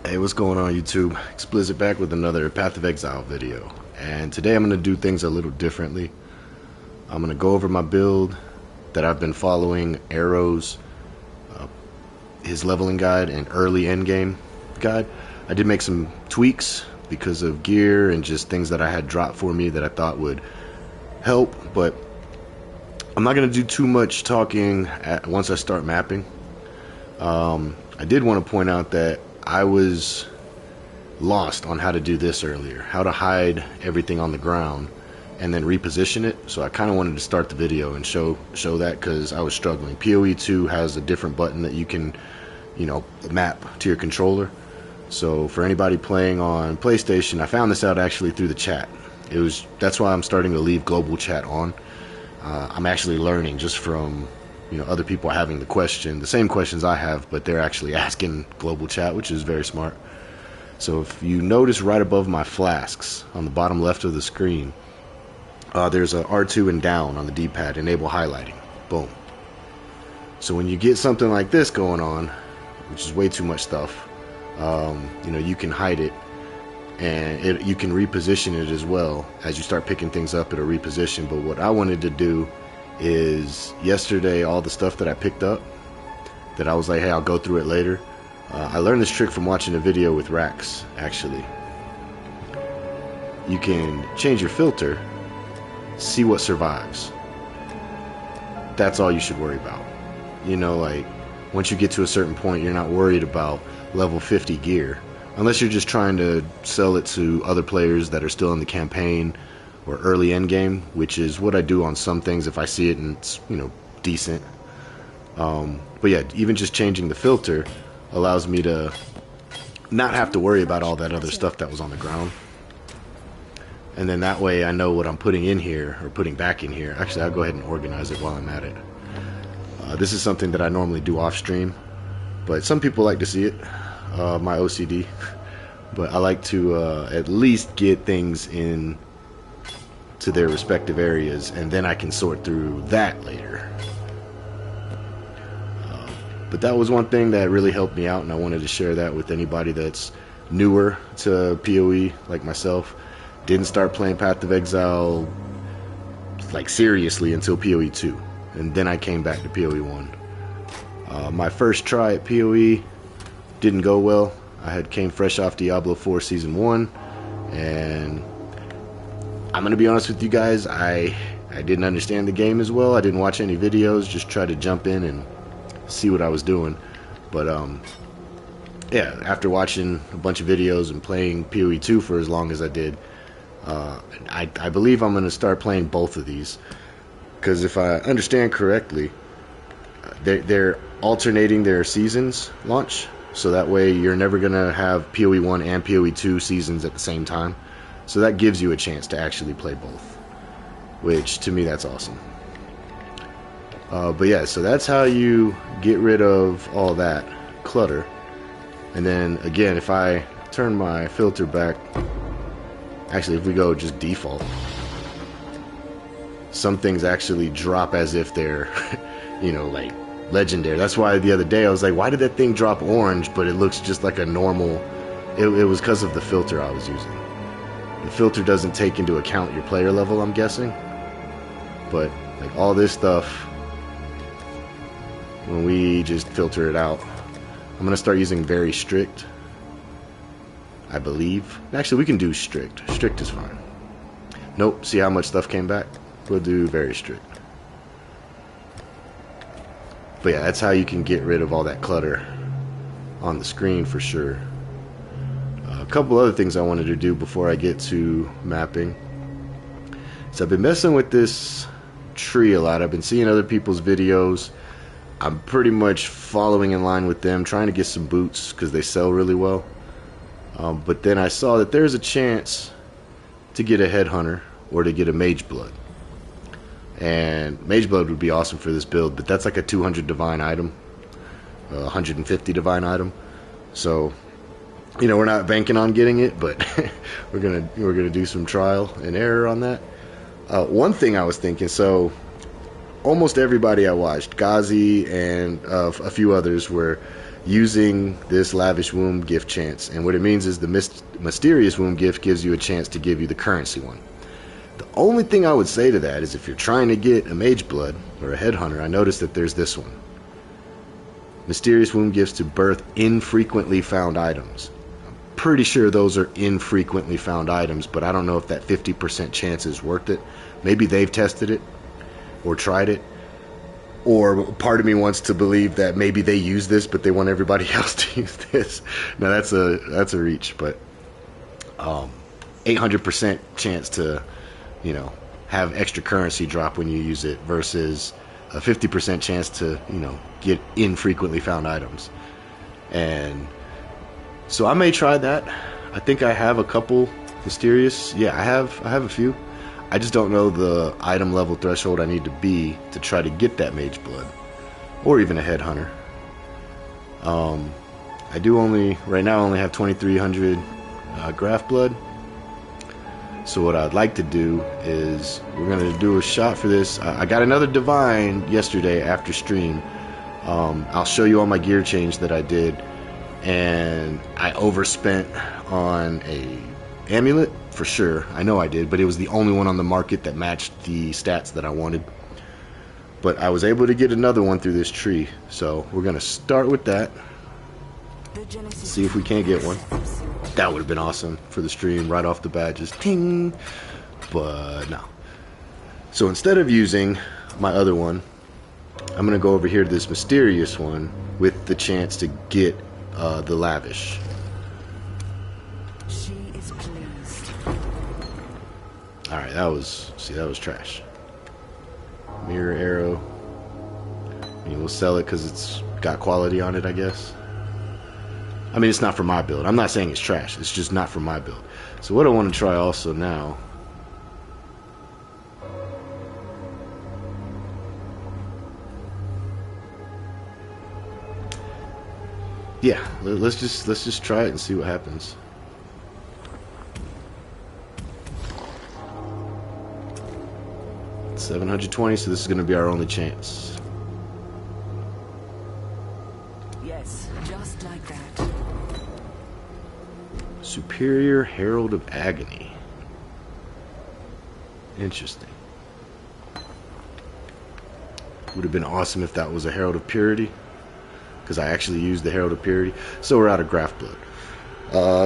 Hey, what's going on YouTube? Xsplzit back with another Path of Exile video. And today I'm going to do things a little differently. I'm going to go over my build that I've been following, Arrow's, his leveling guide, and early endgame guide. I did make some tweaks because of gear and just things that I had dropped for me that I thought would help. But I'm not going to do too much talking once I start mapping. I did want to point out that I was lost on how to do this earlier, how to hide everything on the ground and then reposition it. So I kind of wanted to start the video and show that because I was struggling. PoE 2 has a different button that you can, map to your controller. So for anybody playing on PlayStation, I found this out actually through the chat. That's why I'm starting to leave global chat on. I'm actually learning just from other people having the same questions I have, but they're actually asking global chat, which is very smart. So if you notice right above my flasks on the bottom left of the screen, there's a R2 and down on the D-pad, enable highlighting. Boom. So when you get something like this going on, which is way too much stuff, you can hide it, and you can reposition it as well. As you start picking things up, it'll reposition. But what I wanted to do is yesterday, all the stuff that I picked up that I was like, hey, I'll go through it later. I learned this trick from watching a video with Rax, actually. You can change your filter, see what survives. That's all you should worry about. Like once you get to a certain point, you're not worried about level 50 gear, unless you're just trying to sell it to other players that are still in the campaign or early end game, which is what I do on some things if I see it and it's decent. But yeah, even just changing the filter allows me to not have to worry about all that other stuff that was on the ground. And then that way I know what I'm putting in here or putting back in here. Actually, I'll go ahead and organize it while I'm at it. This is something that I normally do off stream, but some people like to see it, my OCD. But I like to at least get things in to their respective areas, and then I can sort through that later. But that was one thing that really helped me out, and I wanted to share that with anybody that's newer to PoE like myself. Didn't start playing Path of Exile like seriously until PoE 2, and then I came back to PoE 1. My first try at PoE didn't go well. I came fresh off Diablo 4 Season 1, and I'm gonna be honest with you guys, I didn't understand the game as well. I didn't watch any videos, just tried to jump in and see what I was doing. But yeah, after watching a bunch of videos and playing PoE 2 for as long as I did, I believe I'm gonna start playing both of these, because if I understand correctly, they're alternating their seasons launch, so that way you're never gonna have PoE 1 and PoE 2 seasons at the same time. So that gives you a chance to actually play both, which to me that's awesome. But yeah, so that's how you get rid of all that clutter. And then again, if I turn my filter back, actually if we go just default, some things actually drop as if they're like legendary. That's why the other day I was like, why did that thing drop orange but it looks just like a normal? It was because of the filter I was using. The filter doesn't take into account your player level, I'm guessing. But like all this stuff, when we just filter it out, I'm gonna start using very strict, I believe. Actually, we can do strict. Strict is fine. Nope, see how much stuff came back? We'll do very strict. But yeah, that's how you can get rid of all that clutter on the screen for sure. A couple other things I wanted to do before I get to mapping. So I've been messing with this tree a lot. I've been seeing other people's videos. I'm pretty much following in line with them, trying to get some boots because they sell really well. But then I saw that there's a chance to get a headhunter or to get a mage blood. And mage blood would be awesome for this build, but that's like a 200 divine item, 150 divine item. So we're not banking on getting it, but we're gonna do some trial and error on that. One thing I was thinking, so almost everybody I watched, Ghazi and a few others, were using this Lavish Womb gift chance. And what it means is the Mysterious Womb gift gives you a chance to give you the currency one. The only thing I would say to that is if you're trying to get a Mage Blood or a Headhunter, I noticed that there's this one. Mysterious Womb gifts to birth infrequently found items. I'm pretty sure those are infrequently found items, but I don't know if that 50% chance is worth it. Maybe they've tested it or tried it, or part of me wants to believe that maybe they use this but they want everybody else to use this. Now that's a reach, but 800% chance to, you know, have extra currency drop when you use it versus a 50% chance to, you know, get infrequently found items. And so I may try that. I think I have a couple mysterious. Yeah, I have a few. I just don't know the item level threshold I need to be to try to get that Mage Blood or even a Headhunter. I do right now only have 2300 Graph Blood. So what I'd like to do is we're going to do a shot for this. I got another Divine yesterday after stream. I'll show you all my gear change that I did. And I overspent on a amulet for sure. I know I did, but it was the only one on the market that matched the stats that I wanted. But I was able to get another one through this tree. So we're going to start with that. See if we can't get one. That would have been awesome for the stream right off the bat, just ting. But no. So instead of using my other one, I'm gonna go over here to this mysterious one with the chance to get the Lavish. She is pleased. All right, that was trash. Mirror arrow. I mean, we'll sell it because it's got quality on it, I guess. I mean, it's not for my build. I'm not saying it's trash. It's just not for my build. So what I want to try also now... yeah, let's just try it and see what happens. $720, so this is going to be our only chance. Yes, just like that. Superior Herald of Agony. Interesting. Would have been awesome if that was a Herald of Purity, because I actually used the Herald of Purity. So we're out of Graph Blood.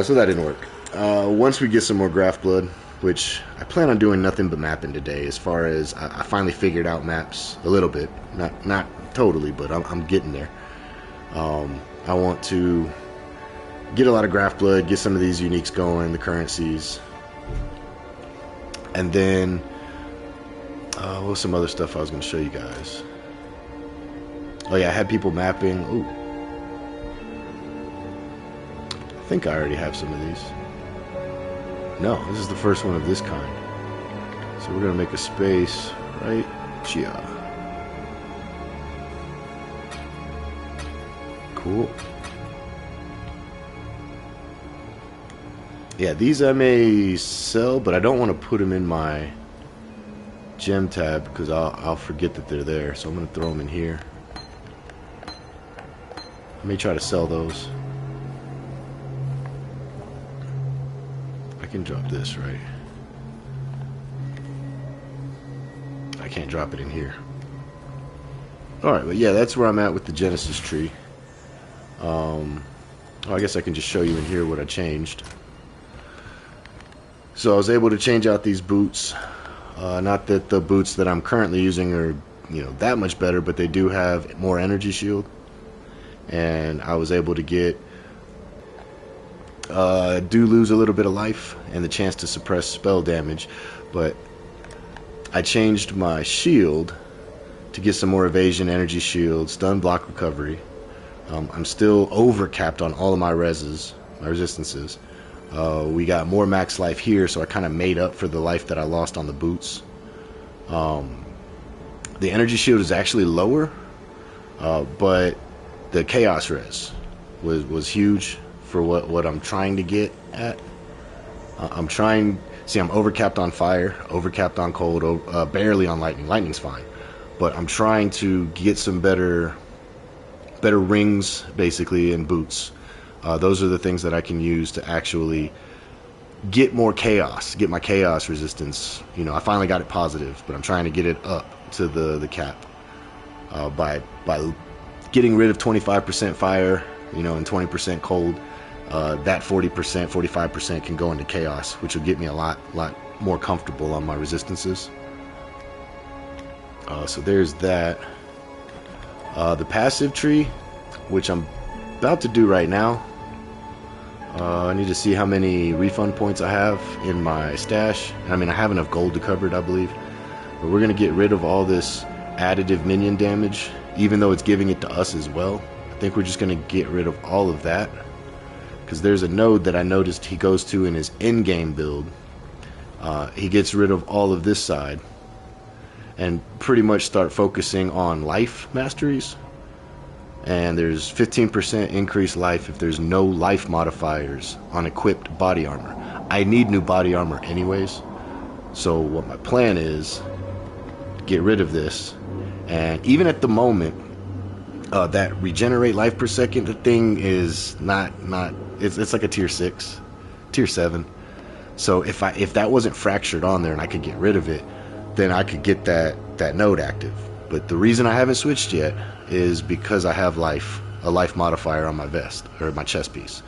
So that didn't work. Once we get some more Graph Blood, which I plan on doing nothing but mapping today, as far as I finally figured out maps a little bit. Not totally, but I'm getting there. I want to get a lot of Graph Blood, get some of these uniques going, the currencies. And then, what was some other stuff I was going to show you guys? Oh yeah, I had people mapping. Ooh. I think I already have some of these. No, this is the first one of this kind. So we're going to make a space right here. Cool. Yeah, these I may sell, but I don't want to put them in my gem tab because I'll forget that they're there. So I'm going to throw them in here. I may try to sell those. I can drop this, right? I can't drop it in here. Alright, but yeah, that's where I'm at with the Genesis tree. Oh, I guess I can just show you in here what I changed. So I was able to change out these boots. Not that the boots that I'm currently using are, you know, that much better, but they do have more energy shield. And I was able to get do lose a little bit of life and the chance to suppress spell damage, but I changed my shield to get some more evasion, energy shield, stun, block, recovery. I'm still over capped on all of my resistances. We got more max life here, so I kind of made up for the life that I lost on the boots. The energy shield is actually lower, but the chaos res was huge for what I'm trying to get at. I'm overcapped on fire, overcapped on cold, barely on lightning. Lightning's fine, but I'm trying to get some better rings, basically, and boots. Those are the things that I can use to actually get more chaos, get my chaos resistance. You know, I finally got it positive, but I'm trying to get it up to the cap by getting rid of 25% fire, you know, and 20% cold. That 40%, 45% can go into chaos, which will get me a lot more comfortable on my resistances. So there's that. The passive tree, which I'm about to do right now. I need to see how many refund points I have in my stash. I mean, I have enough gold to cover it, I believe. But we're going to get rid of all this additive minion damage, even though it's giving it to us as well. I think we're just going to get rid of all of that, because there's a node that I noticed he goes to in his endgame build. He gets rid of all of this side and pretty much start focusing on life masteries. And there's 15% increased life if there's no life modifiers on equipped body armor. I need new body armor anyways, so what my plan is, get rid of this. And even at the moment, that regenerate life per second, the thing is not it's like a tier 6, tier 7. So if that wasn't fractured on there and I could get rid of it, then I could get that node active. But the reason I haven't switched yet is because I have a life modifier on my vest, or my chest piece.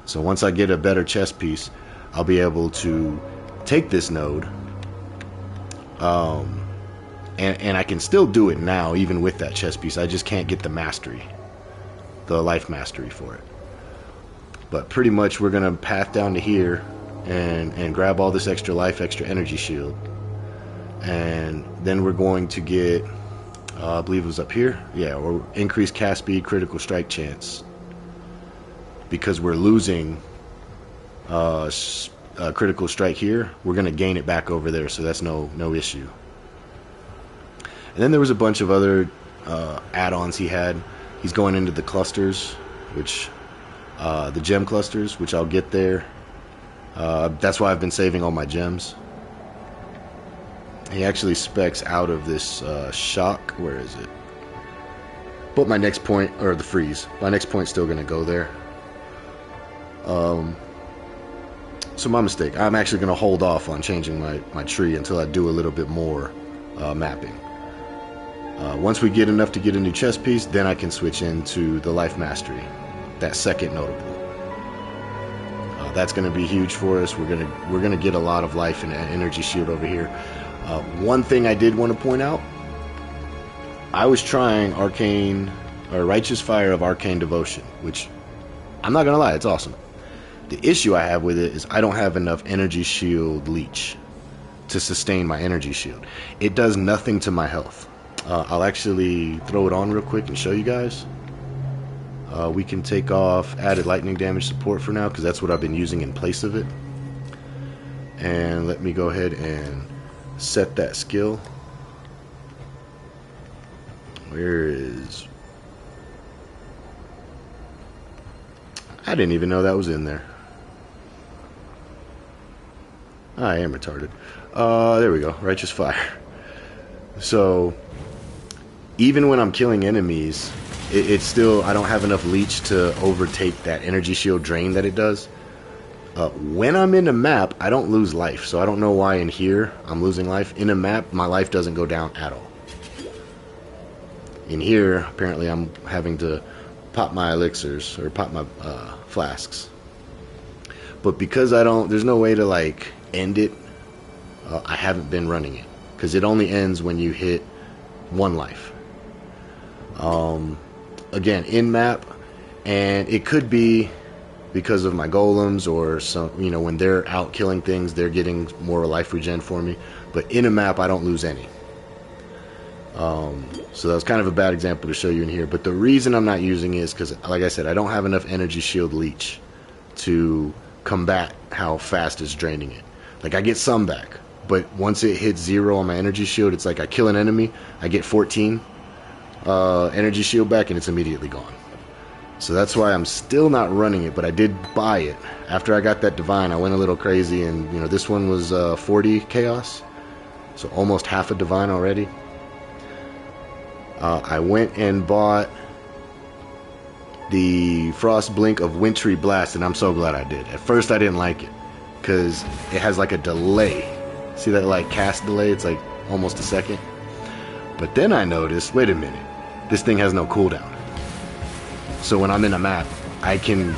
So once I get a better chest piece, I'll be able to take this node, and I can still do it now even with that chest piece. I just can't get the mastery, the life mastery for it. But pretty much we're gonna path down to here and grab all this extra life, extra energy shield, and then we're going to get, I believe it was up here, yeah, or increased cast speed, critical strike chance, because we're losing critical strike here. We're gonna gain it back over there, so that's no issue. And then there was a bunch of other add-ons he had. He's going into the clusters, which the gem clusters, which I'll get there. That's why I've been saving all my gems. He actually specs out of this shock. Where is it? But my next point, or the freeze, my next point's still going to go there. So my mistake. I'm actually going to hold off on changing my tree until I do a little bit more mapping. Once we get enough to get a new chest piece, then I can switch into the life mastery, that second notable. That's going to be huge for us. We're gonna get a lot of life and energy shield over here. One thing I did want to point out, I was trying Arcane, or Righteous Fire of Arcane Devotion, which I'm not gonna lie, it's awesome. The issue I have with it is I don't have enough energy shield leech to sustain my energy shield. It does nothing to my health. I'll actually throw it on real quick and show you guys. We can take off added lightning damage support for now, because that's what I've been using in place of it. And let me go ahead and set that skill. Where is... I didn't even know that was in there. I am retarded. There we go. Righteous Fire. So even when I'm killing enemies, it's still, I don't have enough leech to overtake that energy shield drain that it does. When I'm in a map, I don't lose life, so I don't know why in here I'm losing life. In a map, my life doesn't go down at all. In here, apparently I'm having to pop my elixirs, or pop my flasks. But because there's no way to like end it, I haven't been running it, because it only ends when you hit 1 life. Again, in map, and it could be because of my golems, or some, you know, when they're out killing things, they're getting more life regen for me. But in a map, I don't lose any. So that was kind of a bad example to show you in here. But the reason I'm not using it is because, like I said, I don't have enough energy shield leech to combat how fast it's draining it. Like, I get some back, but once it hits 0 on my energy shield, it's like I kill an enemy, I get 14 energy shield back, and it's immediately gone. So that's why I'm still not running it, but I did buy it. After I got that divine, I went a little crazy, and you know, this one was 40 chaos, so almost half a divine already. I went and bought the Frost Blink of Wintry Blast, and I'm so glad I did. At first I didn't like it because it has like a delay. See that like cast delay? It's like almost a second. But then I noticed, wait a minute, this thing has no cooldown. So when I'm in a map, I can,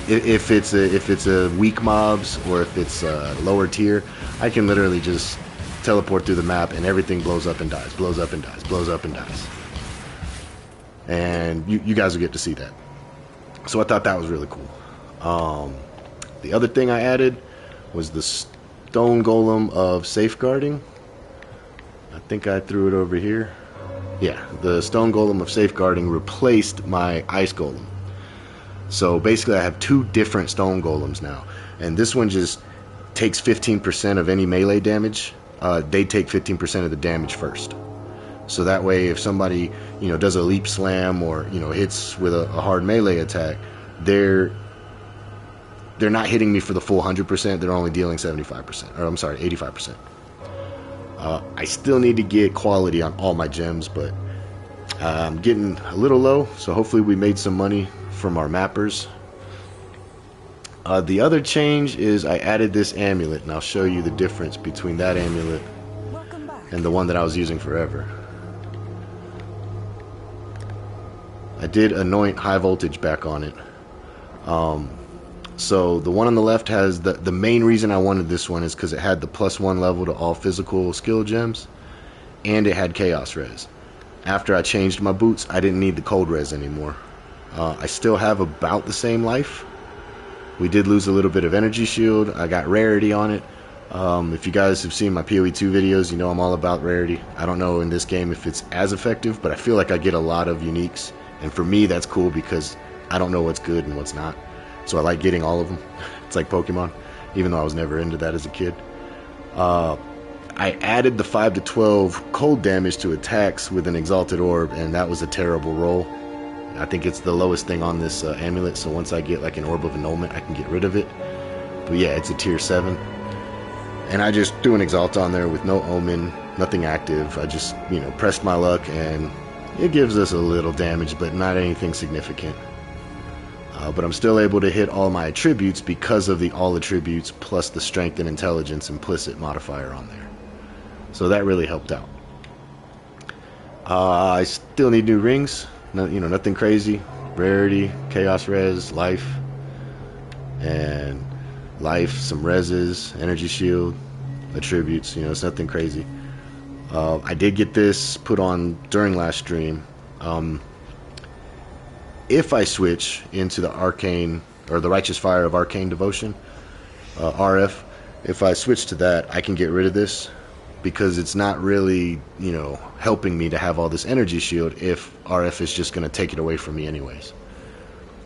if it's a weak mobs or if it's a lower tier, I can literally just teleport through the map and everything blows up and dies, blows up and dies, blows up and dies. And you guys will get to see that. So I thought that was really cool. The other thing I added was the Stone Golem of Safeguarding. I think I threw it over here. Yeah, the Stone Golem of Safeguarding replaced my Ice Golem. So basically I have two different Stone Golems now. And this one just takes 15% of any melee damage. They take 15% of the damage first. So that way if somebody, does a leap slam or, hits with a hard melee attack, they're not hitting me for the full 100%, they're only dealing 75%, or I'm sorry, 85%. I still need to get quality on all my gems, but I'm getting a little low, so hopefully we made some money from our mappers. The other change is I added this amulet, and I'll show you the difference between that amulet and the one that I was using forever. I did anoint high voltage back on it. So the one on the left has the main reason I wanted this one is because it had the +1 level to all physical skill gems, and it had chaos res. After I changed my boots, I didn't need the cold res anymore. I still have about the same life. We did lose a little bit of energy shield. I got rarity on it. If you guys have seen my PoE 2 videos, you know I'm all about rarity. I don't know in this game if it's as effective, but I feel like I get a lot of uniques, and for me that's cool because I don't know what's good and what's not. So I like getting all of them. It's like Pokemon, even though I was never into that as a kid. I added the 5 to 12 cold damage to attacks with an Exalted Orb, and that was a terrible roll. I think it's the lowest thing on this amulet, so once I get like an Orb of Annulment, I can get rid of it. But yeah, it's a tier 7. And I just threw an Exalt on there with no Omen, nothing active. I just, pressed my luck, and it gives us a little damage, but not anything significant. But I'm still able to hit all my attributes because of the all attributes plus the strength and intelligence implicit modifier on there. So that really helped out. I still need new rings. No, nothing crazy. Rarity, chaos res, life, and life, some reses, energy shield, attributes. It's nothing crazy. I did get this put on during last stream. If I switch into the Arcane, or the Righteous Fire of Arcane Devotion, RF, if I switch to that, I can get rid of this, because it's not really, helping me to have all this energy shield if RF is just going to take it away from me anyways.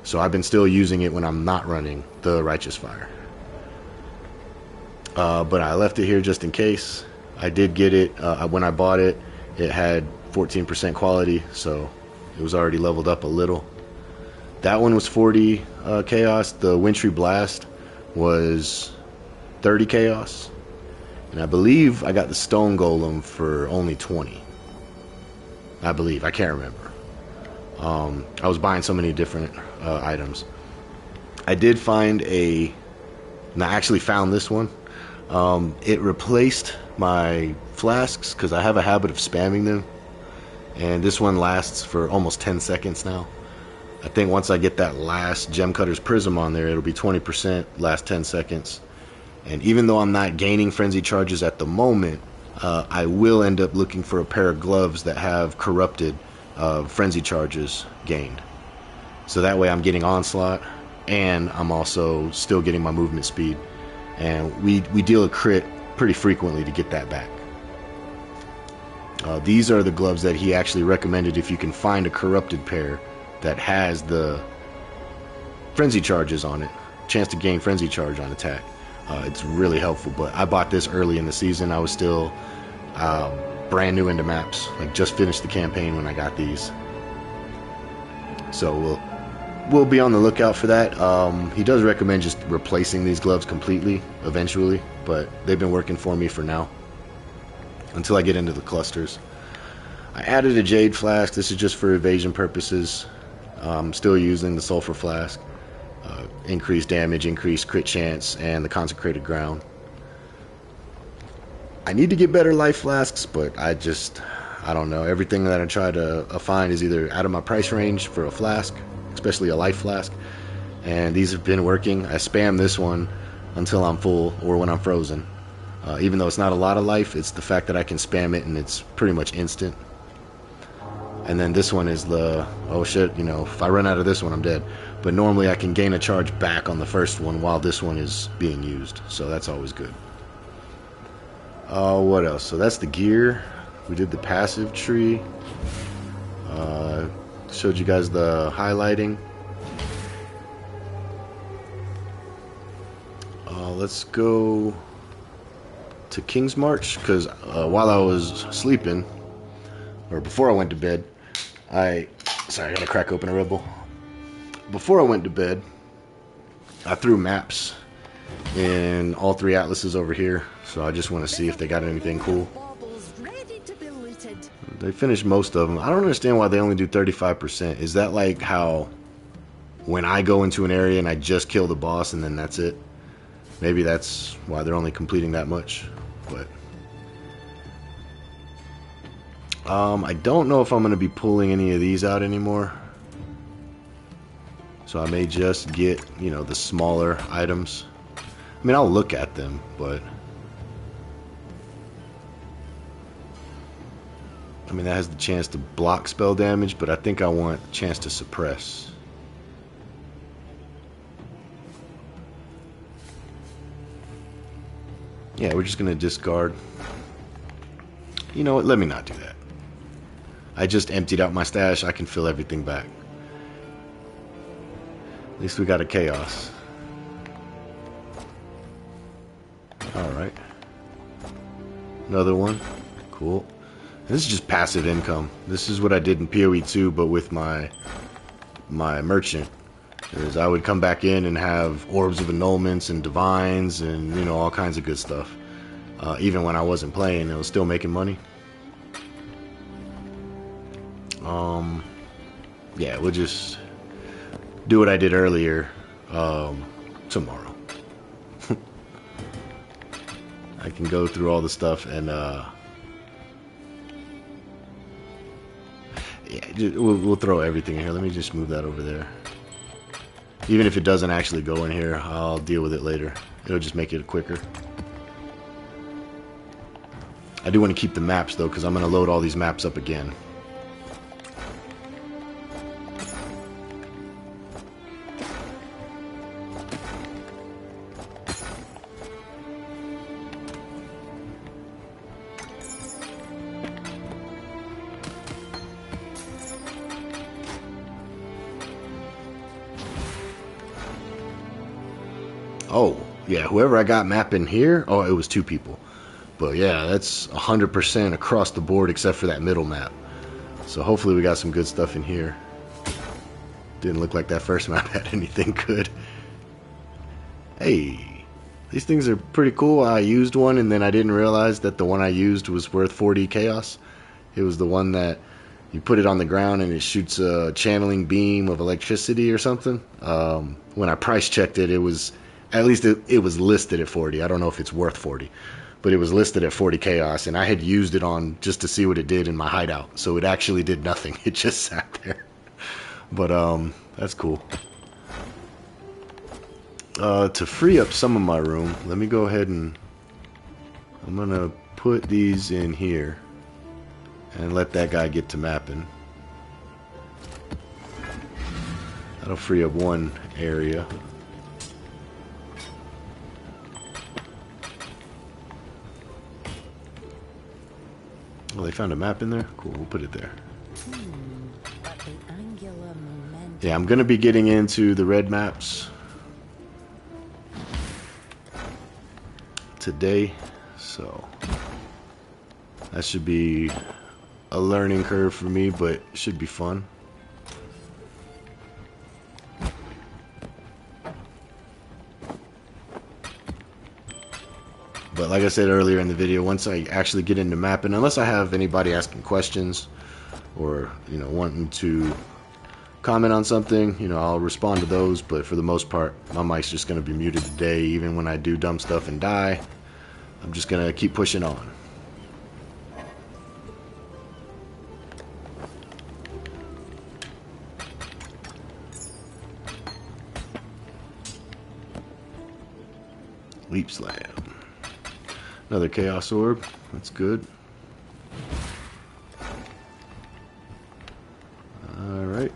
So I've been still using it when I'm not running the Righteous Fire. But I left it here just in case. I did get it, when I bought it, it had 14% quality, so it was already leveled up a little. That one was 40 chaos. The Wintry Blast was 30 chaos. And I believe I got the Stone Golem for only 20. I believe. I can't remember. I was buying so many different items. I did find and I actually found this one. It replaced my flasks because I have a habit of spamming them. And this one lasts for almost 10 seconds now. I think once I get that last Gem Cutter's Prism on there, it'll be 20% last 10 seconds. And even though I'm not gaining Frenzy Charges at the moment, I will end up looking for a pair of gloves that have corrupted Frenzy Charges gained. So that way I'm getting Onslaught, and I'm also still getting my movement speed. And we deal a crit pretty frequently to get that back. These are the gloves that he actually recommended if you can find a corrupted pair that has the Frenzy Charges on it, chance to gain Frenzy Charge on attack. It's really helpful, but I bought this early in the season. I was still brand new into maps, like just finished the campaign when I got these. So we'll be on the lookout for that. He does recommend just replacing these gloves completely eventually, but they've been working for me for now until I get into the clusters. I added a Jade Flask. This is just for evasion purposes. I'm still using the Sulfur Flask. Increased damage, increased crit chance, and the Consecrated Ground. I need to get better life flasks, but I don't know. Everything that I try to find is either out of my price range for a flask, especially a life flask, and these have been working. I spam this one until I'm full or when I'm frozen. Even though it's not a lot of life, it's the fact that I can spam it and it's pretty much instant. And then this one is the, oh shit, you know, if I run out of this one, I'm dead. But normally I can gain a charge back on the first one while this one is being used, so that's always good. What else? So that's the gear. We did the passive tree. Showed you guys the highlighting. Let's go to King's March, because while I was sleeping, or before I went to bed, sorry, I gotta crack open a Red Bull. Before I went to bed, I threw maps in all 3 atlases over here, so I just want to see if they got anything cool. They finished most of them. I don't understand why they only do 35%. Is that like how when I go into an area and I just kill the boss and then that's it? Maybe that's why they're only completing that much. But I don't know if I'm going to be pulling any of these out anymore. So I may just get, you know, the smaller items. I mean, I'll look at them, but I mean, that has the chance to block spell damage, but I think I want a chance to suppress. Yeah, we're just going to discard. You know what? Let me not do that. I just emptied out my stash. I can fill everything back. At least we got a chaos. Alright. Another one. Cool. This is just passive income. This is what I did in PoE 2, but with my merchant. Is I would come back in and have orbs of annulments and divines and, you know, all kinds of good stuff. Even when I wasn't playing, it was still making money. Yeah, we'll just do what I did earlier tomorrow. I can go through all the stuff and yeah, we'll throw everything in here. Let me just move that over there. Even if it doesn't actually go in here, I'll deal with it later. It'll just make it quicker. I do want to keep the maps though, because I'm going to load all these maps up again. Oh, yeah, whoever I got mapping here, oh, it was 2 people. But yeah, that's 100% across the board except for that middle map. So hopefully we got some good stuff in here. Didn't look like that first map had anything good. Hey, these things are pretty cool. I used one and then I didn't realize that the one I used was worth 40 chaos. It was the one that you put it on the ground and it shoots a channeling beam of electricity or something. When I price checked it, it was... At least it was listed at 40. I don't know if it's worth 40. But it was listed at 40 chaos. And I had used it on just to see what it did in my hideout. So it actually did nothing. It just sat there. But that's cool. To free up some of my room, let me go ahead and... I'm going to put these in here. And let that guy get to mapping. That'll free up one area. Oh, they found a map in there? Cool, we'll put it there. Yeah, I'm going to be getting into the red maps today, so that should be a learning curve for me, but it should be fun. But like I said earlier in the video, once I actually get into mapping, unless I have anybody asking questions or, you know, wanting to comment on something, you know, I'll respond to those. But for the most part, my mic's just going to be muted today. Even when I do dumb stuff and die, I'm just going to keep pushing on. Leap Slab. Another Chaos Orb. That's good. Alright.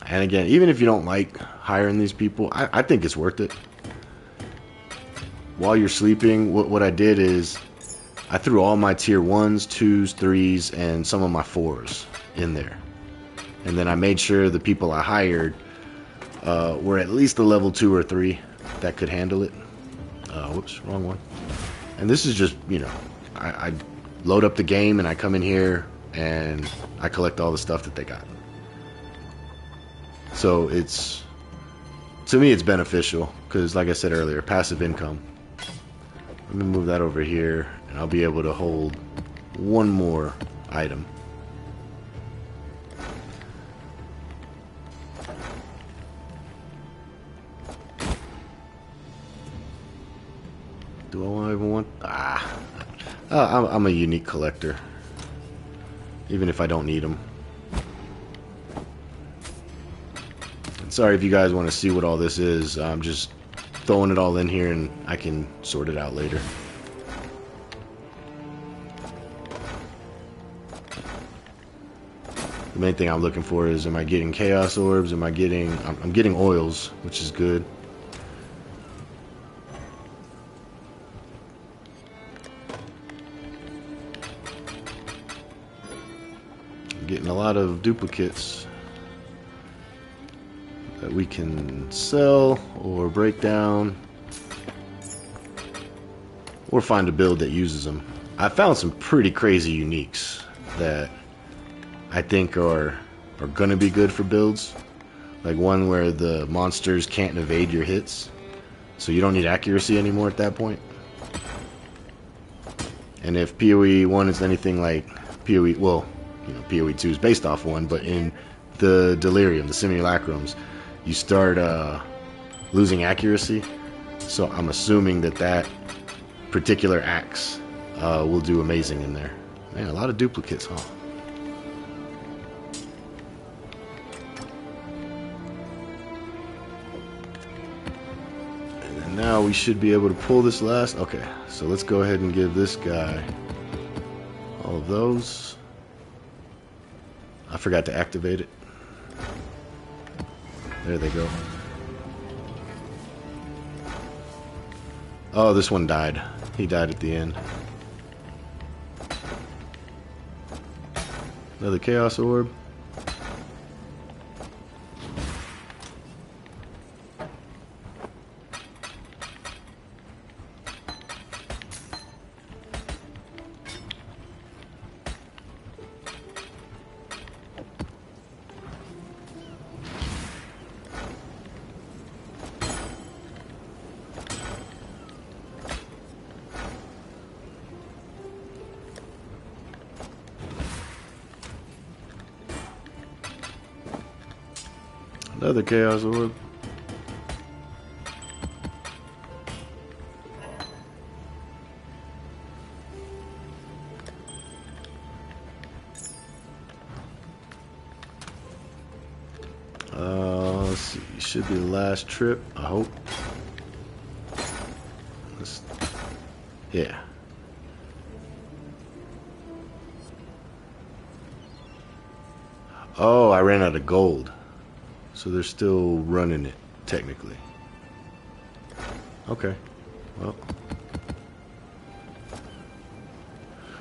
And again, even if you don't like hiring these people, I think it's worth it. While you're sleeping, what I did is I threw all my tier 1s, 2s, 3s, and some of my 4s in there. And then I made sure the people I hired were at least a level 2 or 3 that could handle it. Whoops, wrong one. And this is just, you know, I load up the game and I come in here and I collect all the stuff that they got. So it's, to me, it's beneficial because, like I said earlier, passive income. Let me move that over here and I'll be able to hold one more item. Do I even want... I'm a unique collector, even if I don't need them. And sorry if you guys want to see what all this is. I'm just throwing it all in here and I can sort it out later. The main thing I'm looking for is, am I getting Chaos Orbs? Am I getting... I'm getting oils, which is good. Getting a lot of duplicates that we can sell or break down or find a build that uses them. I found some pretty crazy uniques that I think are gonna be good for builds, like one where the monsters can't evade your hits, so you don't need accuracy anymore at that point. And if PoE 1 is anything like PoE, well, you know, PoE 2 is based off 1, but in the Delirium, the Simulacrums, you start losing accuracy. So I'm assuming that that particular axe will do amazing in there. Man, a lot of duplicates, huh? And then now we should be able to pull this last. Okay, so let's go ahead and give this guy all of those. I forgot to activate it. There they go. Oh, this one died. He died at the end. Another Chaos Orb. Another Chaos Orb. Let's see. Should be the last trip, I hope. Yeah. Oh, I ran out of gold. So they're still running it, technically. Okay. Well.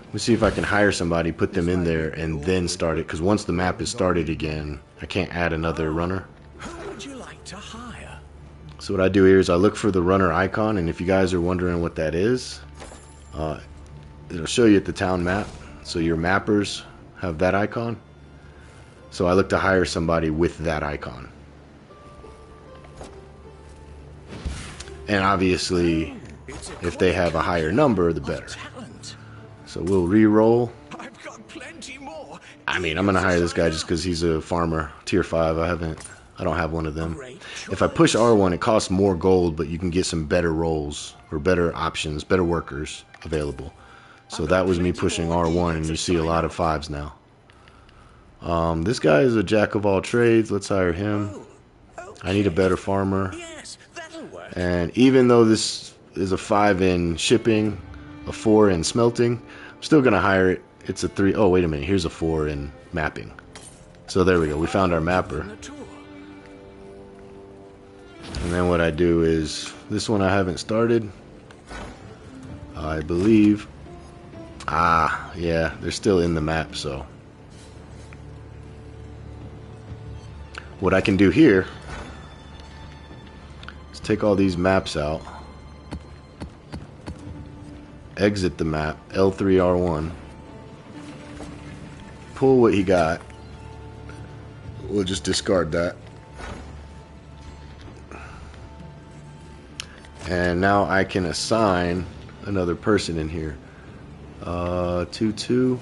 Let me see if I can hire somebody, put them in there, and then start it. Because once the map is started again, I can't add another runner. Who would you like to hire? So what I do here is I look for the runner icon, and if you guys are wondering what that is, it'll show you at the town map. So your mappers have that icon. So I look to hire somebody with that icon. And obviously, if they have a higher number, the better. Talent. So we'll re-roll. I've got plenty more. I mean, I'm gonna hire this guy just because he's a farmer, tier 5. I don't have one of them. If I push R1, it costs more gold, but you can get some better rolls or better options, better workers available. So that was me pushing R1, and you see a lot of 5s now. This guy is a jack of all trades. Let's hire him. I need a better farmer. Yes, that'll work. And even though this is a 5 in shipping, a 4 in smelting, I'm still gonna hire it. It's a 3. Oh, wait a minute. Here's a 4 in mapping. So there we go. We found our mapper. And then what I do is, this one I haven't started, I believe. Yeah, they're still in the map, so. What I can do here is take all these maps out, exit the map, L3, R1, pull what he got. We'll just discard that. And now I can assign another person in here. 2-2.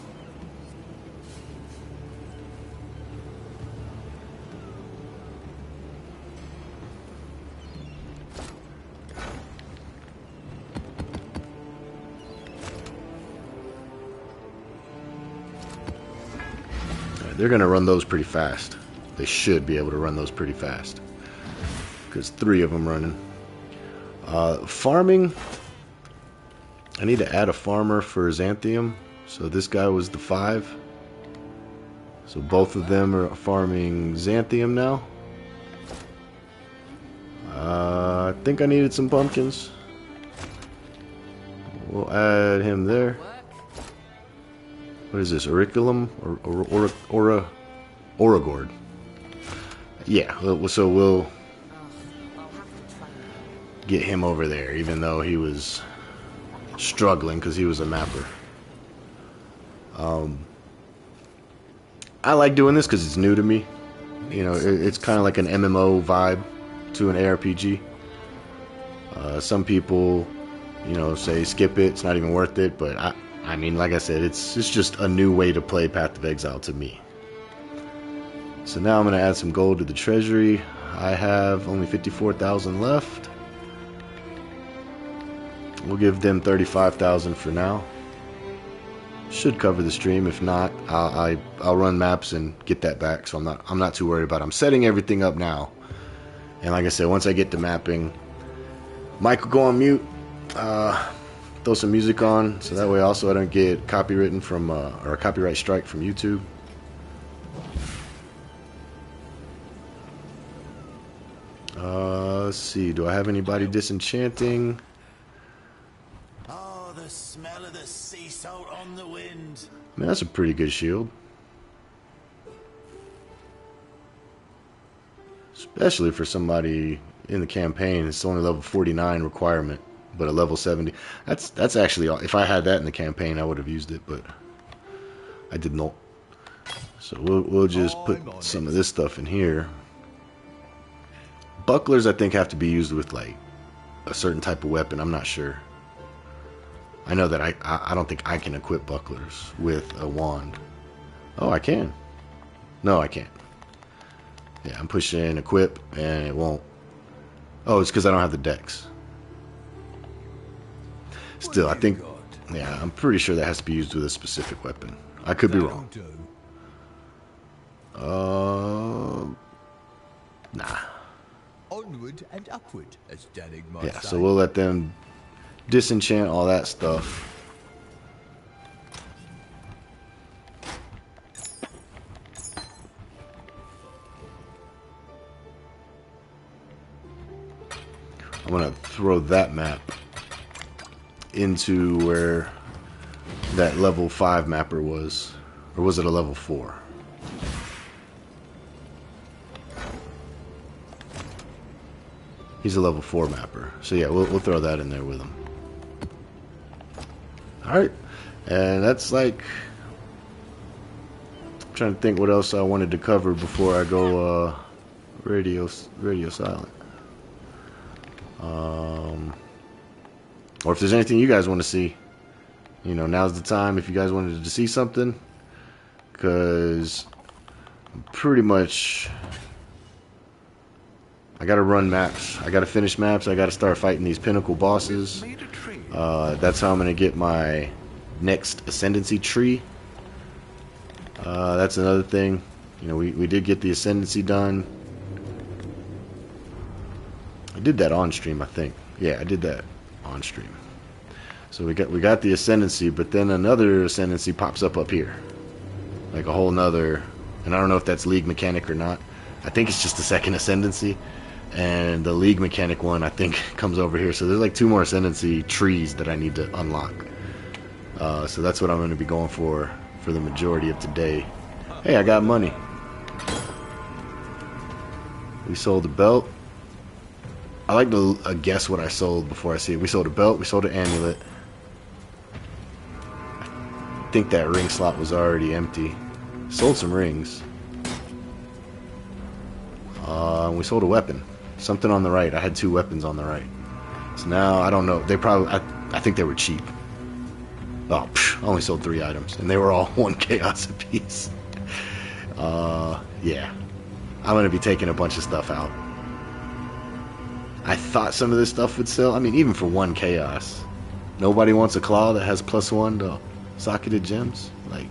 They're going to run those pretty fast. They should be able to run those pretty fast. Because 3 of them running. Farming. I need to add a farmer for Xanthium. So this guy was the 5. So both of them are farming Xanthium now. I think I needed some pumpkins. We'll add him there. What is this? Auriculum? Or Oragord? Yeah, so we'll get him over there, even though he was struggling because he was a mapper. I like doing this because it's new to me. You know, it's kind of like an MMO vibe to an ARPG. Some people, you know, say skip it, it's not even worth it, but I mean, like I said, it's just a new way to play Path of Exile to me. So now I'm going to add some gold to the treasury. I have only 54,000 left. We'll give them 35,000 for now. Should cover the stream. If not, I'll run maps and get that back. So I'm not too worried about it. I'm setting everything up now. And like I said, once I get to mapping, Mike will go on mute. Throw some music on, so that way also I don't get copywritten from or a copyright strike from YouTube. Let's see. Do I have anybody disenchanting? Oh, the smell of the sea salt on the wind. Man, that's a pretty good shield. Especially for somebody in the campaign. It's only level 49 requirement, but a level 70. That's actually, if I had that in the campaign, I would have used it, but I did not. So we'll just put some of this stuff in here. Bucklers, I think, have to be used with like a certain type of weapon. I'm not sure. I know that I don't think I can equip bucklers with a wand. Oh, I can. No, I can't. Yeah, I'm pushing equip and it won't. Oh, it's because I don't have the dex. Still, I think, yeah, I'm pretty sure that has to be used with a specific weapon. I could be wrong. Nah. Onward and upward, as Danig might Yeah, say. so we'll let them disenchant all that stuff. I'm gonna throw that map into where that level 5 mapper was. Or was it a level 4? He's a level 4 mapper. So yeah, we'll throw that in there with him. Alright. And that's like... I'm trying to think what else I wanted to cover before I go radio silent. Or if there's anything you guys want to see, you know, now's the time if you guys wanted to see something, because pretty much I gotta run maps, I gotta finish maps, I gotta start fighting these pinnacle bosses. That's how I'm gonna get my next ascendancy tree. That's another thing. You know, we did get the ascendancy done. I did that on stream, I think. Yeah, I did that on stream. So we got the ascendancy, but then another ascendancy pops up here, like a whole nother. And I don't know if that's league mechanic or not. I think it's just the second ascendancy, and the league mechanic one I think comes over here. So there's like 2 more ascendancy trees that I need to unlock. So that's what I'm going to be going for the majority of today. Hey, I got money. We sold a belt. I like to guess what I sold before I see it. We sold a belt. We sold an amulet. I think that ring slot was already empty. Sold some rings. We sold a weapon. Something on the right. I had 2 weapons on the right. So now, I don't know. They probably... I think they were cheap. Oh, I only sold 3 items. And they were all 1 chaos apiece. Yeah. I'm going to be taking a bunch of stuff out. I thought some of this stuff would sell. I mean, even for 1 chaos. Nobody wants a claw that has +1 to socketed gems. Like,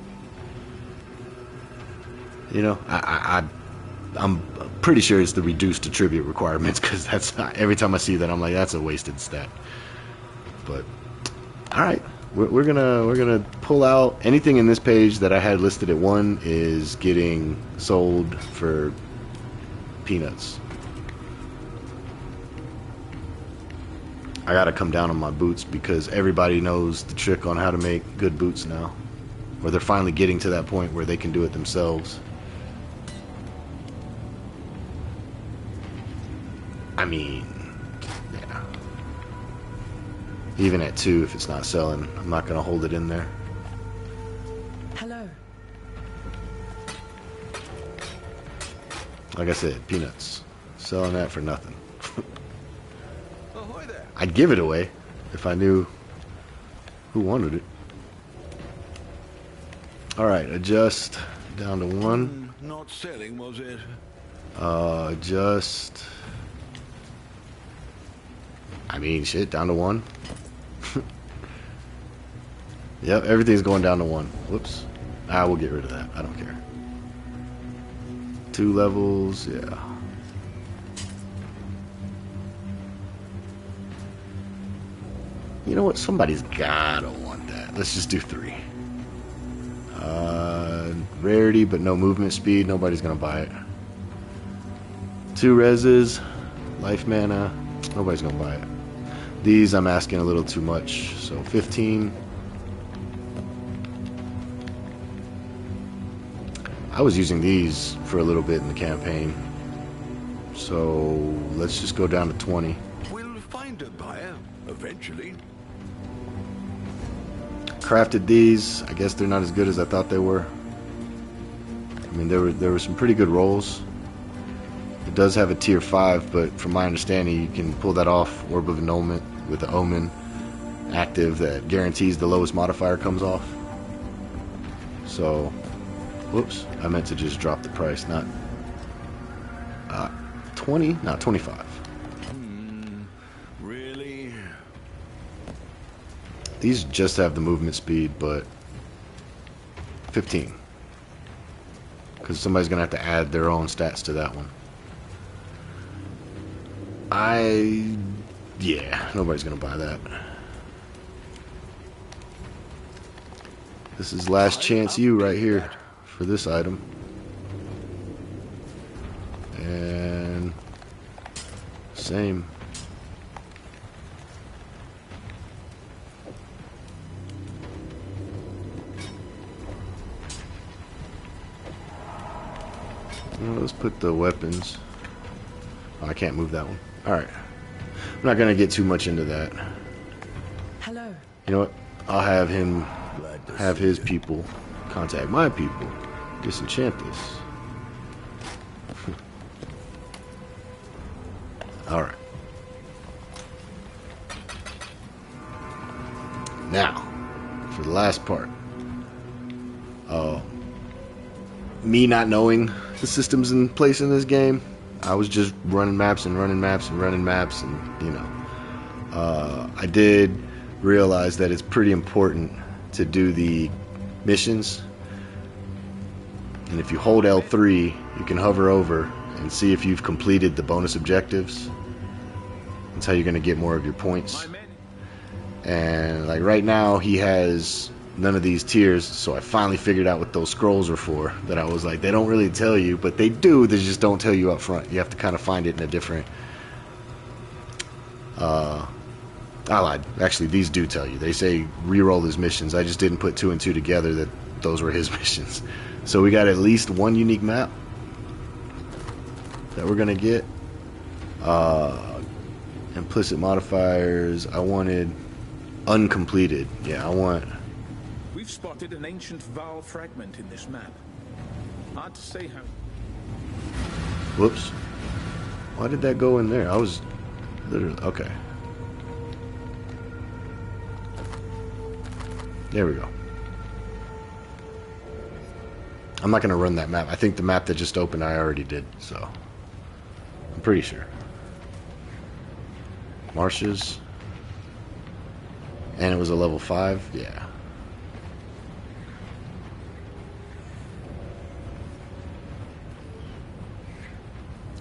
you know, I'm pretty sure it's the reduced attribute requirements, because that's every time I see that I'm like, that's a wasted stat. But all right, we're gonna pull out anything in this page that I had listed at 1 is getting sold for peanuts. I gotta come down on my boots, because everybody knows the trick on how to make good boots now, or they're finally getting to that point where they can do it themselves. I mean, yeah. Even at 2, if it's not selling, I'm not gonna hold it in there. Hello. Like I said, peanuts. Selling that for nothing. Ahoy there. I'd give it away if I knew who wanted it. Alright, adjust down to 1. Not selling, was it? Adjust. I mean, shit, down to 1. Yep, everything's going down to 1. Whoops. We'll get rid of that. I don't care. 2 levels, yeah. You know what? Somebody's gotta want that. Let's just do 3. Rarity, but no movement speed. Nobody's gonna buy it. 2 reses, life mana. Nobody's gonna buy it. These I'm asking a little too much. So 15. I was using these for a little bit in the campaign. So let's just go down to 20. We'll find a buyer eventually. Crafted these. I guess they're not as good as I thought they were. I mean, there were some pretty good rolls. It does have a tier 5, but from my understanding, you can pull that off. Orb of Annulment with the Omen active that guarantees the lowest modifier comes off. So, whoops, I meant to just drop the price, not 20, not 25. Really? These just have the movement speed, but 15. Because somebody's going to have to add their own stats to that one. Yeah, nobody's going to buy that. This is last chance you right here for this item. And same. Well, let's put the weapons. Oh, I can't move that one. Alright. I'm not going to get too much into that. Hello. You know what? I'll have him have his people contact my people. Disenchant this. Alright. Now, for the last part. Me not knowing the systems in place in this game, I was just running maps and running maps and running maps, and you know, I did realize that it's pretty important to do the missions, and if you hold L3 you can hover over and see if you've completed the bonus objectives. That's how you're going to get more of your points. And like right now he has none of these tiers, so I finally figured out what those scrolls are for. That I was like, they don't really tell you, but they do, they just don't tell you up front. You have to kind of find it in a different I lied. Actually, these do tell you. They say reroll his missions. I just didn't put 2 and 2 together that those were his missions. So we got at least one unique map that we're gonna get. Implicit modifiers. I wanted uncompleted. Yeah, I want. We've spotted an ancient Val fragment in this map. Hard to say how. Whoops. Why did that go in there? I was literally okay. There we go. I'm not gonna run that map. I think the map that just opened I already did, so I'm pretty sure. Marshes. And it was a level 5? Yeah.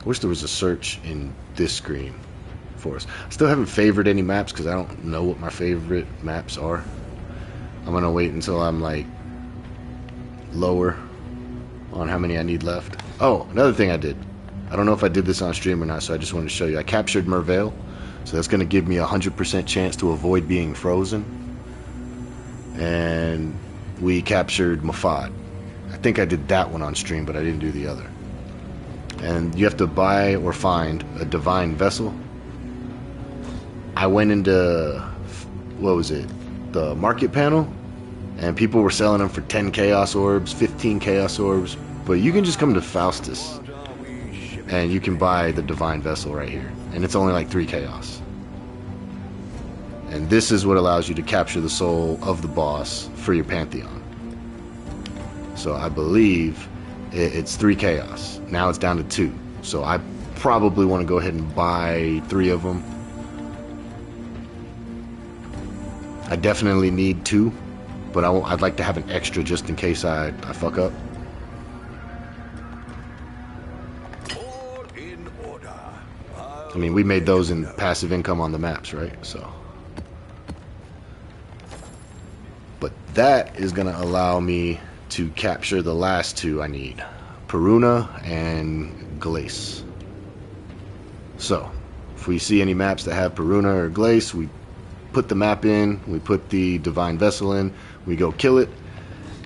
I wish there was a search in this screen for us. I still haven't favored any maps because I don't know what my favorite maps are. I'm gonna wait until I'm like lower on how many I need left. Oh, another thing I did. I don't know if I did this on stream or not, so I just wanted to show you. I captured Merveil, so that's gonna give me a 100% chance to avoid being frozen. And we captured Mafad. I think I did that one on stream, but I didn't do the other. And you have to buy or find a divine vessel. I went into, what was it, the market panel, and people were selling them for 10 chaos orbs, 15 chaos orbs, but you can just come to Faustus and you can buy the divine vessel right here, and it's only like 3 chaos. And this is what allows you to capture the soul of the boss for your pantheon. So I believe it's 3 chaos. Now it's down to 2. So I probably want to go ahead and buy 3 of them. I definitely need 2, but I'd like to have an extra just in case I fuck up. All in order. I mean, we made those in passive income on the maps, right? So, but that is gonna allow me to capture the last 2 I need, Peruna and Glace. So if we see any maps that have Peruna or Glace, we put the map in, we put the divine vessel in, we go kill it,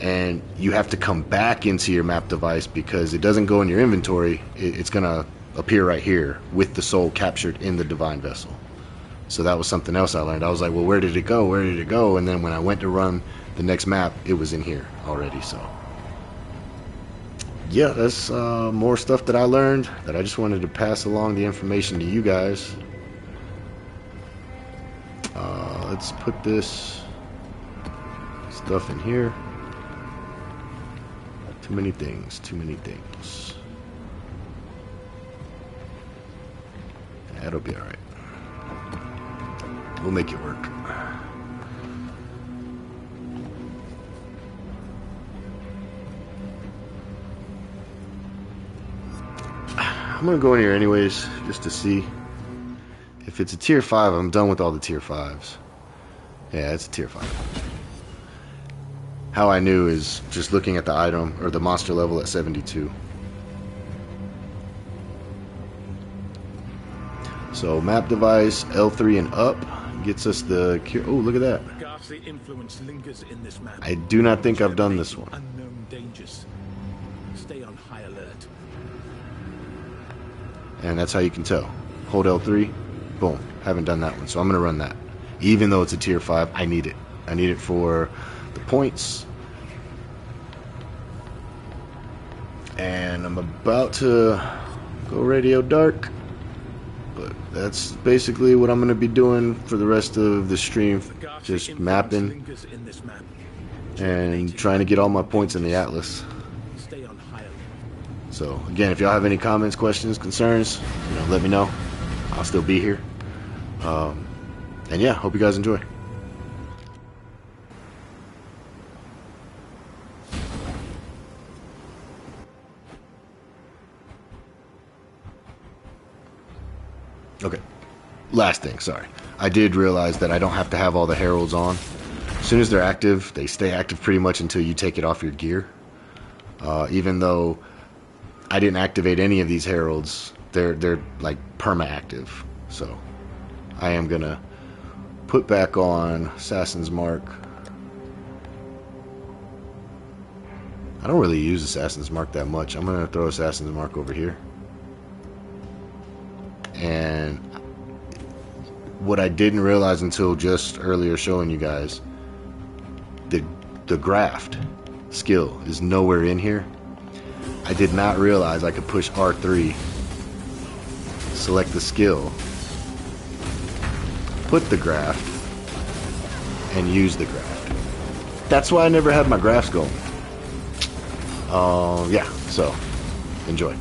and you have to come back into your map device because it doesn't go in your inventory. It's gonna appear right here with the soul captured in the divine vessel. So that was something else I learned. I was like, well, where did it go? Where did it go? And then when I went to run the next map, it was in here already. So yeah, that's more stuff that I learned that I just wanted to pass along the information to you guys. Let's put this stuff in here. Too many things, too many things. That'll be alright. We'll make it work. I'm gonna go in here anyways, just to see. If it's a tier 5, I'm done with all the tier 5s. Yeah, it's a tier 5. How I knew is just looking at the item, or the monster level at 72. So map device, L3 and up, gets us the cure. Oh, look at that. Ghastly influence lingers in this map. I do not think I've done this one. Unknown dangers. Stay on high alert. And that's how you can tell. Hold L3, boom. Haven't done that one, so I'm going to run that. Even though it's a tier 5, I need it. I need it for the points. And I'm about to go radio dark. But that's basically what I'm going to be doing for the rest of the stream. Just mapping and trying to get all my points in the Atlas. So again, if y'all have any comments, questions, concerns, let me know. I'll still be here. And yeah, hope you guys enjoy. Okay, last thing, sorry. I did realize that I don't have to have all the heralds on. As soon as they're active, they stay active pretty much until you take it off your gear. Even though I didn't activate any of these heralds, they're like perma-active. So I am gonna put back on Assassin's Mark. I don't really use Assassin's Mark that much. I'm gonna throw Assassin's Mark over here. And what I didn't realize until just earlier showing you guys, the graft skill is nowhere in here. I did not realize I could push R3, select the skill, put the graft, and use the graft. That's why I never had my grafts going. Yeah, so enjoy.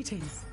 Greetings.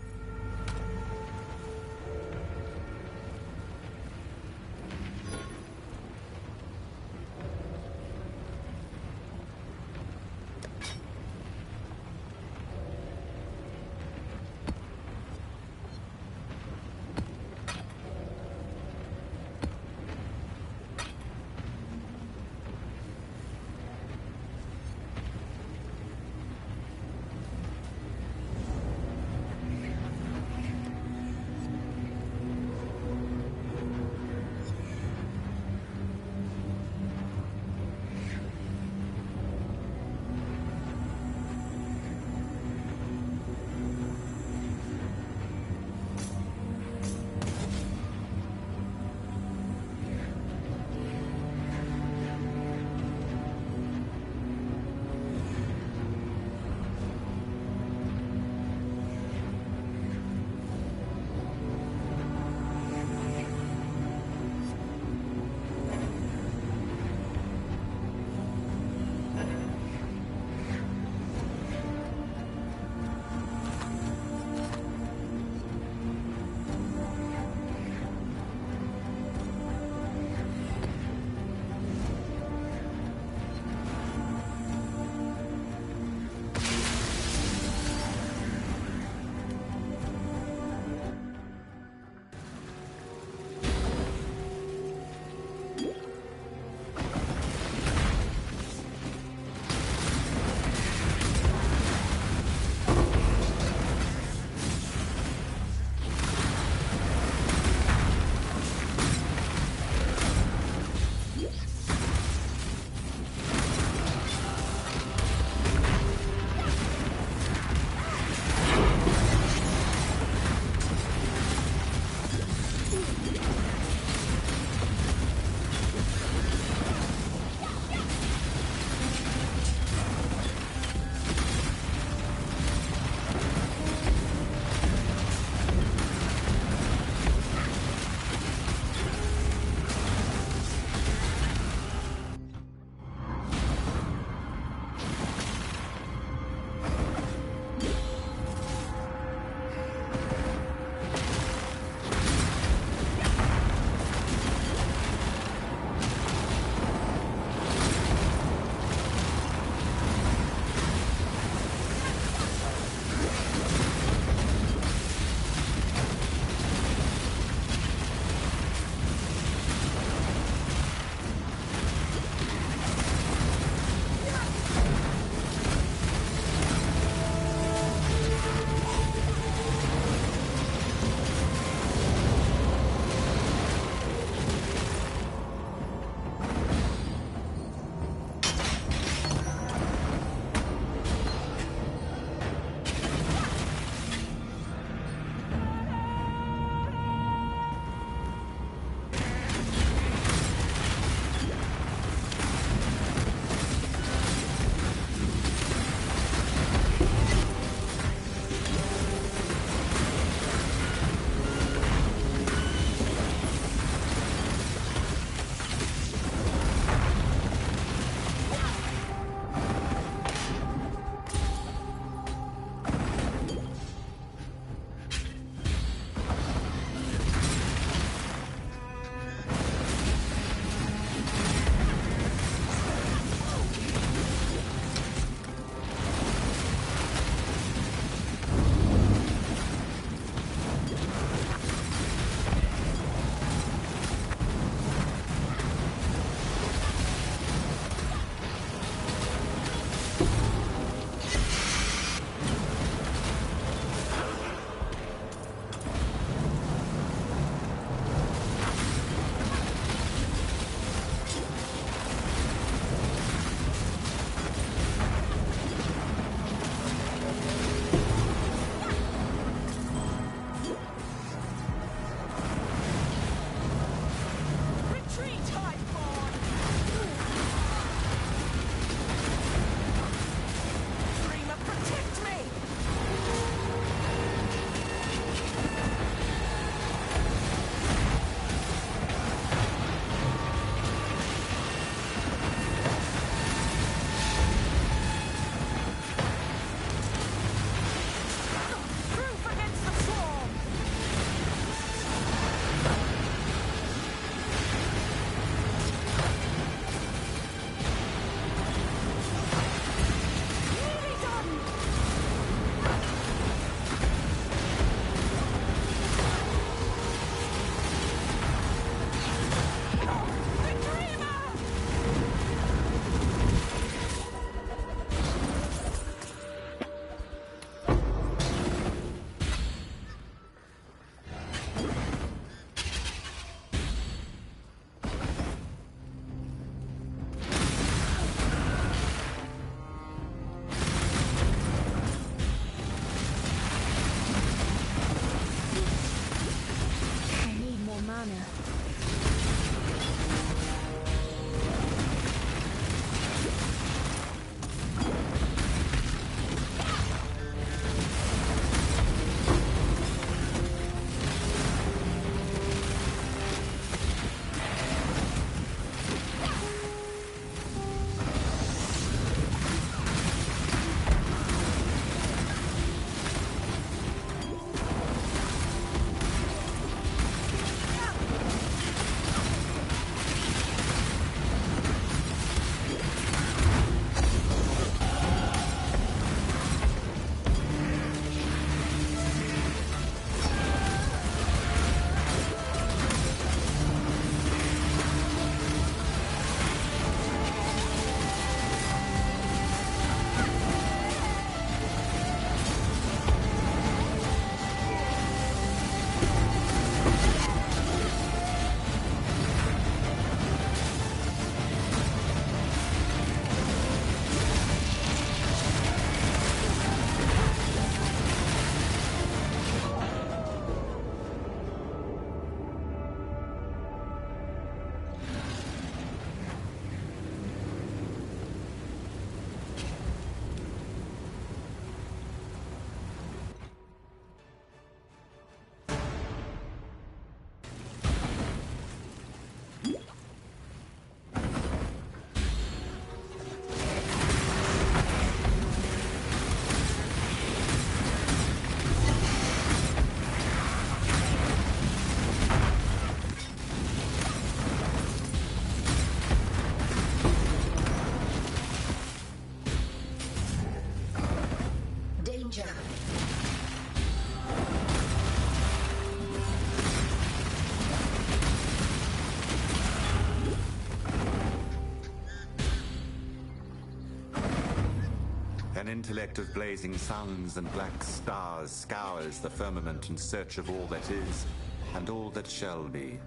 An intellect of blazing suns and black stars scours the firmament in search of all that is and all that shall be.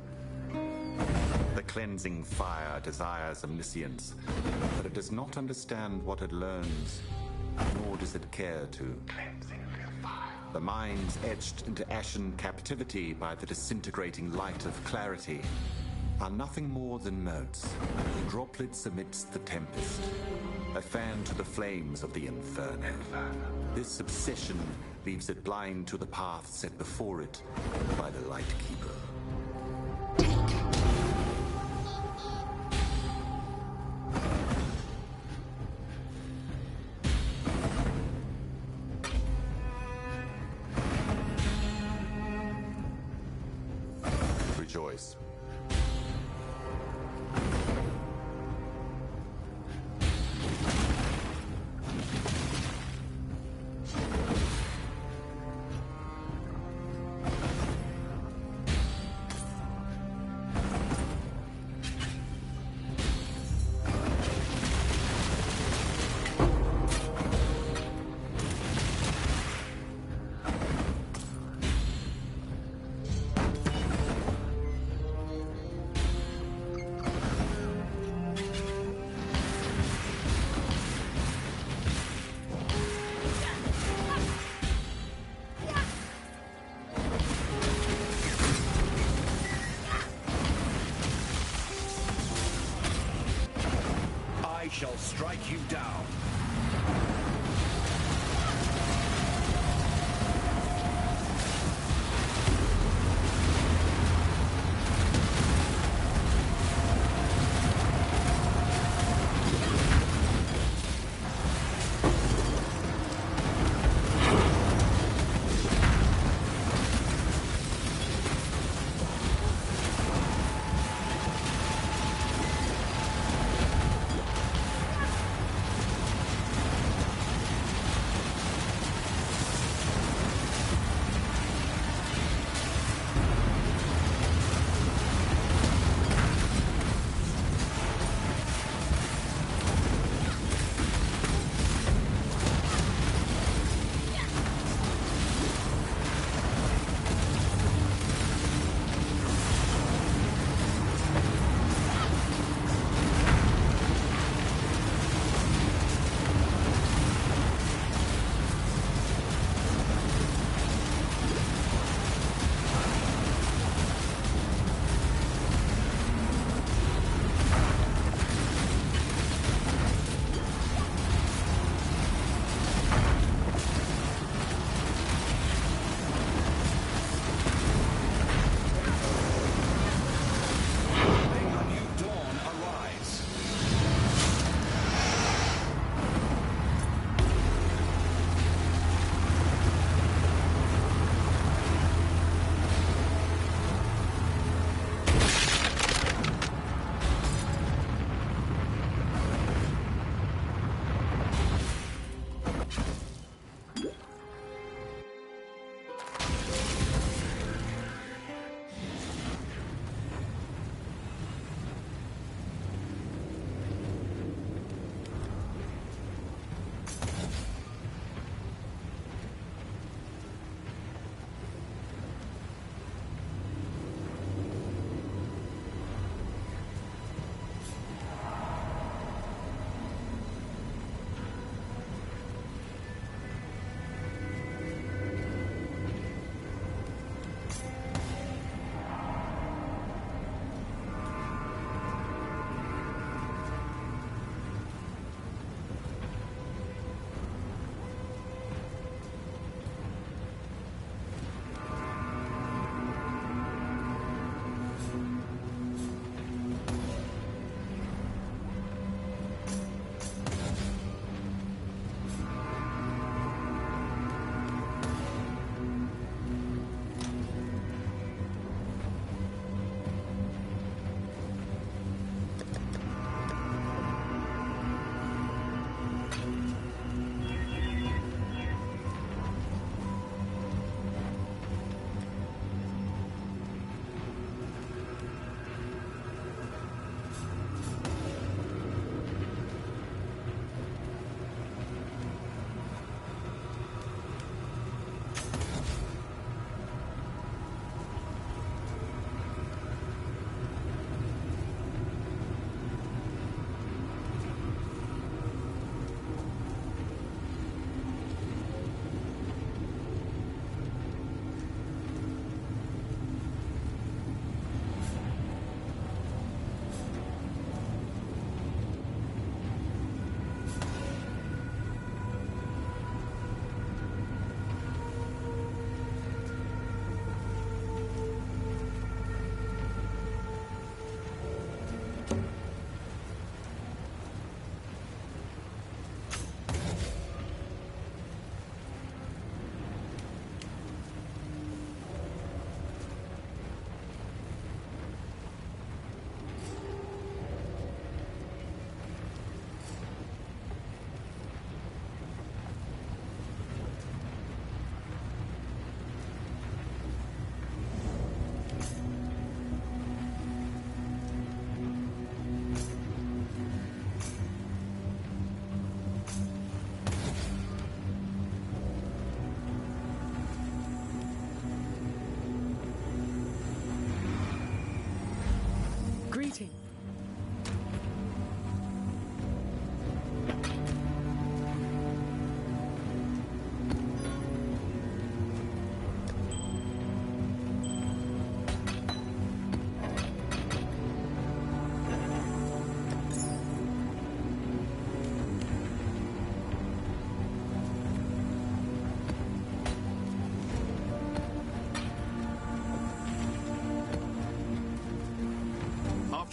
The cleansing fire desires omniscience, but it does not understand what it learns, nor does it care to. The minds etched into ashen captivity by the disintegrating light of clarity are nothing more than motes, droplets amidst the tempest, a fan to the flames of the inferno. This obsession leaves it blind to the path set before it by the Light Keeper. Rejoice. I shall strike you down.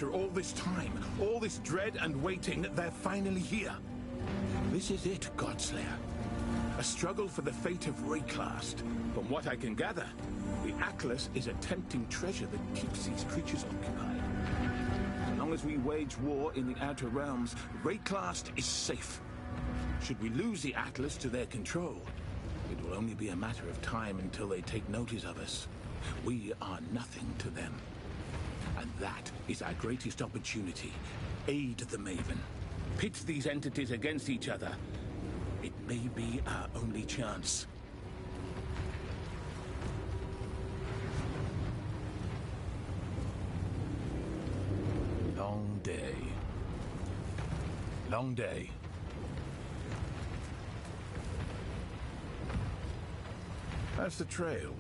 After all this time, all this dread and waiting, they're finally here. This is it, Godslayer. A struggle for the fate of Rayclast. From what I can gather, the Atlas is a tempting treasure that keeps these creatures occupied. As long as we wage war in the Outer Realms, Rayclast is safe. Should we lose the Atlas to their control, it will only be a matter of time until they take notice of us. We are nothing to them. And that is our greatest opportunity. Aid the Maven. Pit these entities against each other. It may be our only chance. Long day. Long day. That's the trail.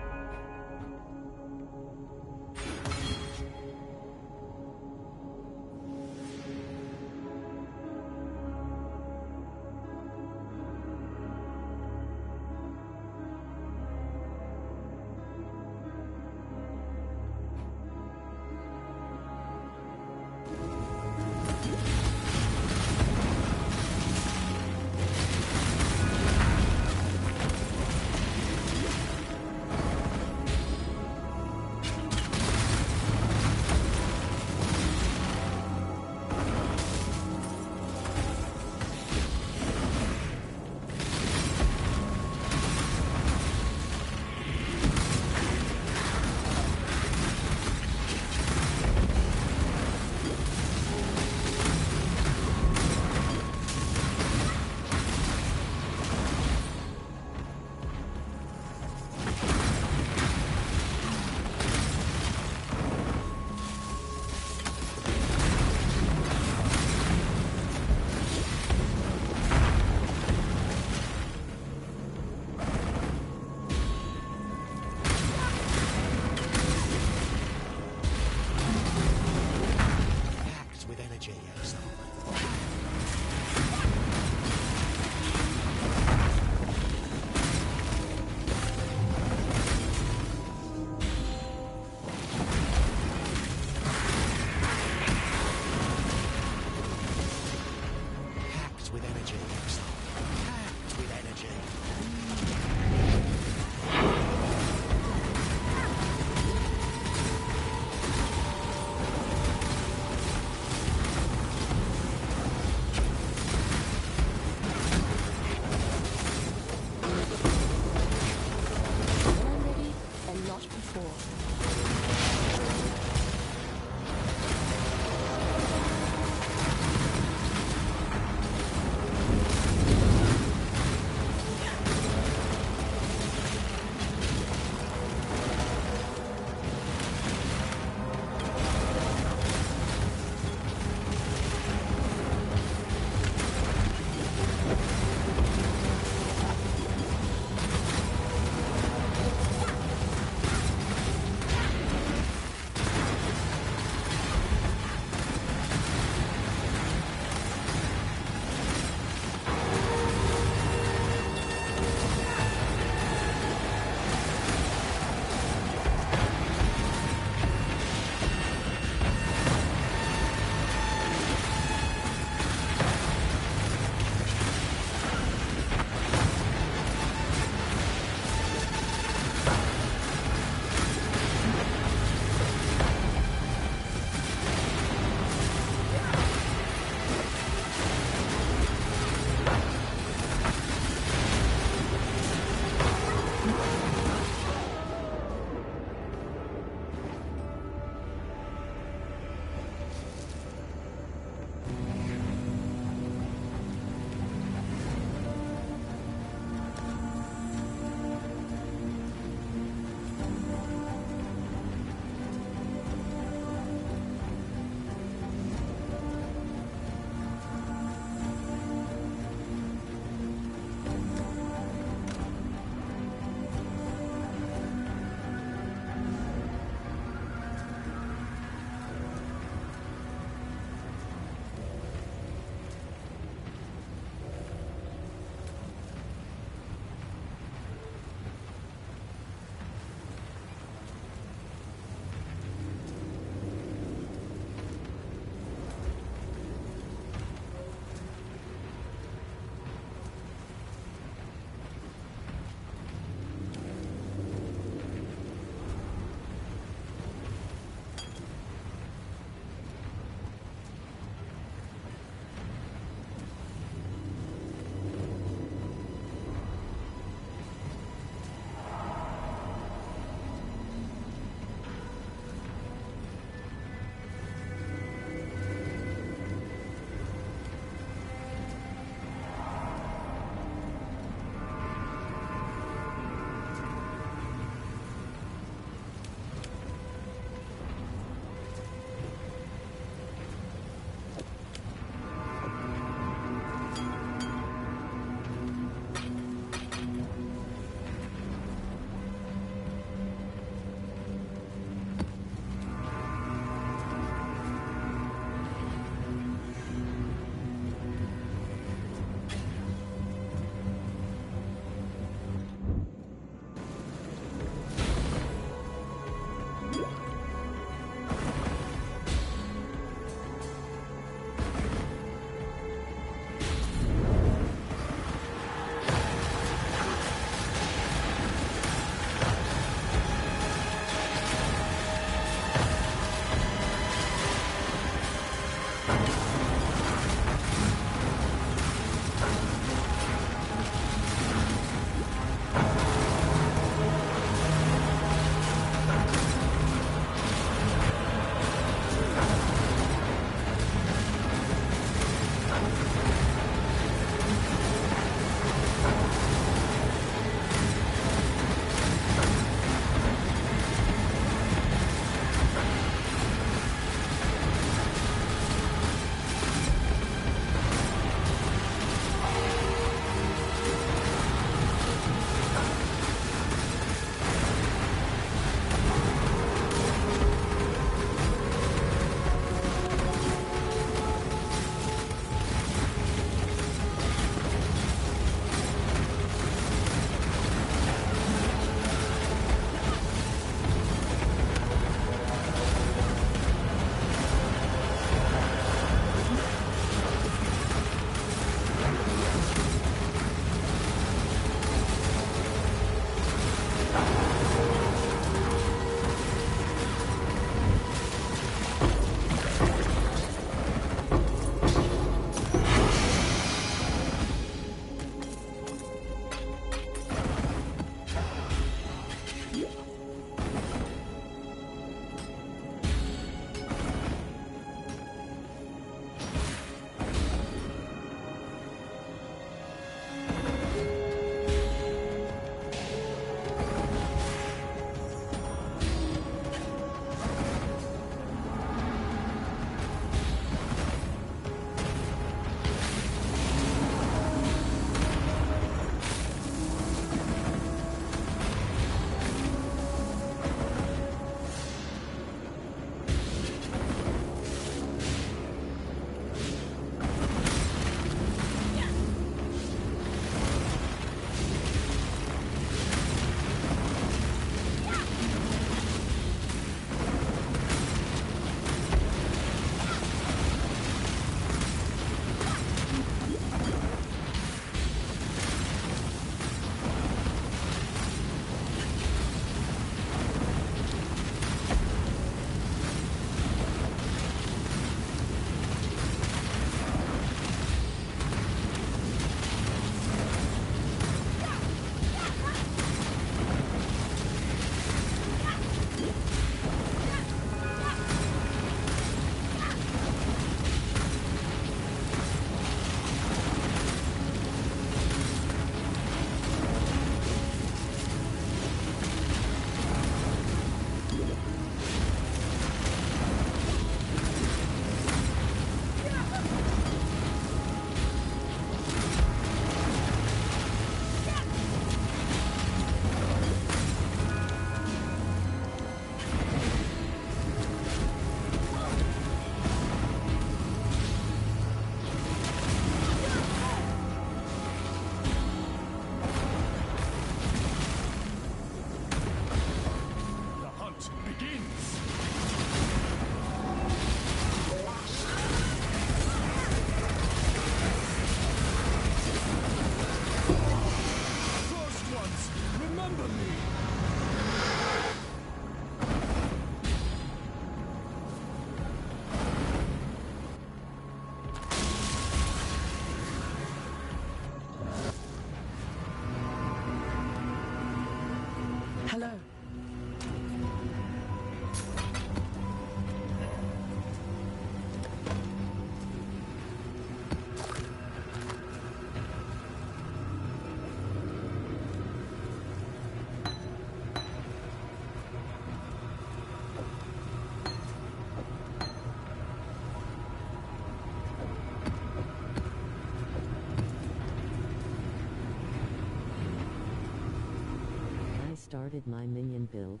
started my minion build.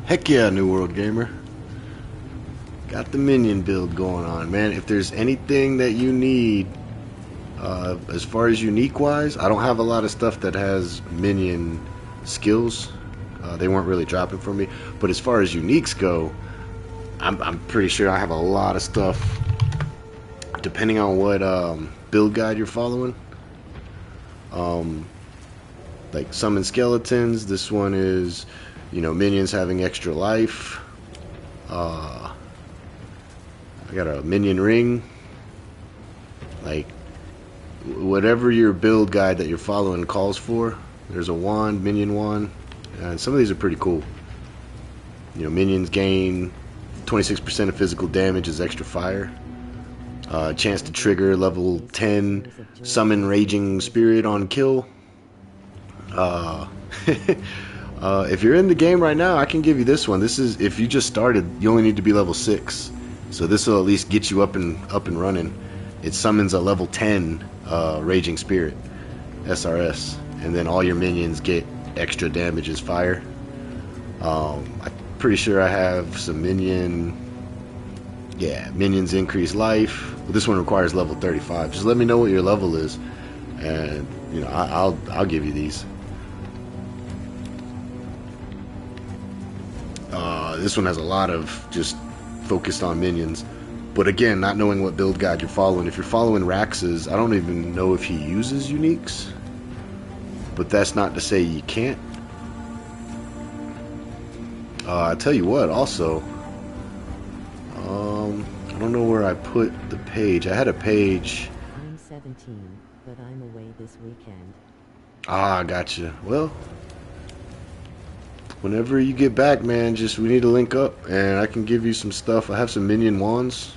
Heck yeah, New World Gamer. Got the minion build going on, man. If there's anything that you need, as far as unique wise, I don't have a lot of stuff that has minion skills. They weren't really dropping for me. But as far as uniques go, I'm pretty sure I have a lot of stuff, depending on what build guide you're following. Like summon skeletons. This one is, you know, minions having extra life. I got a minion ring. Like, whatever your build guide that you're following calls for. There's a wand, minion wand, and some of these are pretty cool. You know, minions gain 26% of physical damage as extra fire. Chance to trigger level 10 summon raging spirit on kill. If you're in the game right now, I can give you this one. This is, if you just started, you only need to be level 6. So this will at least get you up and running. It summons a level 10 raging spirit, SRS, and then all your minions get extra damage as fire. I'm pretty sure I have some minions increase life. This one requires level 35. Just let me know what your level is, and you know, I'll give you these. This one has a lot of just focused on minions, but again, not knowing what build guide you're following. If you're following Rax's, I don't even know if he uses uniques, but that's not to say you can't. I tell you what, also, I don't know where I put the page. I had a page. I'm 17, but I'm away this weekend. Ah, gotcha. Well, whenever you get back, man, we need to link up, and I can give you some stuff. I have some minion wands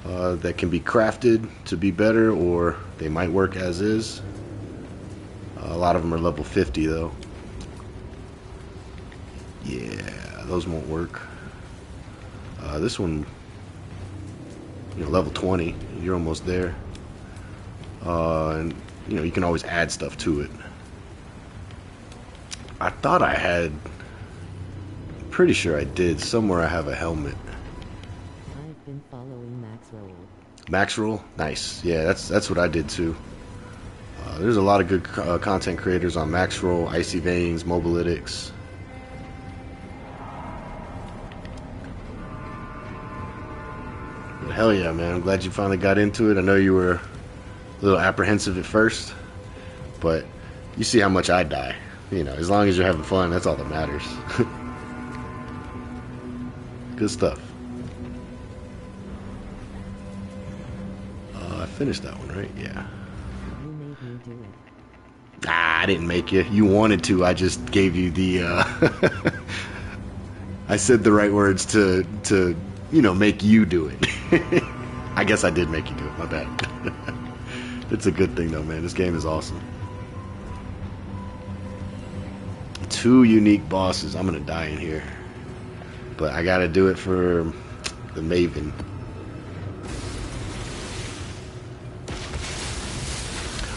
that can be crafted to be better, or they might work as is. A lot of them are level 50, though. Yeah, those won't work. This one, you know, level 20. You're almost there. And you know, you can always add stuff to it. I thought I had, I'm pretty sure I did. Somewhere I have a helmet. I've been following Maxroll. Maxroll? Nice. Yeah, that's what I did too. There's a lot of good content creators on Maxroll, Icy Veins, Mobalytics. But hell yeah, man. I'm glad you finally got into it. I know you were a little apprehensive at first, but you see how much I die. You know, as long as you're having fun, that's all that matters. Good stuff. I finished that one, right? Yeah. You made me do it. Ah, I didn't make you. You wanted to. I just gave you the, I said the right words to you know, make you do it. I guess I did make you do it. My bad. It's a good thing, though, man. This game is awesome. 2 unique bosses. I'm gonna die in here, but I gotta do it for the Maven.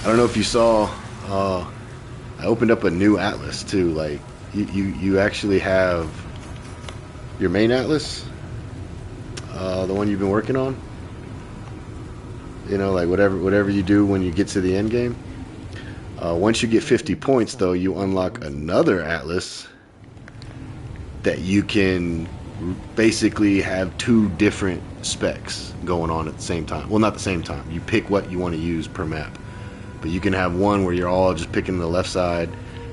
I don't know if you saw, I opened up a new atlas too. Like, you actually have your main atlas, the one you've been working on. You know, like whatever you do when you get to the end game. Once you get 50 points, though, you unlock another atlas that you can basically have 2 different specs going on at the same time. Well, not the same time. You pick what you want to use per map. But you can have one where you're all just picking the left side,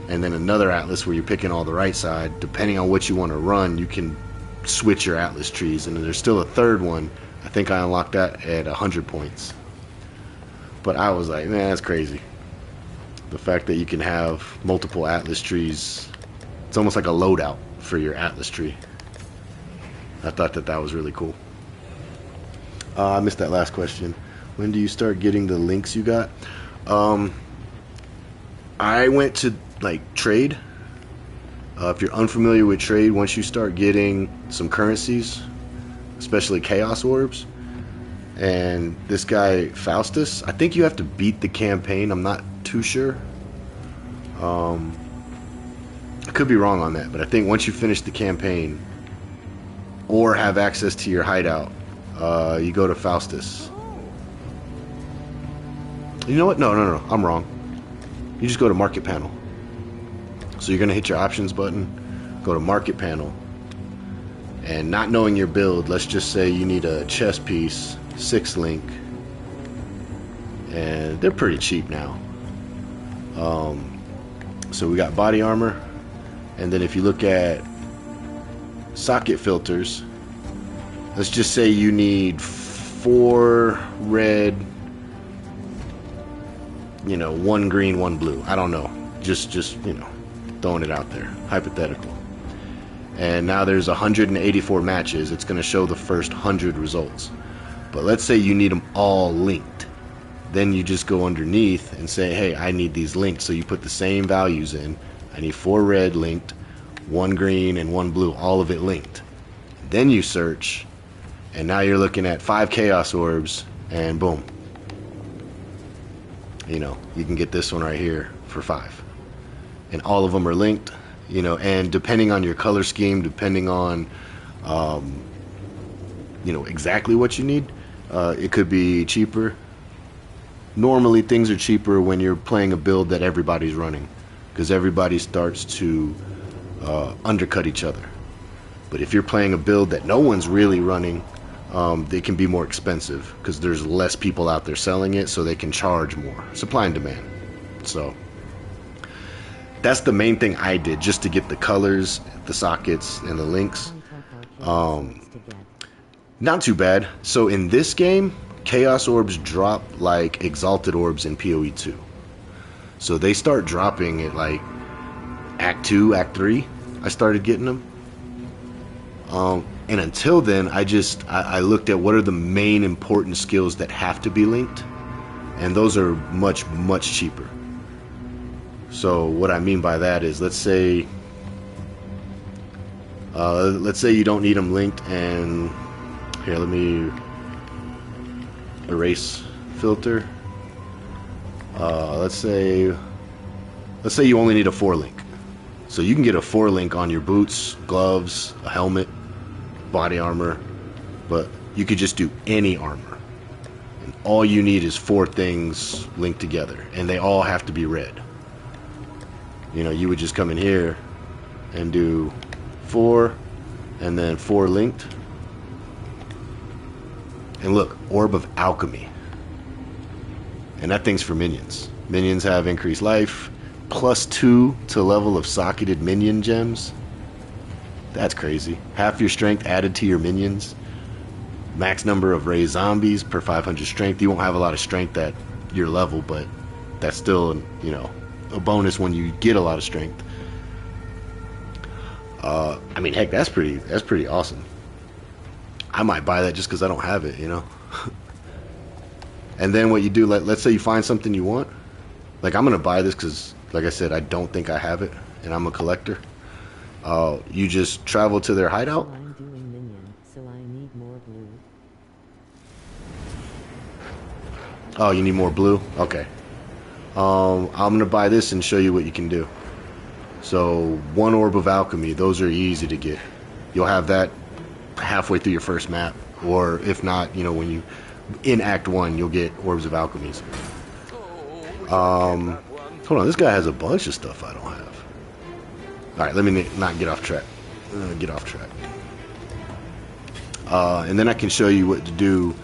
and then another atlas where you're picking all the right side. Depending on what you want to run, you can switch your atlas trees. And there's still a third one. I think I unlocked that at 100 points. But I was like, man, that's crazy. The fact that you can have multiple atlas trees, it's almost like a loadout for your atlas tree. I thought that was really cool. I missed that last question. When do you start getting the links you got? I went to like trade. If you're unfamiliar with trade, once you start getting some currencies, especially chaos orbs, and this guy Faustus, I think you have to beat the campaign. I'm not too sure. I could be wrong on that, but I think once you finish the campaign or have access to your hideout, you go to Faustus. You know what? No, I'm wrong. You just go to Market Panel. So you're going to hit your Options button, go to Market Panel, and not knowing your build, let's just say you need a chest piece, 6 link, and they're pretty cheap now. So we got body armor, and then if you look at socket filters, let's just say you need 4 red, 1 green, 1 blue. I don't know. Just throwing it out there. Hypothetical. And now there's 184 matches. It's going to show the first 100 results. But let's say you need them all linked. Then you just go underneath and say, hey, I need these linked. So you put the same values in. I need 4 red linked, 1 green, and 1 blue. All of it linked. Then you search, and now you're looking at 5 chaos orbs, and boom. You can get this one right here for 5. And all of them are linked, and depending on your color scheme, depending on, exactly what you need, it could be cheaper. Normally, things are cheaper when you're playing a build that everybody's running, because everybody starts to undercut each other. But if you're playing a build that no one's really running, they can be more expensive because there's less people out there selling it, so they can charge more. Supply and demand. So that's the main thing I did, just to get the colors, the sockets, and the links. Not too bad. So in this game, chaos orbs drop like exalted orbs in PoE 2. So they start dropping at like Act 2, Act 3. I started getting them. And until then, I looked at what are the main important skills that have to be linked, and those are much, much cheaper. So what I mean by that is, let's say you don't need them linked, and here, let me erase filter. Let's say you only need a 4 link. So you can get a 4 link on your boots, gloves, a helmet, body armor, but you could just do any armor. And all you need is 4 things linked together, and they all have to be red. You would just come in here and do 4, and then 4 linked. And look, Orb of Alchemy. And that thing's for minions. Minions have increased life, +2 to level of socketed minion gems. That's crazy. Half your strength added to your minions. Max number of raised zombies per 500 strength. You won't have a lot of strength at your level, but that's still, a bonus when you get a lot of strength. I mean, heck, that's pretty awesome. I might buy that just because I don't have it, And then what you do, let's say you find something you want. Like, I'm going to buy this because, like I said, I don't think I have it, and I'm a collector. You just travel to their hideout. So I'm doing minion, so I need more blue. Oh, you need more blue? Okay. I'm going to buy this and show you what you can do. So, 1 Orb of Alchemy. Those are easy to get. You'll have that halfway through your first map. Or, if not, when you... in Act 1, you'll get Orbs of Alchemies. Hold on. This guy has a bunch of stuff I don't have. Alright, let me not get off track. And then I can show you what to do.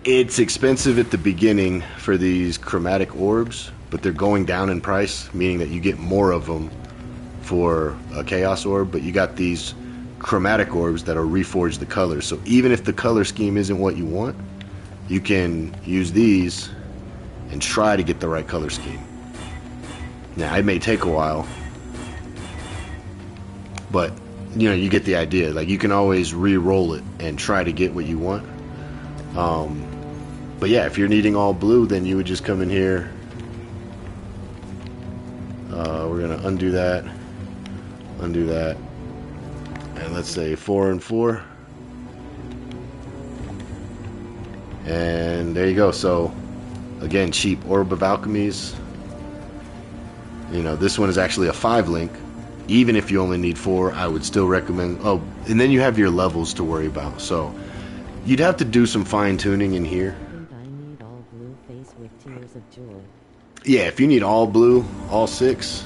It's expensive at the beginning for these chromatic orbs, but they're going down in price, meaning that you get more of them for a chaos orb, but you got these chromatic orbs that are reforged the colors. So even if the color scheme isn't what you want, you can use these and try to get the right color scheme. Now, it may take a while, but you get the idea. Like, you can always re-roll it and try to get what you want. But yeah, if you're needing all blue, then you would just come in here. We're gonna undo that, and let's say 4 and 4, and there you go. So again, cheap Orb of Alchemies, You know, this one is actually a 5 link. Even if you only need 4, I would still recommend. Oh, and then you have your levels to worry about. So you'd have to do some fine tuning in here. I need all blue face with tears of joy. Yeah, if you need all blue, all 6,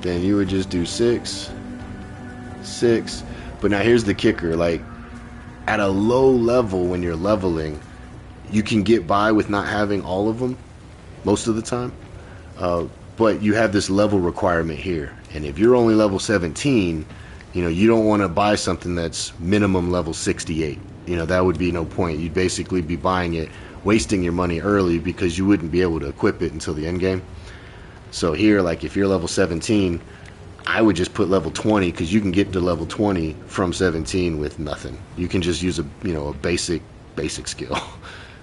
then you would just do 6, 6. But now here's the kicker, like at a low level when you're leveling, you can get by with not having all of them most of the time. But you have this level requirement here. And if you're only level 17, you know, you don't want to buy something that's minimum level 68. You know, that would be no point. You'd basically be buying it, wasting your money early because you wouldn't be able to equip it until the end game. So here, like if you're level 17, I would just put level 20 because you can get to level 20 from 17 with nothing. You can just use a basic skill.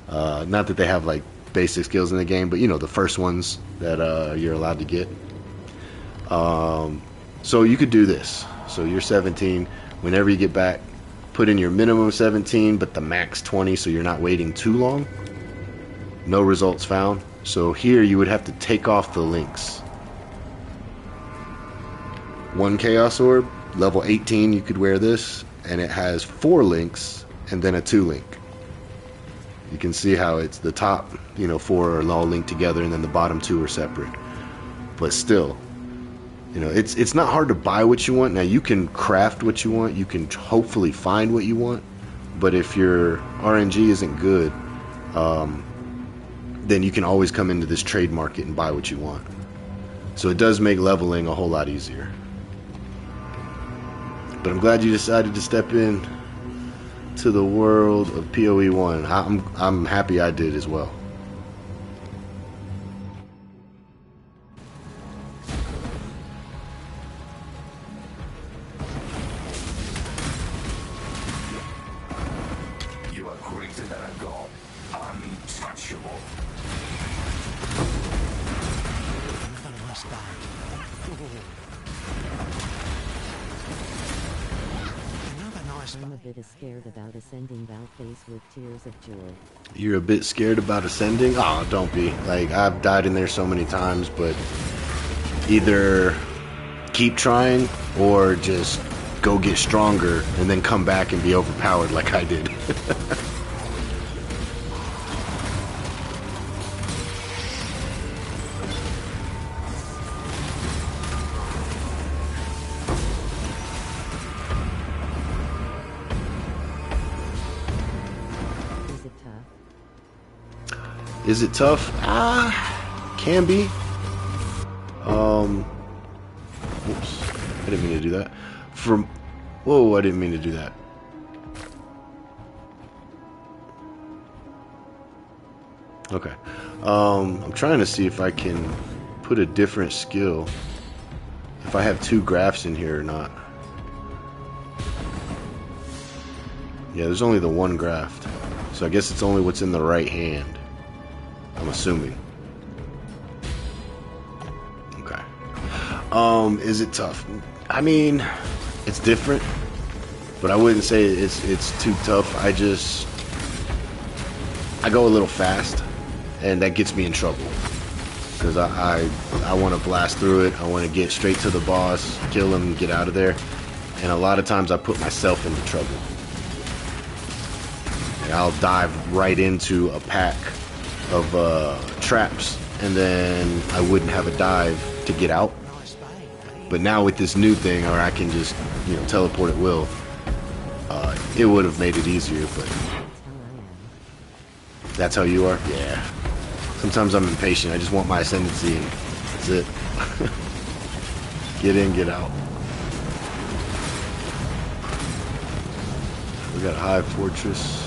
Not that they have like basic skills in the game, but you know, the first ones that you're allowed to get. So you could do this. So you're 17. Whenever you get back, put in your minimum 17, but the max 20, so you're not waiting too long. No results found. So here you would have to take off the links. 1 Chaos Orb, level 18, you could wear this, and it has 4 links and then a 2 link. You can see how it's the top, 4 are all linked together, and then the bottom 2 are separate. But still, it's not hard to buy what you want. Now you can craft what you want. You can hopefully find what you want. But if your RNG isn't good, then you can always come into this trade market and buy what you want. So it does make leveling a whole lot easier. But I'm glad you decided to step in to the world of PoE 1. I'm happy I did as well. You are greater than a god, untouchable. Another nice bag. I'm a bit scared about ascending thou face with tears of joy. You're a bit scared about ascending? Oh, don't be. Like, I've died in there so many times, but either keep trying or just go get stronger and then come back and be overpowered like I did. Is it tough? Can be. Oops. I didn't mean to do that. Whoa, I didn't mean to do that. Okay. I'm trying to see if I can put a different skill. If I have 2 graphs in here or not. Yeah, there's only the 1 graph. So I guess it's only what's in the right hand. I'm assuming. Okay. Is it tough? I mean, it's different, but I wouldn't say it's too tough. I go a little fast, and that gets me in trouble because I want to blast through it. I want to get straight to the boss, kill him, get out of there, and a lot of times I put myself into trouble. And I'll dive right into a pack of traps, and then I wouldn't have a dive to get out. But now with this new thing, or I can just teleport at will, it would have made it easier. But that's how you are? Yeah. Sometimes I'm impatient. I just want my ascendancy, and that's it. Get in, get out. We got a Hive Fortress.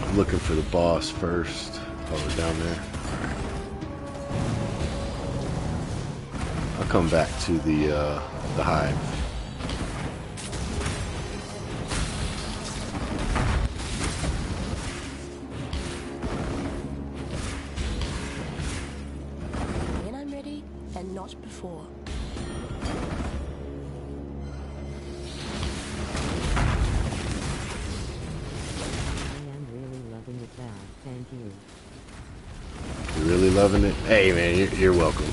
I'm looking for the boss first. Oh, we're down there. Alright. I'll come back to the hive. When I'm ready, and not before. Thank you. You really loving it? Hey man, you're welcome.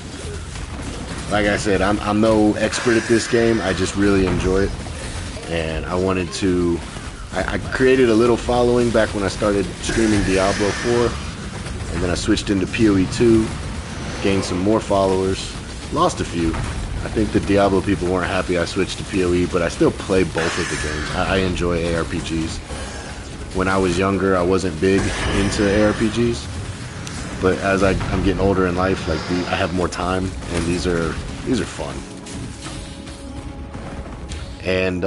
Like I said, I'm no expert at this game. I just really enjoy it, and I wanted to. I created a little following back when I started streaming Diablo 4, and then I switched into PoE 2, gained some more followers, lost a few. I think the Diablo people weren't happy I switched to PoE, but I still play both of the games. I enjoy ARPGs. When I was younger, I wasn't big into ARPGs, but as I'm getting older in life, like I have more time, and these are fun. And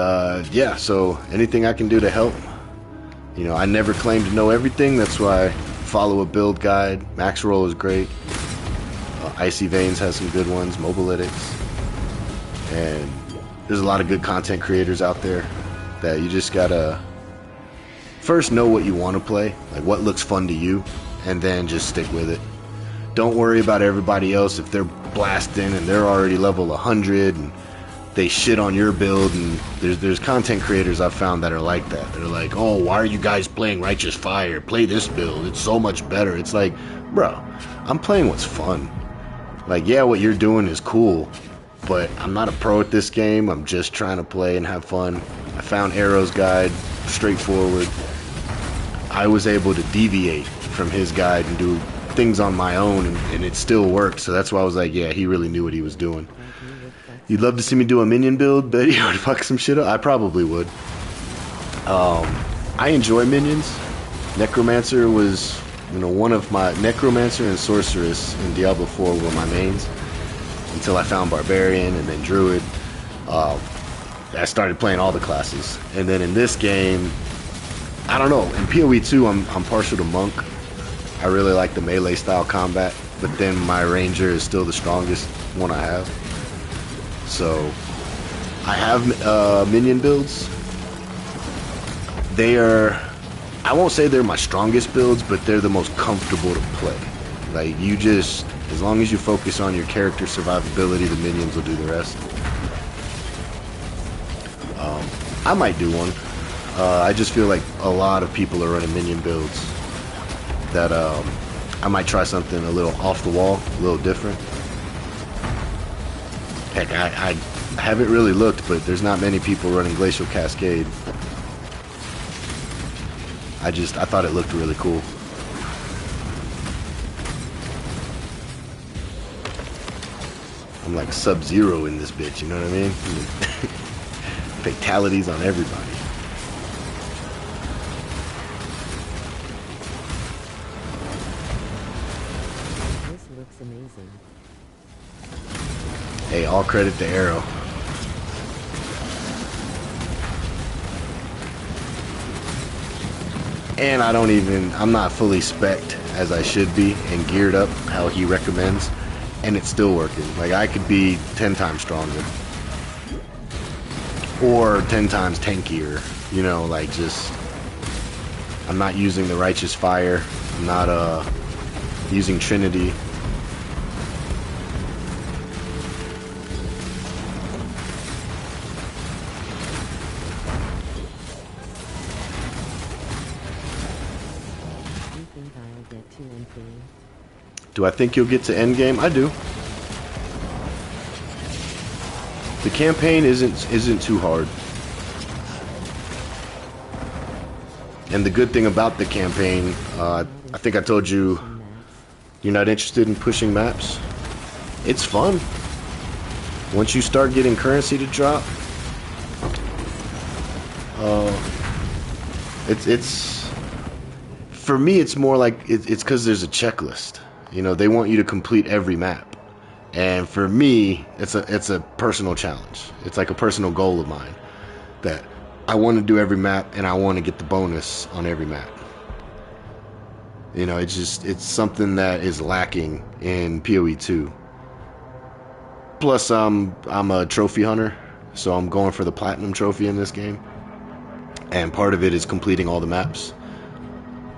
yeah, so anything I can do to help. You know, I never claim to know everything. That's why I follow a build guide. Maxroll is great. Icy Veins has some good ones. Mobilytics. And there's a lot of good content creators out there that you just gotta first know what you want to play, like what looks fun to you, and then just stick with it. Don't worry about everybody else if they're blasting and they're already level 100 and they shit on your build. And there's content creators I've found that are like that. They're like, oh, why are you guys playing Righteous Fire? Play this build. It's so much better. It's like, bro, I'm playing what's fun. Like, yeah, what you're doing is cool, but I'm not a pro at this game. I'm just trying to play and have fun. I found Arrow's guide, straightforward. I was able to deviate from his guide and do things on my own, and it still worked. So that's why I was like, yeah, he really knew what he was doing. You'd love to see me do a minion build, bet you would fuck some shit up. I probably would. I enjoy minions. Necromancer was, you know, one of my Necromancer and Sorceress in Diablo 4 were my mains until I found Barbarian and then Druid. I started playing all the classes, and then in this game, I don't know. In PoE 2, I'm partial to Monk. I really like the melee style combat, but then my Ranger is still the strongest one I have. So I have minion builds. They are, I won't say they're my strongest builds, but they're the most comfortable to play. Like, you just, as long as you focus on your character survivability, the minions will do the rest. I might do one. I just feel like a lot of people are running minion builds that I might try something a little off the wall, a little different. Heck, I haven't really looked, but there's not many people running Glacial Cascade. I thought it looked really cool. I'm like Sub-Zero in this bitch, you know what I mean? Fatalities on everybody. This looks amazing. Hey, all credit to Arrow. And I'm not fully spec'd as I should be and geared up how he recommends, and it's still working. Like, I could be 10 times stronger. Or 10 times tankier, you know, like, just, I'm not using the Righteous Fire, I'm not using Trinity. Do I think you'll get to endgame? I do. The campaign isn't too hard. And the good thing about the campaign, I think I told you, you're not interested in pushing maps. It's fun. Once you start getting currency to drop, it's for me, it's more like it's because there's a checklist. You know, they want you to complete every map. And for me, it's a personal challenge. It's like a personal goal of mine that I want to do every map and I want to get the bonus on every map. You know, it's something that is lacking in PoE 2. Plus, I'm a trophy hunter, so I'm going for the platinum trophy in this game. And part of it is completing all the maps.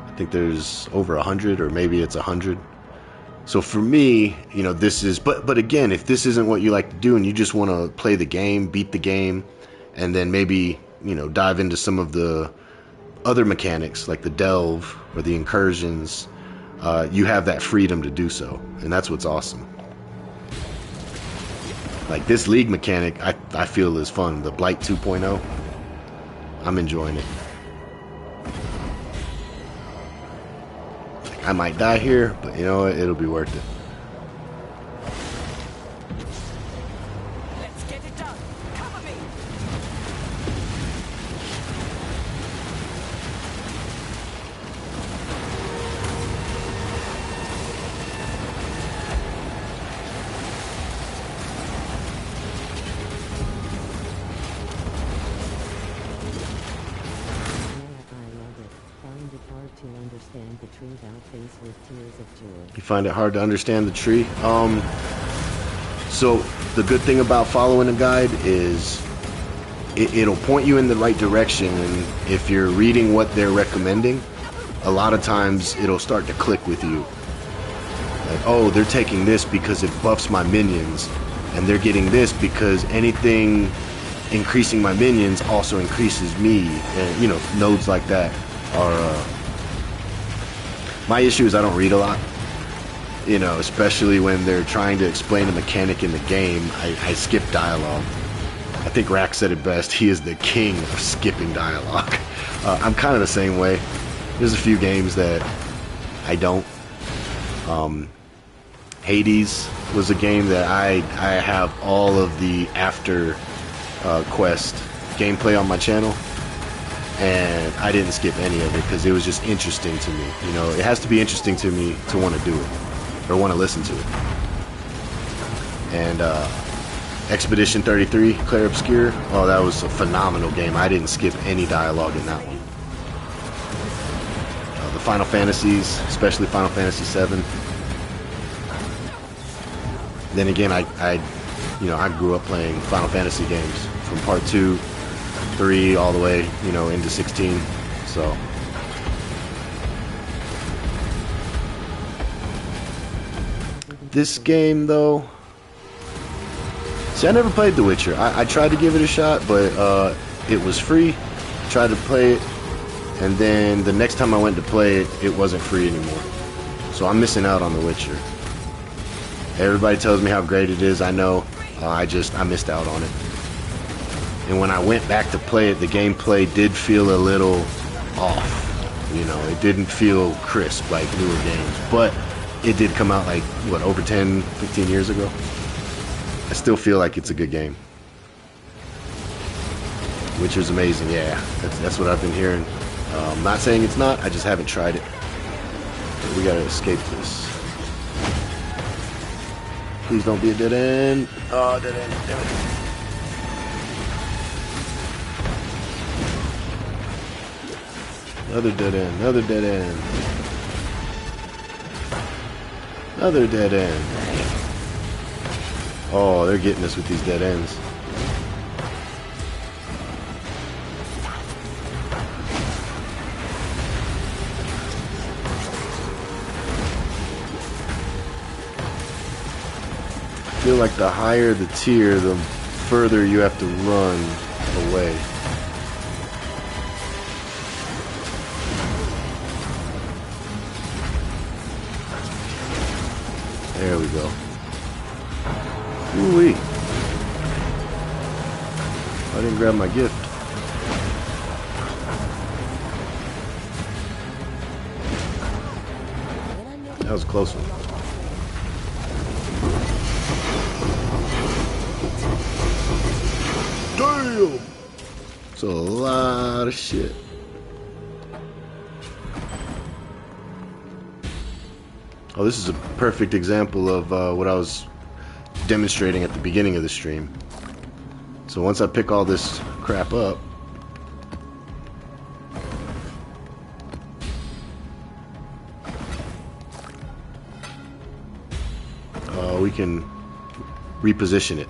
I think there's over 100, or maybe it's 100. So for me, you know, this is, but again, if this isn't what you like to do and you just want to play the game, beat the game, and then maybe, you know, dive into some of the other mechanics like the delve or the incursions, you have that freedom to do so, and that's what's awesome. Like this league mechanic, I feel is fun. The Blight 2.0, I'm enjoying it. I might die here, but you know what? It'll be worth it. Let's get it done. Cover me. You find it hard to understand the tree? So the good thing about following a guide is it'll point you in the right direction, and if you're reading what they're recommending, a lot of times it'll start to click with you. Like, oh, they're taking this because it buffs my minions, and they're getting this because anything increasing my minions also increases me, and you know, nodes like that are my issue is I don't read a lot, you know, especially when they're trying to explain a mechanic in the game. I skip dialogue. I think Rack said it best. He is the king of skipping dialogue. I'm kind of the same way. There's a few games that I don't. Hades was a game that I have all of the after quest gameplay on my channel, and I didn't skip any of it because it was just interesting to me. You know, it has to be interesting to me to want to do it or want to listen to it. And Expedition 33, Clair Obscure, oh, that was a phenomenal game. I didn't skip any dialogue in that one. The Final Fantasies, especially Final Fantasy 7. Then again, I grew up playing Final Fantasy games from part 2, 3, all the way, you know, into 16. So this game, though, see, I never played The Witcher. I tried to give it a shot, but it was free. Tried to play it, and then the next time I went to play it, it wasn't free anymore. So I'm missing out on The Witcher. Everybody tells me how great it is. I know. I missed out on it. And when I went back to play it, the gameplay did feel a little off. You know, it didn't feel crisp like newer games. But it did come out like, what, over 10, 15 years ago? I still feel like it's a good game. Witcher's amazing, yeah. That's what I've been hearing. I'm not saying it's not, I just haven't tried it. But we gotta escape this. Please don't be a dead end. Oh, dead end, damn it. Another dead end, another dead end. Another dead end. Oh, they're getting us with these dead ends. I feel like the higher the tier, the further you have to run away. There we go. Ooh-wee. I didn't grab my gift. That was a close one. Damn! It's a lot of shit. Oh, this is a perfect example of what I was demonstrating at the beginning of the stream. So once I pick all this crap up, we can reposition it.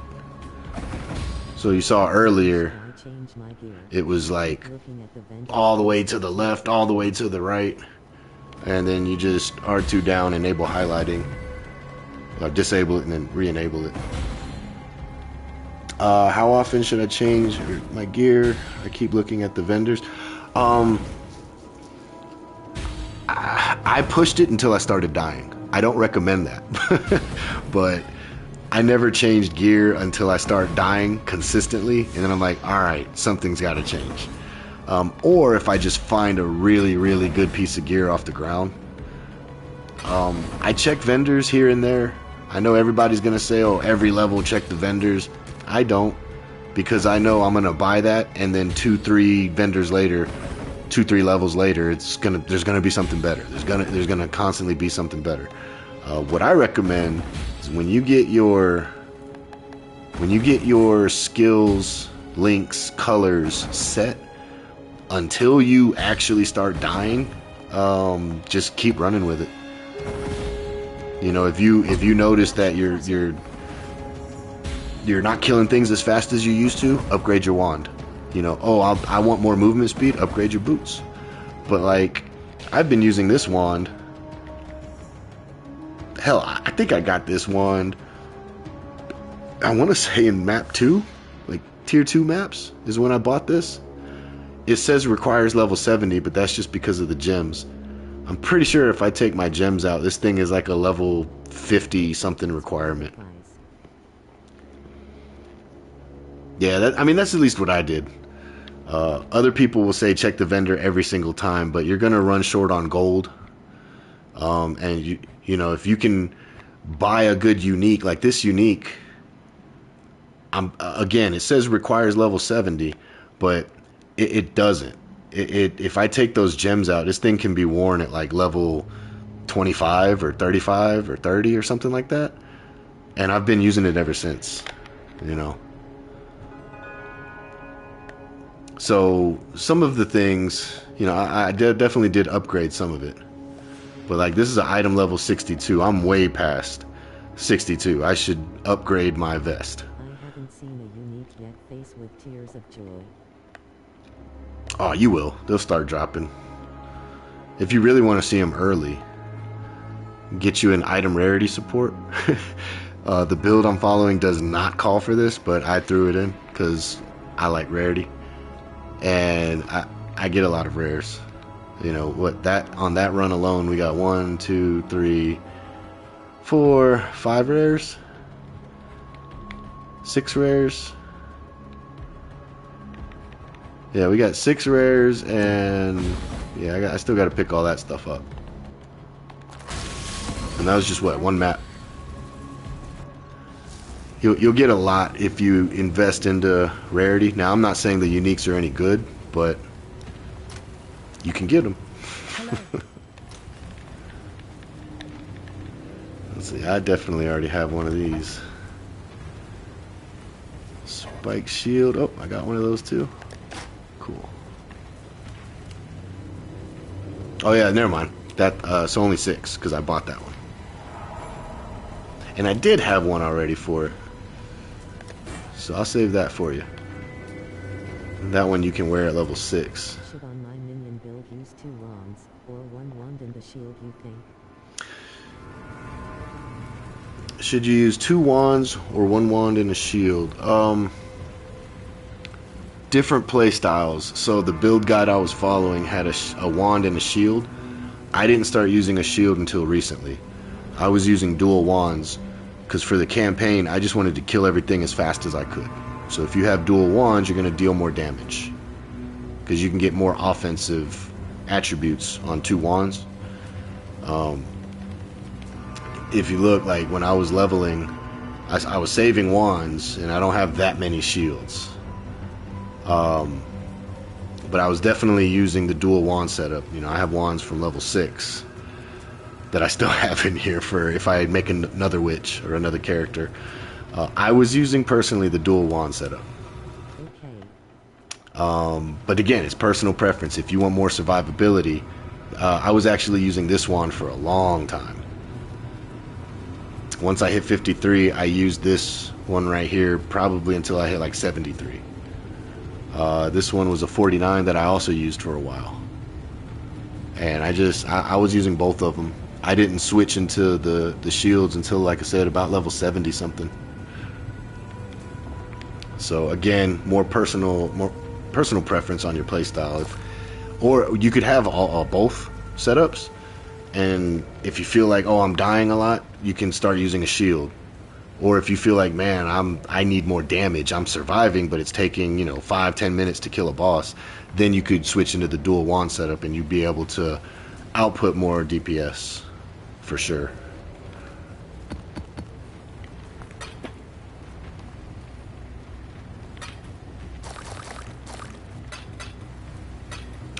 So you saw earlier, it was like all the way to the left, all the way to the right. And then you just R2 down, enable highlighting, disable it, and then re-enable it. How often should I change my gear? I keep looking at the vendors. I pushed it until I started dying. I don't recommend that. But I never changed gear until I start dying consistently, and then I'm like, alright, something's got to change. Or if I just find a really, really good piece of gear off the ground. I check vendors here and there. I know everybody's going to say, oh, every level check the vendors. I don't, because I know I'm going to buy that, and then 2-3 vendors later, 2-3 levels later, there's gonna be something better. There's gonna constantly be something better. What I recommend is when you get your skills, links, colors set, until you actually start dying, just keep running with it. You know, if you notice that you're not killing things as fast as you used to, upgrade your wand. You know, oh, I want more movement speed, upgrade your boots. But like, I've been using this wand. Hell, I think I got this wand, I want to say in map 2, like tier 2 maps is when I bought this. It says requires level 70, but that's just because of the gems. I'm pretty sure if I take my gems out, this thing is like a level 50 something requirement. Yeah, I mean, that's at least what I did. Other people will say check the vendor every single time, but you're gonna run short on gold. And you know, if you can buy a good unique like this unique, again, it says requires level 70, but it doesn't. If I take those gems out, this thing can be worn at like level 25 or 35 or 30 or something like that, and I've been using it ever since. You know. So some of the things, you know, I definitely did upgrade some of it. But like, this is an item level 62. I'm way past 62. I should upgrade my vest. I haven't seen a unique yet. Face with tears of joy. Oh, you will. They'll start dropping. If you really want to see them early, get you an item rarity support. The build I'm following does not call for this, but I threw it in because I like rarity. And I get a lot of rares. You know what, on that run alone we got 1, 2, 3, 4, 5 rares, 6 rares. Yeah, we got 6 rares, and yeah, I still got to pick all that stuff up. And that was just what, one map. You'll get a lot if you invest into rarity. Now, I'm not saying the uniques are any good, but you can get them. Let's see, I definitely already have one of these. Spike shield. Oh, I got one of those too. Cool. Oh yeah, never mind. It's only 6 because I bought that one. And I did have one already for it. So I'll save that for you. That one you can wear at level 6. Should on my minion build use 2 wands, or 1 wand in the shield, you think? Should you use 2 wands or 1 wand in a shield? Different play styles. So the build guide I was following had a wand and a shield. I didn't start using a shield until recently. I was using dual wands because for the campaign I just wanted to kill everything as fast as I could. So if you have dual wands, you're going to deal more damage because you can get more offensive attributes on 2 wands. If you look, like when I was leveling, I was saving wands and I don't have that many shields. But I was definitely using the dual wand setup. You know, I have wands from level 6 that I still have in here for if I make another witch or another character. I was using personally the dual wand setup. Okay. But again, it's personal preference. If you want more survivability, I was actually using this wand for a long time. Once I hit 53, I used this one right here probably until I hit like 73. This one was a 49 that I also used for a while. And I was using both of them. I didn't switch into the shields until, like I said, about level 70 something. So again, more personal preference on your playstyle. Or you could have both setups, And if you feel like, oh, I'm dying a lot, you can start using a shield. Or if you feel like, man, I need more damage, I'm surviving, but it's taking, you know, 5-10 minutes to kill a boss, then you could switch into the dual wand setup and you'd be able to output more DPS for sure.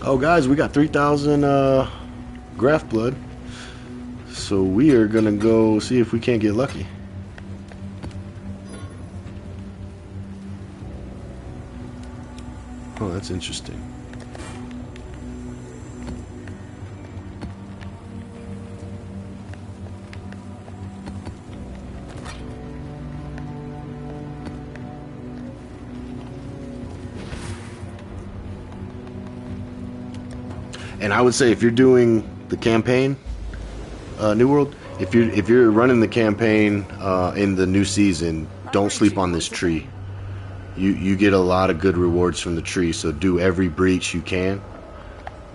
Oh guys, we got 3,000 graph blood, so we are gonna go see if we can't get lucky. Oh, that's interesting. And I would say if you're doing the campaign, New World, if you're running the campaign in the new season, don't sleep on this tree. You get a lot of good rewards from the tree, so do every breach you can,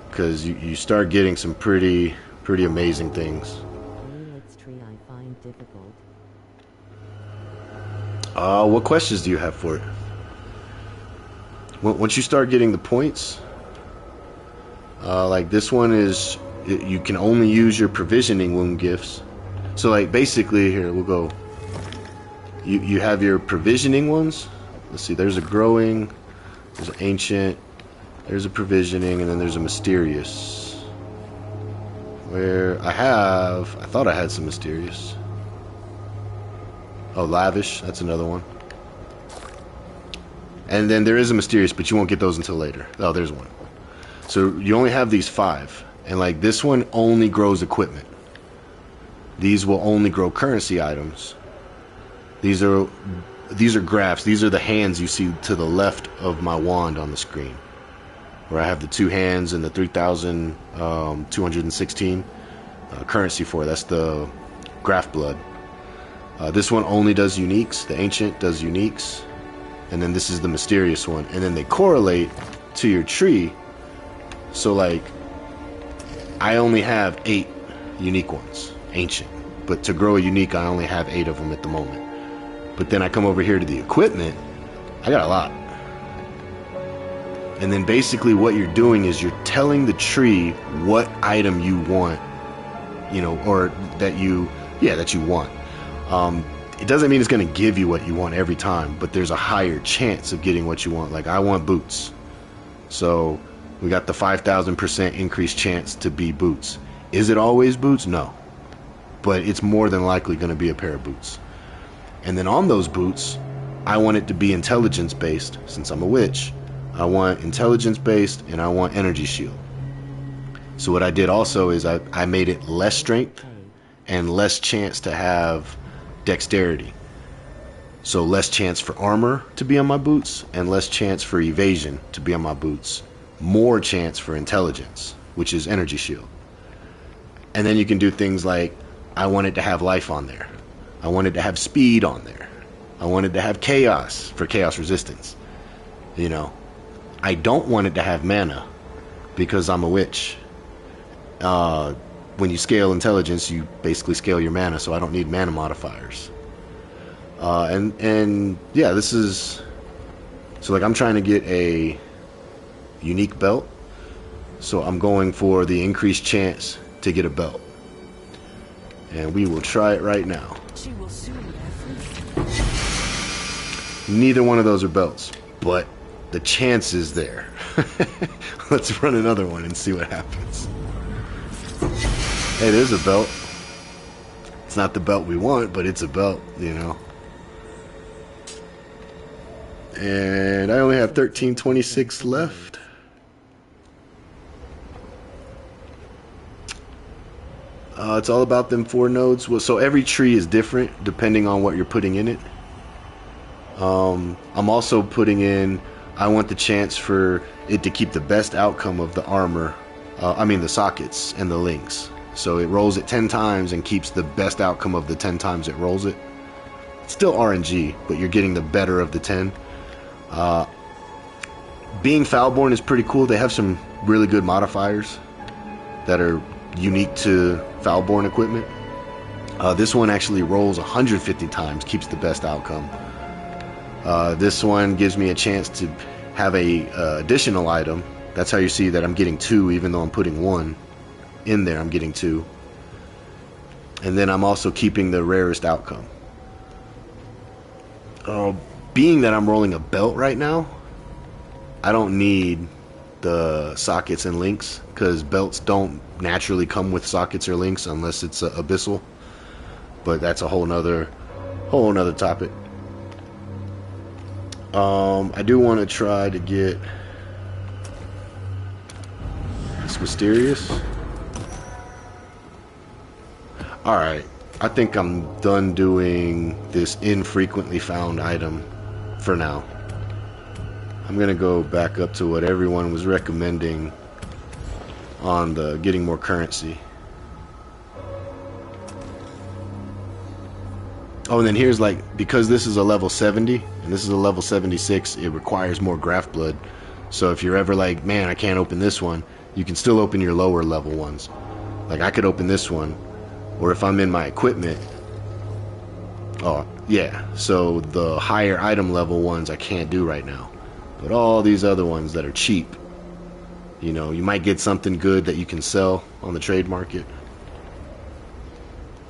because you start getting some pretty amazing things. Its tree I find difficult. What questions do you have for it? Once you start getting the points, like this one is, you can only use your provisioning wound gifts. So like basically here, we'll go, you have your provisioning ones. Let's see, there's a growing, there's an ancient, there's a provisioning, and then there's a mysterious. Where I thought I had some mysterious. Oh, lavish, that's another one. And then there is a mysterious, but you won't get those until later. Oh, there's one. So you only have these 5, and like this one only grows equipment. These will only grow currency items. These are graphs. These are the hands you see to the left of my wand on the screen, where I have the 2 hands and the 3,216 currency for. That's the graph blood. This one only does uniques. The ancient does uniques, and then this is the mysterious one, and then they correlate to your tree. So like I only have 8 unique ones, ancient, but to grow a unique I only have 8 of them at the moment. But then I come over here to the equipment, I got a lot. And then basically what you're doing is you're telling the tree what item you want, you know, or that you want. It doesn't mean it's going to give you what you want every time, but there's a higher chance of getting what you want. Like I want boots. So we got the 5,000% increased chance to be boots. Is it always boots? No. But it's more than likely going to be a pair of boots. And then on those boots, I want it to be intelligence based. Since I'm a witch, I want intelligence based and I want energy shield. So what I did also is I made it less strength and less chance to have dexterity. So less chance for armor to be on my boots and less chance for evasion to be on my boots. More chance for intelligence, which is energy shield. And then you can do things like, I want it to have life on there. I wanted to have speed on there. I wanted to have chaos for chaos resistance. You know, I don't want it to have mana because I'm a witch. When you scale intelligence, you basically scale your mana, so I don't need mana modifiers. And yeah, this is, so like I'm trying to get a unique belt, so I'm going for the increased chance to get a belt. And we will try it right now. She will soon bear fruit. Neither one of those are belts, but the chance is there. Let's run another one and see what happens. Hey, there's a belt. It's not the belt we want, but it's a belt, you know. And I only have 1326 left. It's all about them 4 nodes. Well, so every tree is different depending on what you're putting in it. I'm also putting in, I want the chance for it to keep the best outcome of the armor, the sockets and the links. So it rolls it 10 times and keeps the best outcome of the 10 times it rolls it. It's still RNG, but you're getting the better of the 10. Being Foulborn is pretty cool. They have some really good modifiers that are unique to Foulborn equipment. This one actually rolls 150 times, keeps the best outcome. This one gives me a chance to have a additional item. That's how you see that I'm getting 2, even though I'm putting 1 in there. I'm getting 2, and then I'm also keeping the rarest outcome. Being that I'm rolling a belt right now, I don't need the sockets and links, because belts don't naturally come with sockets or links unless it's abyssal. But that's a whole nother topic. I do want to try to get this mysterious. Alright, I think I'm done doing this infrequently found item for now. I'm gonna go back up to what everyone was recommending on the getting more currency. Oh, and then here's like, because this is a level 70 and this is a level 76, it requires more graph blood. So if you're ever like, man, I can't open this one, you can still open your lower level ones. Like I could open this one, or if I'm in my equipment, oh yeah, so the higher item level ones I can't do right now. But all these other ones that are cheap, you know, you might get something good that you can sell on the trade market.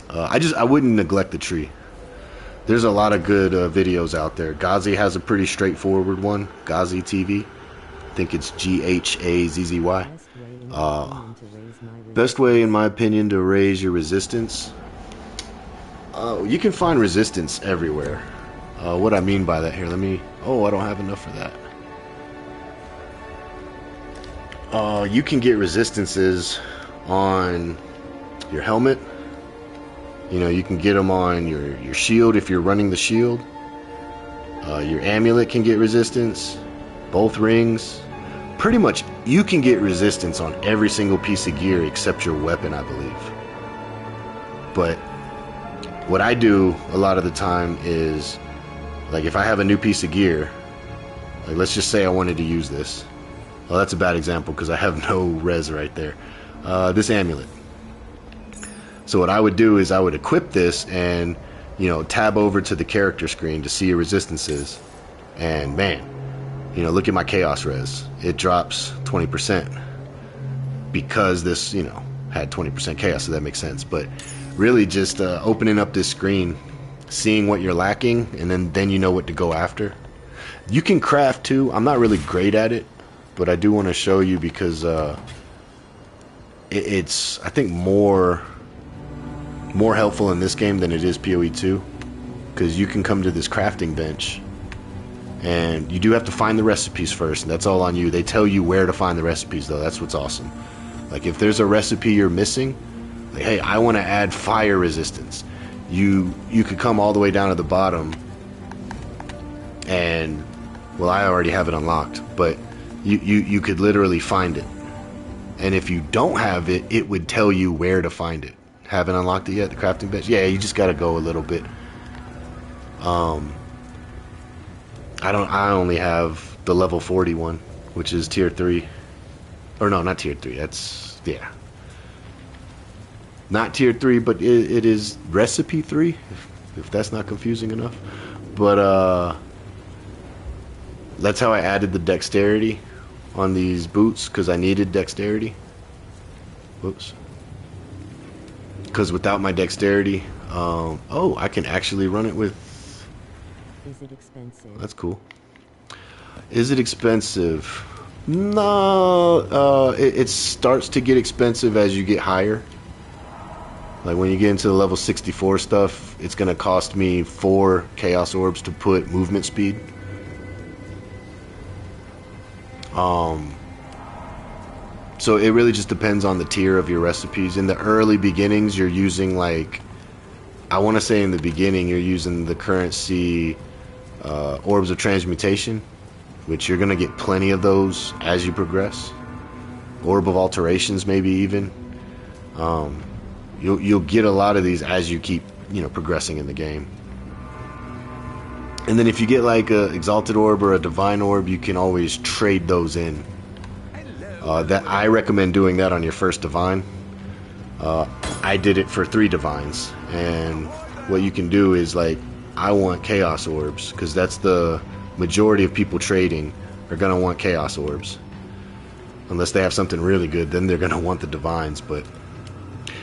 I wouldn't neglect the tree. There's a lot of good videos out there. Ghazi has a pretty straightforward one, Ghazi TV. I think it's Ghazzy. Best way, in my opinion, to raise your resistance. You can find resistance everywhere. What I mean by that here, let me... Oh, I don't have enough for that. You can get resistances on your helmet. You know, you can get them on your shield if you're running the shield. Your amulet can get resistance. Both rings. Pretty much, you can get resistance on every single piece of gear except your weapon, I believe. But what I do a lot of the time is, like if I have a new piece of gear, like let's just say I wanted to use this. Well, that's a bad example because I have no res right there. This amulet. So what I would do is I would equip this and, you know, tab over to the character screen to see your resistances. And man, you know, look at my chaos res. It drops 20% because this, you know, had 20% chaos, so that makes sense. But really just opening up this screen, seeing what you're lacking, and then you know what to go after. You can craft too. I'm not really great at it, but I do want to show you because it's, I think, more helpful in this game than it is PoE 2, because you can come to this crafting bench and you do have to find the recipes first, and that's all on you. They tell you where to find the recipes though. That's what's awesome. Like if there's a recipe you're missing, like hey, I want to add fire resistance, you could come all the way down to the bottom and, well, I already have it unlocked, but you could literally find it. And if you don't have it, it would tell you where to find it. Haven't unlocked it yet, the crafting bench? Yeah, you just gotta go a little bit. I only have the level 40 one, which is tier 3. Or no, not tier 3, that's, yeah. Not tier 3, but it is recipe 3, if that's not confusing enough. But that's how I added the dexterity on these boots, because I needed dexterity. Whoops. Because without my dexterity, oh, I can actually run it with... Is it expensive? That's cool. Is it expensive? No, it starts to get expensive as you get higher. Like when you get into the level 64 stuff, it's going to cost me 4 chaos orbs to put movement speed. So it really just depends on the tier of your recipes. In the early beginnings, you're using, like, I want to say in the beginning, you're using the currency orbs of transmutation, which you're going to get plenty of those as you progress. Orb of alterations, maybe even. You'll get a lot of these as you keep, you know, progressing in the game. And then if you get like a exalted orb or a divine orb, you can always trade those in. That I recommend doing that on your first divine. I did it for 3 divines, and what you can do is, like, I want chaos orbs because that's the majority of people trading are gonna want chaos orbs unless they have something really good, then they're gonna want the divines. But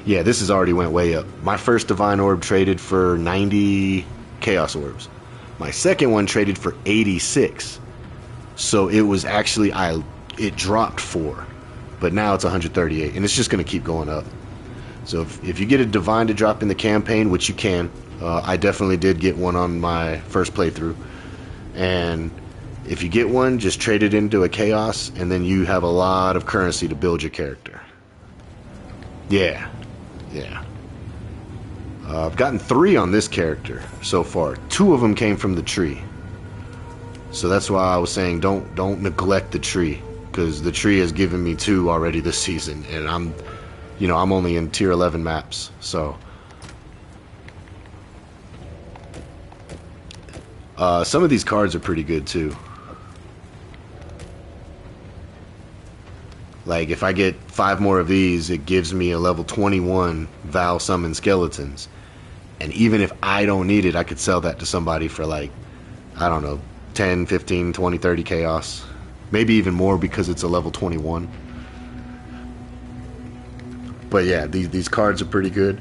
yeah, this has already went way up. My first divine orb traded for 90 chaos orbs. My second one traded for 86, so it was actually it dropped 4, but now it's 138, and it's just gonna keep going up. So if you get a divine to drop in the campaign, which you can, I definitely did get one on my first playthrough, and if you get one, just trade it into a chaos, and then you have a lot of currency to build your character. Yeah. I've gotten 3 on this character so far. 2 of them came from the tree, so that's why I was saying don't neglect the tree, because the tree has given me 2 already this season, and I'm only in tier 11 maps, so some of these cards are pretty good too. Like, if I get 5 more of these, it gives me a level 21 Val Summon Skeletons. And even if I don't need it, I could sell that to somebody for, like, I don't know, 10, 15, 20, 30 chaos. Maybe even more because it's a level 21. But yeah, these cards are pretty good.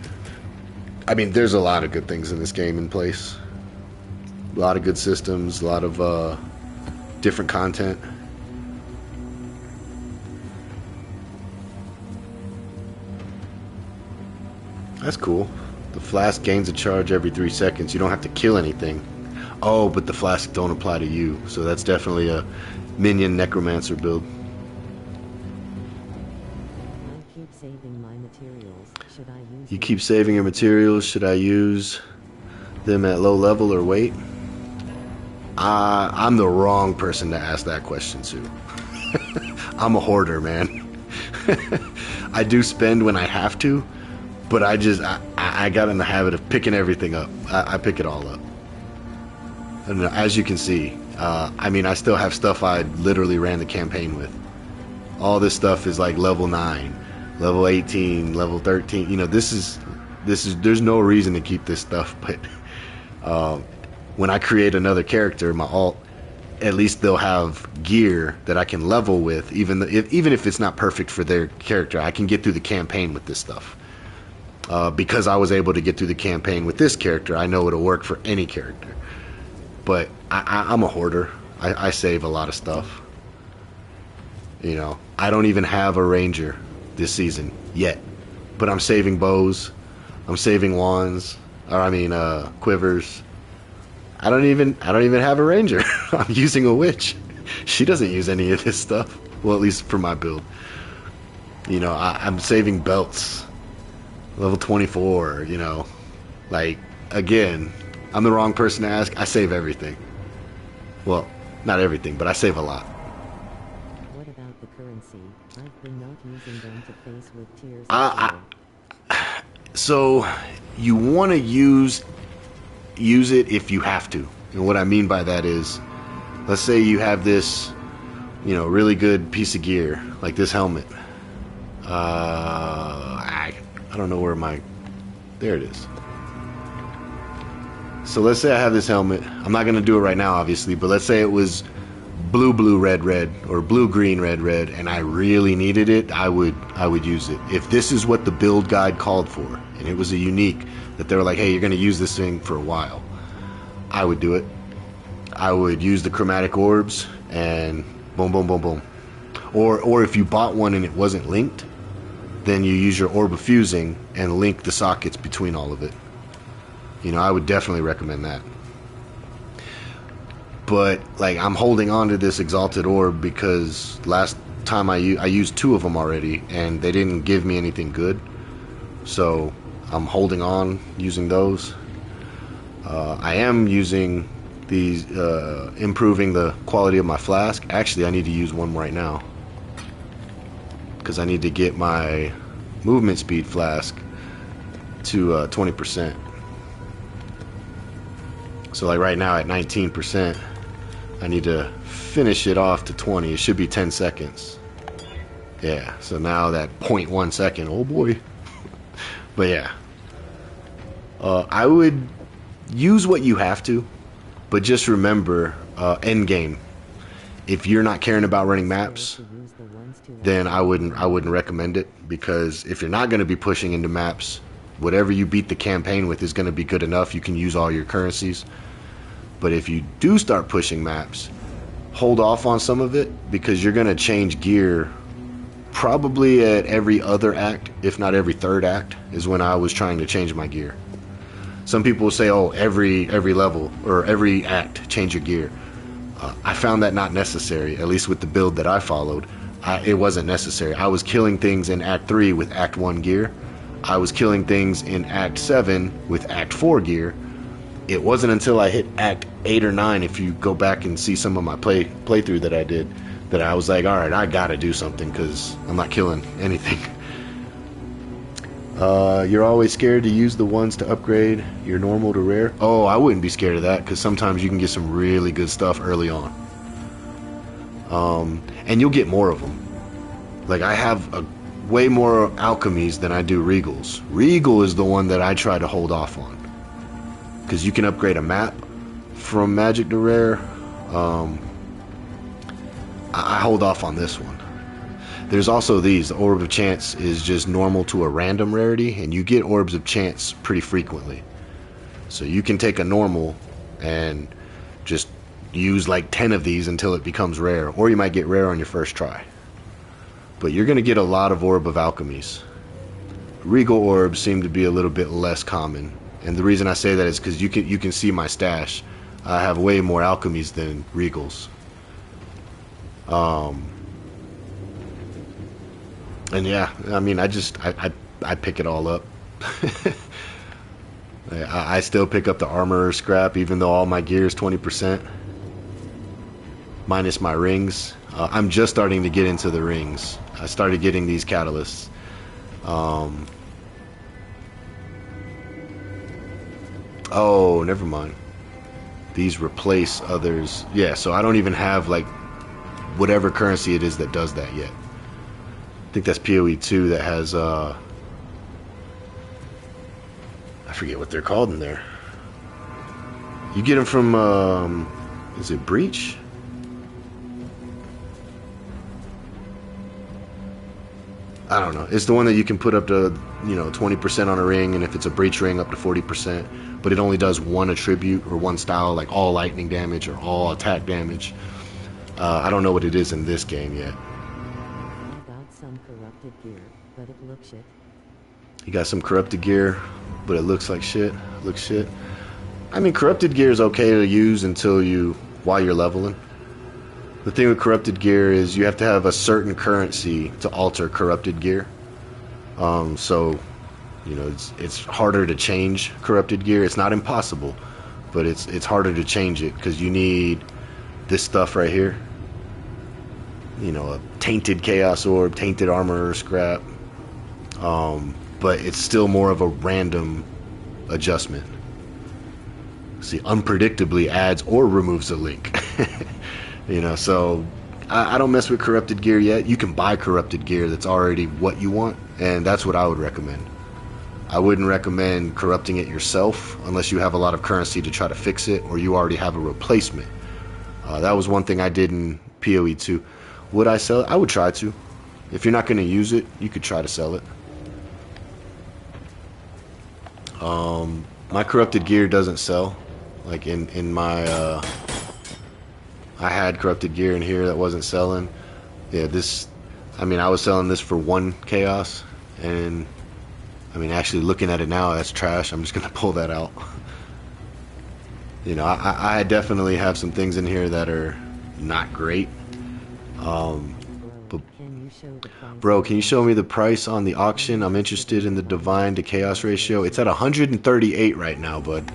I mean, there's a lot of good things in this game in place. A lot of good systems, a lot of different content. That's cool. The flask gains a charge every 3 seconds. You don't have to kill anything. Oh, but the flask don't apply to you. So that's definitely a minion necromancer build. I keep saving my materials. Should I use You keep saving your materials. Should I use them at low level or wait? I'm the wrong person to ask that question to. I'm a hoarder, man. I do spend when I have to, but I got in the habit of picking everything up. I pick it all up. And as you can see, I mean, I still have stuff I literally ran the campaign with. All this stuff is like level 9, level 18, level 13. You know, this is there's no reason to keep this stuff, but when I create another character, my alt, at least they'll have gear that I can level with, even if it's not perfect for their character. I can get through the campaign with this stuff. Because I was able to get through the campaign with this character, I know it'll work for any character. But I'm a hoarder. I save a lot of stuff. You know, I don't even have a ranger this season yet, but I'm saving bows, I'm saving wands, or I mean quivers. I don't even have a ranger. I'm using a witch. She doesn't use any of this stuff. Well, at least for my build. You know, I'm saving belts. Level 24, you know. Like, again, I'm the wrong person to ask. I save everything. Well, not everything, but I save a lot. What about the currency? I've been not using them to face with tears of joy. So, you want to use it if you have to. And what I mean by that is, let's say you have this, you know, really good piece of gear, like this helmet. I don't know where there it is. So let's say I have this helmet. I'm not going to do it right now, obviously, but let's say it was blue, blue, red, red, or blue, green, red, red, and I really needed it, I would use it. If this is what the build guide called for, and it was a unique, that they were like, hey, you're going to use this thing for a while, I would do it. I would use the chromatic orbs, and boom, boom, boom, boom. Or if you bought one and it wasn't linked, then you use your orb of fusing and link the sockets between all of it. You know, I would definitely recommend that. But like, I'm holding on to this exalted orb because last time I used 2 of them already and they didn't give me anything good, so I'm holding on using those. I am using these, improving the quality of my flask. Actually, I need to use one right now because I need to get my movement speed flask to 20%. So like right now at 19%, I need to finish it off to 20. It should be 10 seconds. Yeah, so now that 0.1 second, oh boy. But yeah, I would use what you have to, but just remember, endgame. If you're not caring about running maps, then I wouldn't recommend it, because if you're not going to be pushing into maps, whatever you beat the campaign with is going to be good enough. You can use all your currencies. But if you do start pushing maps, hold off on some of it, because you're going to change gear probably at every other act, if not every third act, is when I was trying to change my gear. Some people will say, oh, every level or every act, change your gear. I found that not necessary, at least with the build that I followed. It wasn't necessary. I was killing things in Act 3 with Act 1 gear. I was killing things in Act 7 with Act 4 gear. It wasn't until I hit Act 8 or 9, if you go back and see some of my playthrough that I did, that I was like, alright, I gotta do something, because I'm not killing anything. You're always scared to use the ones to upgrade your normal to rare? Oh, I wouldn't be scared of that, because sometimes you can get some really good stuff early on. And you'll get more of them. Like, I have way more alchemies than I do regals. Regal is the one that I try to hold off on, because you can upgrade a map from magic to rare. I hold off on this one. There's also these. The Orb of Chance is just normal to a random rarity, and you get Orbs of Chance pretty frequently. So you can take a normal and just use like 10 of these until it becomes rare, or you might get rare on your first try. But you're going to get a lot of Orb of Alchemies. Regal Orbs seem to be a little bit less common, and the reason I say that is because you can see my stash. I have way more alchemies than Regals. And yeah, I mean, I pick it all up. I still pick up the armor scrap, even though all my gear is 20%. Minus my rings. I'm just starting to get into the rings. I started getting these catalysts. Oh, never mind. These replace others. Yeah, so I don't even have, like, whatever currency it is that does that yet. I think that's PoE 2 that has, I forget what they're called in there. You get them from, is it Breach? I don't know. It's the one that you can put up to, 20% on a ring, and if it's a Breach ring, up to 40%. But it only does one attribute or one style, like all lightning damage or all attack damage. I don't know what it is in this game yet. Some corrupted gear, but it looks shit. You got some corrupted gear, but it looks like shit. Looks shit. I mean, corrupted gear is okay to use while you're leveling. The thing with corrupted gear is you have to have a certain currency to alter corrupted gear. So, it's harder to change corrupted gear. It's not impossible, but it's harder to change it, because you need this stuff right here. A tainted chaos orb, tainted armor scrap. But it's still more of a random adjustment. See, unpredictably adds or removes a link. So I don't mess with corrupted gear yet. You can buy corrupted gear that's already what you want, and that's what I would recommend. I wouldn't recommend corrupting it yourself unless you have a lot of currency to try to fix it, or you already have a replacement. That was one thing I did in PoE 2. Would I sell it? I would try to. If you're not going to use it, you could try to sell it. My corrupted gear doesn't sell. Like in my I had corrupted gear in here that wasn't selling. Yeah, I was selling this for 1 chaos, and actually looking at it now, that's trash. I'm just gonna pull that out. I definitely have some things in here that are not great. But bro, can you show me the price on the auction? I'm interested in the divine to chaos ratio. It's at 138 right now, bud.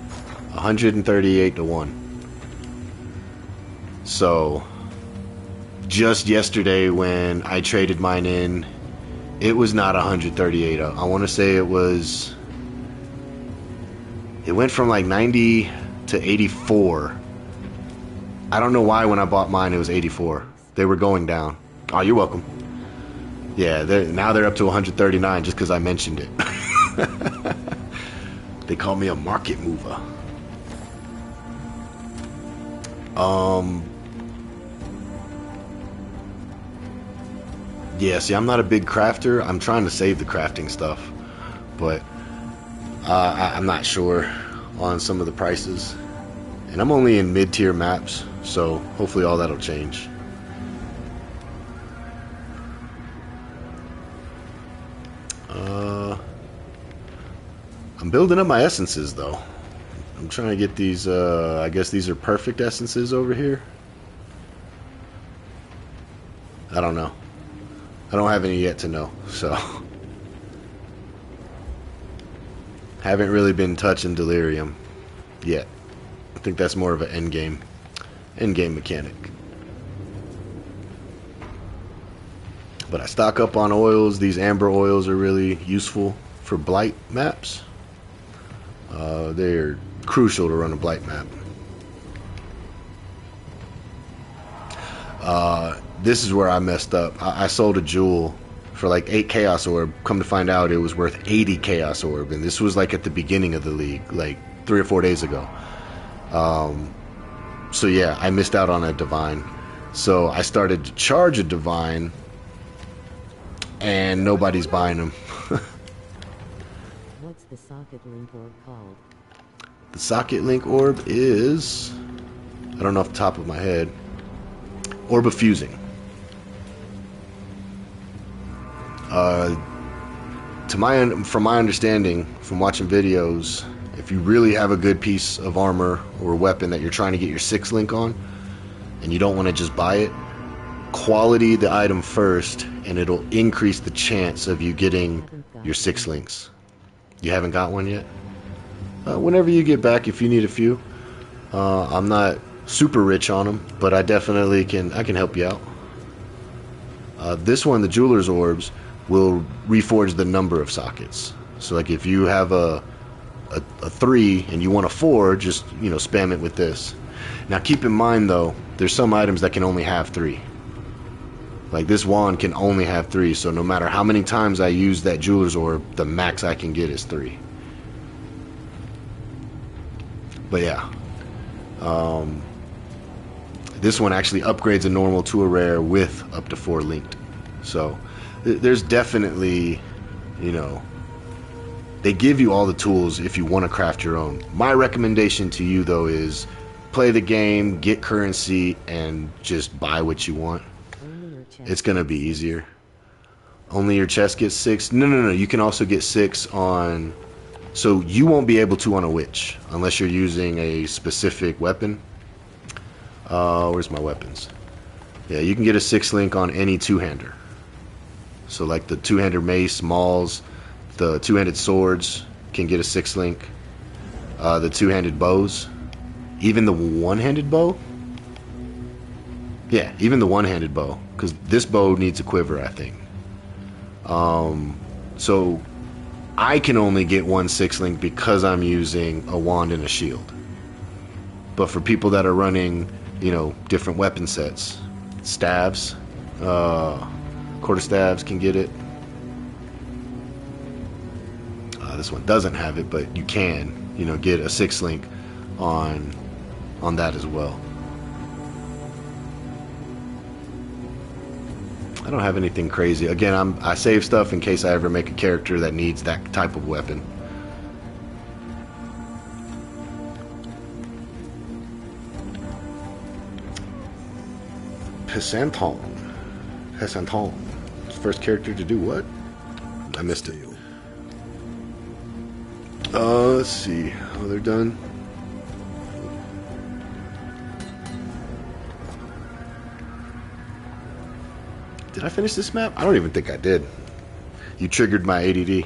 138 to 1. So just yesterday when I traded mine in, it was not 138. I want to say it went from like 90 to 84. I don't know why when I bought mine it was 84. They were going down. Oh, you're welcome. Yeah, now they're up to 139 just because I mentioned it. They call me a market mover. Yeah, see, I'm not a big crafter. I'm trying to save the crafting stuff, but I'm not sure on some of the prices. And I'm only in mid-tier maps, so hopefully all that'll change. I'm building up my essences, though. I'm trying to get these, I guess these are perfect essences over here. I don't know. I don't have any yet to know, so. Haven't really been touching Delirium yet. I think that's more of an endgame mechanic. But I stock up on oils. These amber oils are really useful for blight maps. They're crucial to run a blight map. This is where I messed up. I sold a jewel for like 8 Chaos Orb. Come to find out, it was worth 80 Chaos Orb, and this was like at the beginning of the league, like 3 or 4 days ago. So yeah, I missed out on a divine. So I started to charge a divine, and nobody's buying them. What's the socket link orb called? The socket link orb is, I don't know off the top of my head, Orb of Fusing. From my understanding, from watching videos, if you really have a good piece of armor or weapon that you're trying to get your 6 link on, and you don't want to just buy it, quality the item first, and it'll increase the chance of you getting your 6 links. You haven't got one yet? Whenever you get back, if you need a few. I'm not super rich on them, but I definitely can help you out. This one, the Jeweler's Orbs, will reforge the number of sockets. So like if you have a 3 and you want a 4, just, you know, spam it with this. Now keep in mind though, there's some items that can only have 3. Like this wand can only have 3, so no matter how many times I use that Jeweler's Orb, the max I can get is 3. But yeah, this one actually upgrades a normal to a rare with up to 4 linked. So there's definitely, you know, they give you all the tools if you want to craft your own. My recommendation to you though is play the game, get currency, and just buy what you want. It's gonna be easier. Only your chest gets 6. No. You can also get 6 on. So you won't be able to on a witch unless you're using a specific weapon. Where's my weapons? Yeah, you can get a 6 link on any 2-hander. So like the 2-handed mace, mauls, the 2-handed swords can get a 6 link. The 2-handed bows, even the 1-handed bow. Yeah, even the 1-handed bow, because this bow needs a quiver, I think. So I can only get 1 6 link because I'm using a wand and a shield. But for people that are running, you know, different weapon sets, staves, quarterstaves can get it. This one doesn't have it, but you can, you know, get a 6 link on that as well. I don't have anything crazy. Again, I save stuff in case I ever make a character that needs that type of weapon. Pesanton. First character to do what? I missed it. Let's see. Oh, they're done. Did I finish this map? I don't even think I did. You triggered my ADD.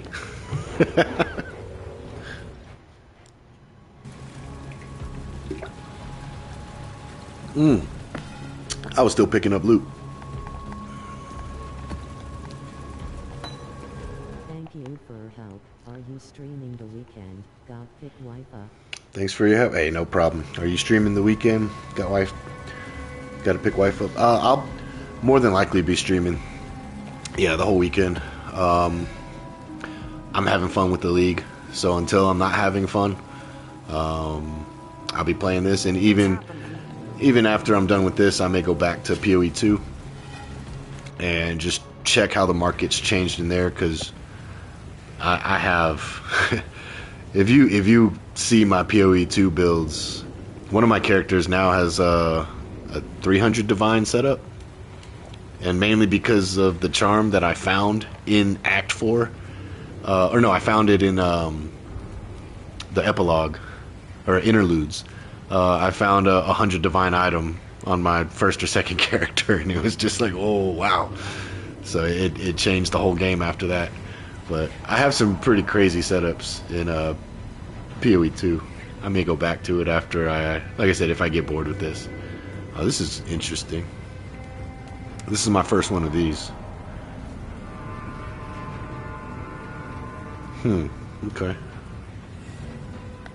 I was still picking up loot. Thank you for help. Are you streaming the weekend? Got pick wife up. Thanks for your help. Hey, no problem. Are you streaming the weekend? Got to pick wife up. I'll more than likely be streaming. Yeah, the whole weekend. I'm having fun with the league. So until I'm not having fun, I'll be playing this. And even after I'm done with this, I may go back to PoE 2 and just check how the market's changed in there, because I have if you see my PoE 2 builds, one of my characters now has a 300 divine setup, and mainly because of the charm that I found in Act 4, or no, I found it in the epilogue or interludes. I found a 100 divine item on my first or second character, and it was just like, oh wow. So it changed the whole game after that. But I have some pretty crazy setups in PoE 2. I may go back to it after like I said, if I get bored with this. This is interesting. This is my first one of these. Okay.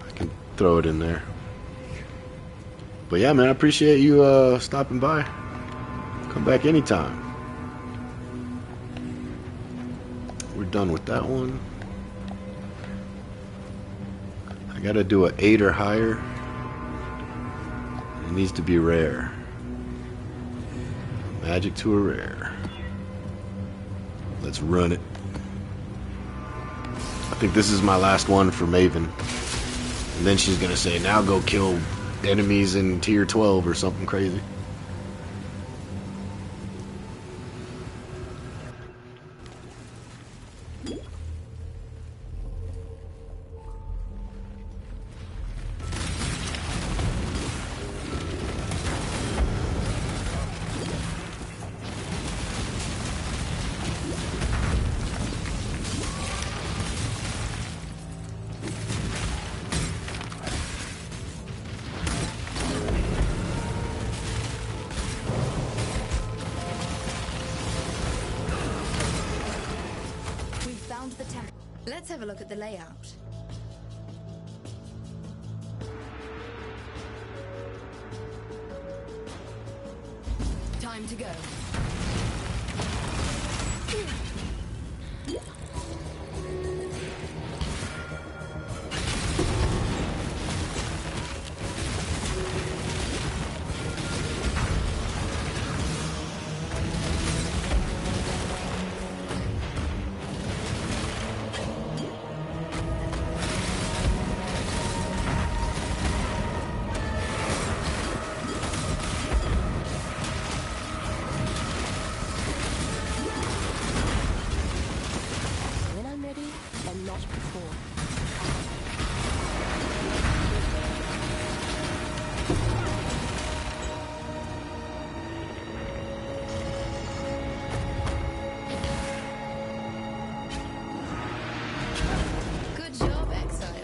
I can throw it in there. But yeah, man, I appreciate you stopping by. Come back anytime. We're done with that one. I gotta do an 8 or higher. It needs to be rare. Magic to a rare. Let's run it. I think this is my last one for Maven. And then she's gonna say, now go kill enemies in tier 12 or something crazy. The temple. Let's have a look at the layout. Time to go. Good job, Exile.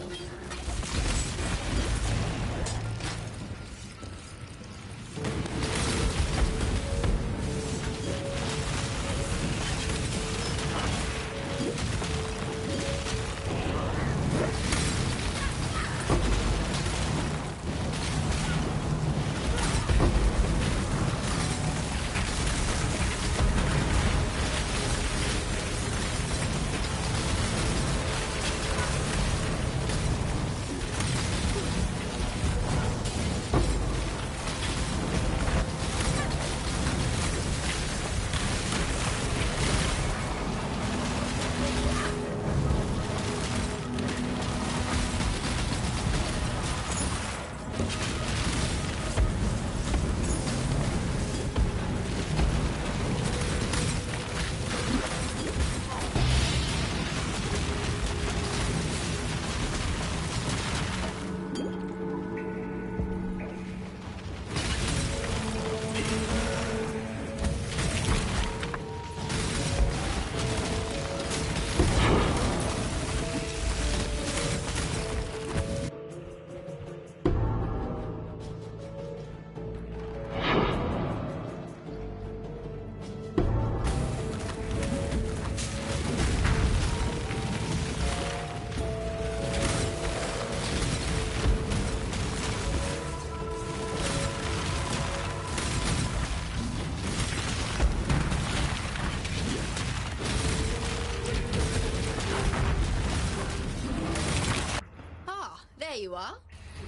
you are.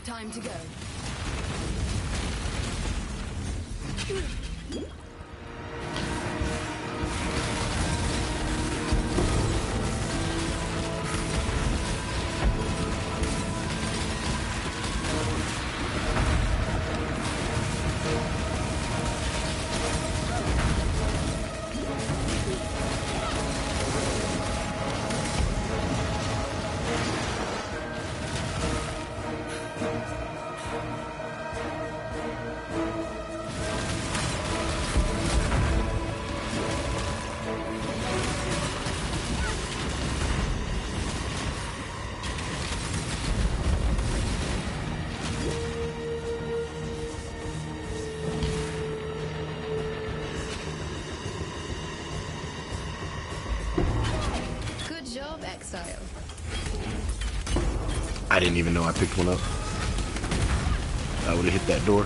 Time to go. Good job, Exile. I didn't even know I picked one up. I would have hit that door.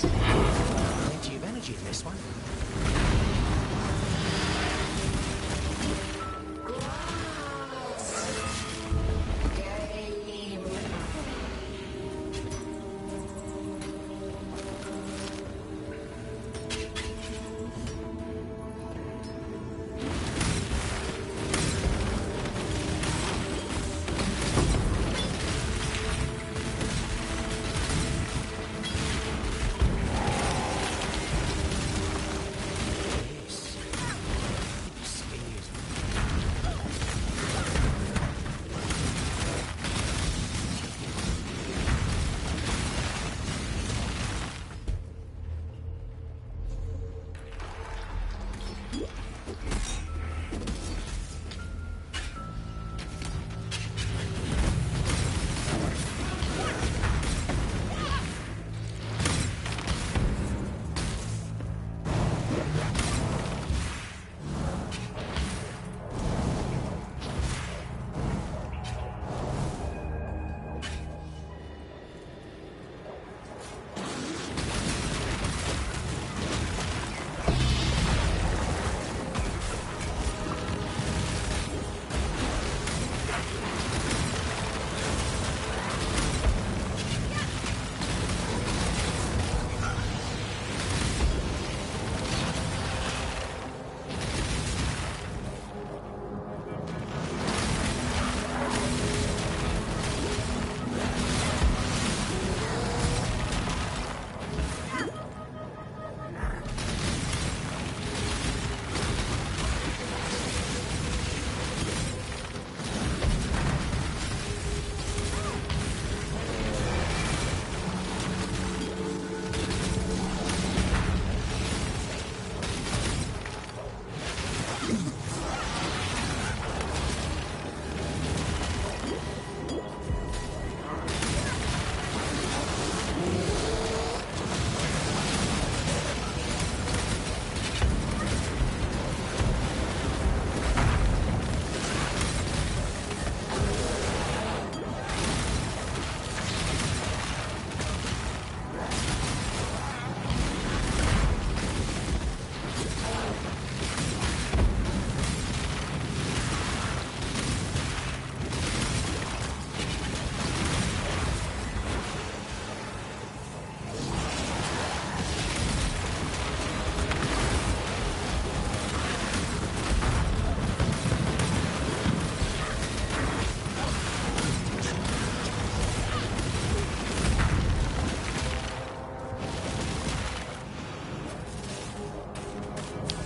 Plenty of energy in this one.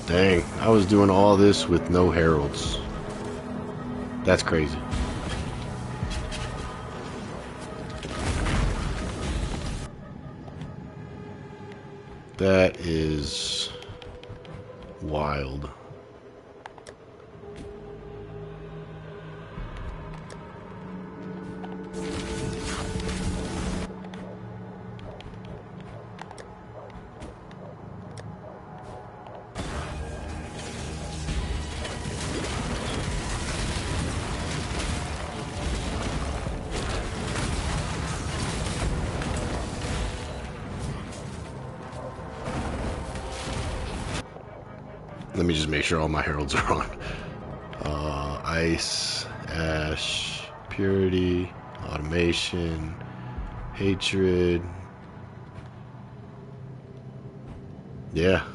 Dang, I was doing all this with no heralds. That's crazy. That is wild. Let me just make sure all my heralds are on. Ice, Ash, Purity, Automation, Hatred. Yeah,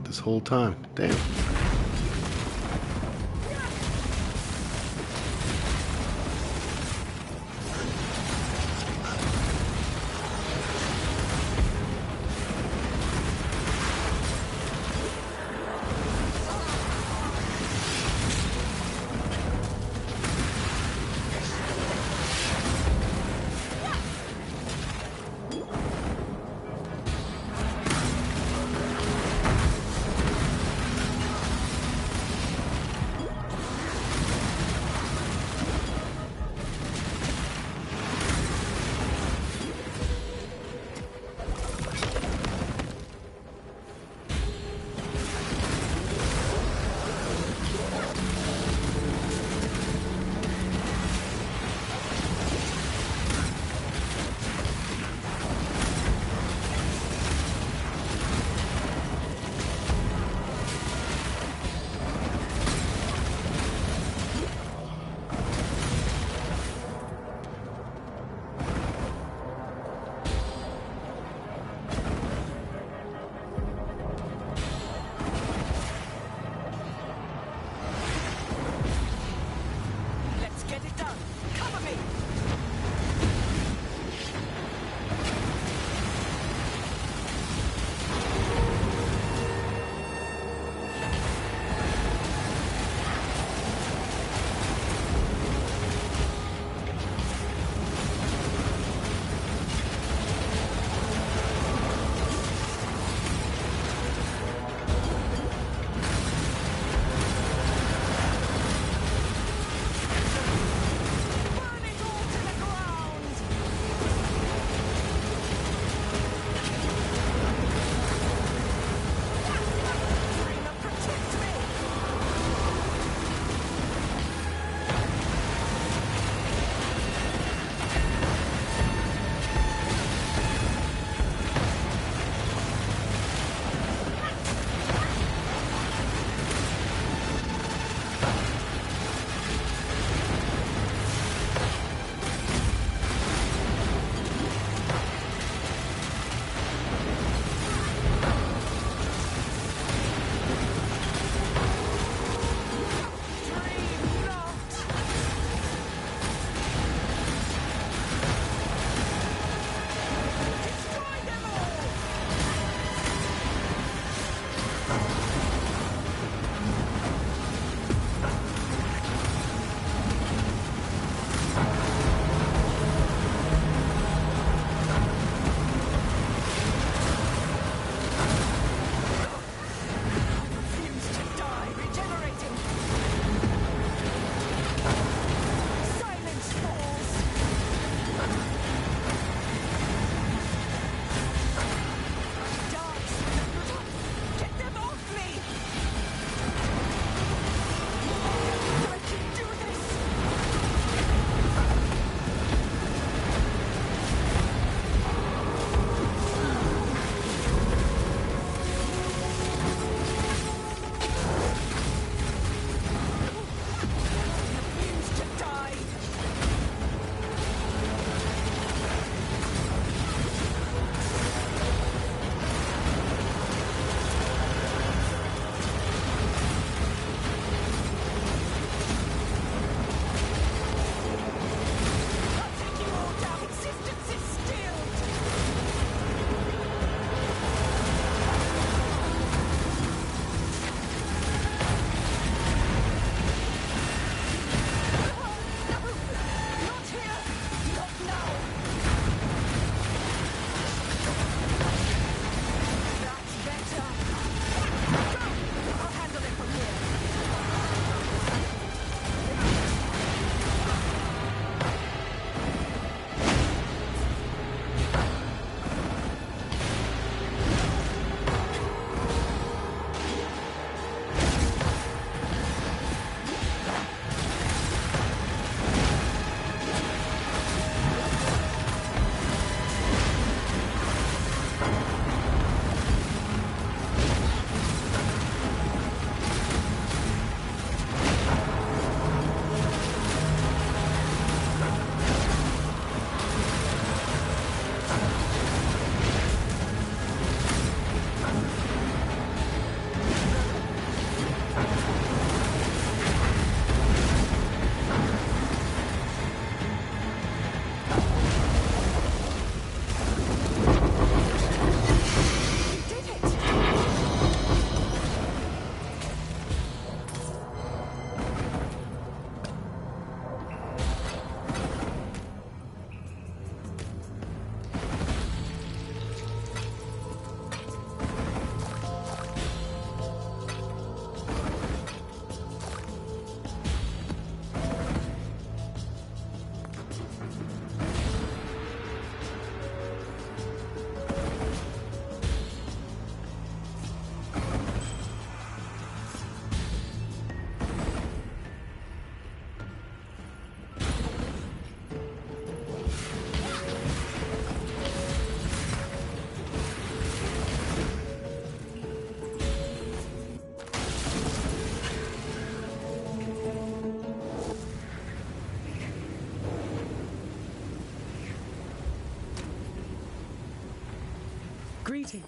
this whole time. Damn. Greeting.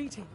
retreating.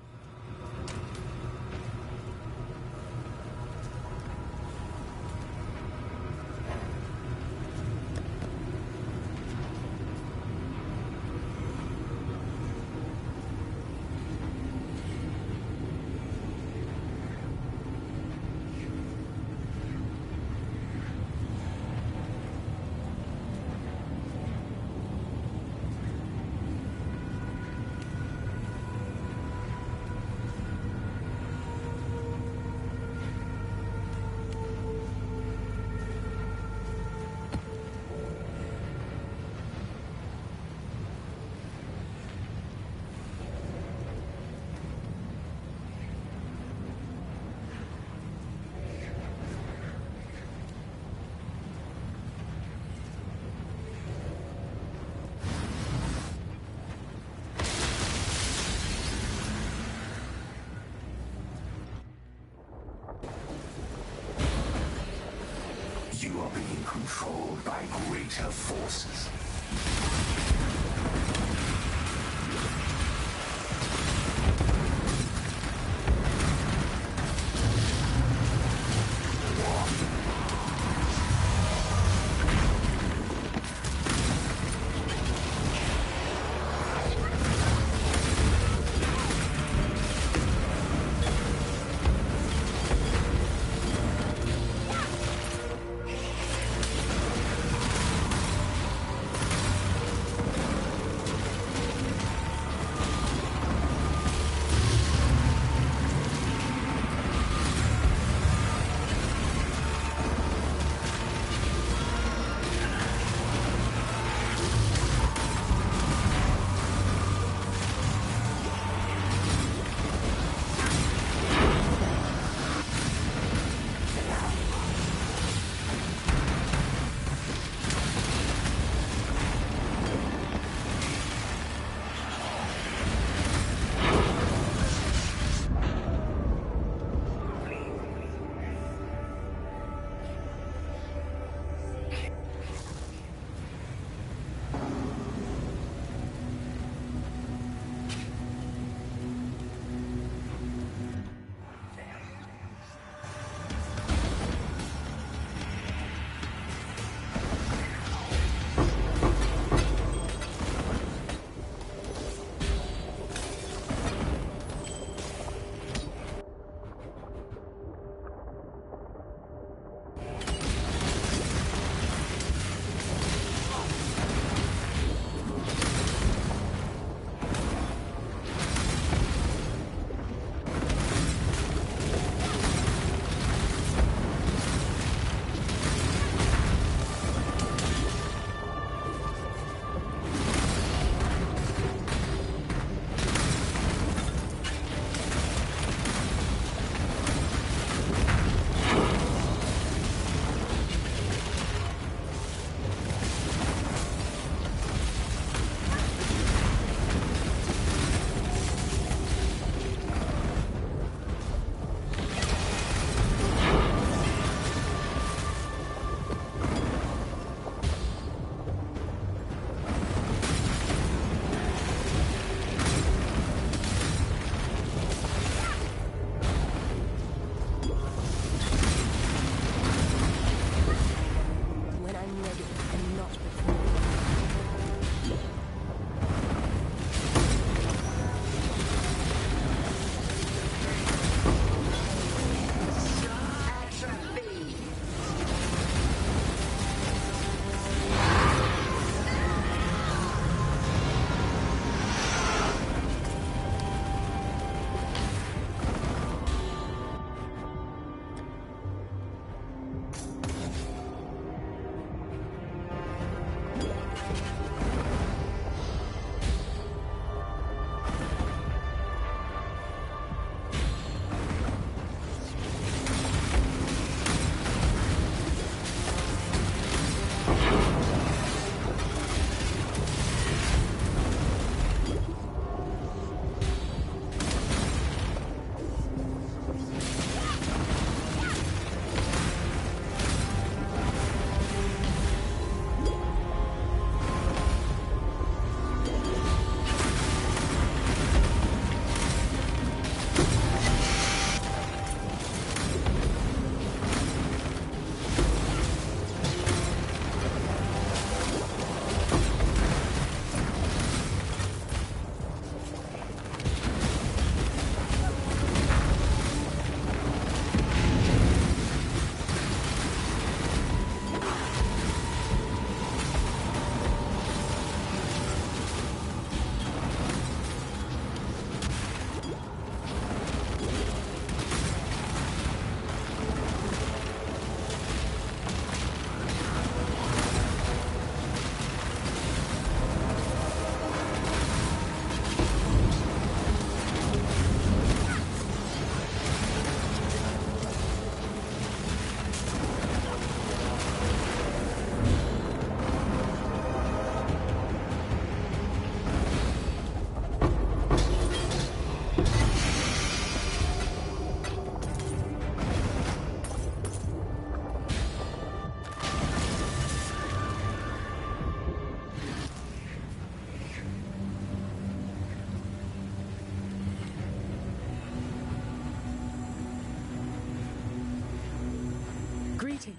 You are being controlled by greater forces. waiting.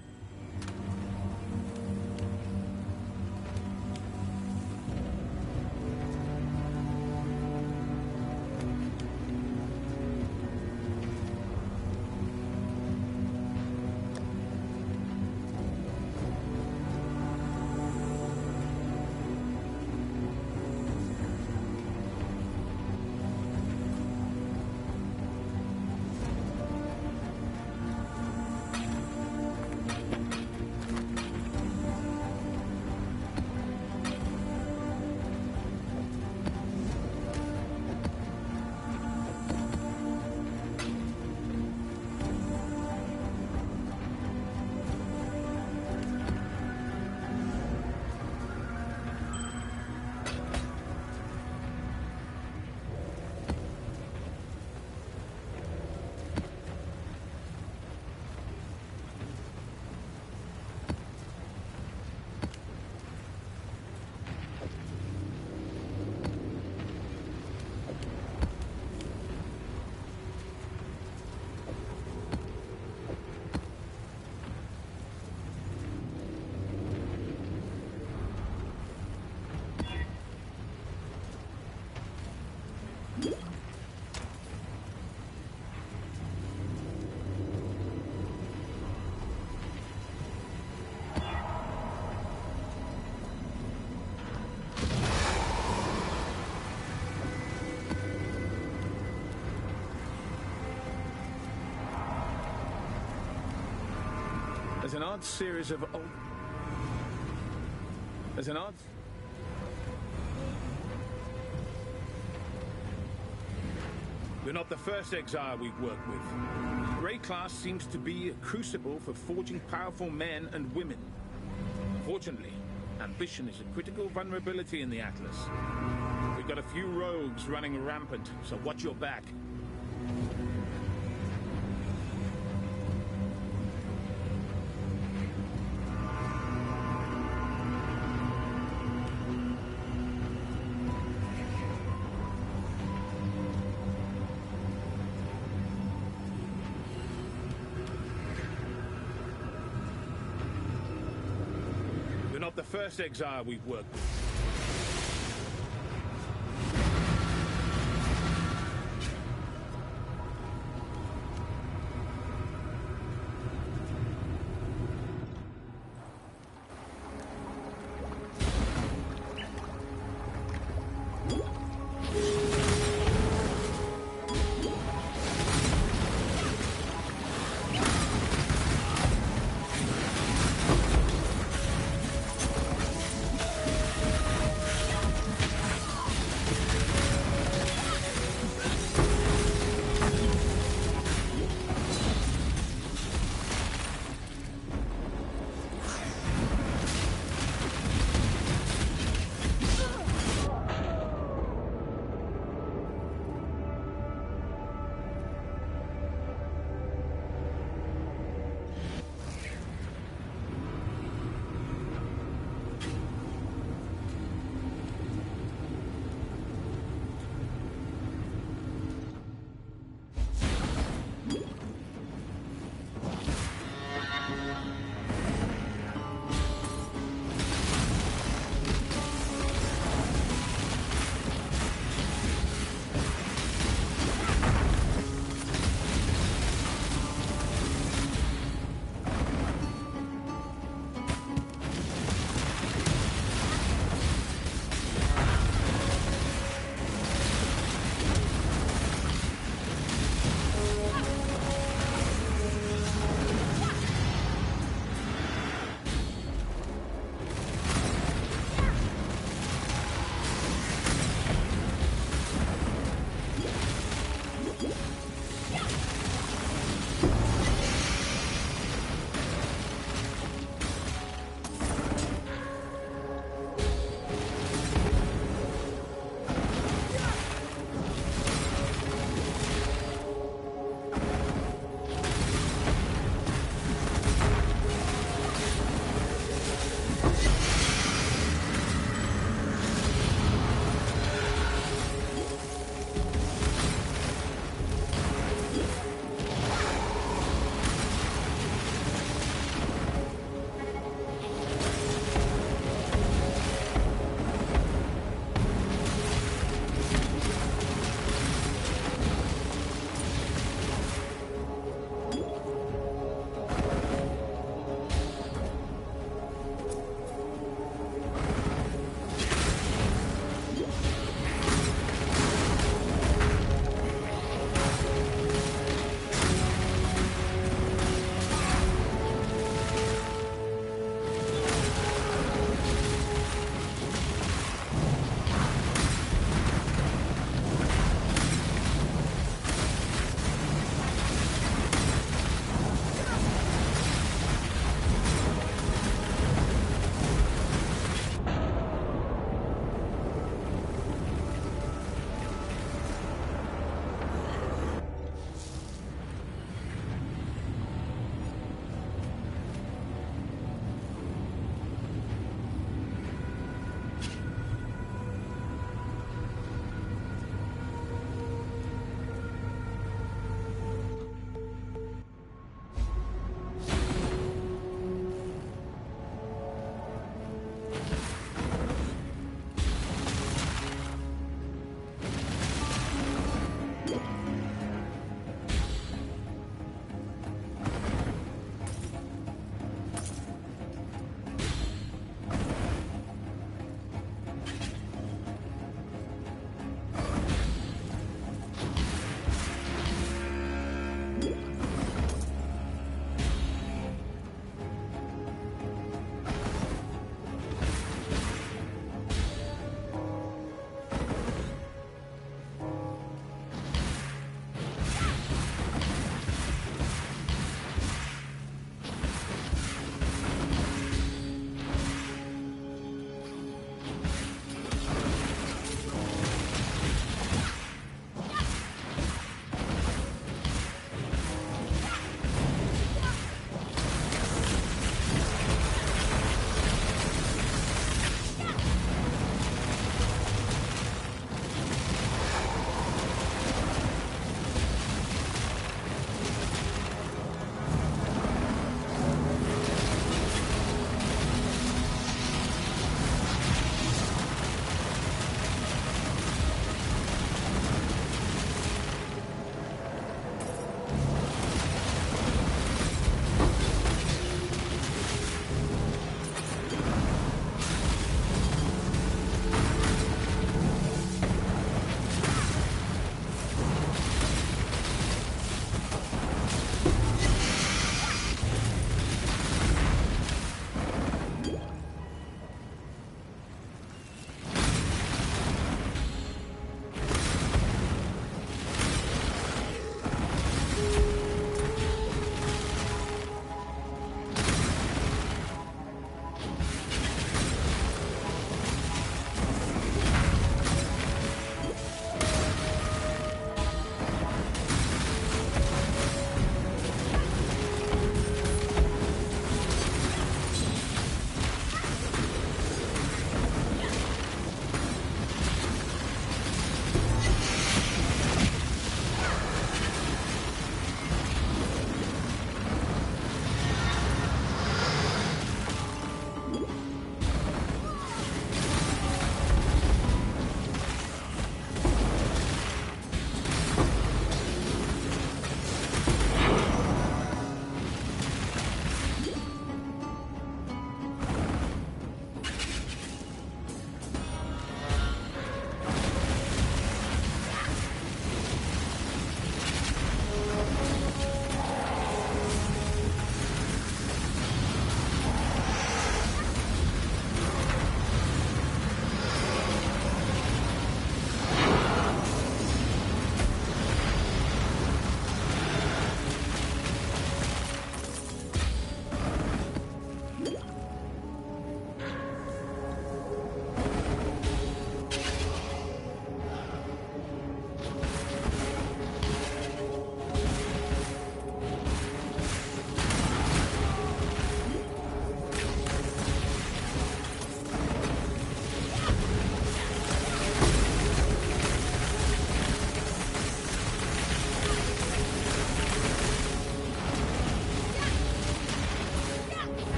There's an odd series of old... There's an odd... You're not the first Exile we've worked with. Ray class seems to be a crucible for forging powerful men and women. Fortunately, ambition is a critical vulnerability in the Atlas. We've got a few rogues running rampant, so watch your back. Not the first Exile we've worked with.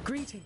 Greeting.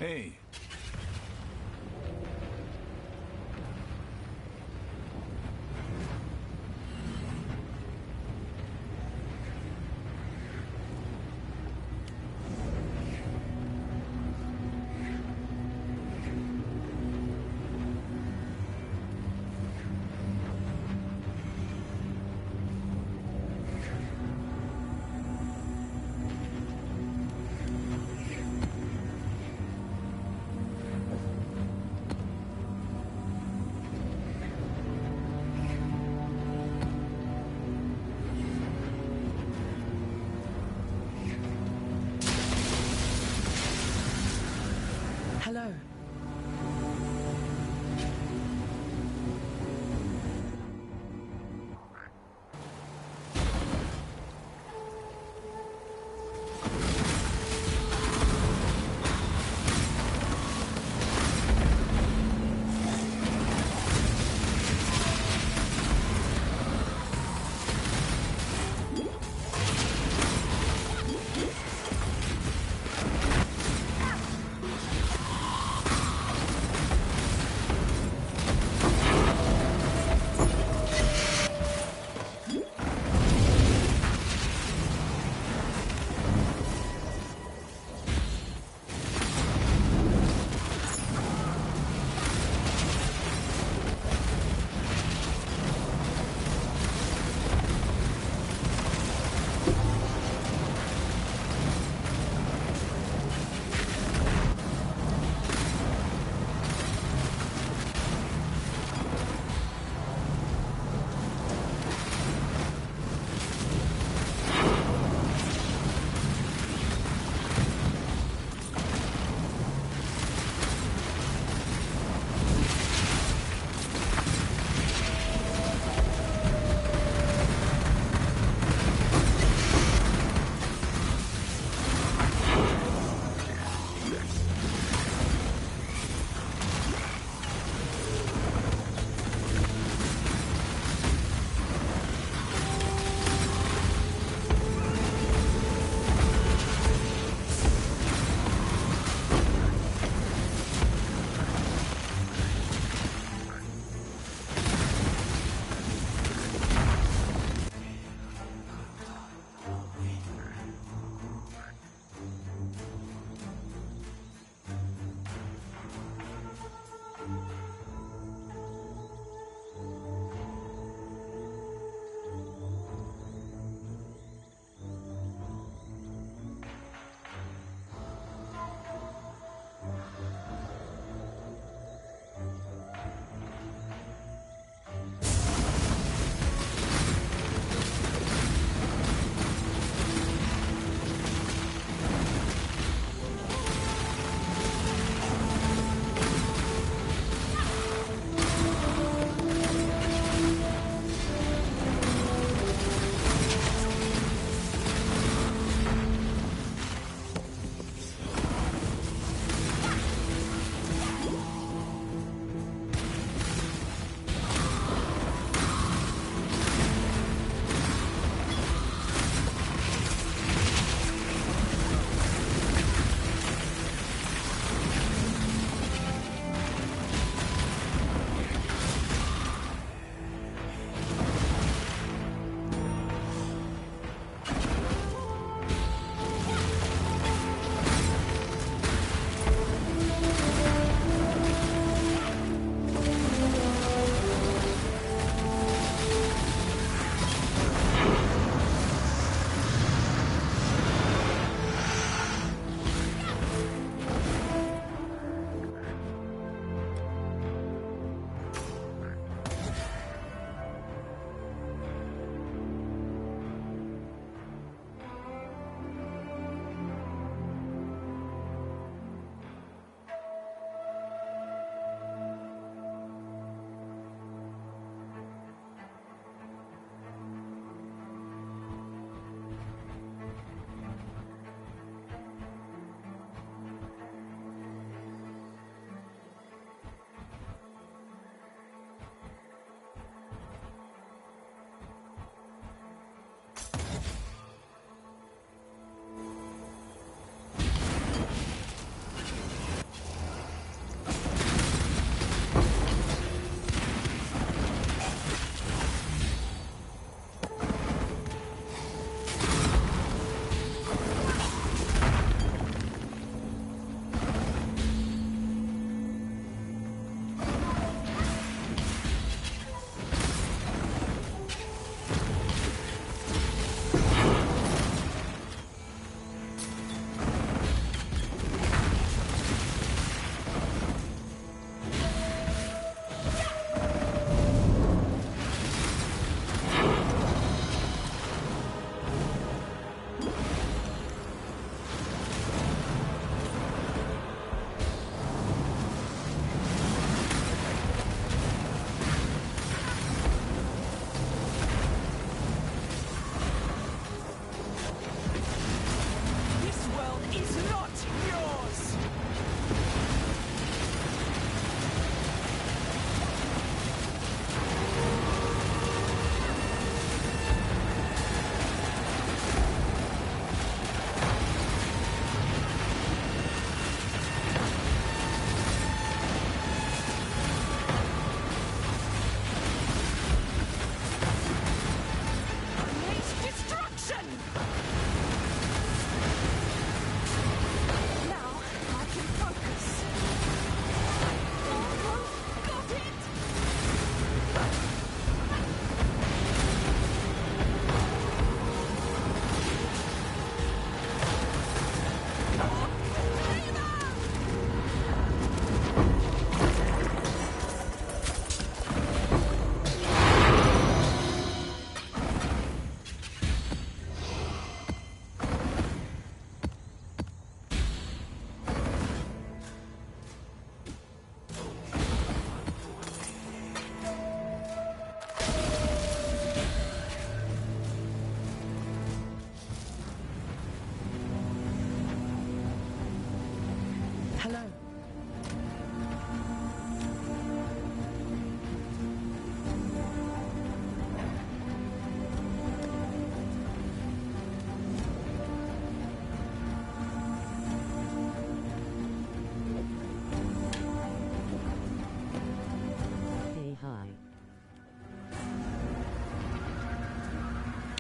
Hey.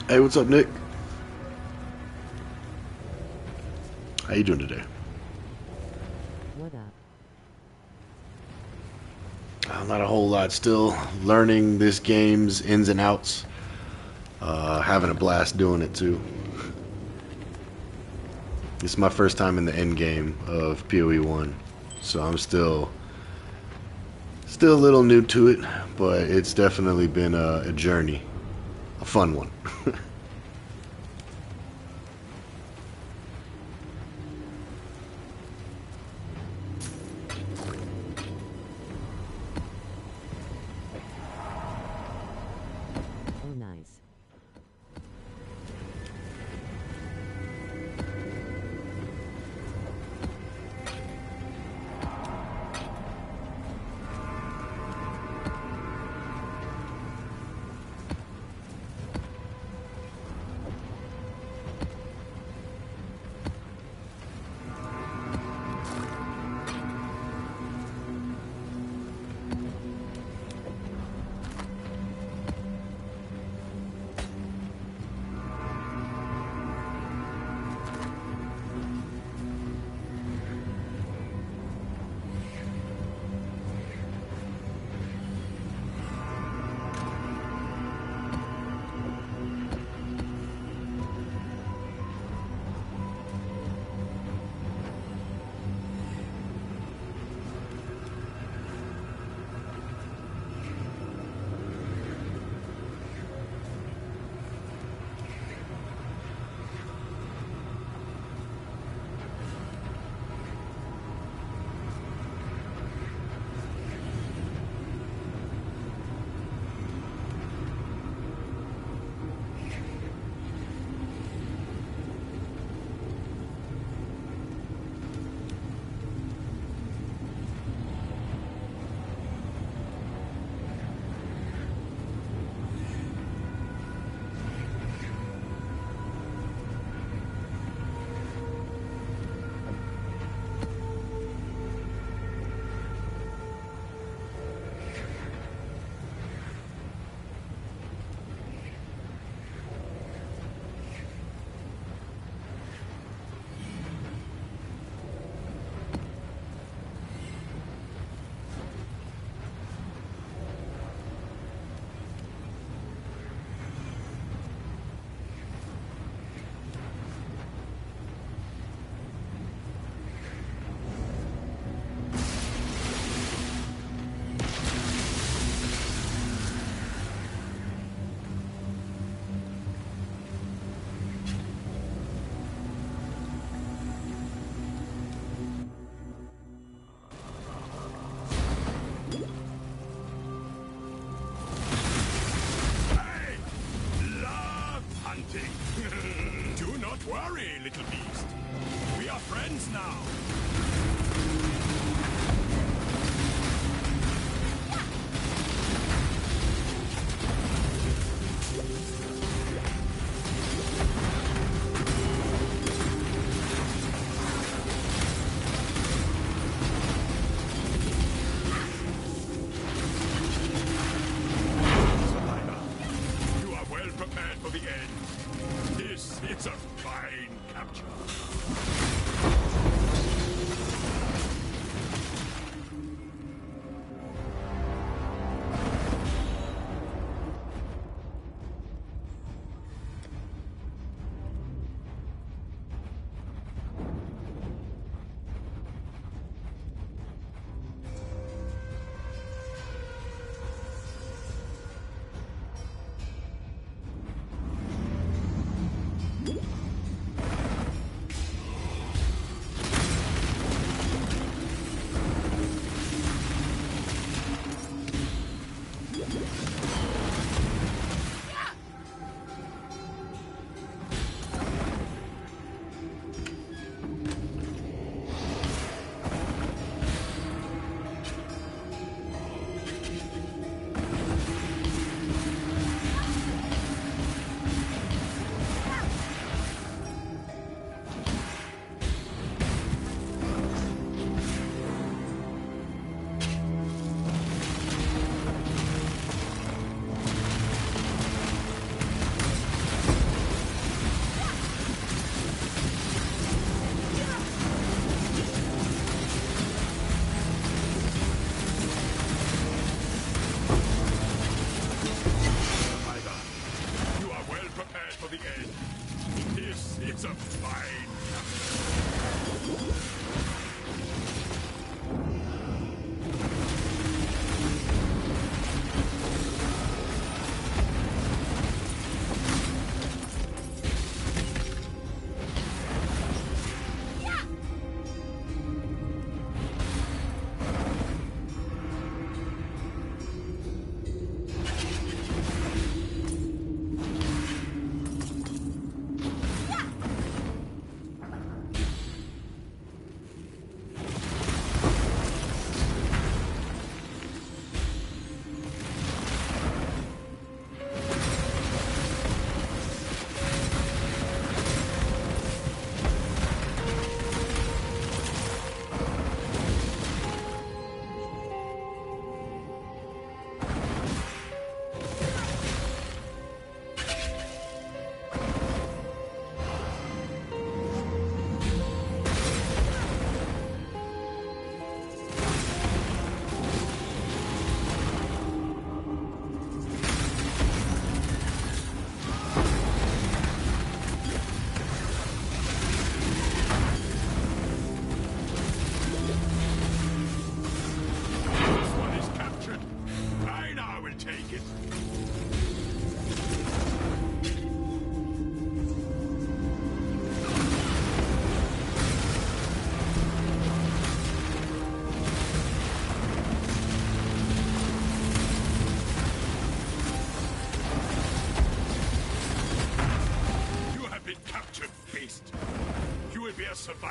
Hey, what's up, Nick? How you doing today? What up? Not a whole lot. Still learning this game's ins and outs. Having a blast doing it too. It's my first time in the end game of PoE 1, so I'm still a little new to it, but it's definitely been a journey, a fun one. Oh, nice.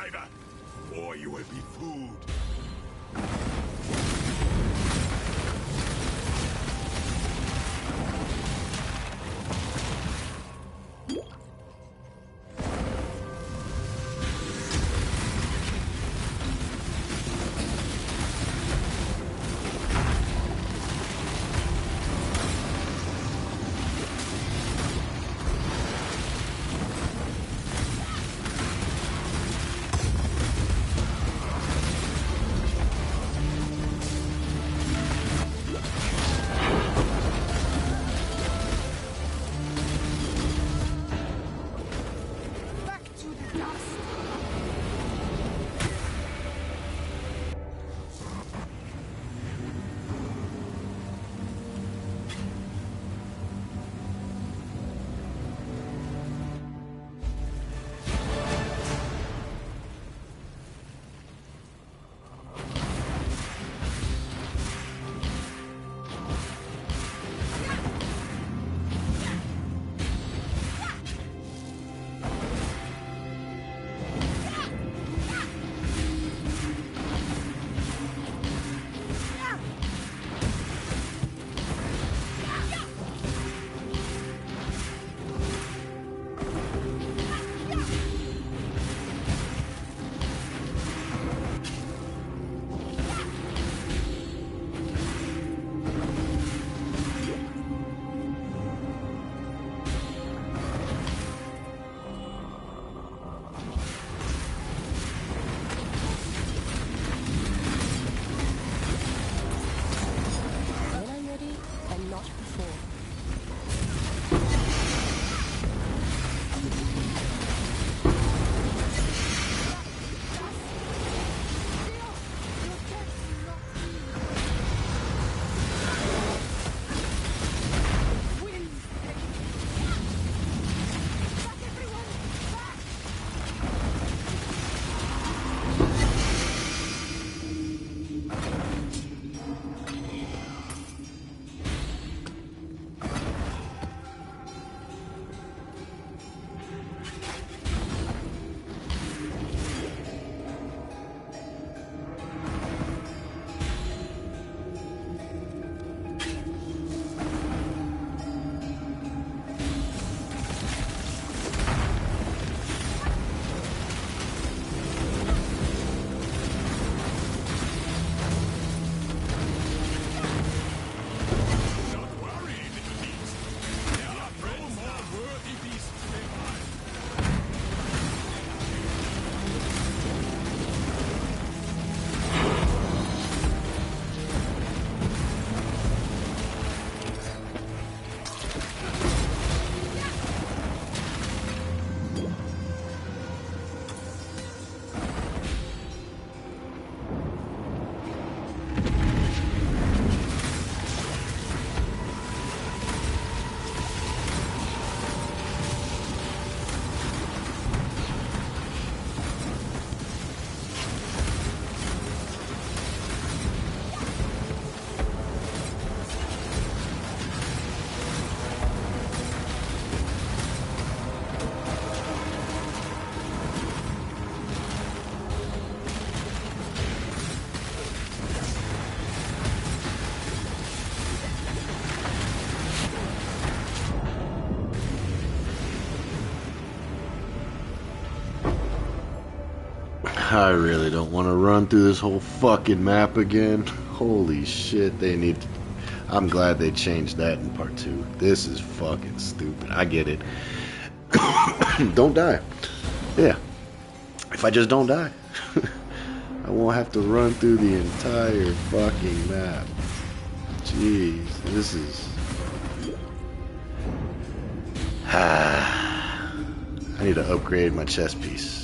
driver, or you will be food. I really don't want to run through this whole fucking map again. Holy shit, they need to... I'm glad they changed that in part 2. This is fucking stupid. I get it. Don't die. Yeah. If I just don't die, I won't have to run through the entire fucking map. Jeez, this is... I need to upgrade my chess piece.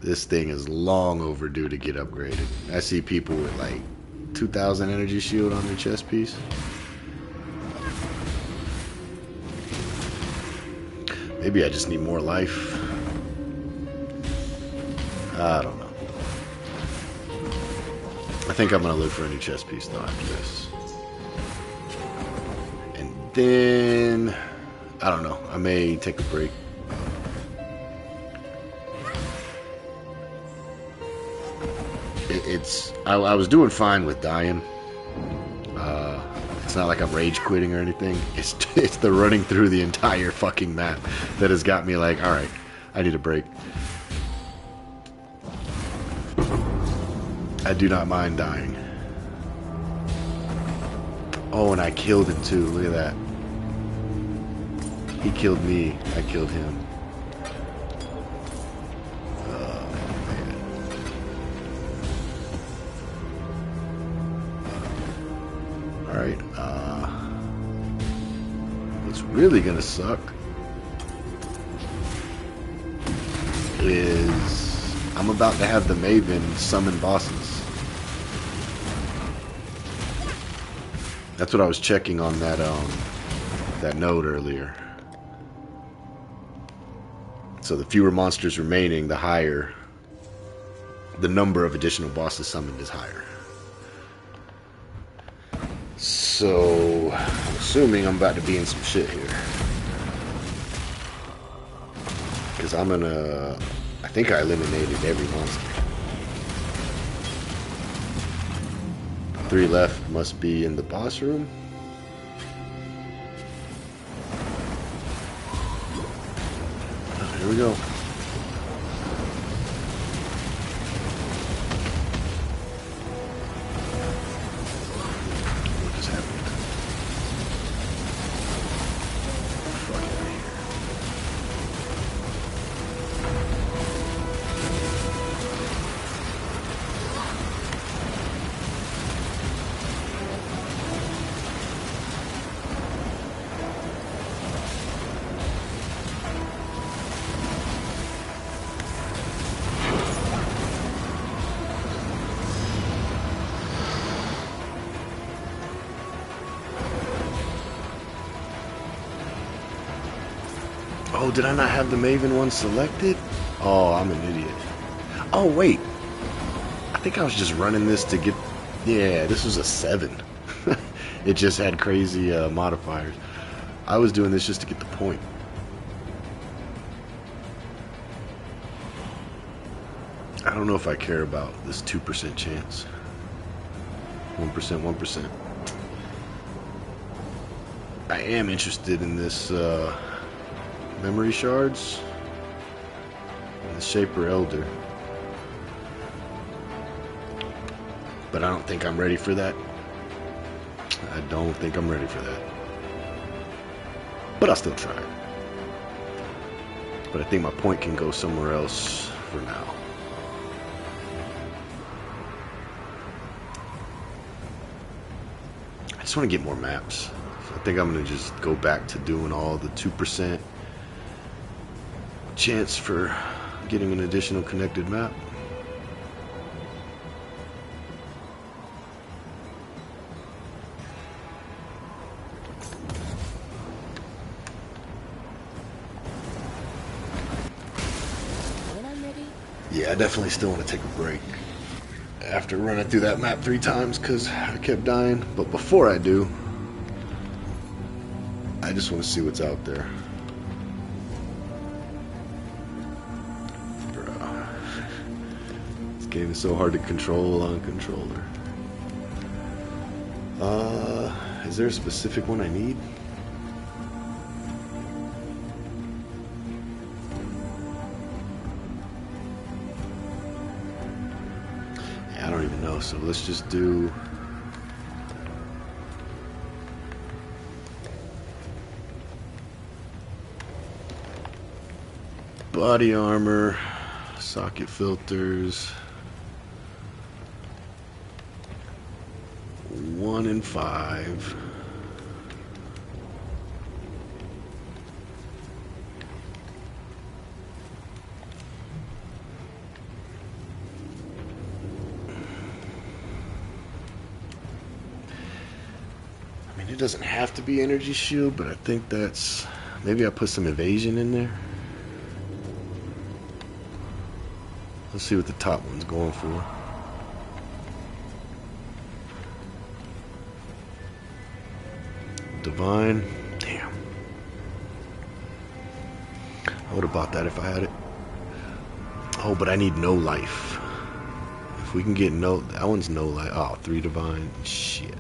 This thing is long overdue to get upgraded. I see people with like 2,000 energy shield on their chest piece. Maybe I just need more life. I don't know. I think I'm gonna look for a new chest piece though after this. And then I don't know. I may take a break I was doing fine with dying. It's not like I'm rage quitting or anything. It's the running through the entire fucking map that has got me like, alright, I need a break. I do not mind dying. Oh, and I killed him too. Look at that. He killed me. I killed him. Oh, man. Alright, what's really gonna suck is I'm about to have the Maven summon bosses. That's what I was checking on that node earlier. So the fewer monsters remaining, the higher the number of additional bosses summoned is higher. So I'm assuming I'm about to be in some shit here. Because I'm gonna... I think I eliminated every monster. 3 left must be in the boss room. Oh, here we go. What just happened? Fuck out of here. Oh, did I not have the Maven one selected? Oh, I'm an idiot. Oh, wait. I think I was just running this to get... Yeah, this was a 7. It just had crazy modifiers. I was doing this just to get the point. I don't know if I care about this 2% chance. 1%, 1%. I am interested in this... memory shards and the Shaper Elder, but I don't think I'm ready for that. I don't think I'm ready for that, but I'll still try it. But I think my point can go somewhere else for now. I just want to get more maps. So I think I'm going to just go back to doing all the 2% chance for getting an additional connected map. When I'm ready. Yeah, I definitely still want to take a break after running through that map 3 times because I kept dying. But before I do, I just want to see what's out there. Game is so hard to control on controller. Is there a specific one I need? Yeah, I don't even know, so let's just do... body armor, socket filters... 1 and 5. I mean, it doesn't have to be energy shield, but I think that's... maybe I'll put some evasion in there. Let's see what the top one's going for. Divine. Damn. I would have bought that if I had it. Oh, but I need no life. If we can get no, that one's no life. Oh, 3 divine. Shit.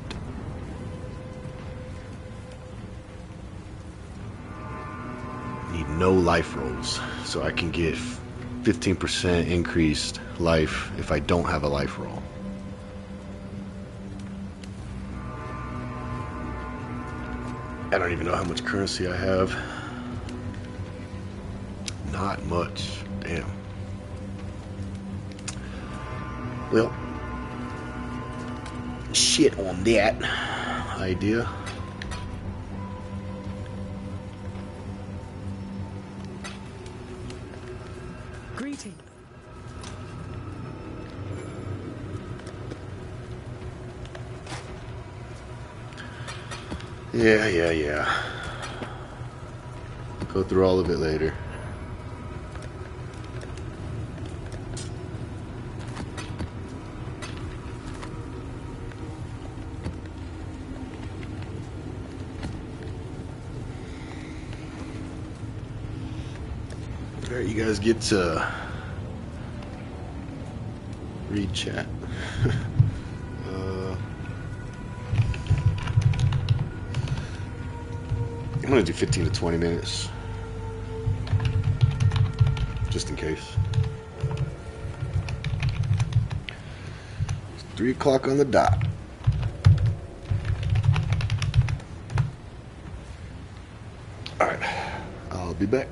Need no life rolls, so I can get 15% increased life if I don't have a life roll. I don't even know how much currency I have. Not much. Damn. Well, shit on that idea. Greeting. Yeah. Go through all of it later. Alright, you guys get to read chat. I'm gonna do 15 to 20 minutes, just in case. It's 3 o'clock on the dot. Alright, I'll be back.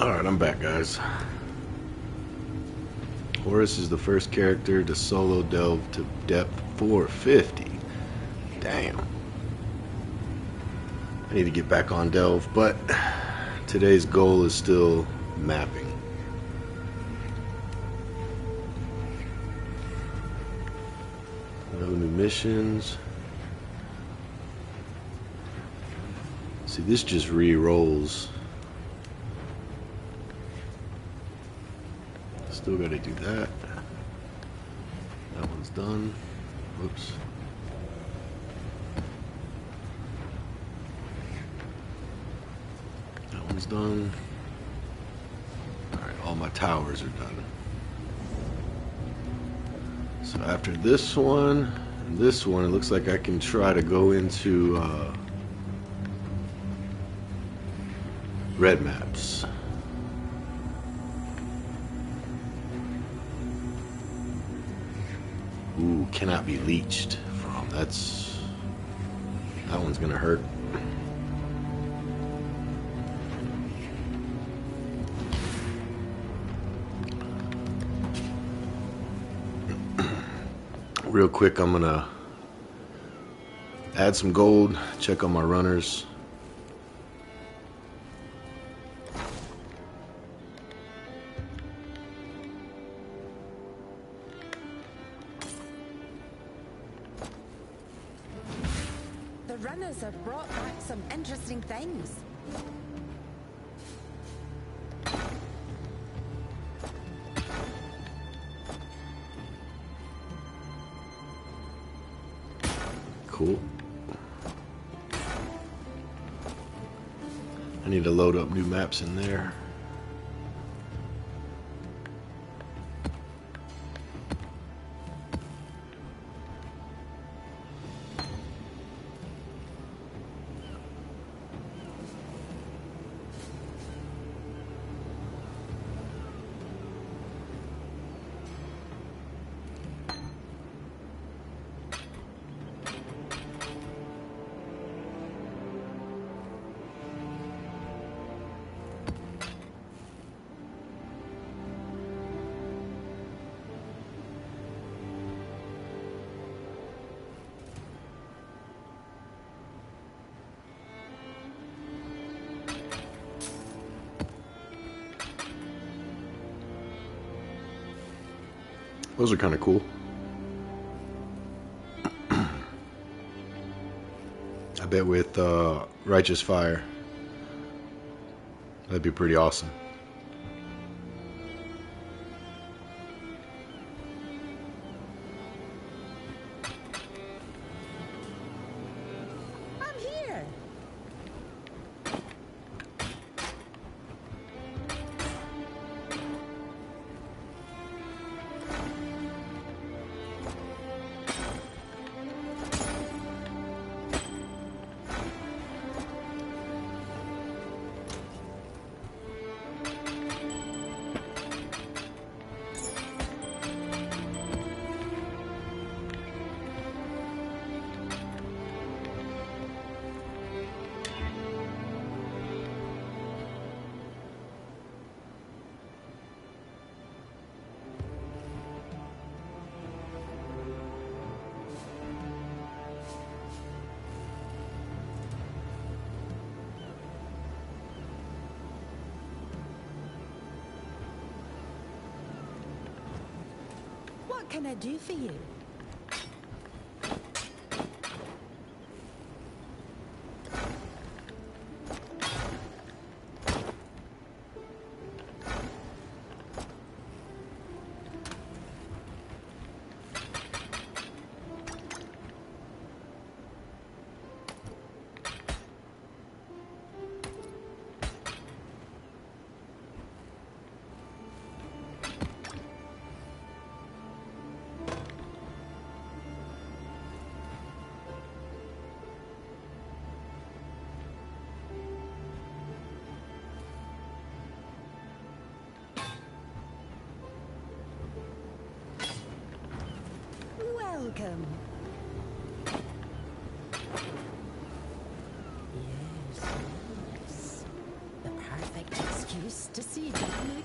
Alright, I'm back, guys. Horus is the first character to solo delve to depth 450. Damn. I need to get back on delve, but today's goal is still mapping. No new missions. See, this just re-rolls. Still gotta do that. That one's done. Whoops. That one's done. Alright, all my towers are done. So after this one and this one, it looks like I can try to go into red maps. Ooh, cannot be leached from. That one's gonna hurt. Real quick, I'm gonna add some gold, check on my runners. The runners have brought back some interesting things. Cool. I need to load up new maps in there. Those are kind of cool. I bet with Righteous Fire, that'd be pretty awesome. I'm here. What can I do for you? Welcome. Yes, yes. The perfect excuse. excuse to see Dominic.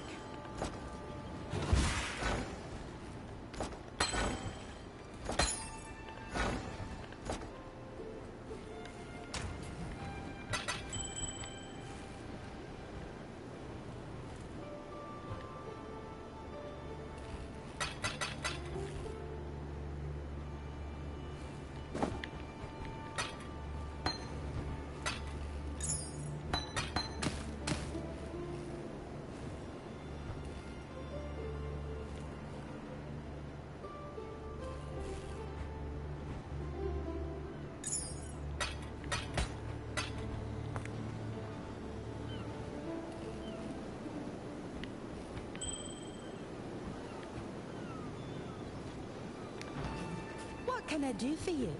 What can I do for you?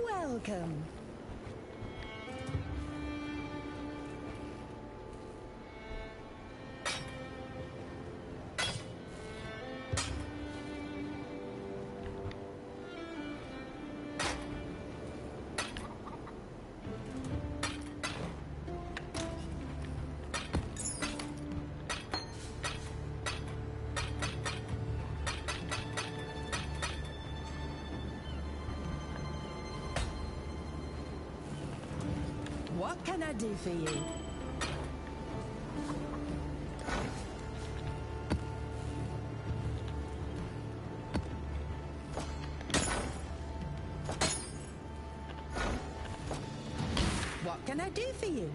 Welcome. What can I do for you? What can I do for you?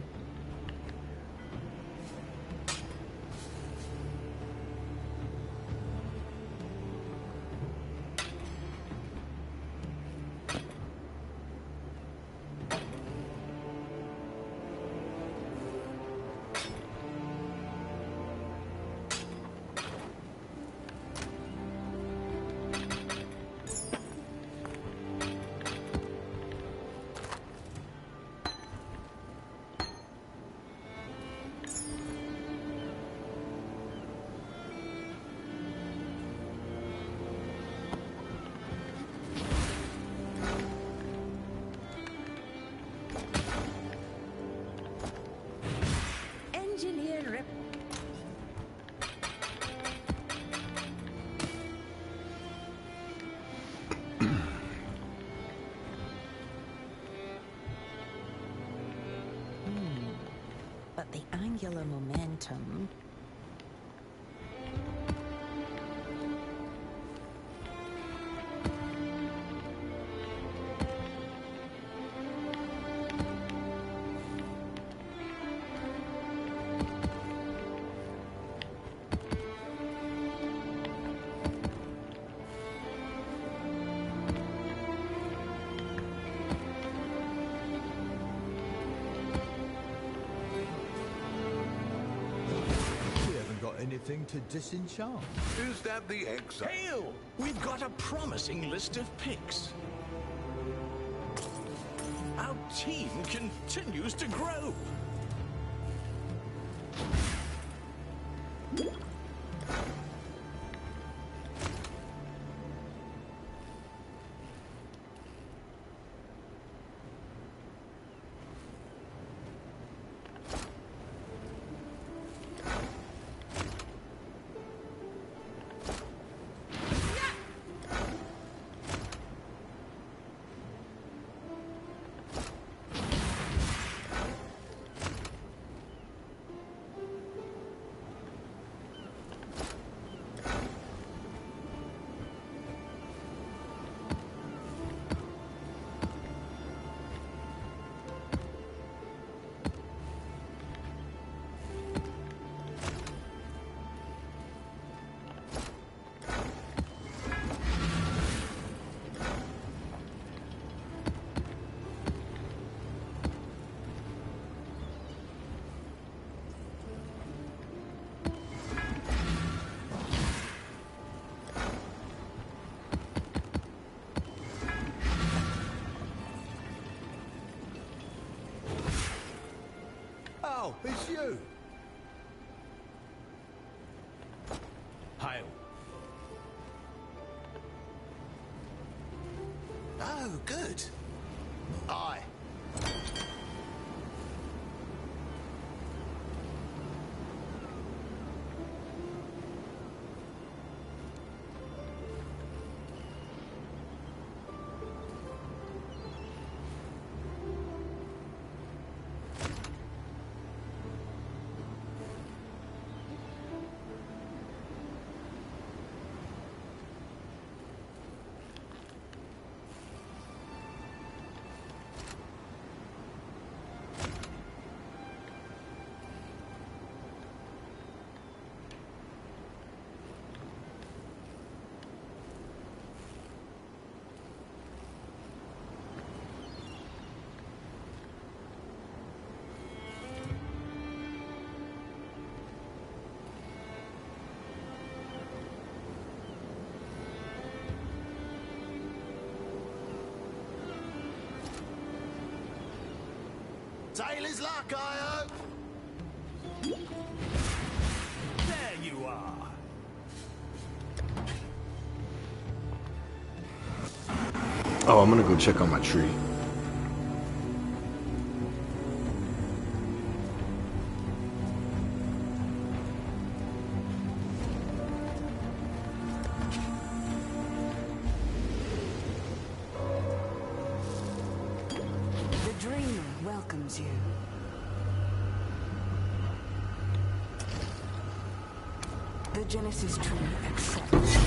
Engineer rep. But the angular momentum. Anything to disenchant? Is that the Exile? Hail! We've got a promising list of picks. Our team continues to grow. Oh, it's you. Oh, good. Aye. Taylor's luck, I hope. There you are. Oh, I'm gonna go check on my tree. The dreamer welcomes you. The Genesis tree accepts.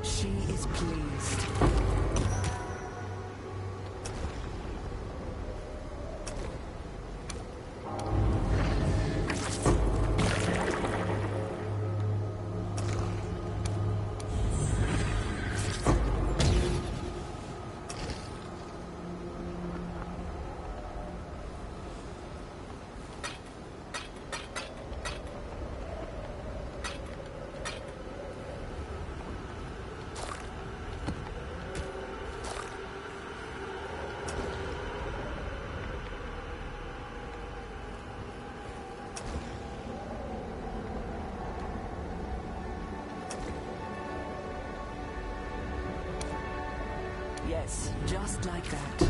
She is pleased. Yes, just like that.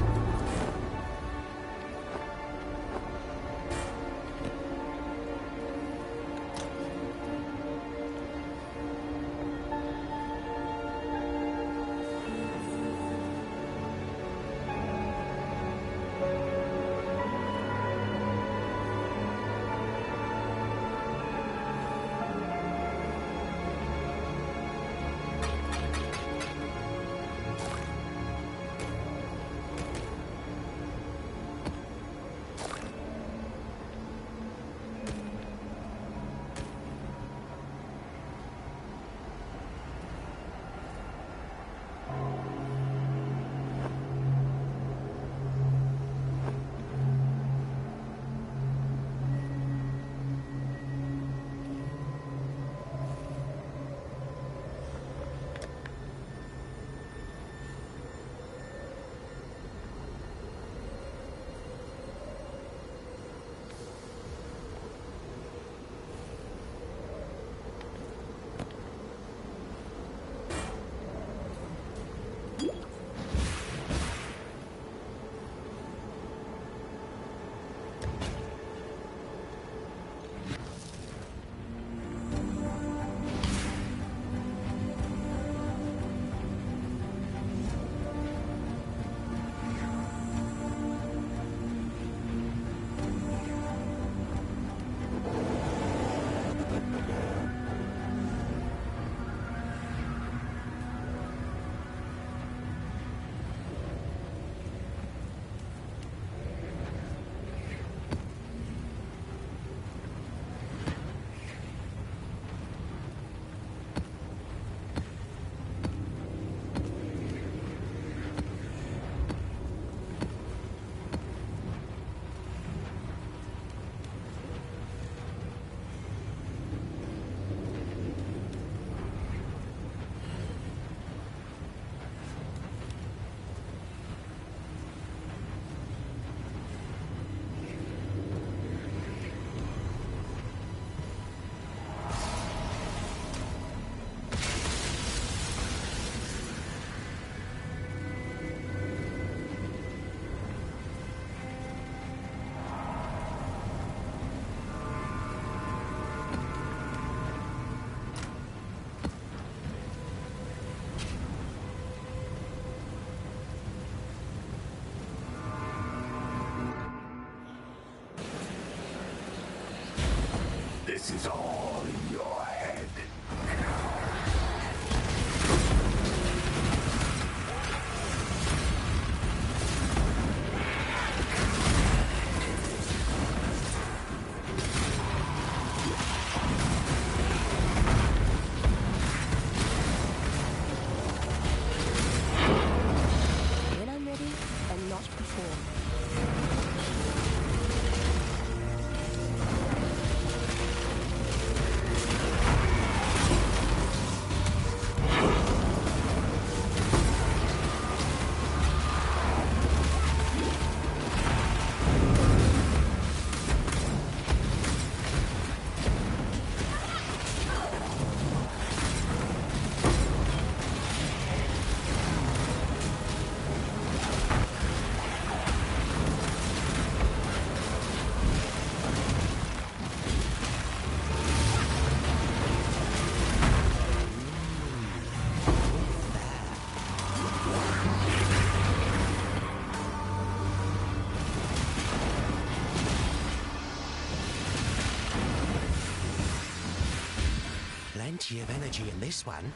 Plenty of energy in this one,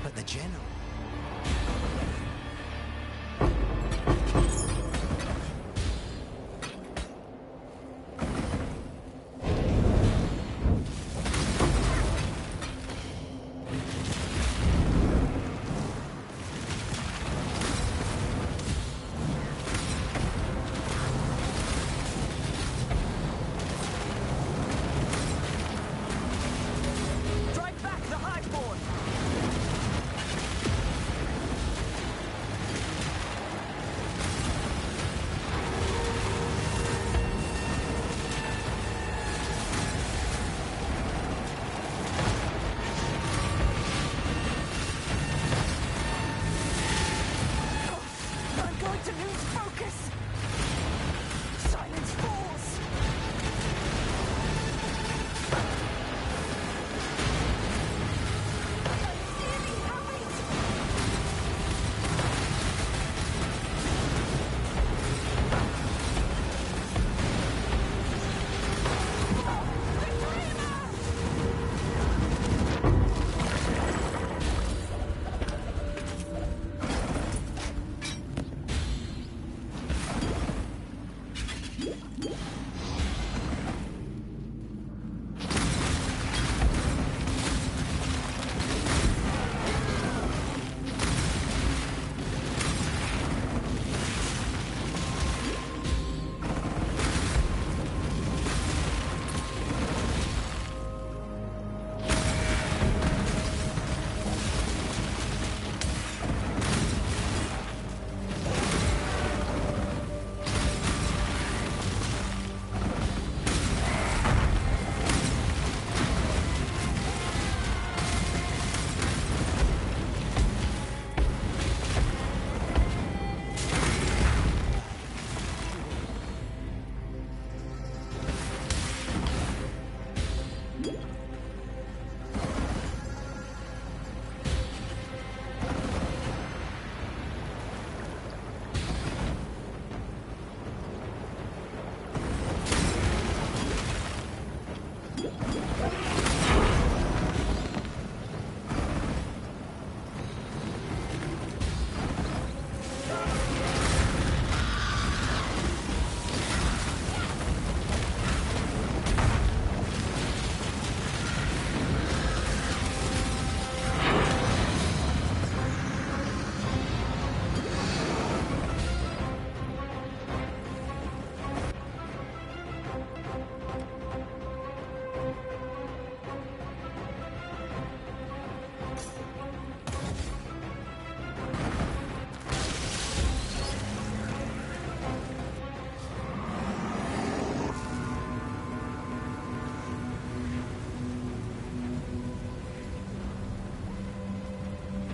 but the general...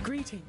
Greeting.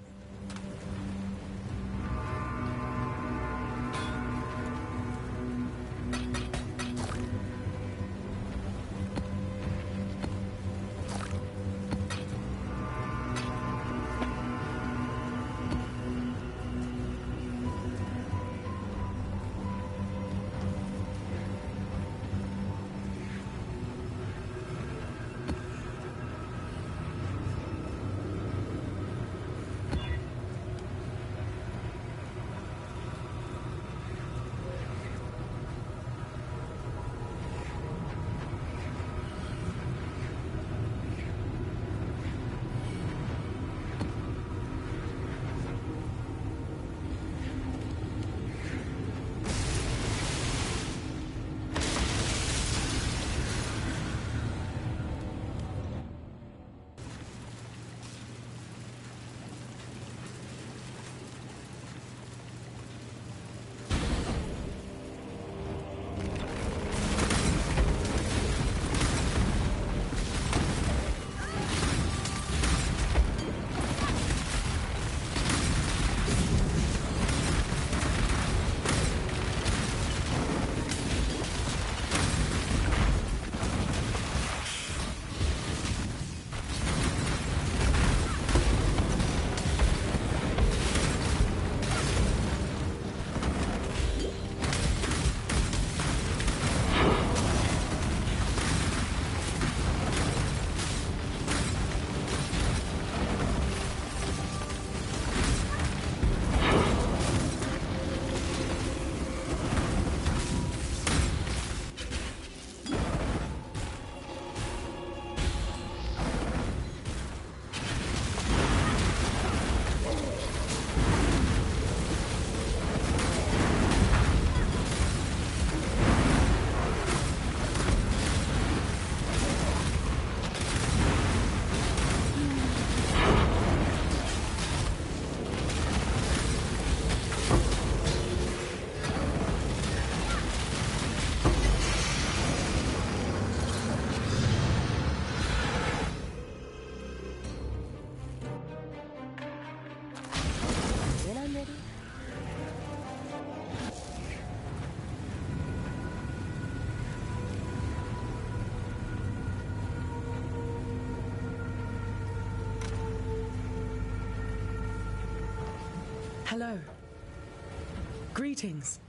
Hello. Greetings.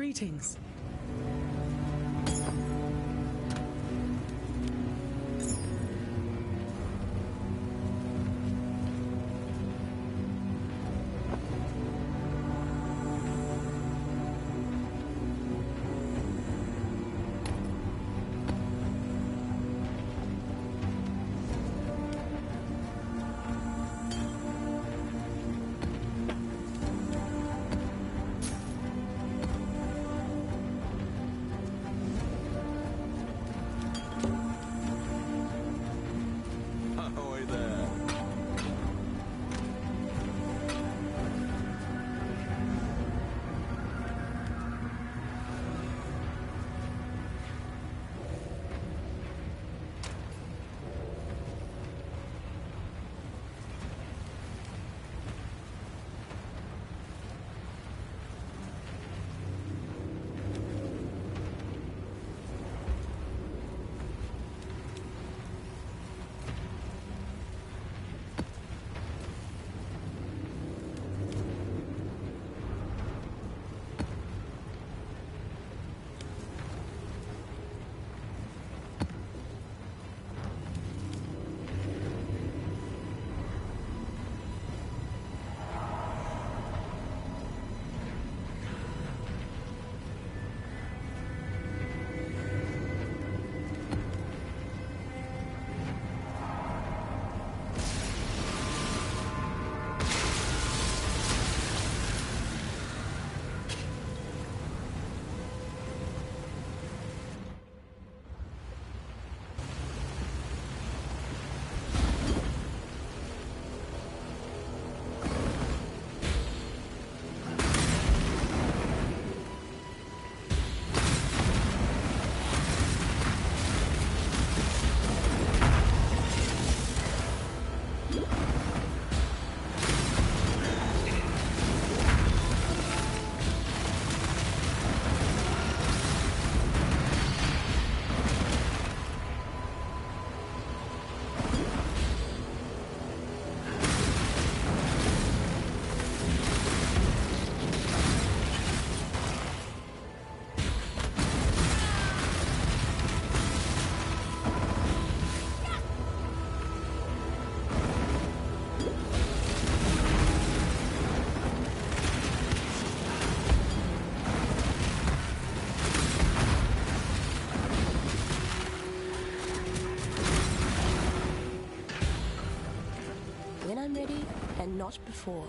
Greetings. When I'm ready, and not before.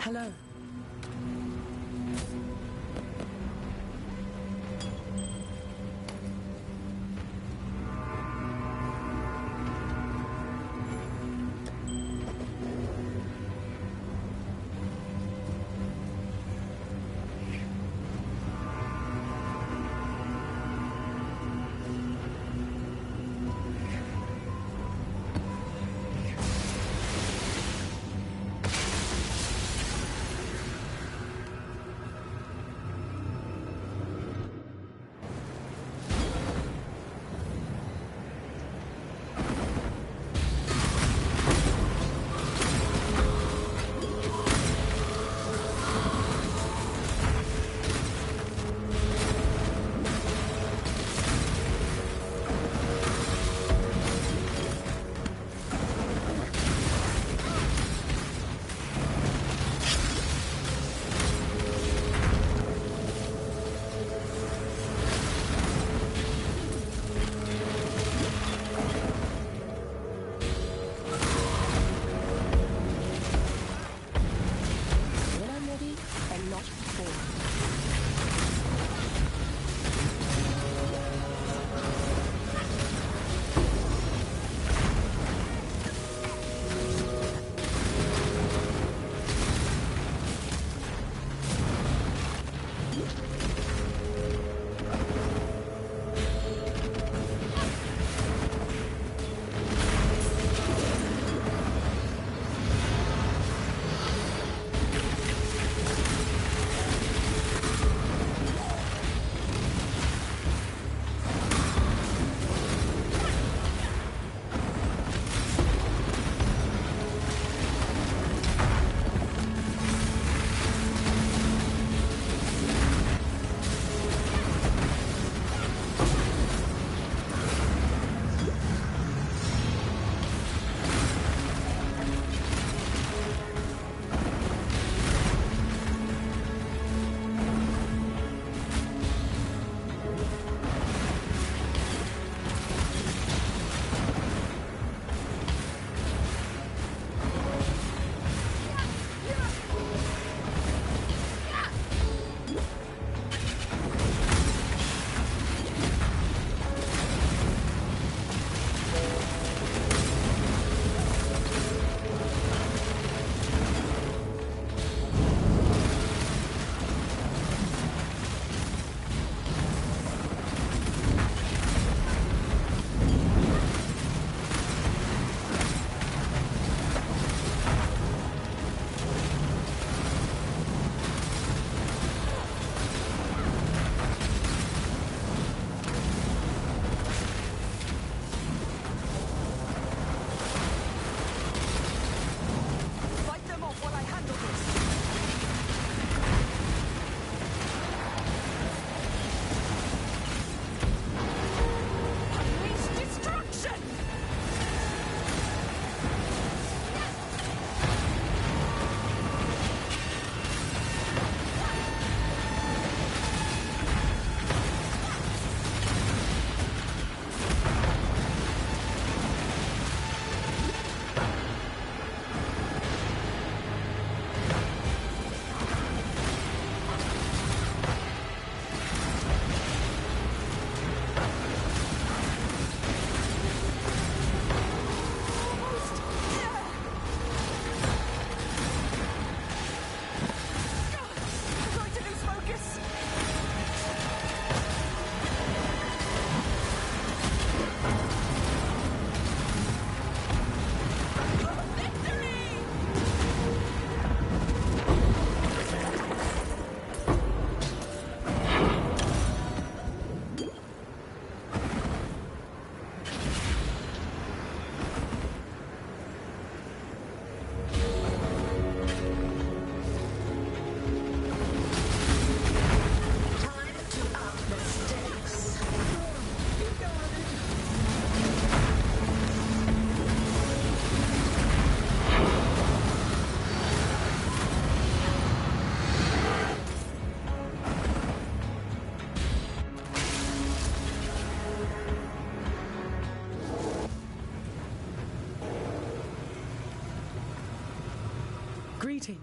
Hello. Greetings.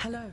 Hello.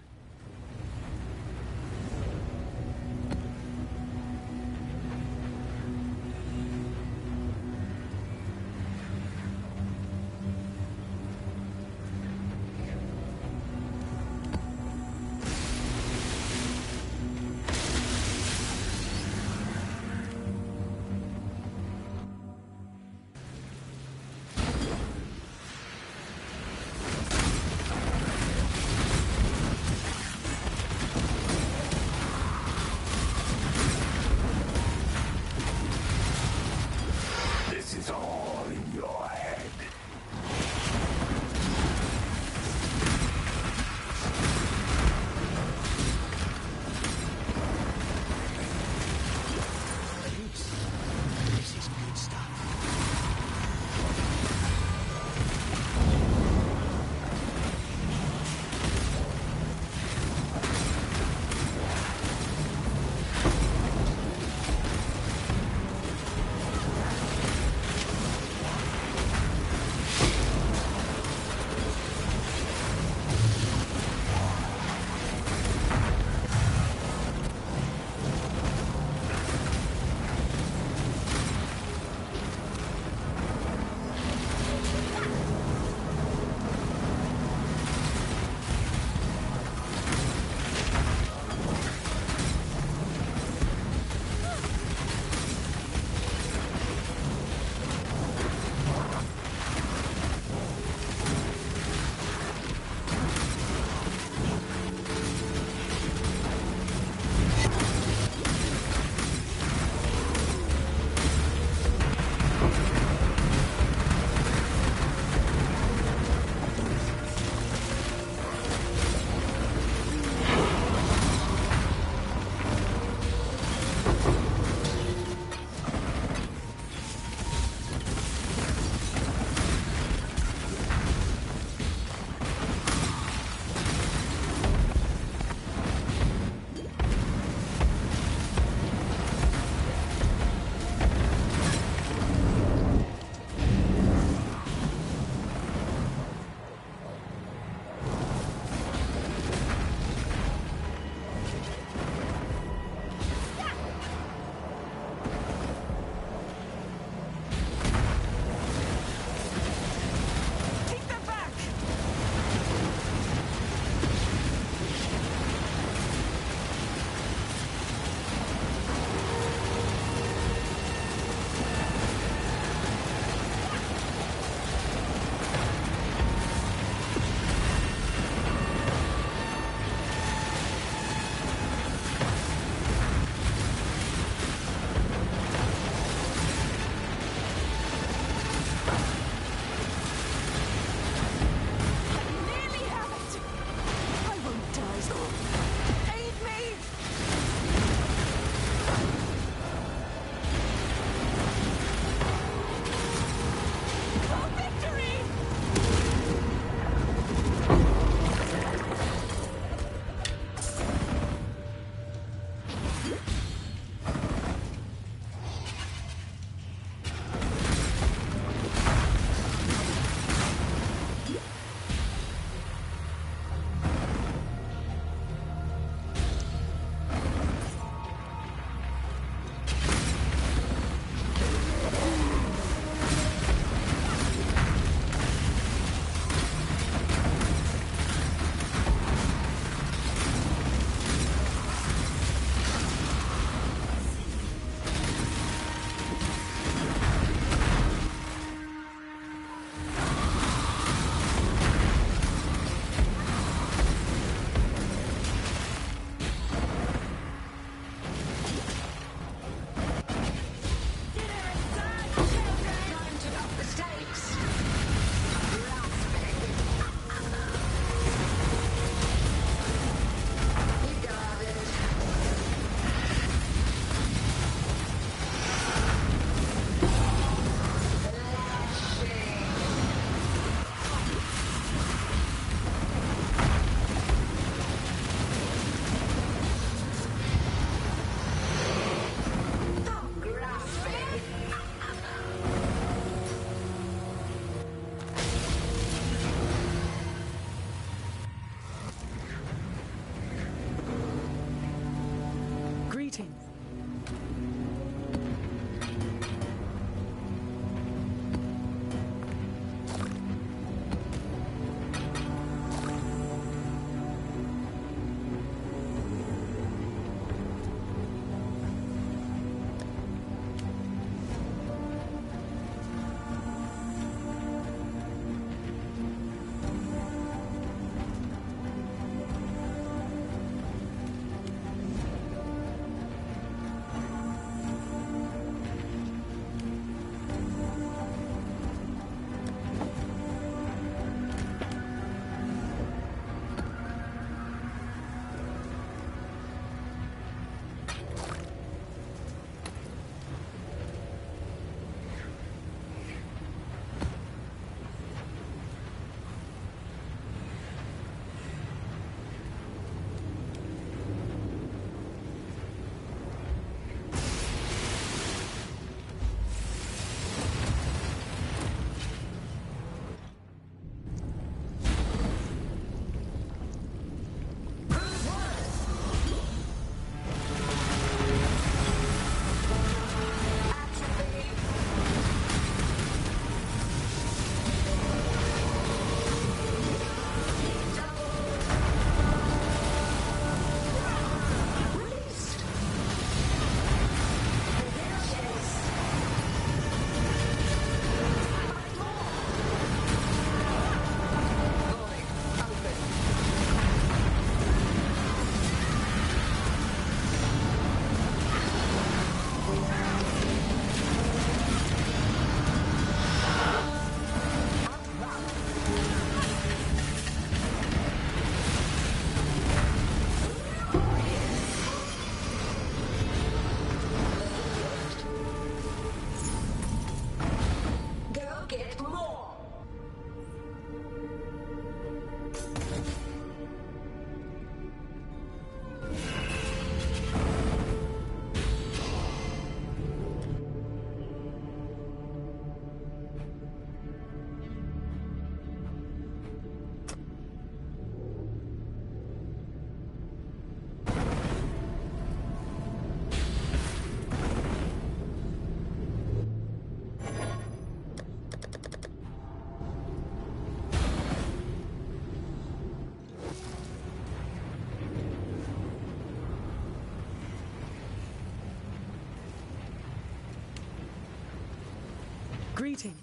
waiting.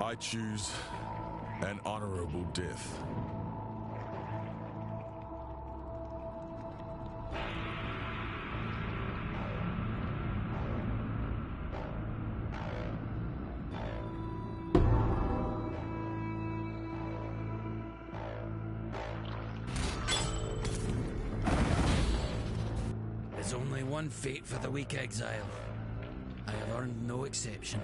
I choose an honorable death. There's only one fate for the weak exile. I have earned no exception.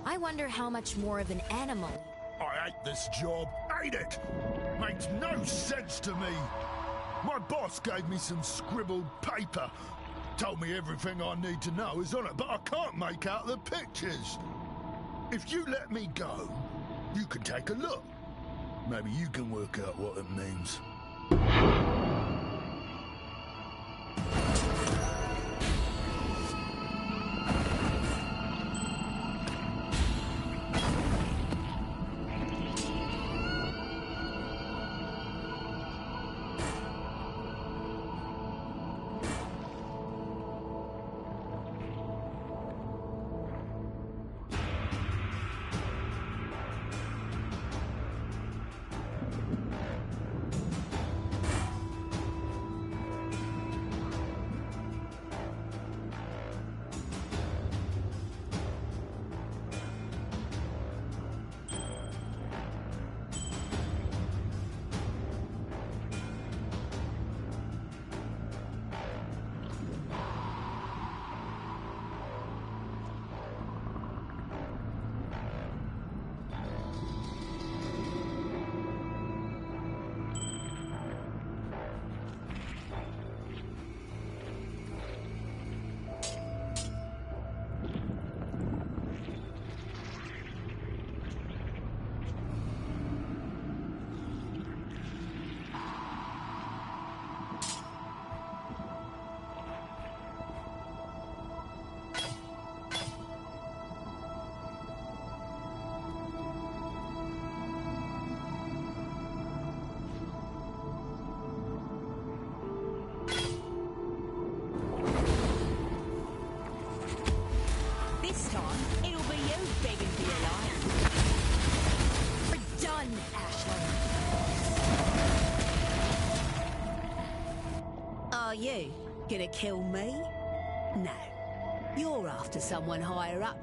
I wonder how much more of an animal. I hate this job. Hate it! Makes no sense to me. My boss gave me some scribbled paper. Told me everything I need to know is on it, but I can't make out the pictures. If you let me go, you can take a look. Maybe you can work out what it means. This time, it'll be you begging for your life. We're done, Ashley. Are you gonna kill me? No. You're after someone higher up.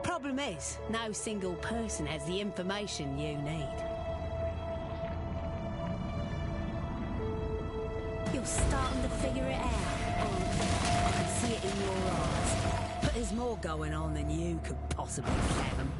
Problem is, no single person has the information you need. You're starting to figure it out. I can see it in your eyes. But there's more going on than you could possibly fathom.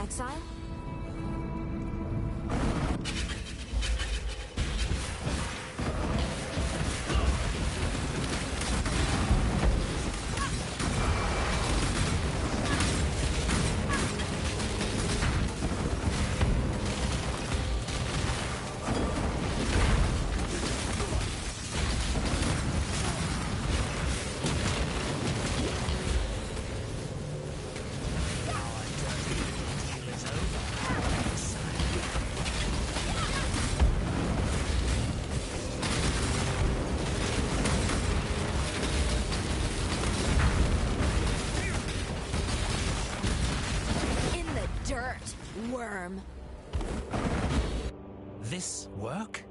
Exile? Dirt, worm. This work?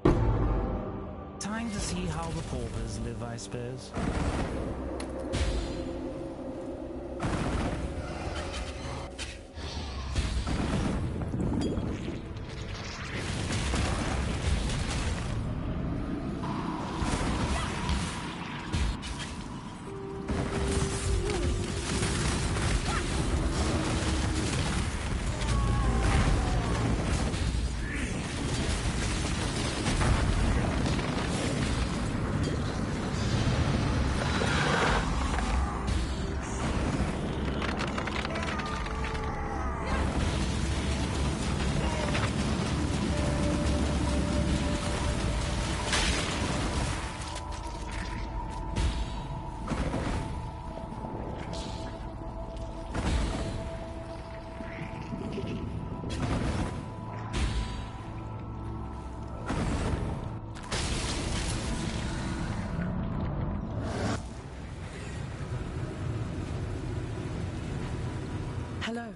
Time to see how the paupers live, I suppose. Hello.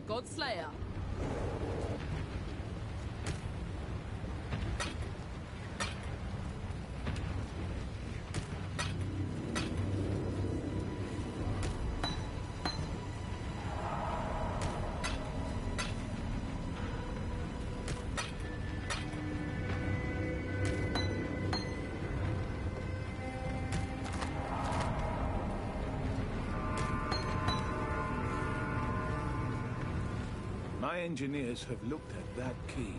Godslayer. My engineers have looked at that key.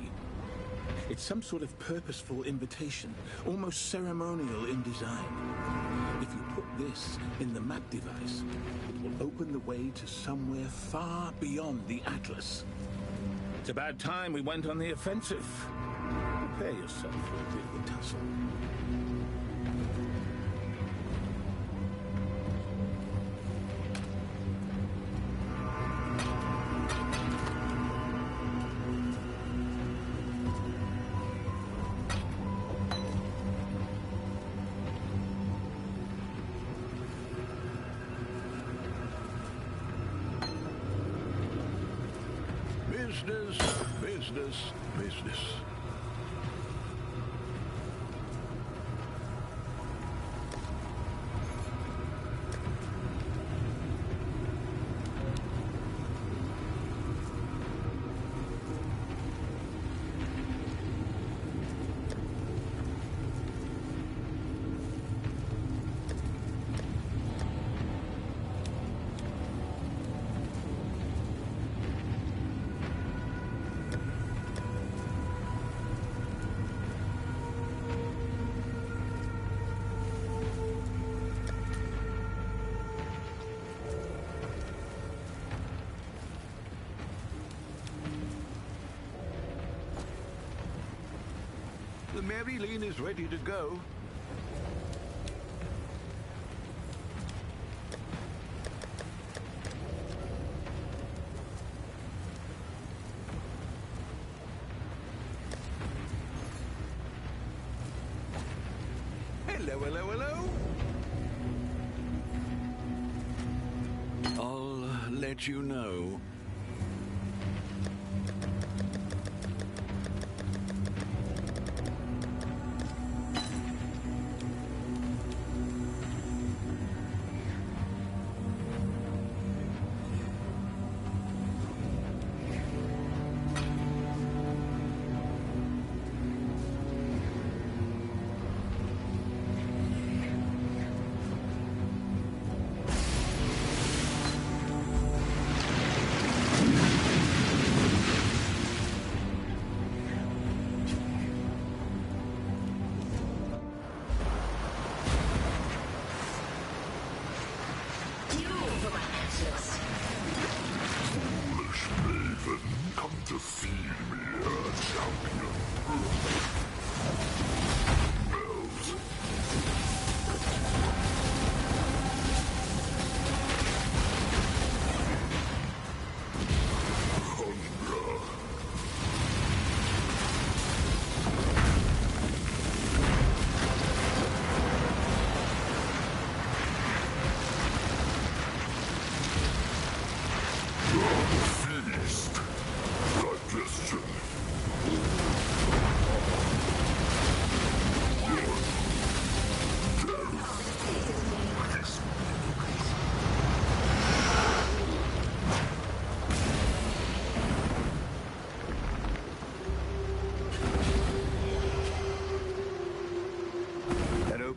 It's some sort of purposeful invitation, almost ceremonial in design. If you put this in the map device, it will open the way to somewhere far beyond the Atlas. It's about time we went on the offensive. Prepare yourself for a bit of a tussle. Business, business, business. The Marilyn is ready to go. Hello, hello, hello. I'll let you know.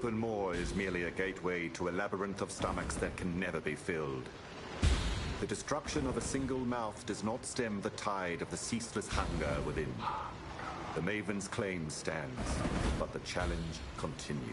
Open maw is merely a gateway to a labyrinth of stomachs that can never be filled. The destruction of a single mouth does not stem the tide of the ceaseless hunger within. The Maven's claim stands, but the challenge continues.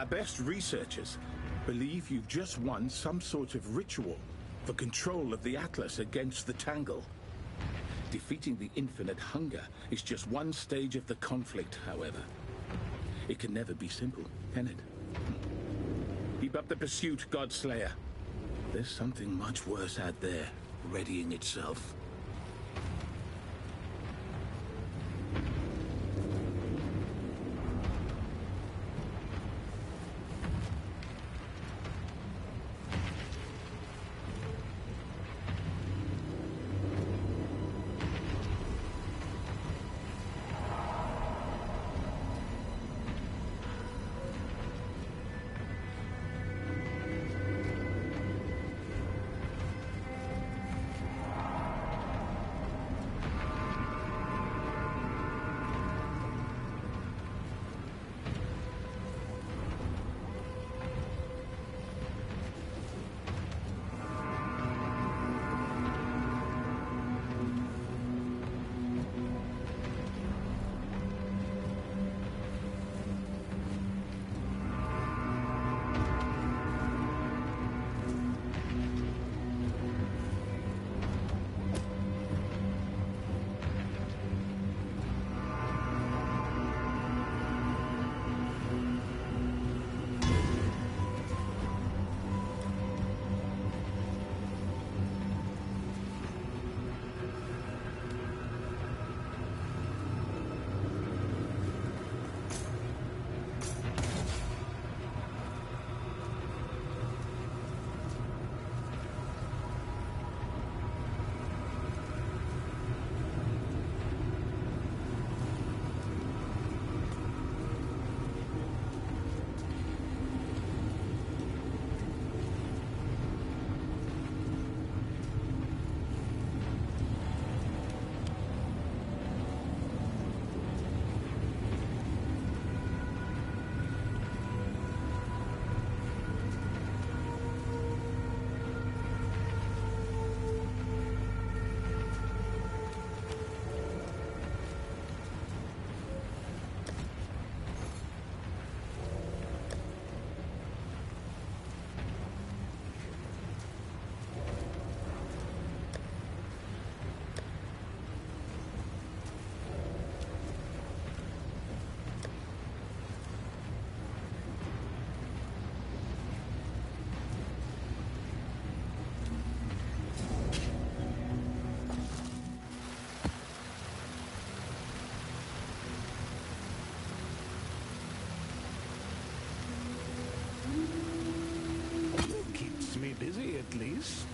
Our best researchers believe you've just won some sort of ritual for control of the Atlas against the Tangle. Defeating the infinite hunger is just one stage of the conflict, however. It can never be simple, can it? Keep up the pursuit, Godslayer. There's something much worse out there, readying itself. Busy, at least.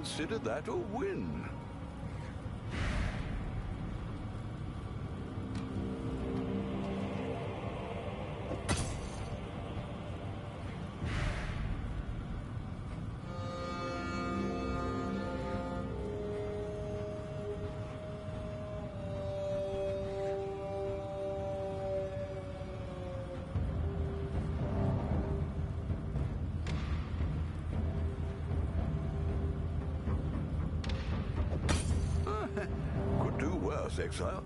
consider that a win. Could do worse, Exile.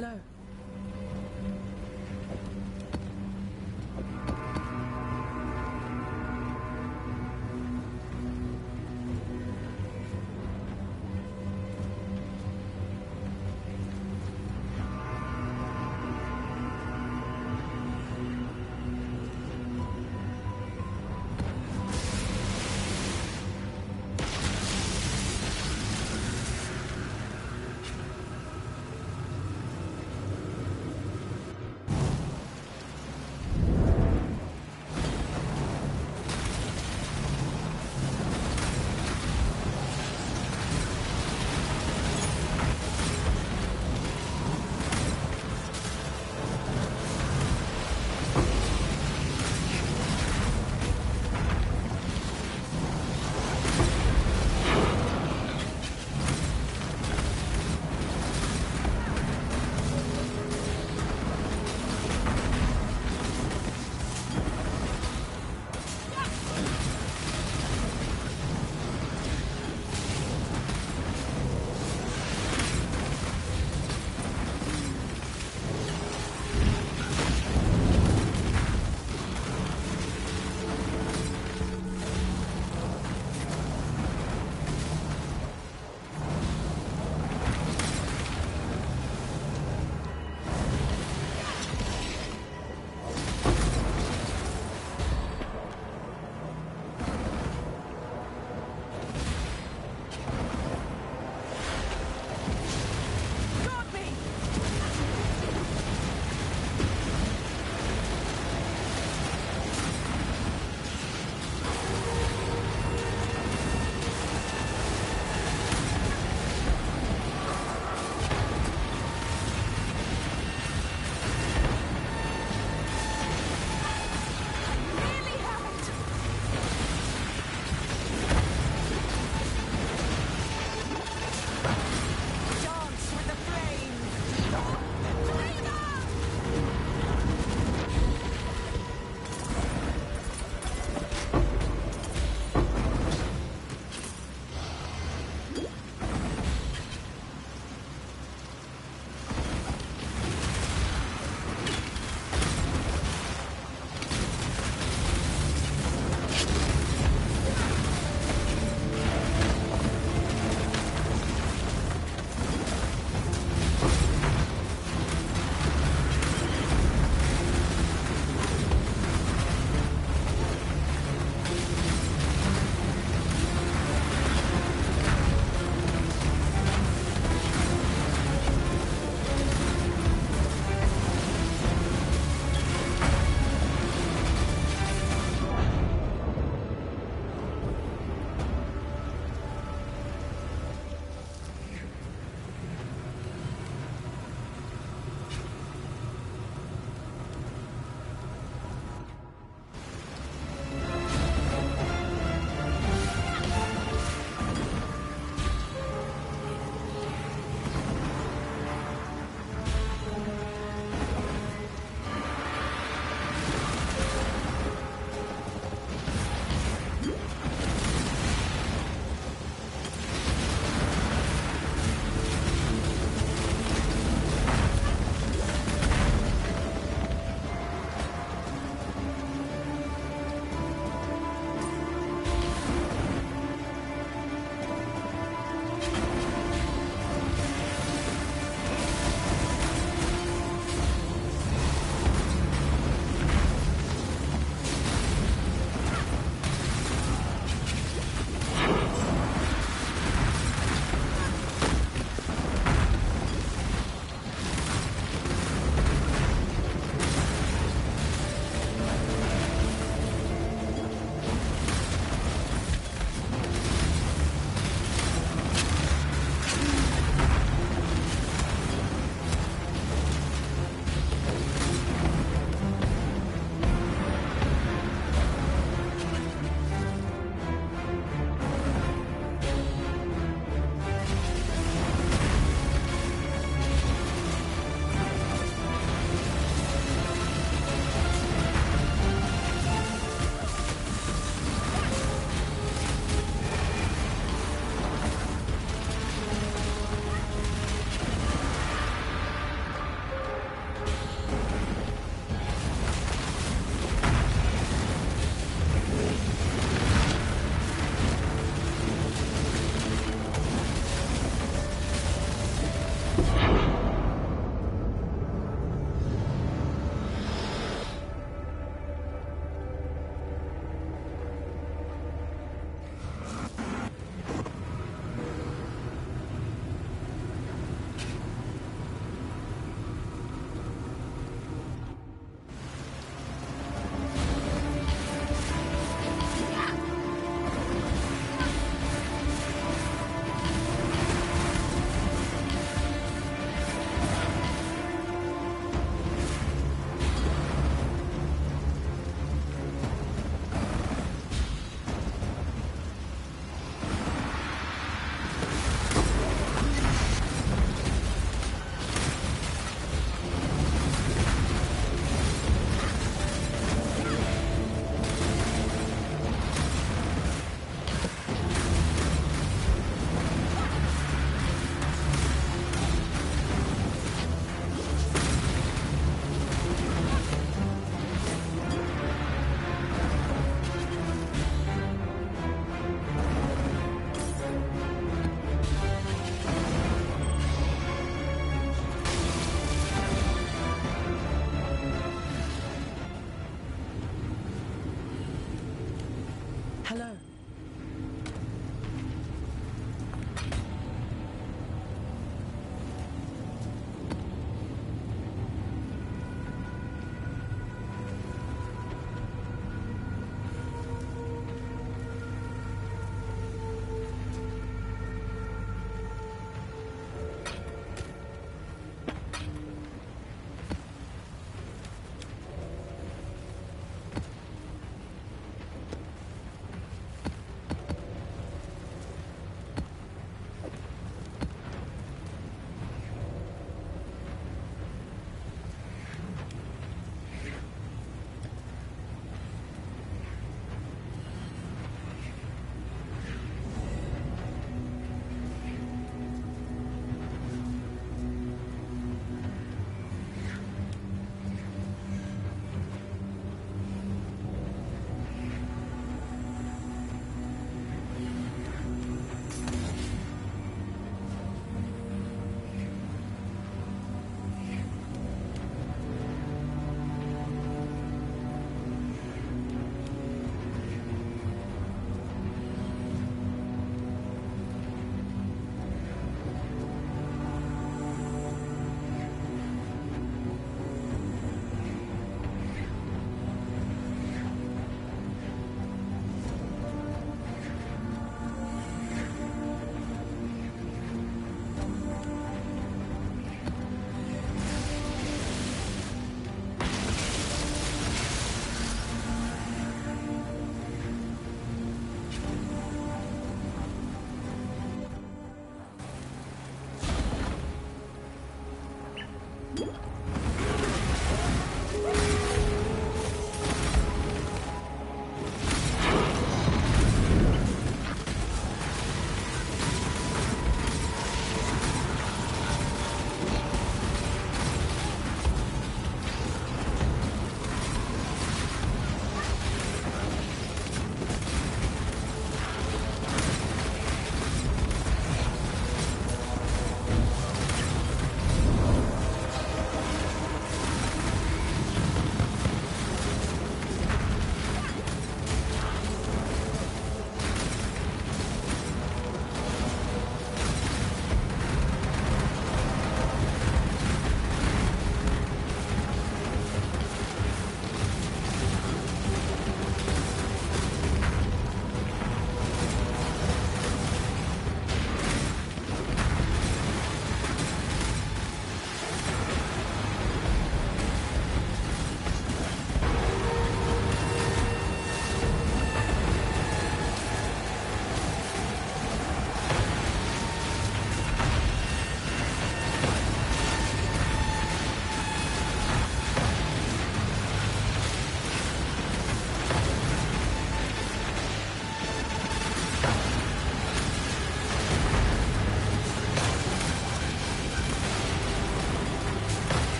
Hello.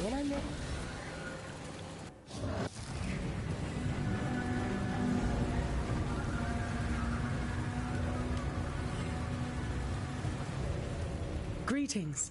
When I'm ready. Greetings.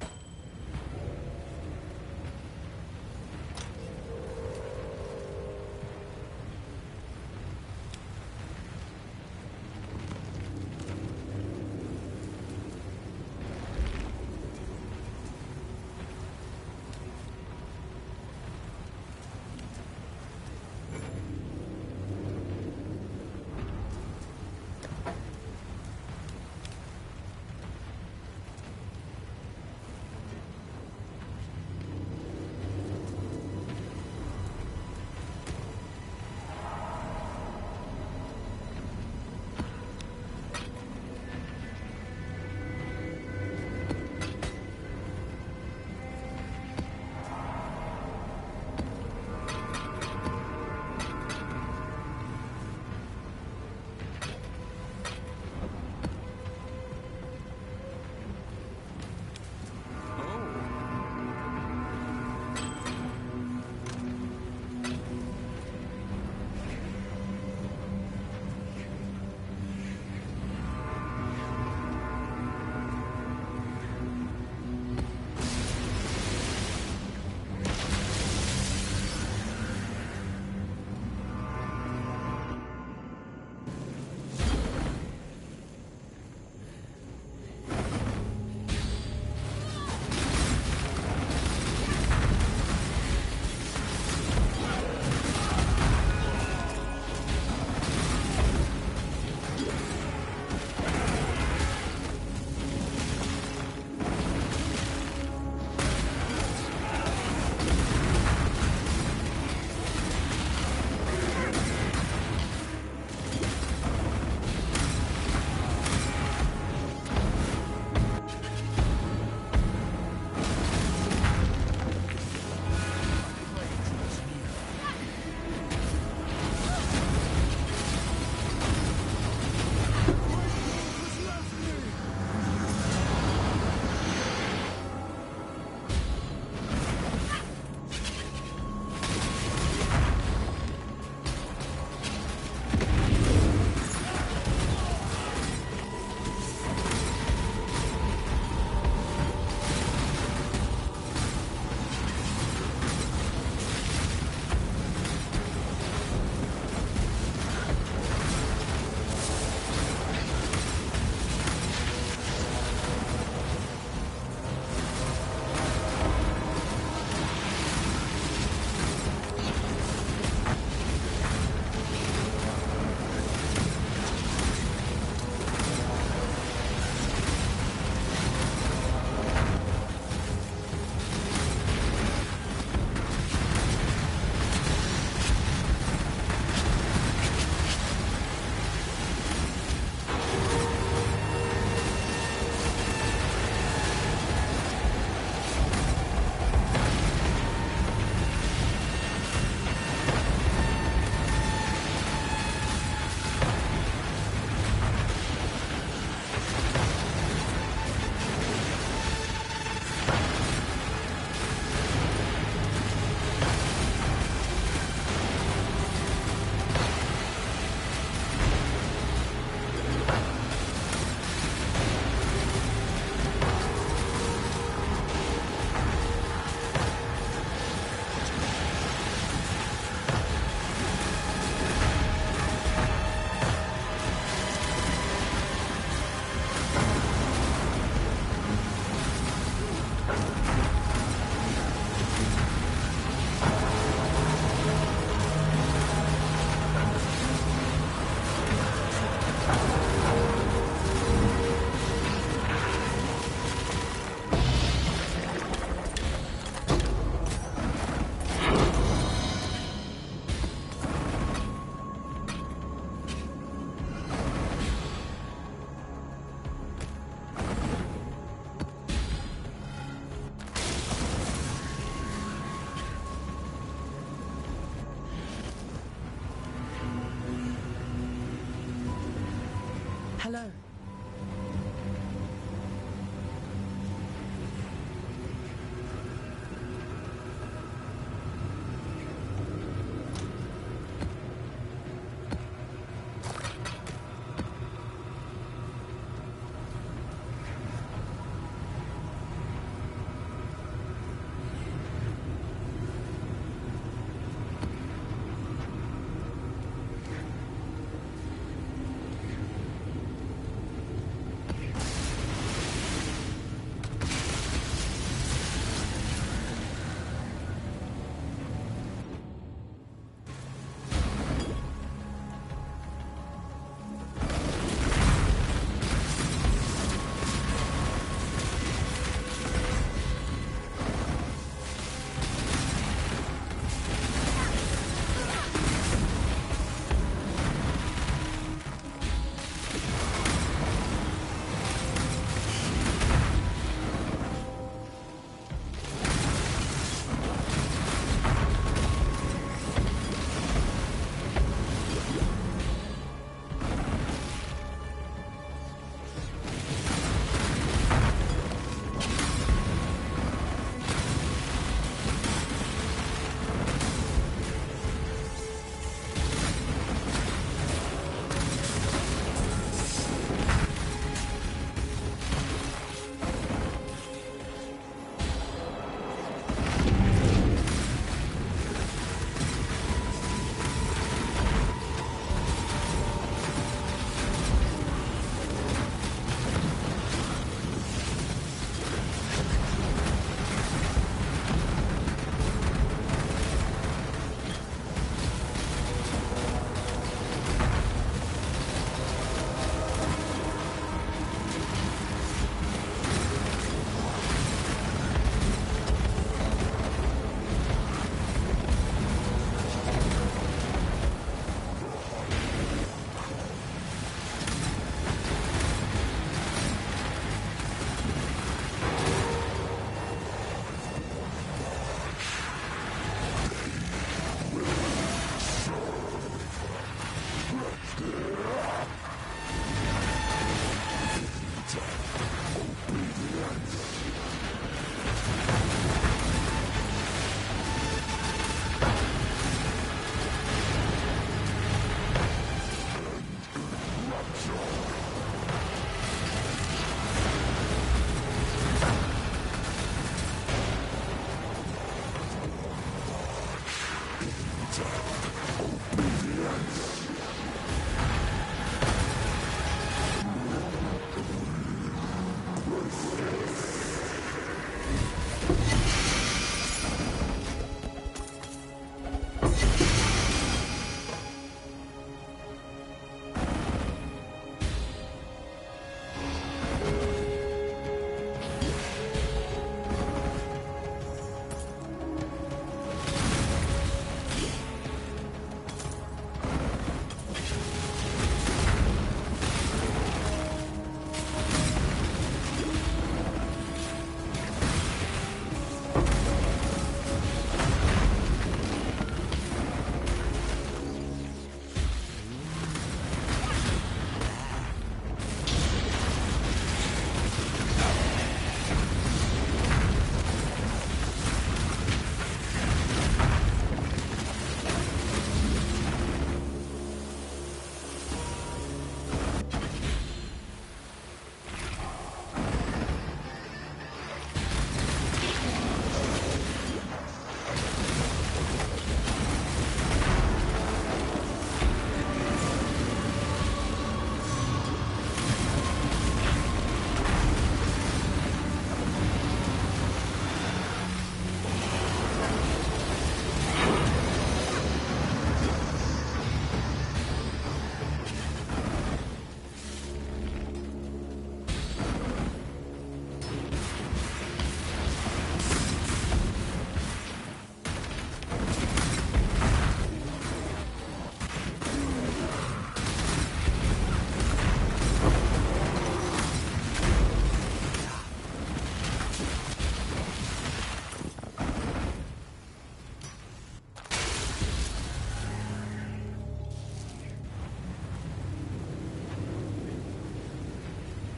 Hello.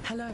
Hello.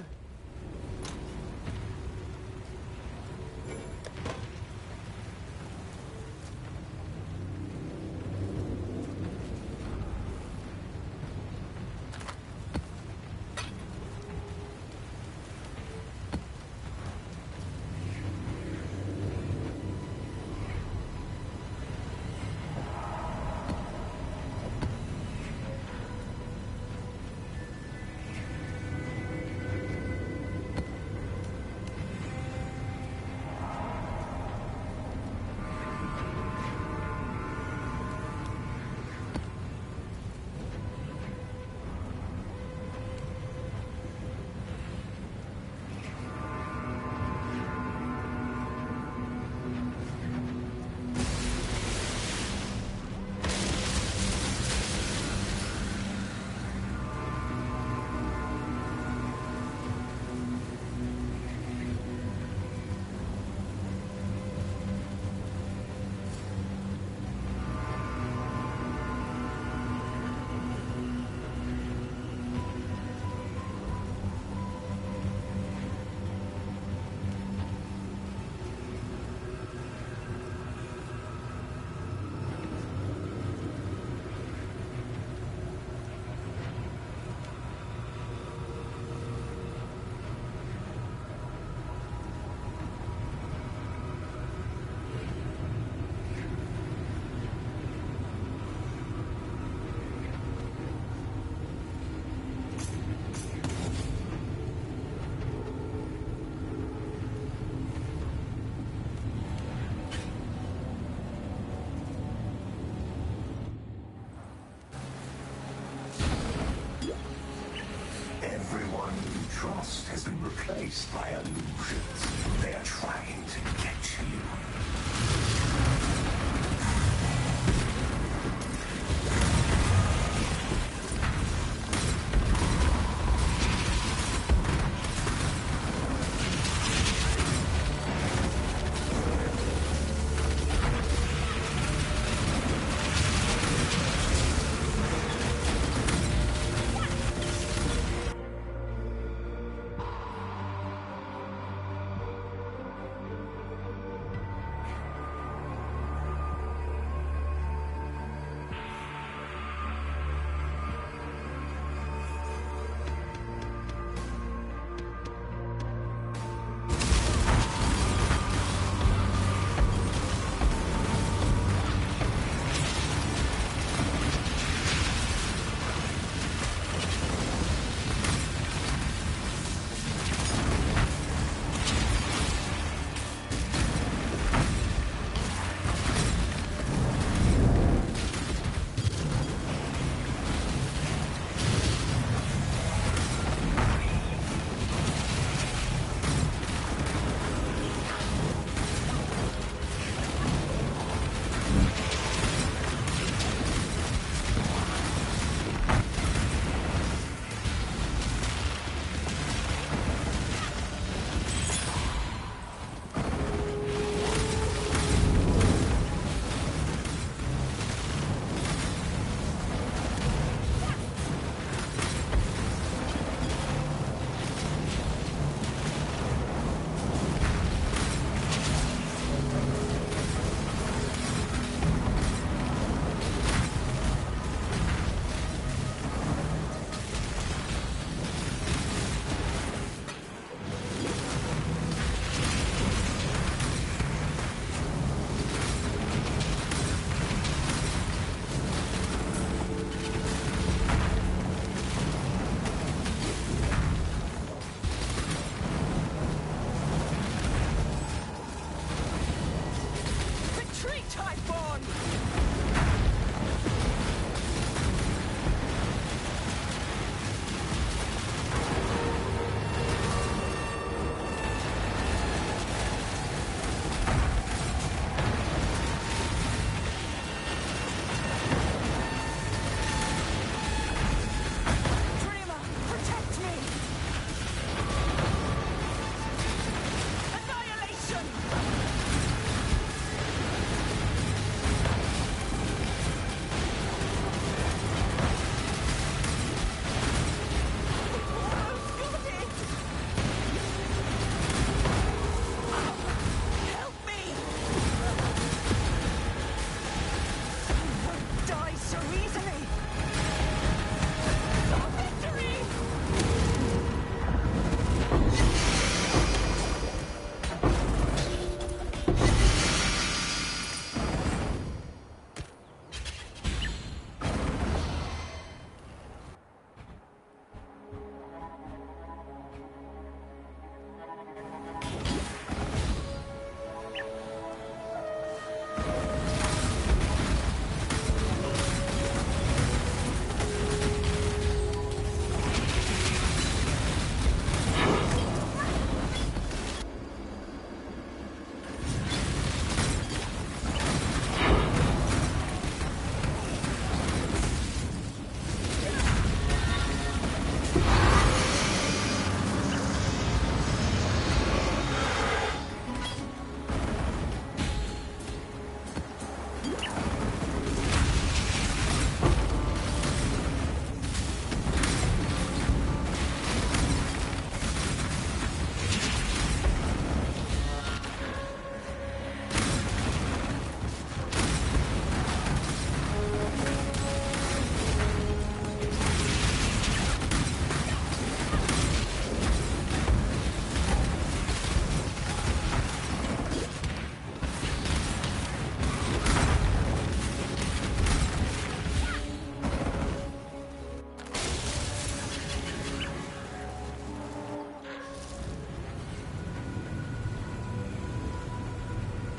Everyone you trust has been replaced by illusions. They are trying to get you.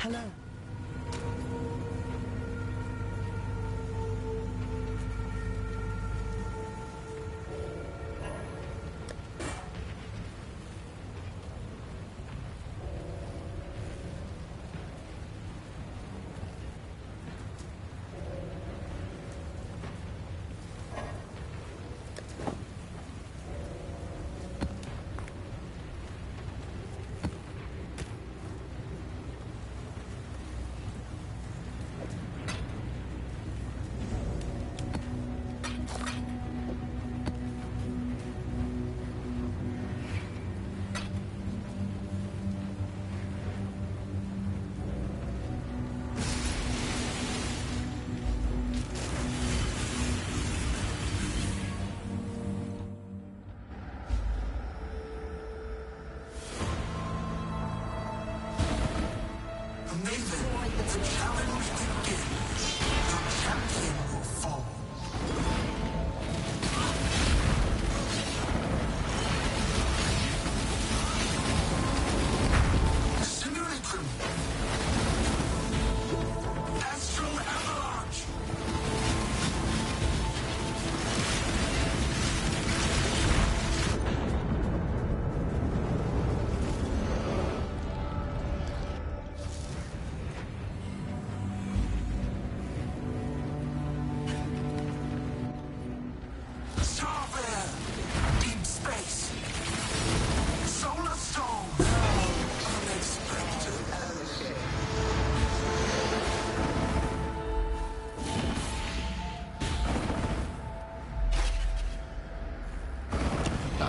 Hello.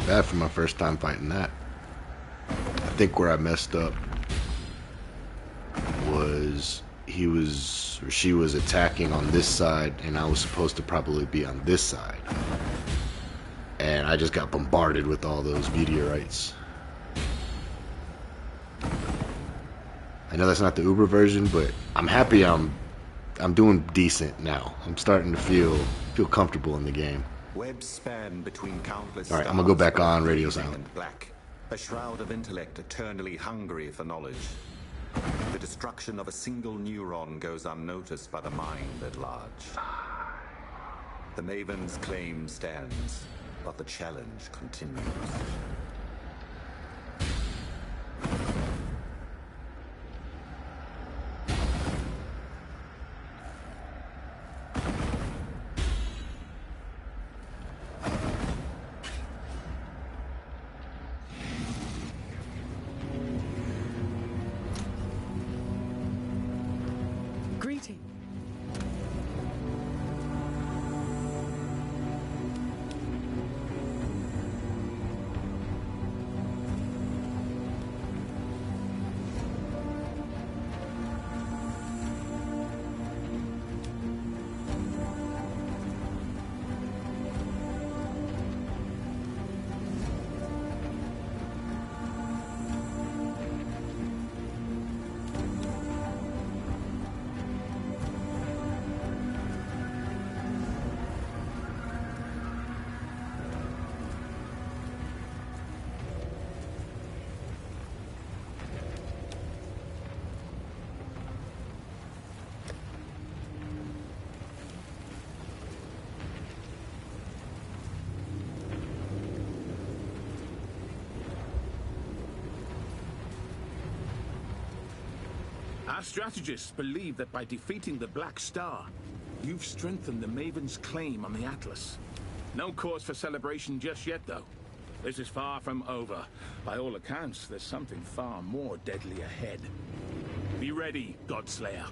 Bad for my first time fighting that. I think where I messed up was he was or she was attacking on this side and I was supposed to probably be on this side. And I just got bombarded with all those meteorites. I know that's not the Uber version, but I'm happy I'm doing decent now. I'm starting to feel comfortable in the game. Webs span between countless All right, I'm gonna go back on radio silent. And black, a shroud of intellect eternally hungry for knowledge. The destruction of a single neuron goes unnoticed by the mind at large. The Maven's claim stands, but the challenge continues. Greeting. Our strategists believe that by defeating the Black Star, you've strengthened the Maven's claim on the Atlas. No cause for celebration just yet, though. This is far from over. By all accounts, there's something far more deadly ahead. Be ready, Godslayer.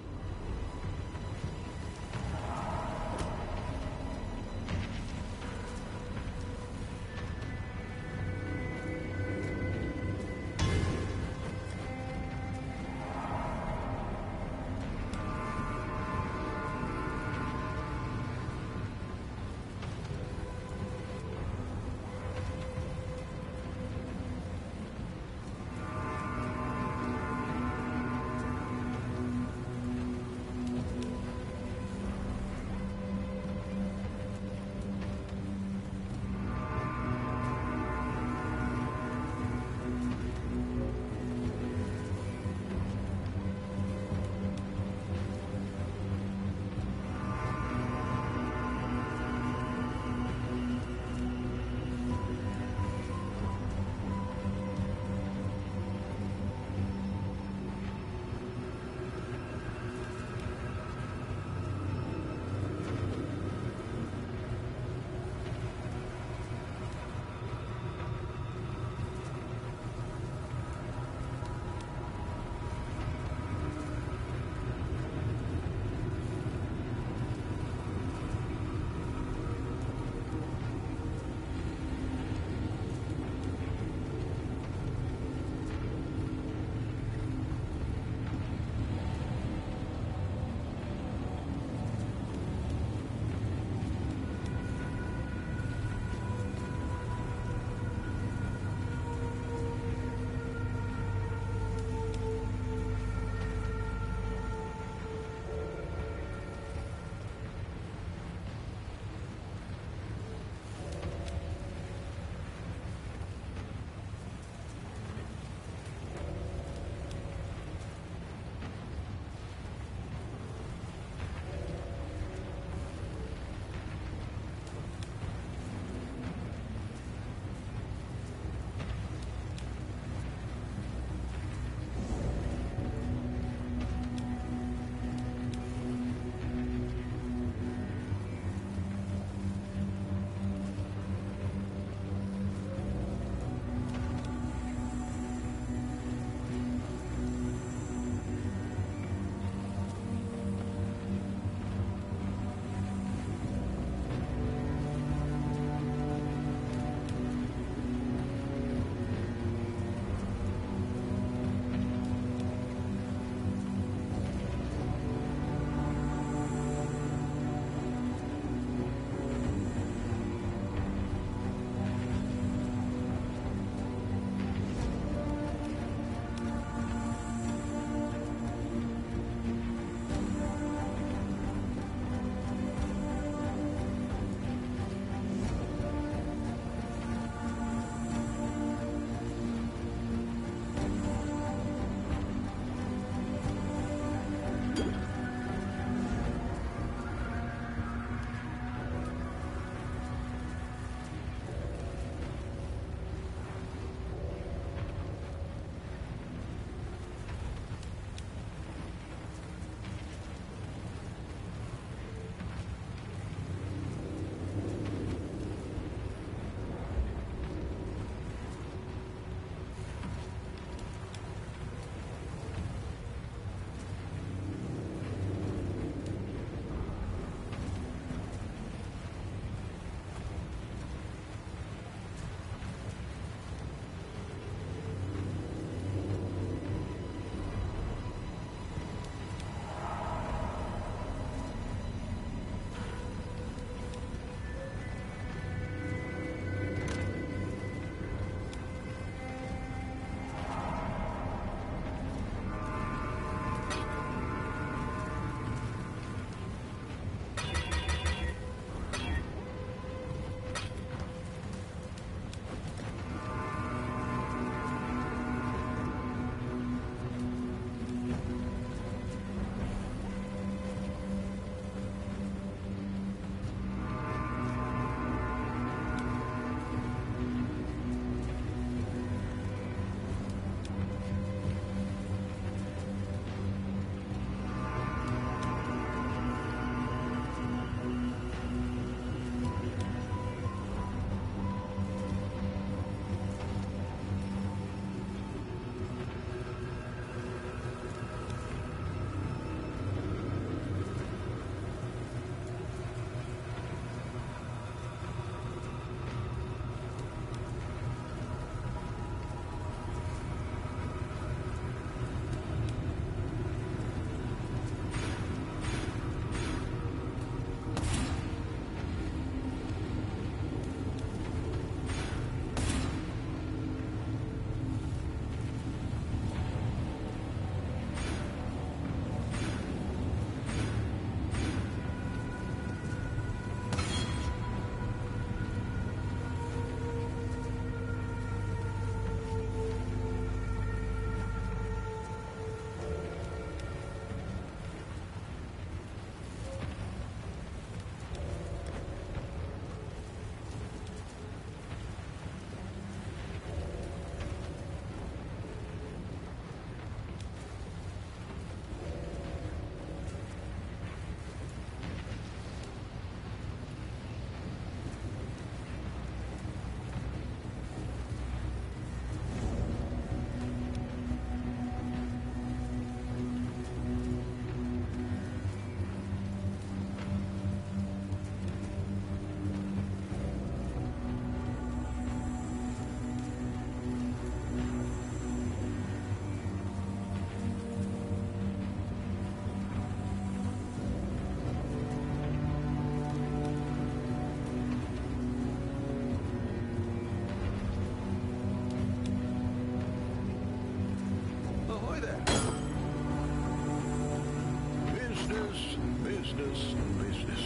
business, business.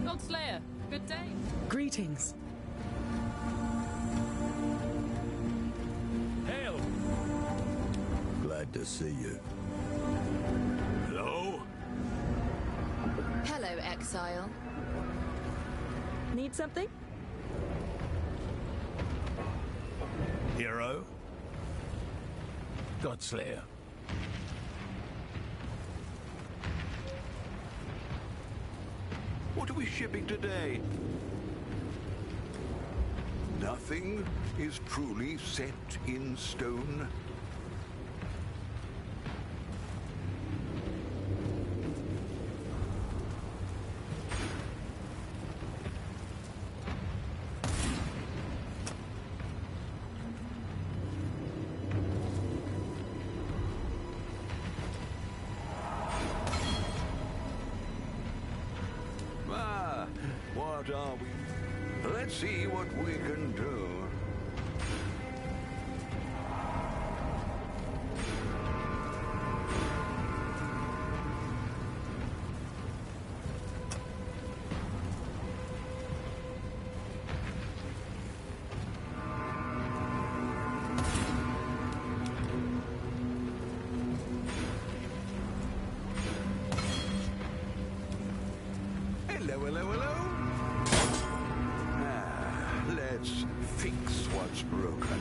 Godslayer, good day. Greetings. Hail! Glad to see you. Hello? Hello, Exile. Need something? Hero? Godslayer. What are we shipping today? Nothing is truly set in stone. What are we? Let's see what we can do. Hello, hello, hello. Let's fix what's broken.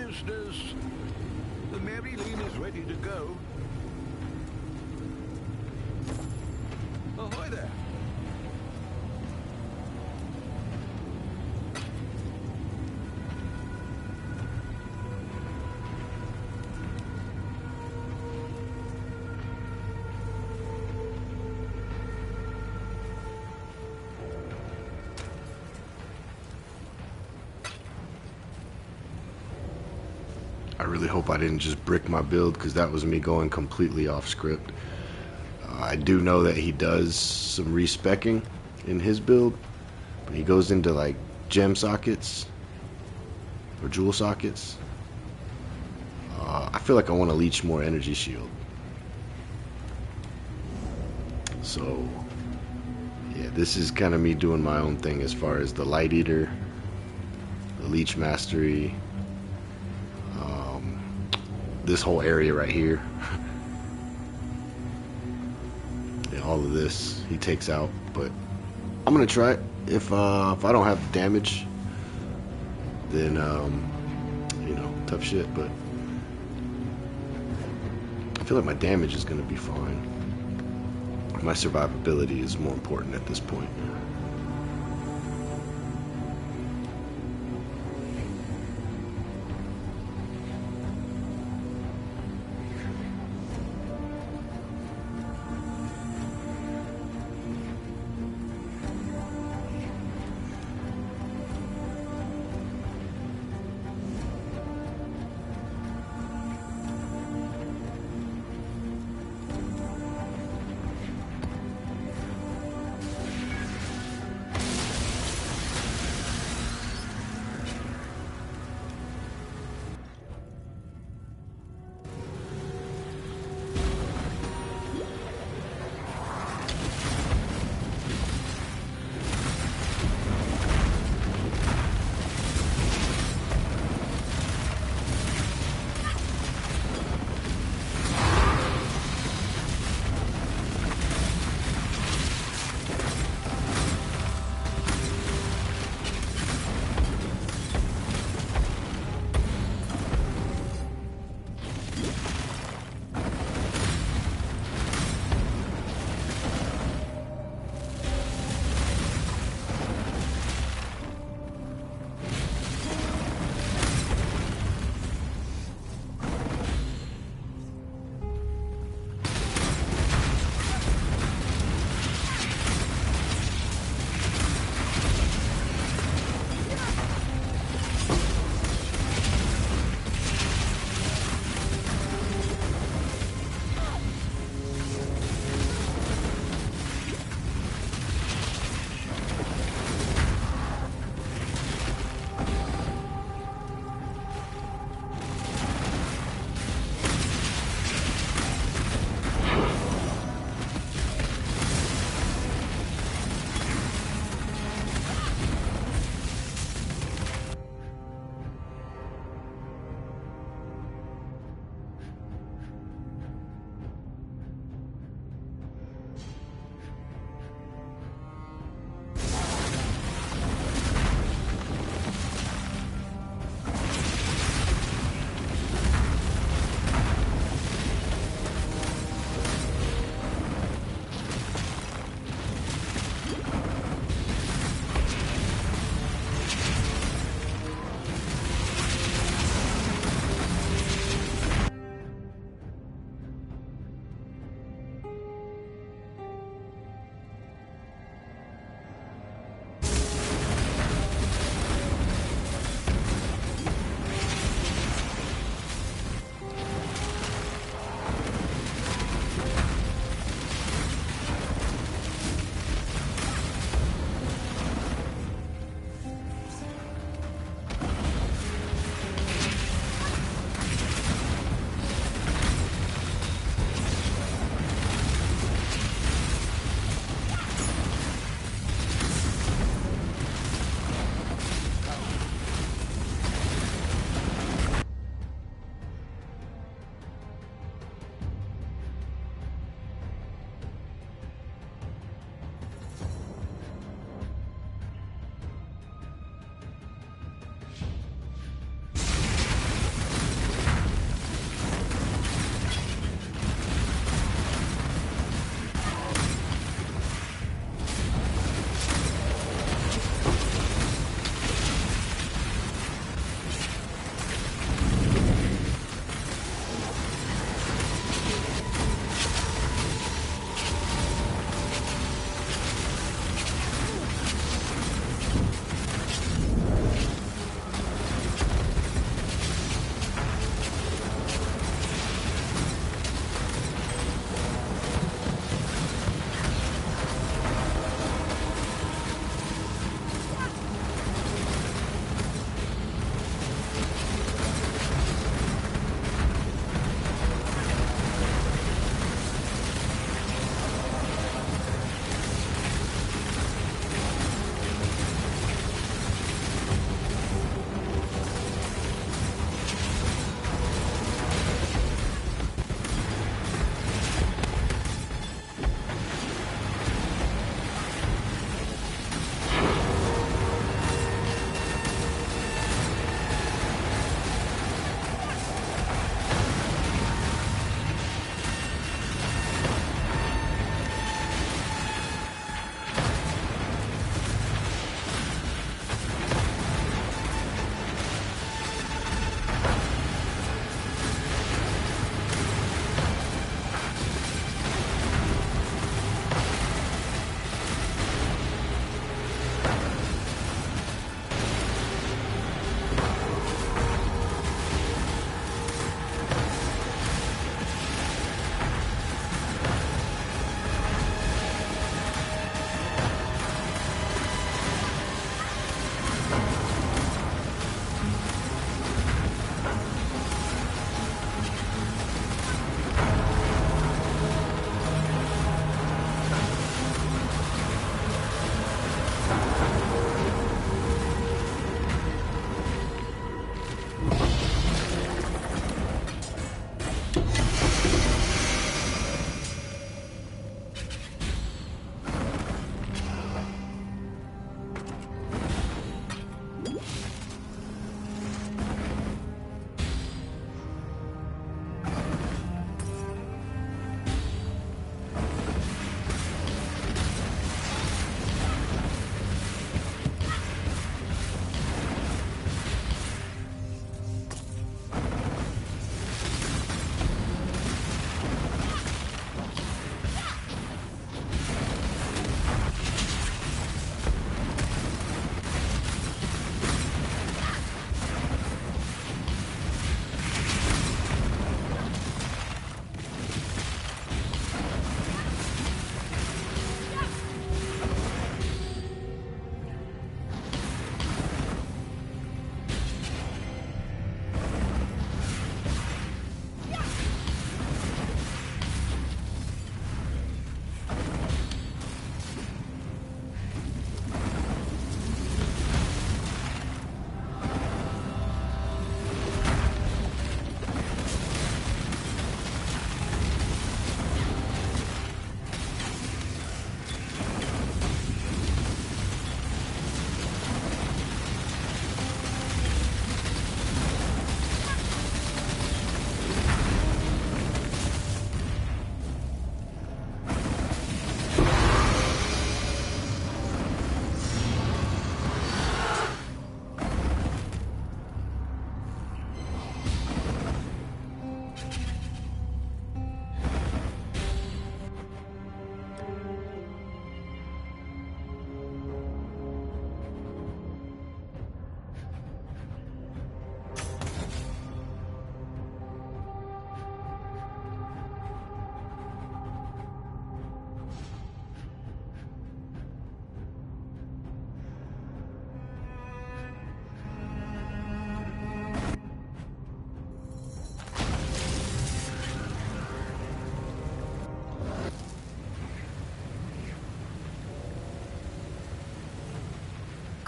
business. The Maryline is ready to go. Ahoy there. I really hope I didn't just brick my build, because that was me going completely off script. I do know that he does some respecking in his build, but he goes into like gem sockets or jewel sockets. I feel like I want to leech more energy shield. So yeah, this is kind of me doing my own thing as far as the light eater, the leech mastery, this whole area right here. Yeah, all of this he takes out, but I'm gonna try it. If I don't have damage, then you know, tough shit. But I feel like my damage is gonna be fine. My survivability is more important at this point.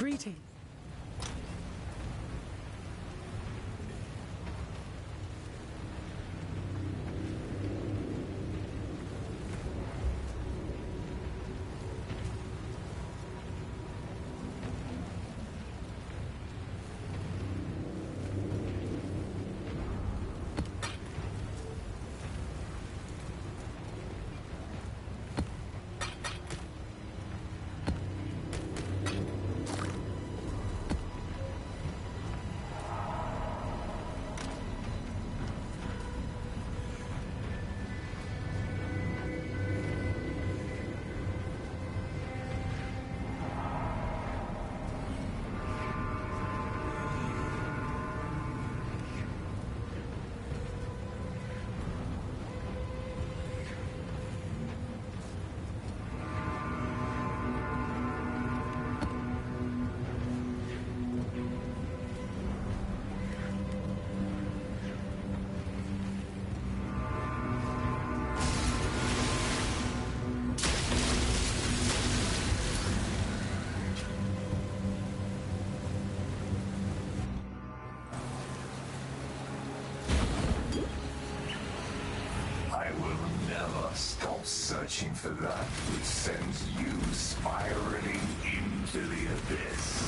Greeting. Stop searching for that which sends you spiraling into the abyss.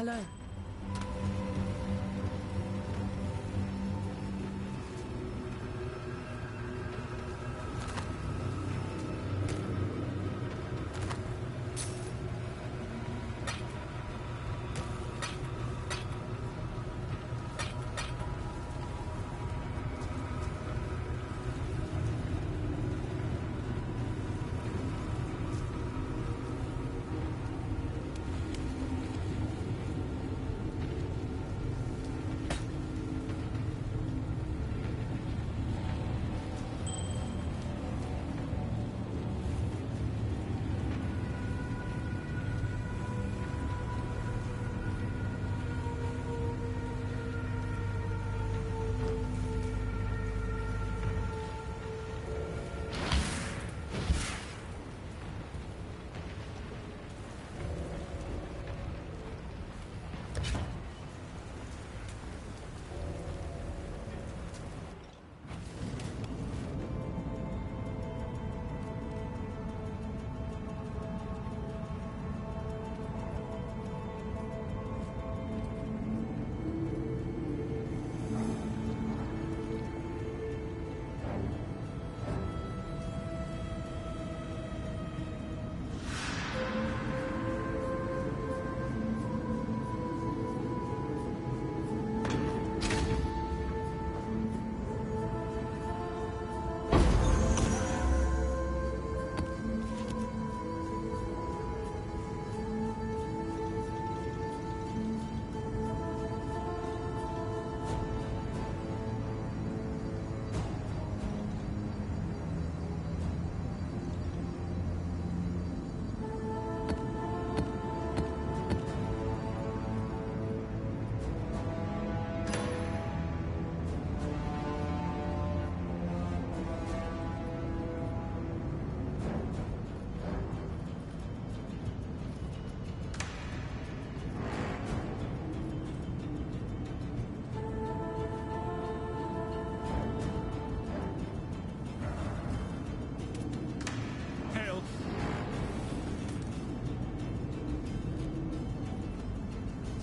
Hello.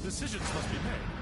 Decisions must be made.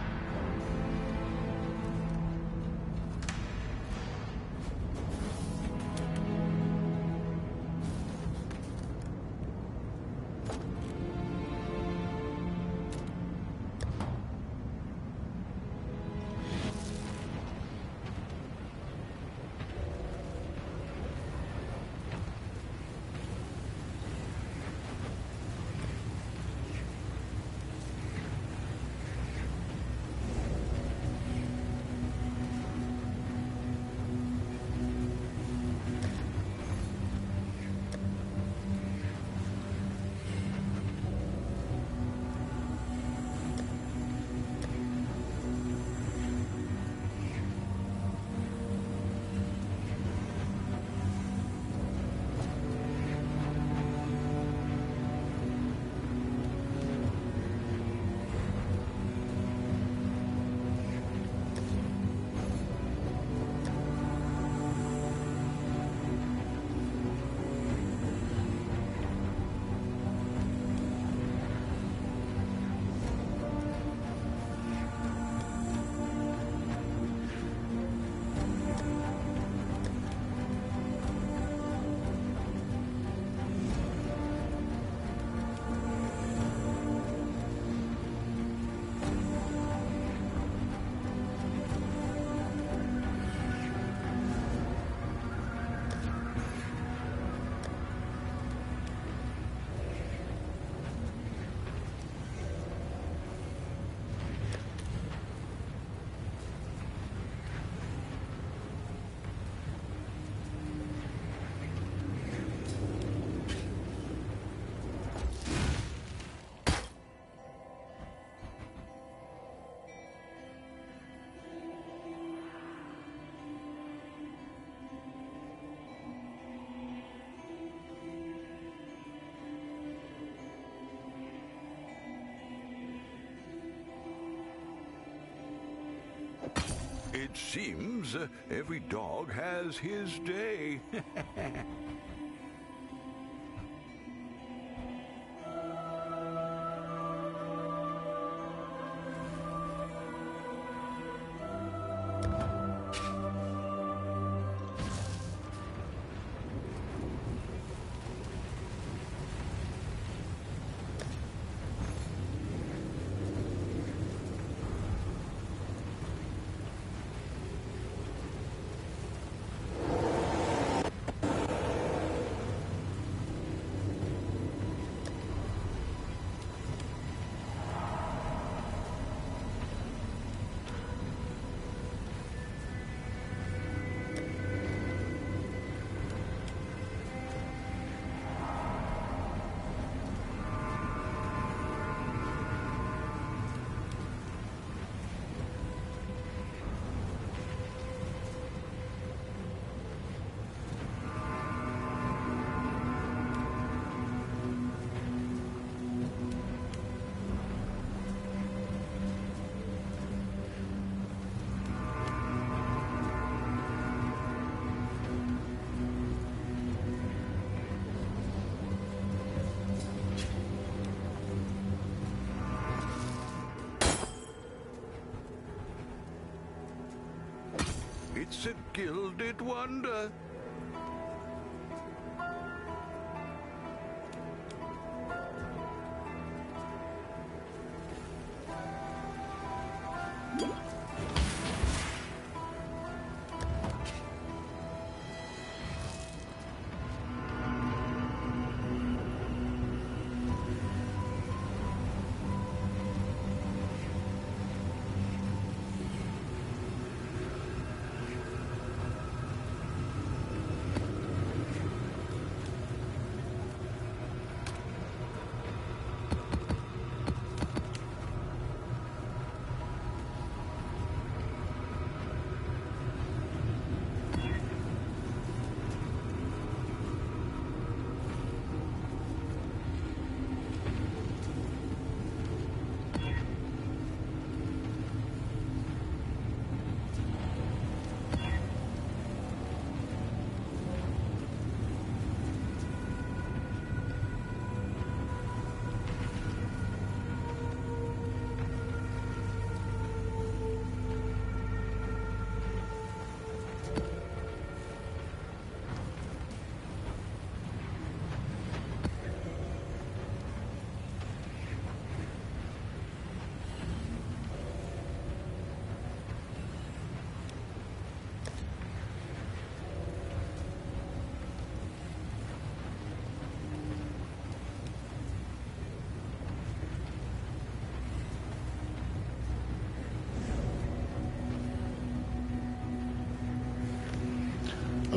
It seems every dog has his day. It's a gilded wonder.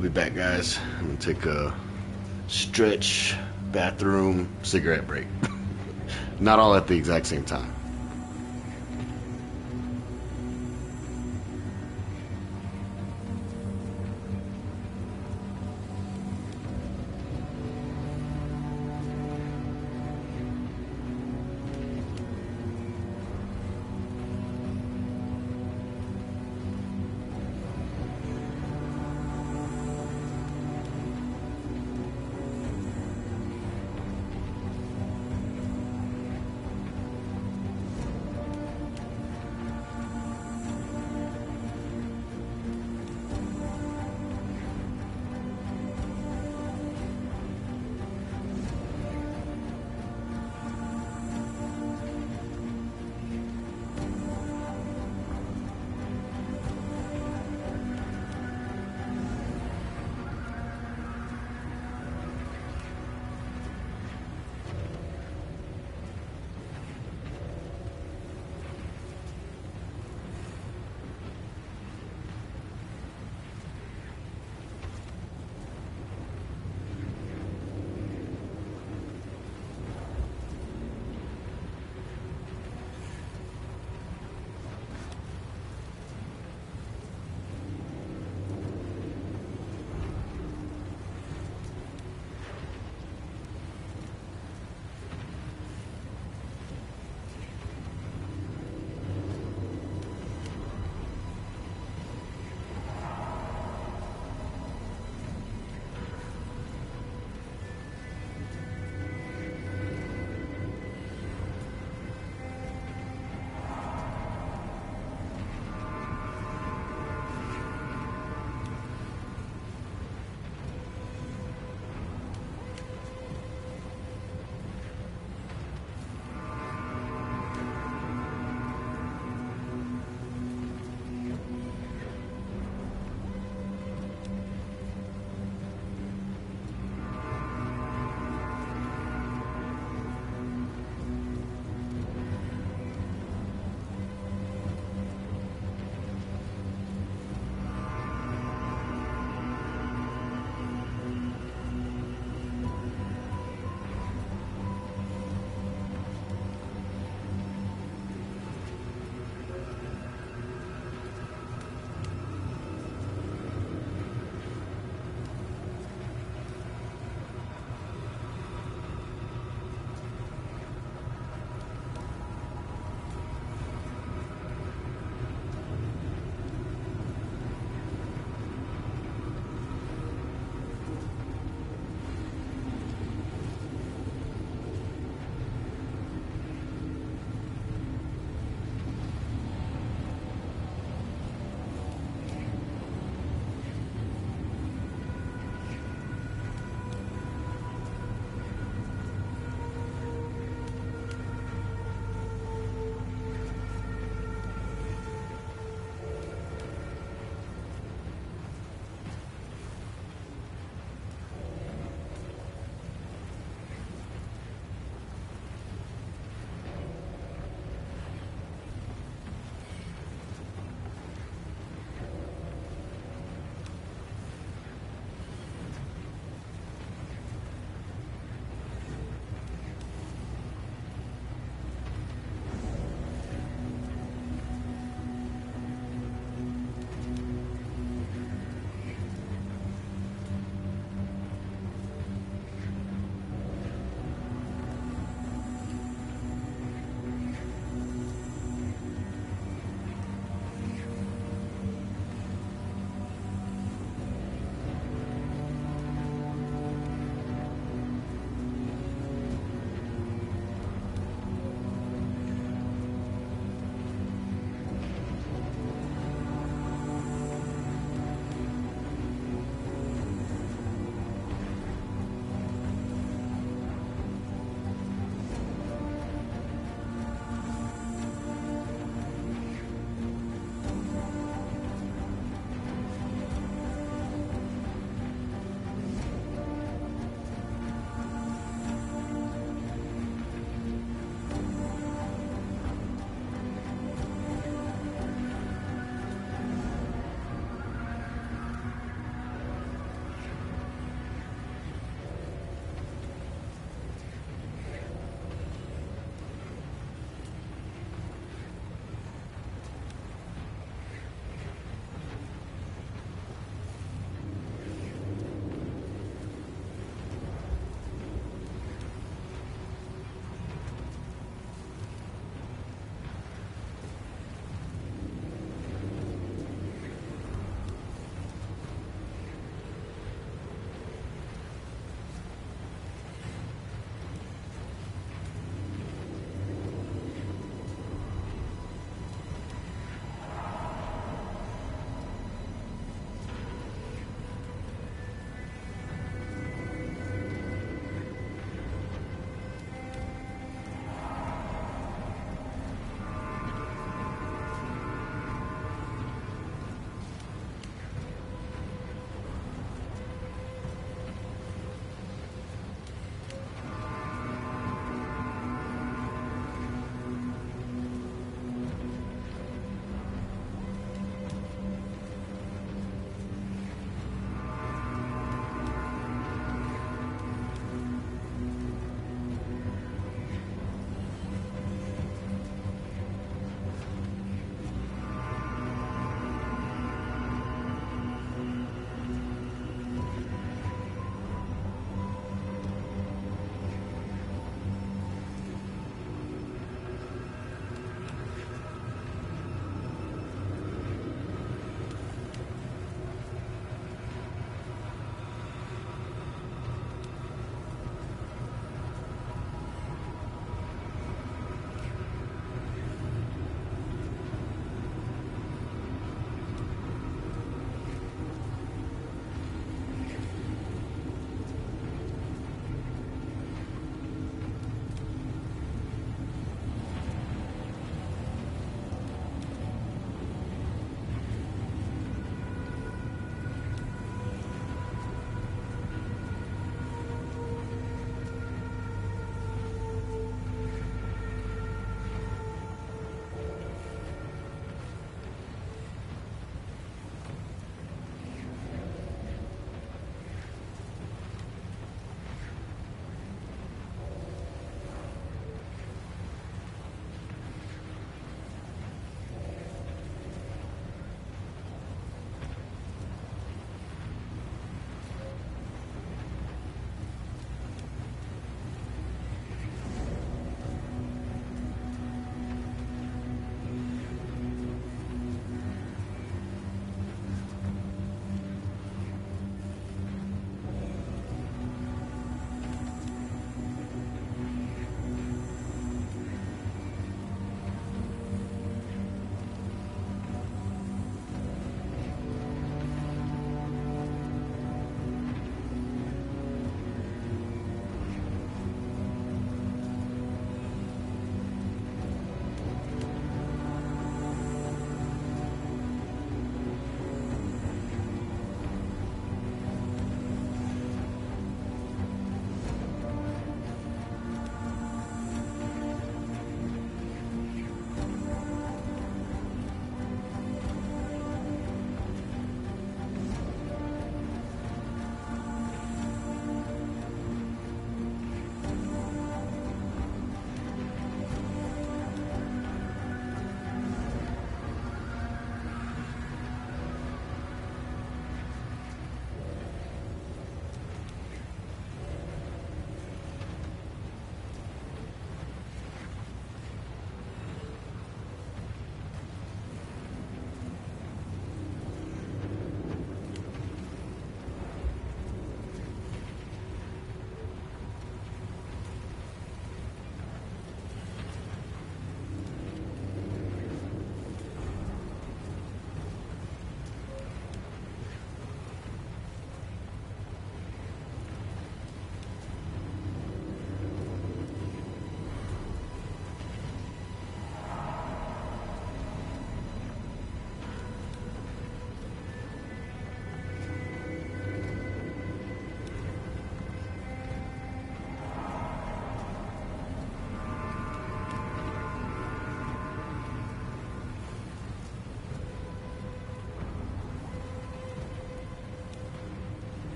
I'll be back, guys. I'm gonna take a stretch, bathroom, cigarette break. Not all at the exact same time.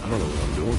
I don't know what I'm doing.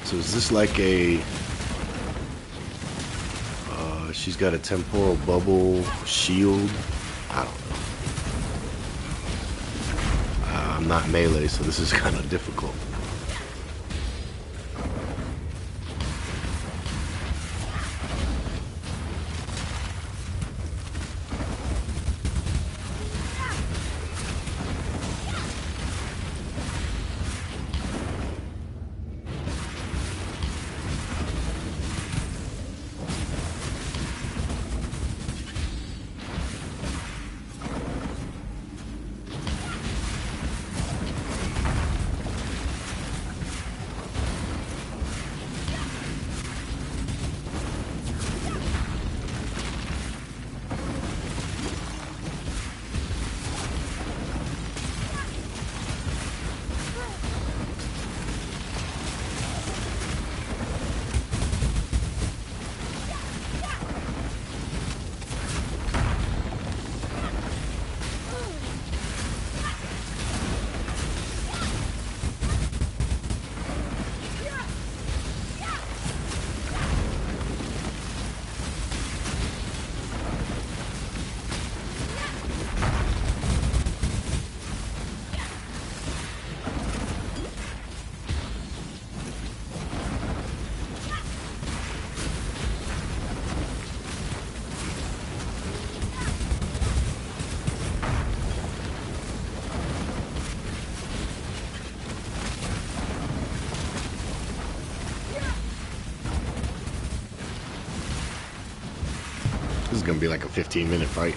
So is this like a... she's got a temporal bubble shield? I don't know. I'm not melee, so this is kind of difficult. This is gonna be like a 15-minute fight.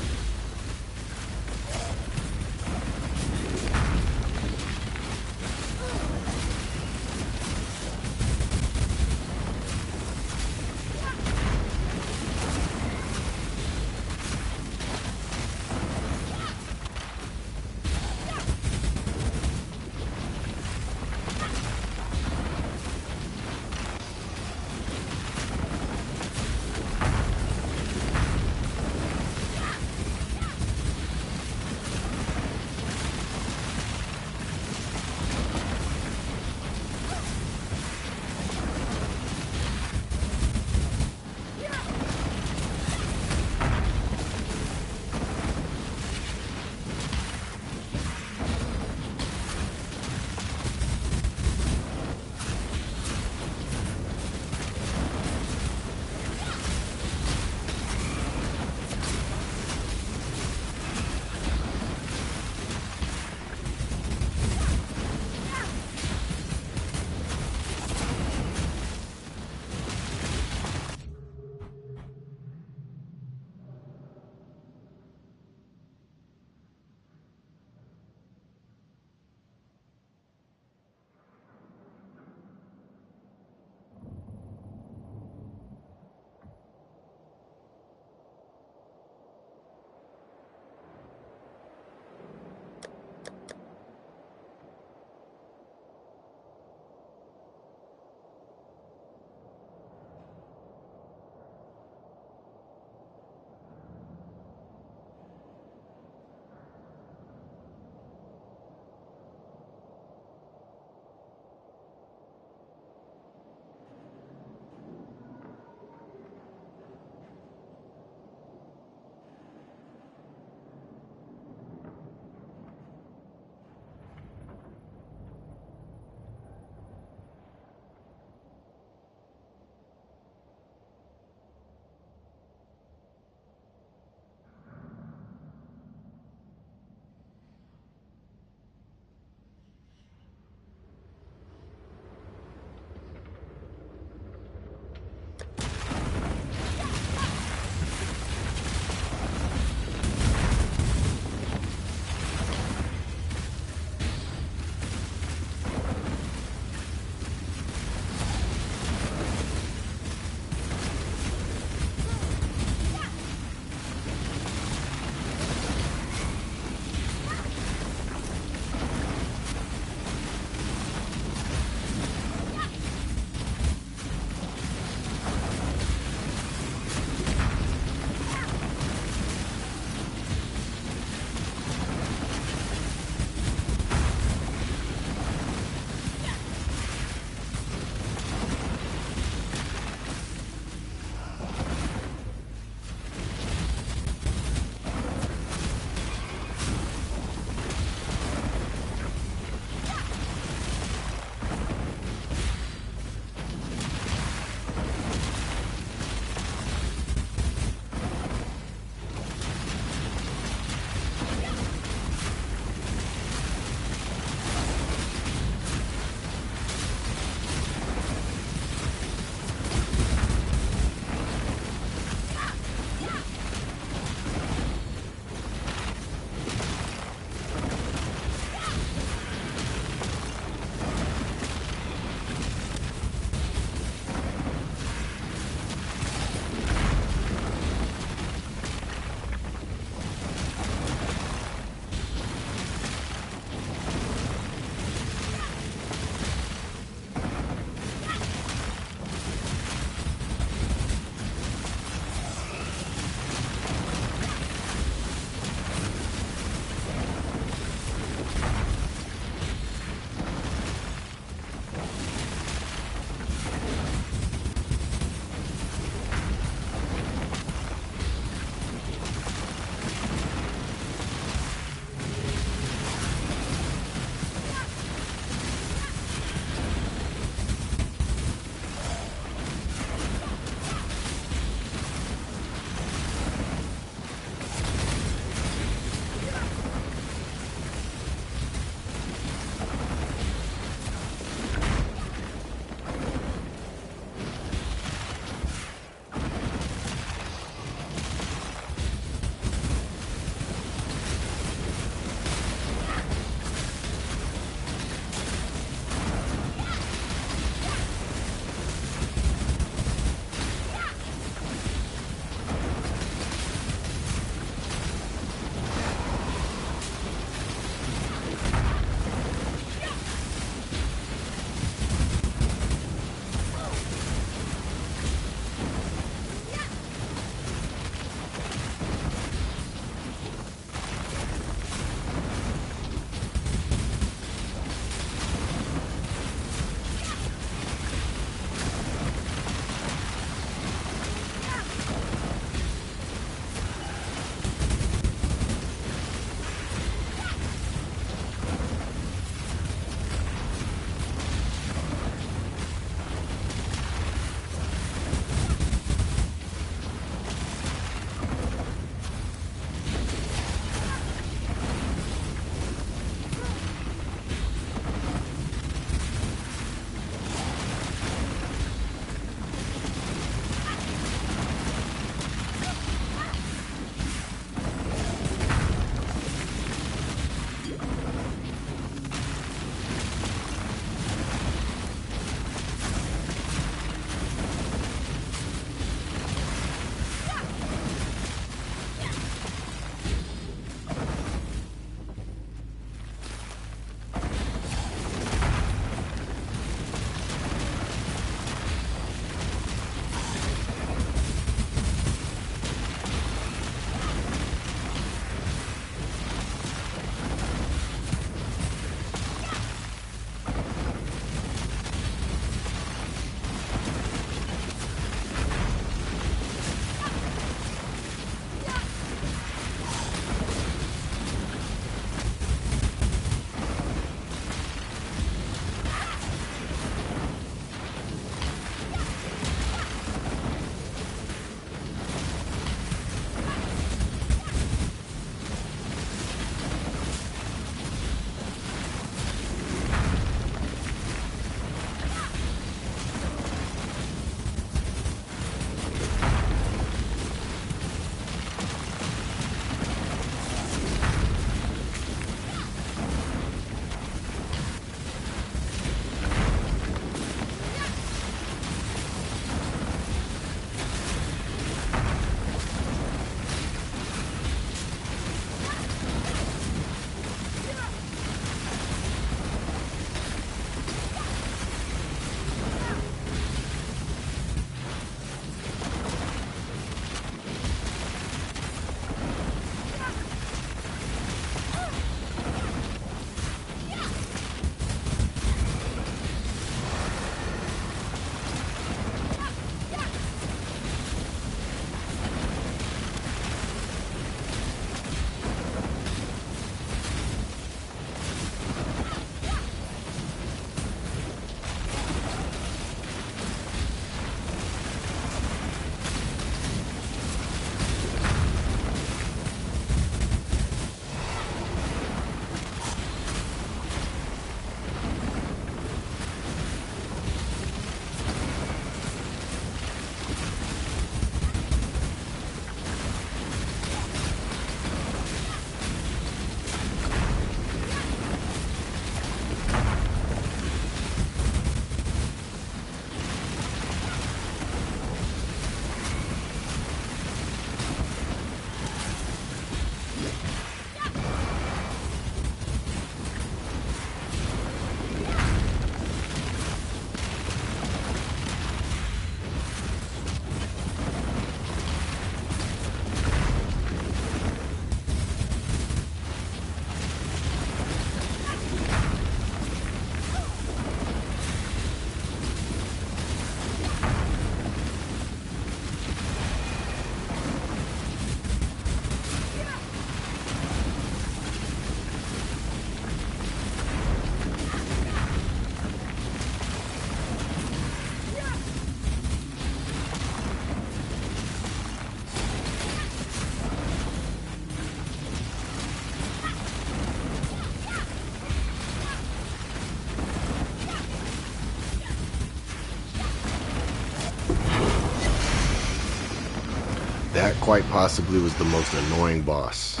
That quite possibly was the most annoying boss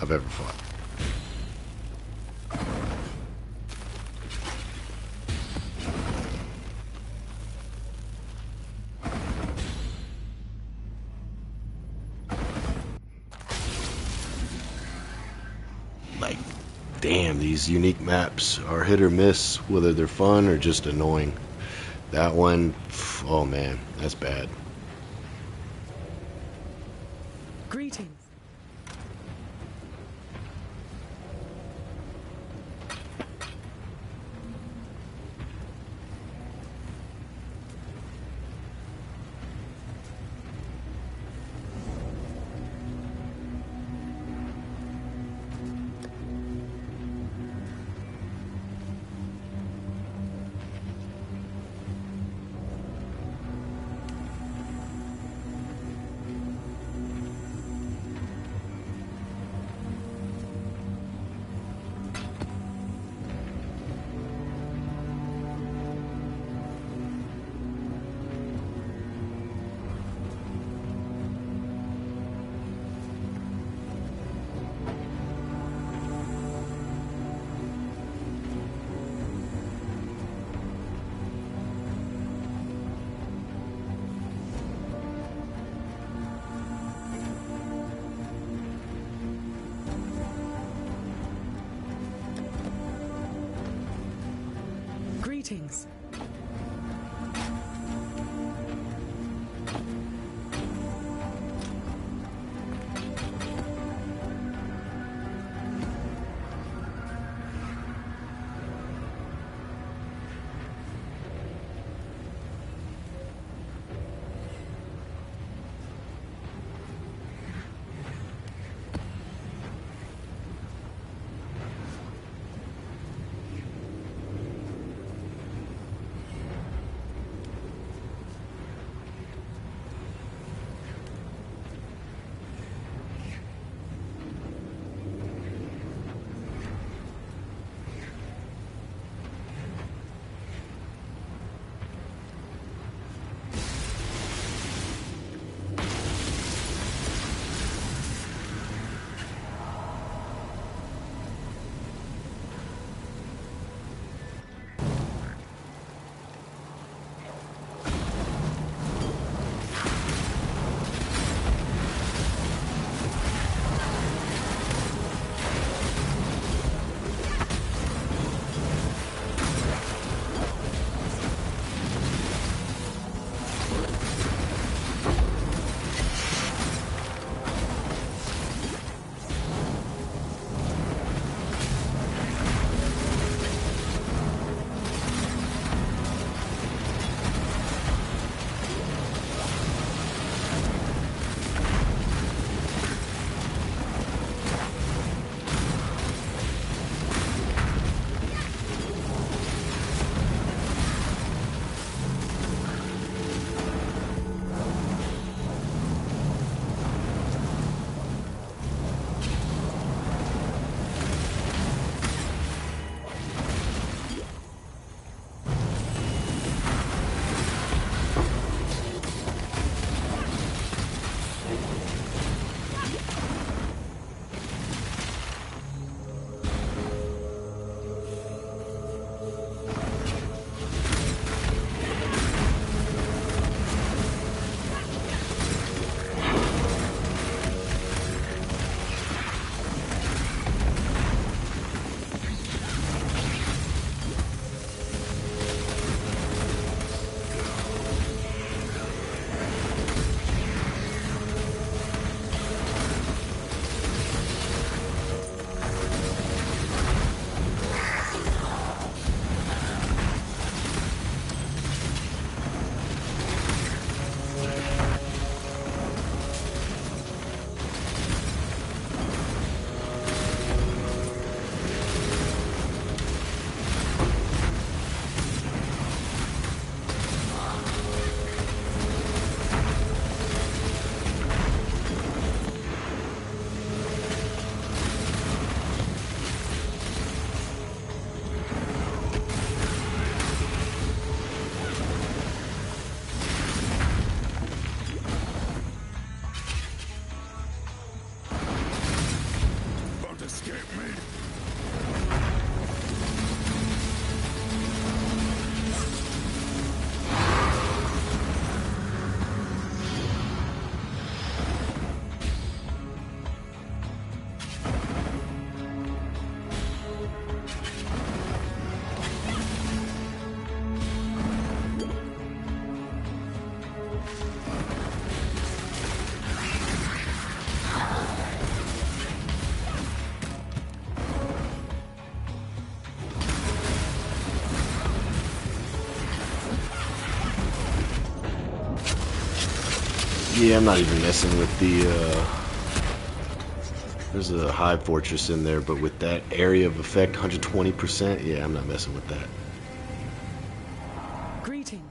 I've ever fought. Like, damn, these unique maps are hit or miss, whether they're fun or just annoying. That one, oh man, that's bad. Greetings. Greetings. Yeah, I'm not even messing with the, there's a Hive Fortress in there, but with that area of effect, 120%, yeah, I'm not messing with that. Greetings.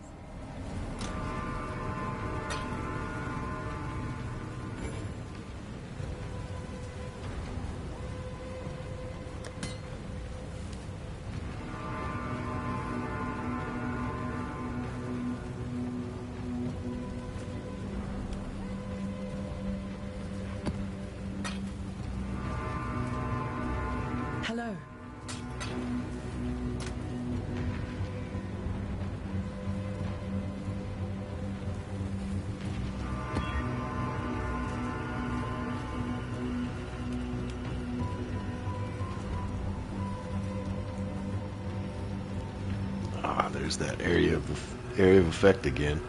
Hello. Ah, there's that area of effect again.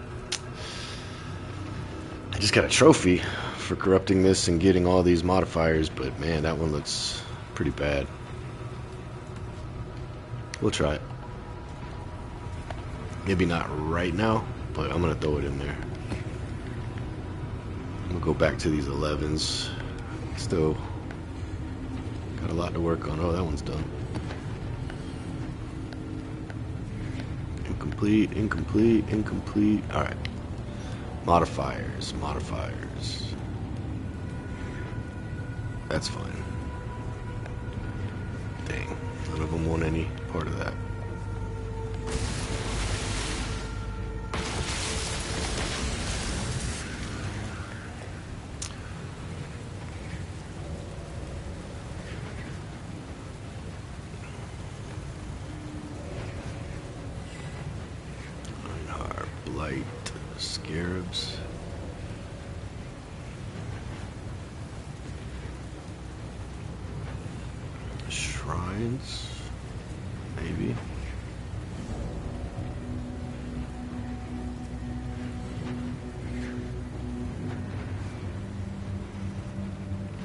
I just got a trophy for corrupting this and getting all these modifiers, but man, that one looks pretty bad. We'll try it. Maybe not right now, but I'm gonna throw it in there. I'm gonna go back to these 11s. Still got a lot to work on. Oh, that one's done. Incomplete, incomplete, incomplete. Alright. Modifiers, modifiers. That's fine. Dang. None of them want any part of that. Blight, scarabs. Shrines, maybe.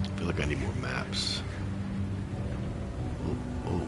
I feel like I need more maps. Oh, oh.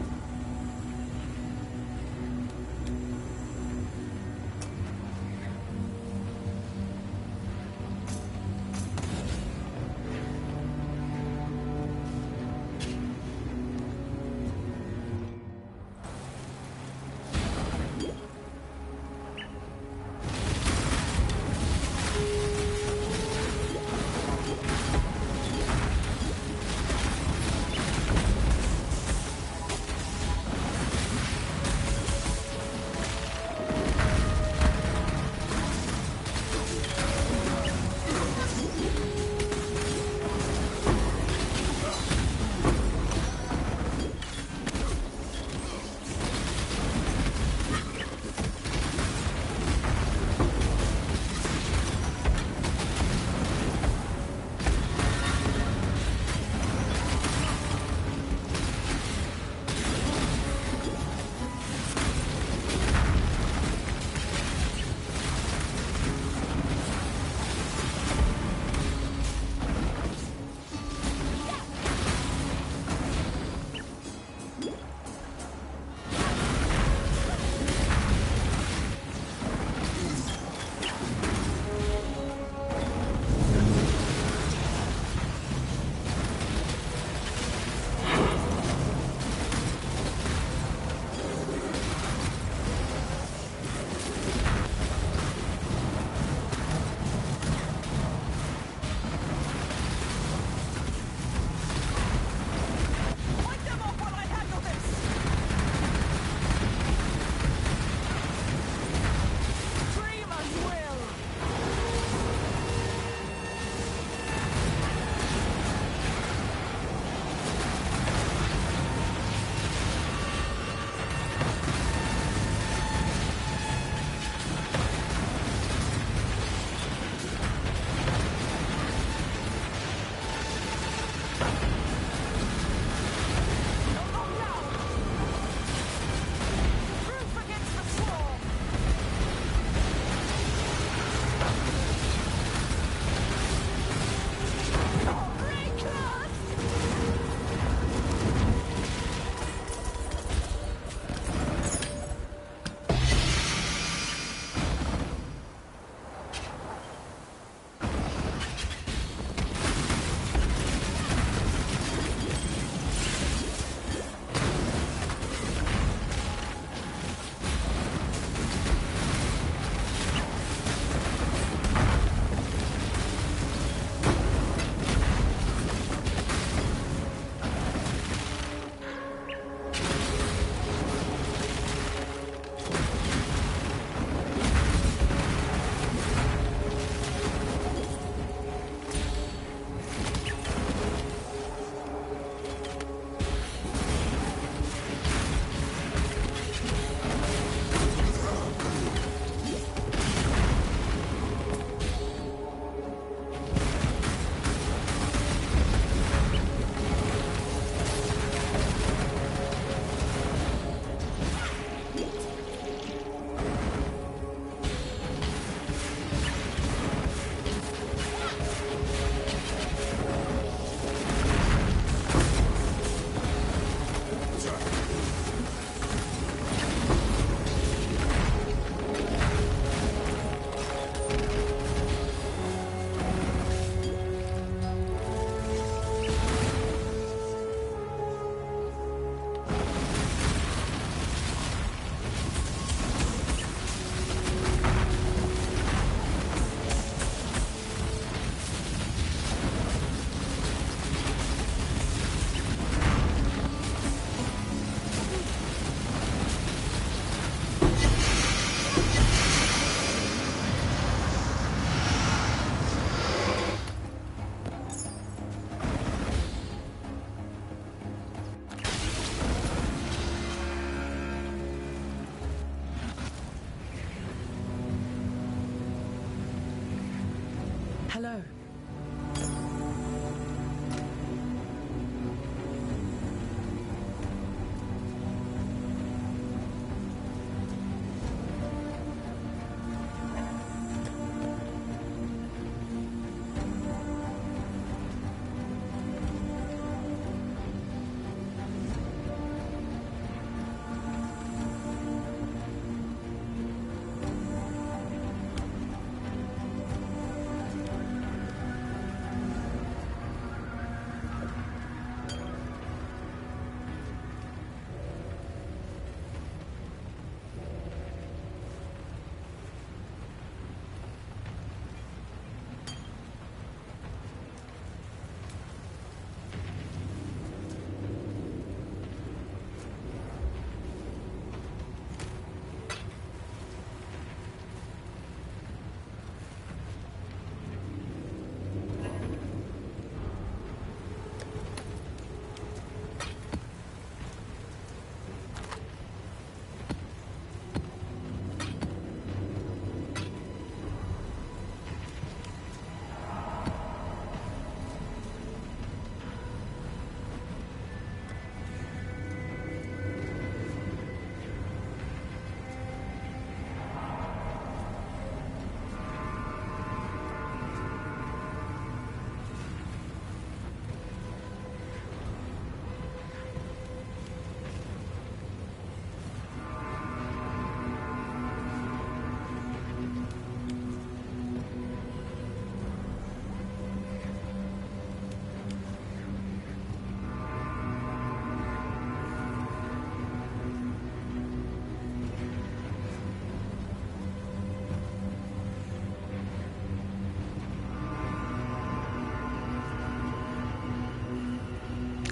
Hello.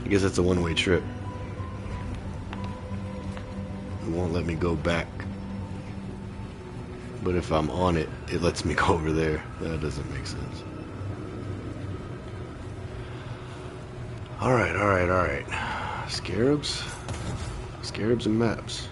I guess it's a one-way trip. It won't let me go back. But if I'm on it, it lets me go over there. That doesn't make sense. Alright, alright, alright. Scarabs? Scarabs and maps.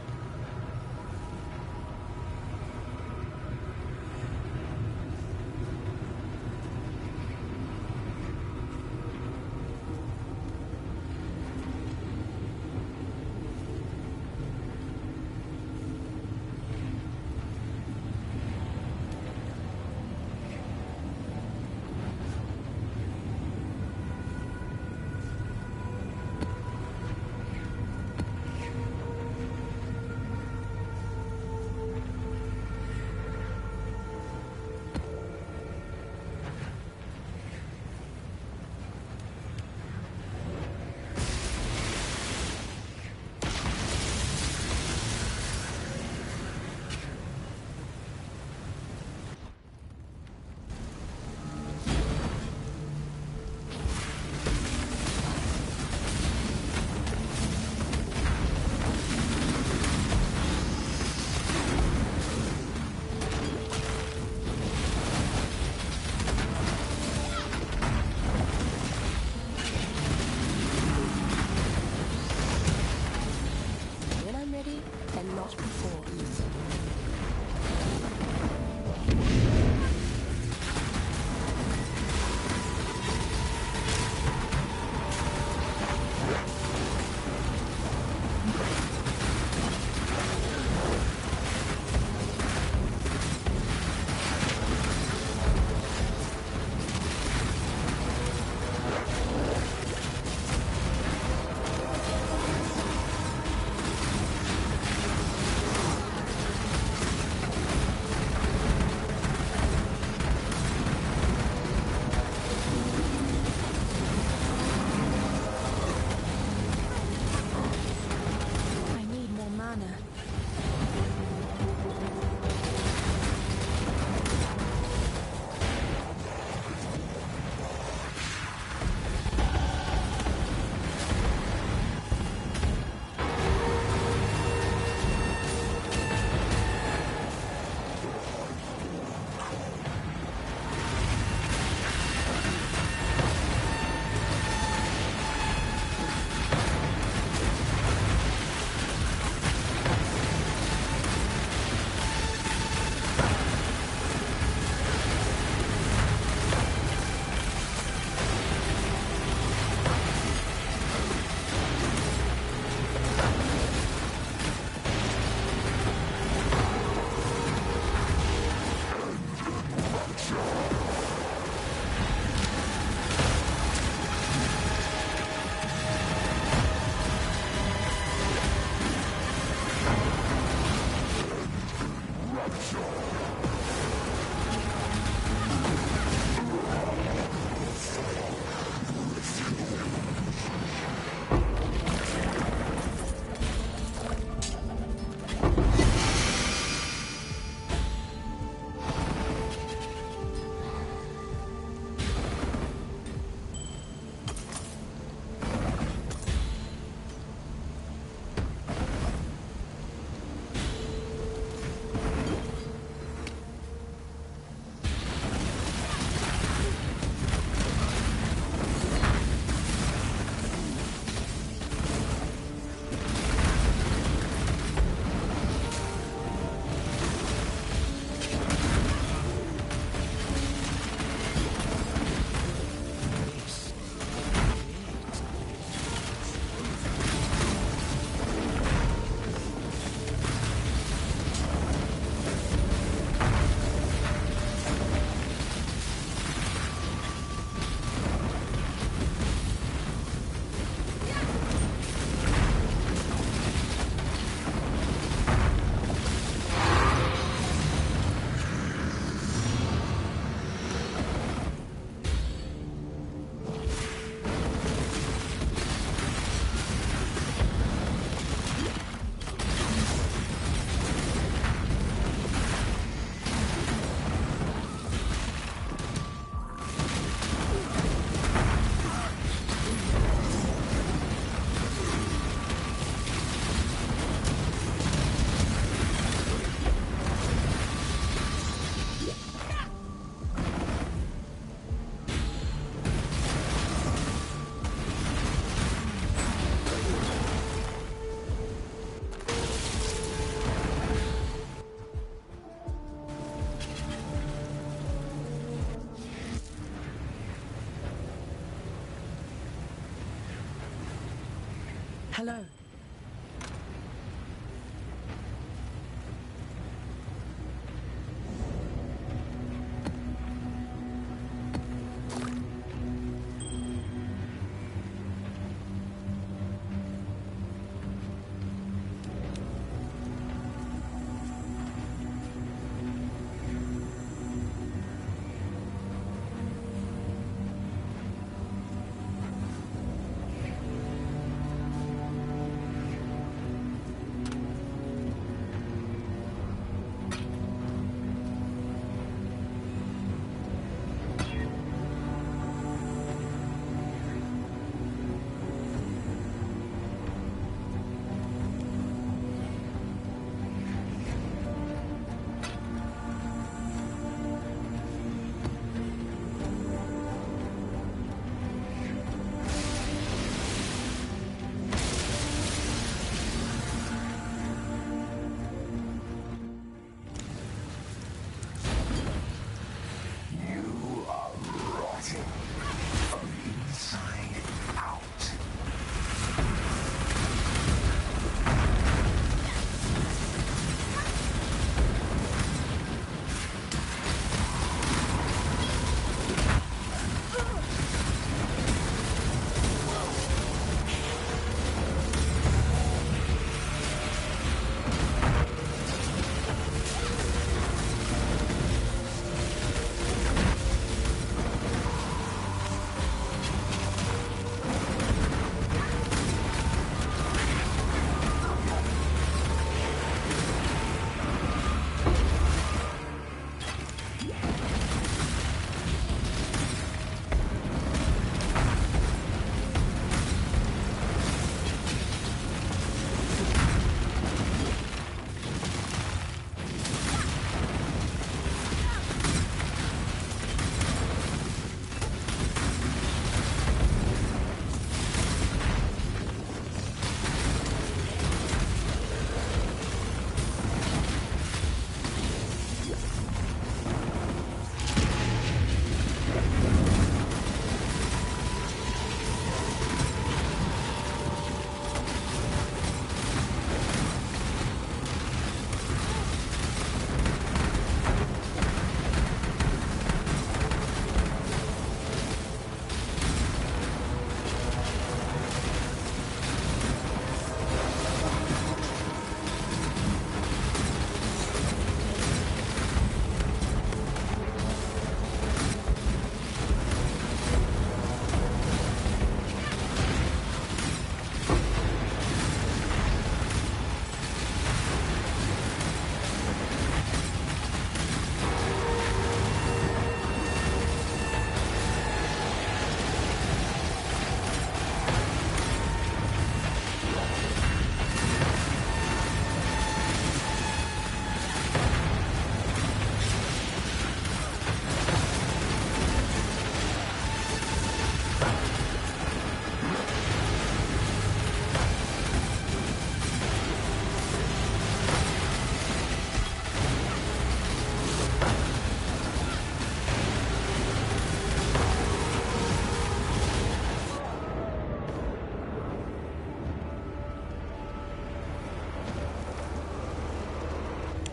Hello.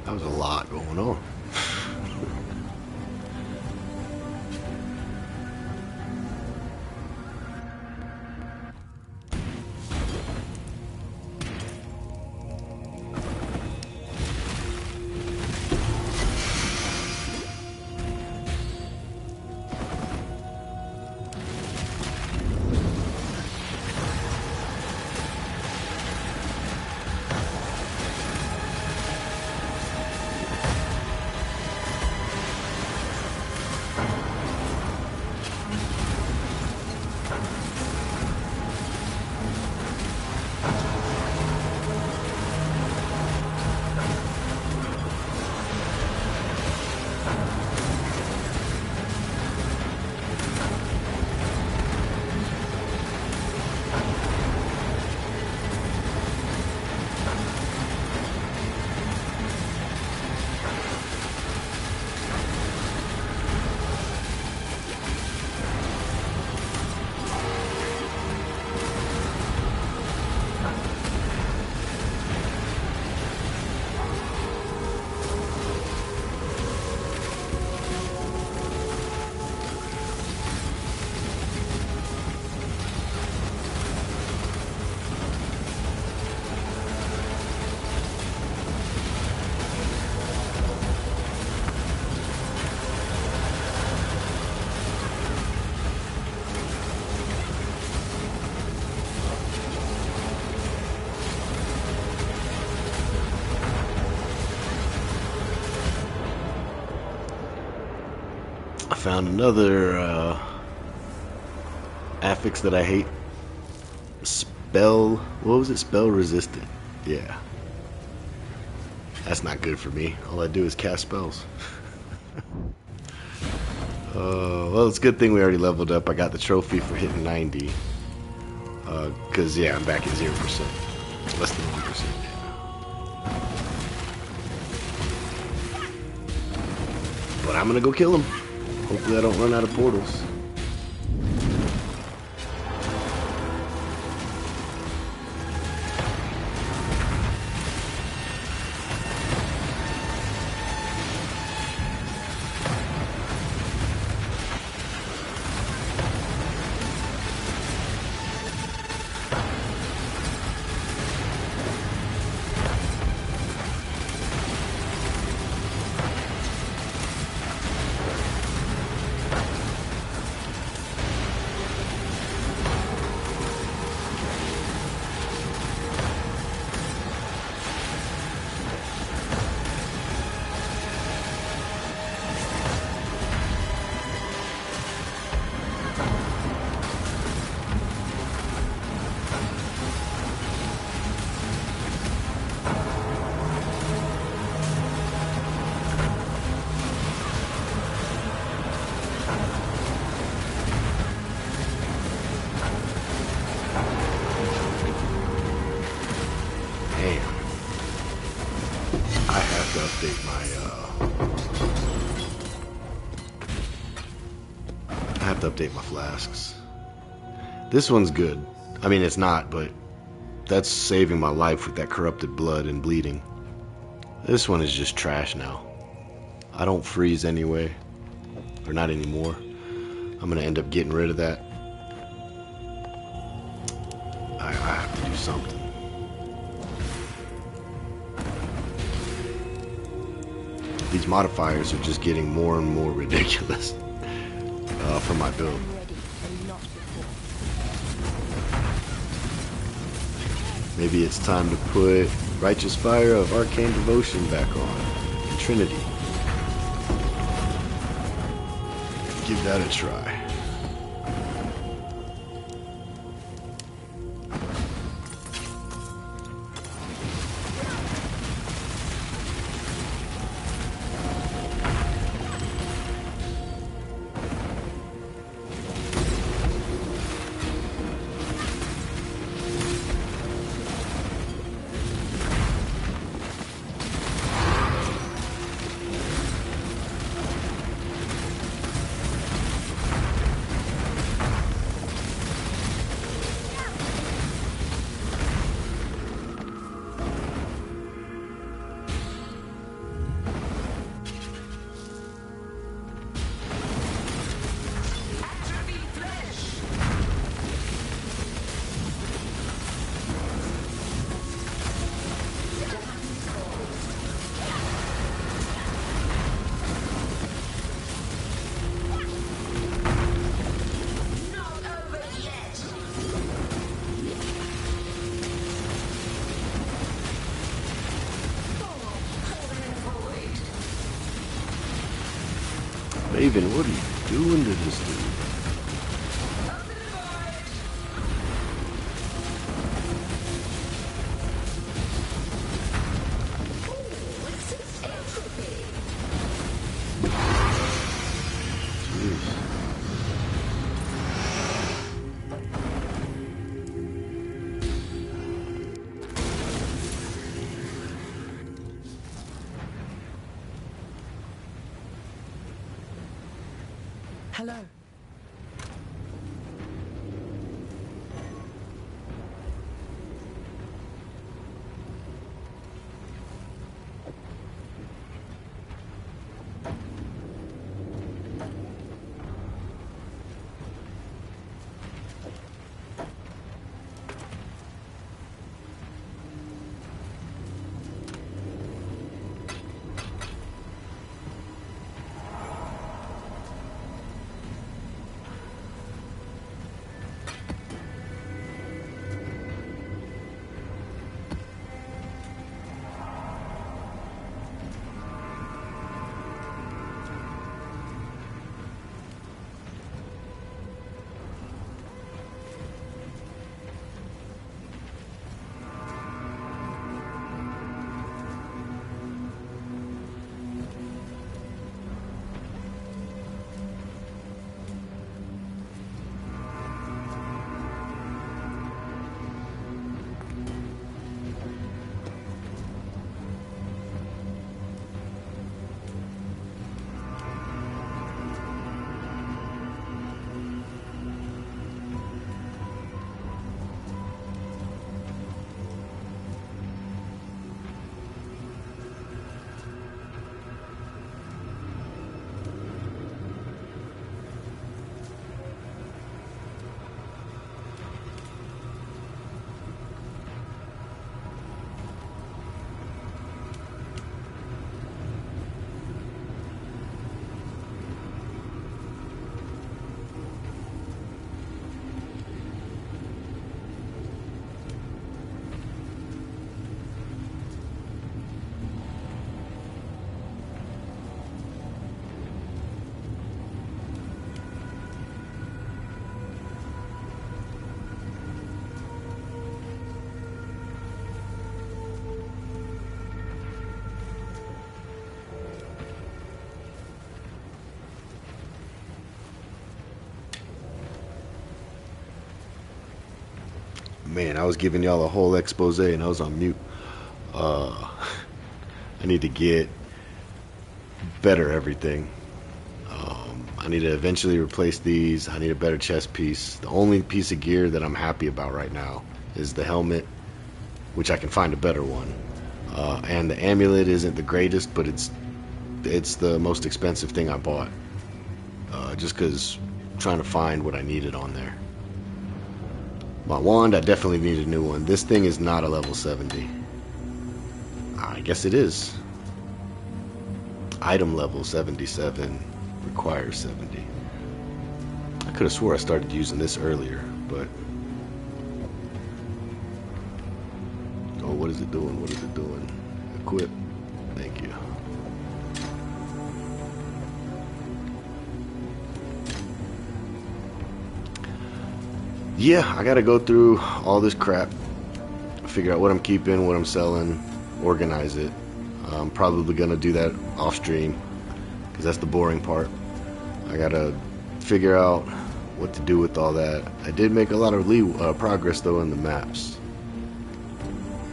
That was a lot going on. found another affix that I hate. Spell, what was it? Spell resistant. Yeah. That's not good for me. All I do is cast spells. Well, it's a good thing we already leveled up. I got the trophy for hitting 90. Cause yeah, I'm back at 0%. Less than 1%. Yeah. But I'm gonna go kill him. Hopefully I don't run out of portals. Update my flasks. This one's good. I mean, it's not, but that's saving my life with that corrupted blood and bleeding. This one is just trash now. I don't freeze anyway, or not anymore. I'm gonna end up getting rid of that. I have to do something. These modifiers are just getting more and more ridiculous. For my build. Maybe it's time to put Righteous Fire of Arcane Devotion back on. And Trinity. Give that a try. Raven, what are you doing to this dude? Hello. man, I was giving y'all a whole expose and I was on mute. I need to get better everything. I need to eventually replace these. I need a better chest piece. The only piece of gear that I'm happy about right now is the helmet, which I can find a better one. And the amulet isn't the greatest, but it's the most expensive thing I bought. Just because I'm trying to find what I needed on there. My wand, I definitely need a new one. This thing is not a level 70. I guess it is. Item level 77 requires 70. I could have swore I started using this earlier, but... Oh, what is it doing? What is it doing? Equip. Thank you. Yeah, I gotta go through all this crap, figure out what I'm keeping, what I'm selling, organize it. I'm probably gonna do that off stream because that's the boring part. I gotta figure out what to do with all that. I did make a lot of progress though in the maps.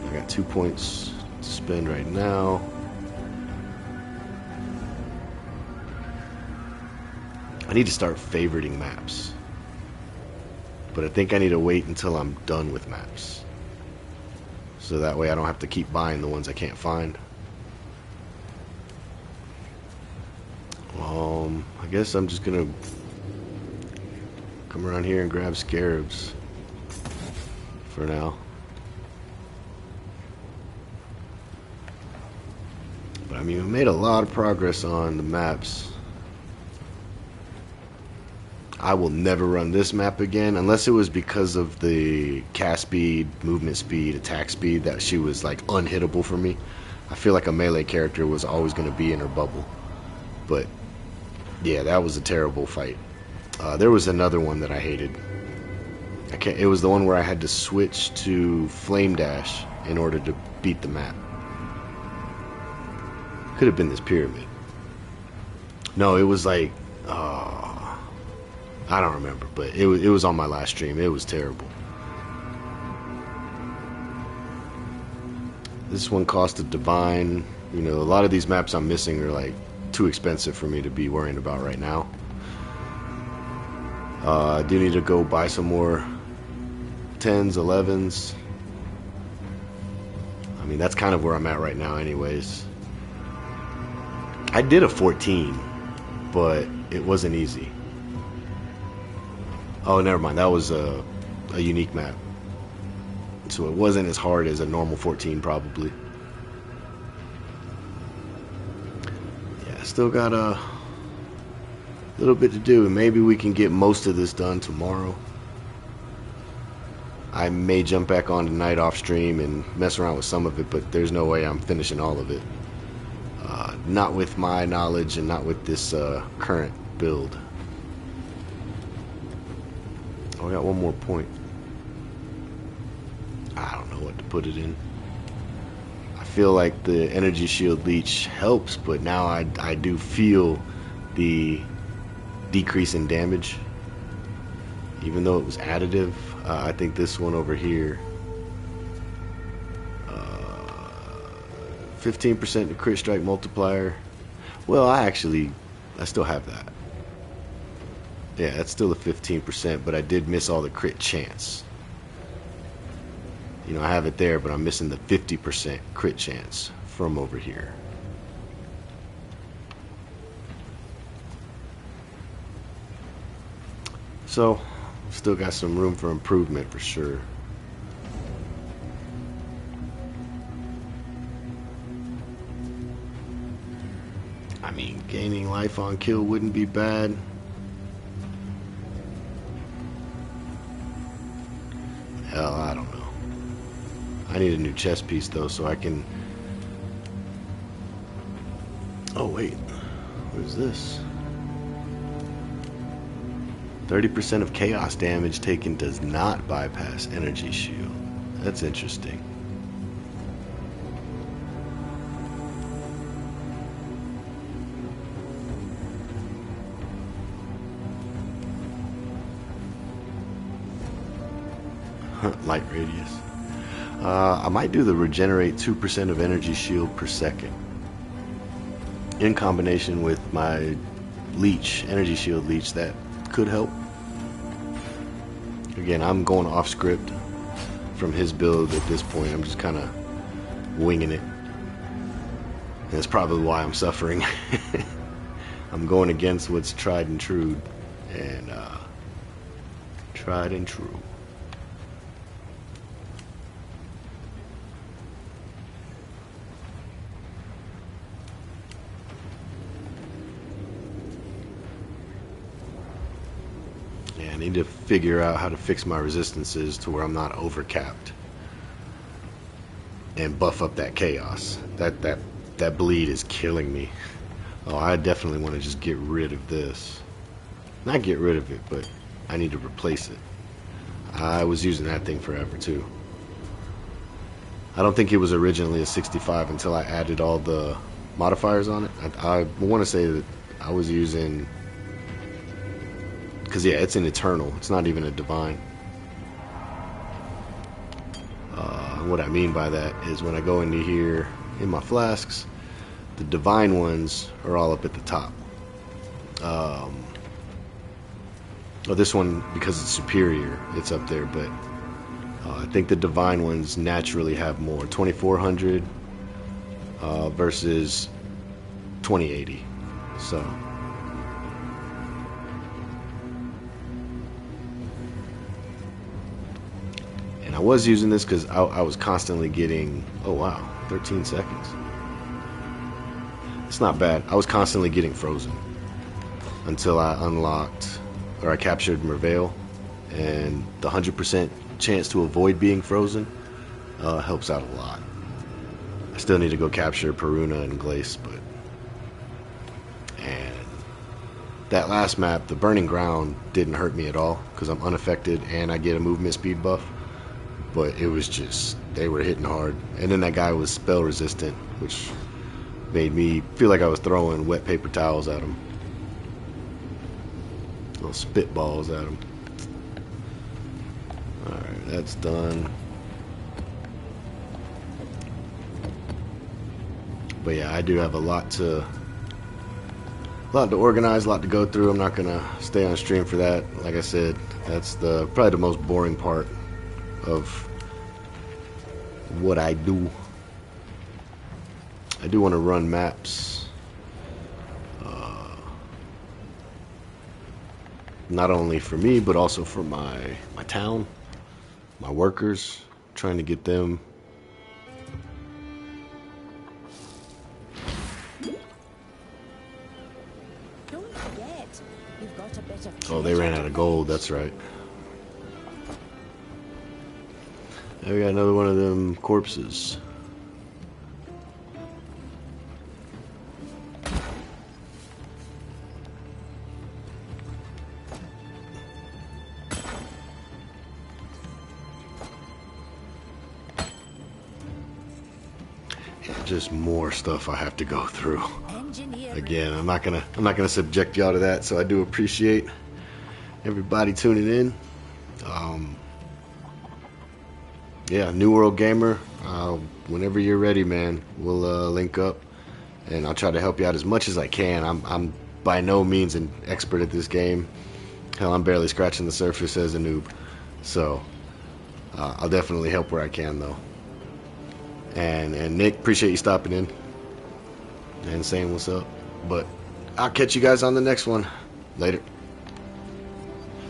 I got 2 points to spend right now. I need to start favoriting maps. But I think I need to wait until I'm done with maps. So that way I don't have to keep buying the ones I can't find. I guess I'm just gonna come around here and grab scarabs for now. But I mean, we made a lot of progress on the maps. I will never run this map again unless it was because of the cast speed, movement speed, attack speed, that she was like unhittable for me. I feel like a melee character was always going to be in her bubble. But yeah, that was a terrible fight. There was another one that I hated. It was the one where I had to switch to Flame Dash in order to beat the map. Could have been this pyramid. No, it was like... I don't remember, but it was on my last stream. It was terrible. This one cost a divine. You know, a lot of these maps I'm missing are like too expensive for me to be worrying about right now. I do need to go buy some more 10s, 11s. I mean, that's kind of where I'm at right now anyways. I did a 14, but it wasn't easy. Oh, never mind. That was a unique map. So it wasn't as hard as a normal 14, probably. Yeah, still got a little bit to do. Maybe we can get most of this done tomorrow. I may jump back on tonight off stream and mess around with some of it, but there's no way I'm finishing all of it. Not with my knowledge and not with this current build. Oh, I got one more point. I don't know what to put it in. I feel like the energy shield leech helps, but now I do feel the decrease in damage. Even though it was additive, I think this one over here, 15% to crit strike multiplier. Well, I still have that. Yeah, that's still a 15%, but I did miss all the crit chance. You know, I have it there, but I'm missing the 50% crit chance from over here. So, still got some room for improvement for sure. I mean, gaining life on kill wouldn't be bad. Hell, I don't know. I need a new chest piece though, so I can... Oh wait, what is this? 30% of chaos damage taken does not bypass energy shield. That's interesting. Light radius. I might do the regenerate 2% of energy shield per second in combination with my leech, energy shield leech. That could help. Again, I'm going off script from his build at this point. I'm just kind of winging it. And that's probably why I'm suffering. I'm going against what's tried and true. And tried and true. Yeah, I need to figure out how to fix my resistances to where I'm not overcapped. And buff up that chaos. That bleed is killing me. Oh, I definitely want to just get rid of this. Not get rid of it, but I need to replace it. I was using that thing forever too. I don't think it was originally a 65 until I added all the modifiers on it. I want to say that I was using, because yeah, it's an eternal. It's not even a divine. What I mean by that is when I go into here in my flasks, the divine ones are all up at the top. Well, this one, because it's superior, it's up there, but I think the divine ones naturally have more. 2400 versus 2080. So and I was using this because I was constantly getting, oh wow, 13 seconds. It's not bad. I was constantly getting frozen until I unlocked, or I captured Merveil, and the 100% chance to avoid being frozen helps out a lot. I still need to go capture Peruna and Glace, but and that last map, the Burning Ground, didn't hurt me at all because I'm unaffected and I get a movement speed buff. But it was just, they were hitting hard. And then that guy was spell resistant, which made me feel like I was throwing wet paper towels at him. Little spitballs at him. Alright, that's done. But yeah, I do have a lot to organize, a lot to go through. I'm not gonna stay on stream for that. Like I said, that's probably the most boring part of what I do. I do want to run maps, not only for me but also for my town, my workers, trying to get them. Don't forget, you've got a bit of Oh, they ran out of gold, that's right. There we got another one of them corpses. Just more stuff I have to go through. Again, I'm not gonna subject y'all to that, so I do appreciate everybody tuning in. Yeah, New World Gamer, whenever you're ready, man, we'll link up and I'll try to help you out as much as I can. I'm by no means an expert at this game. Hell, I'm barely scratching the surface as a noob. So I'll definitely help where I can, though. And Nick, appreciate you stopping in and saying what's up. But I'll catch you guys on the next one. Later.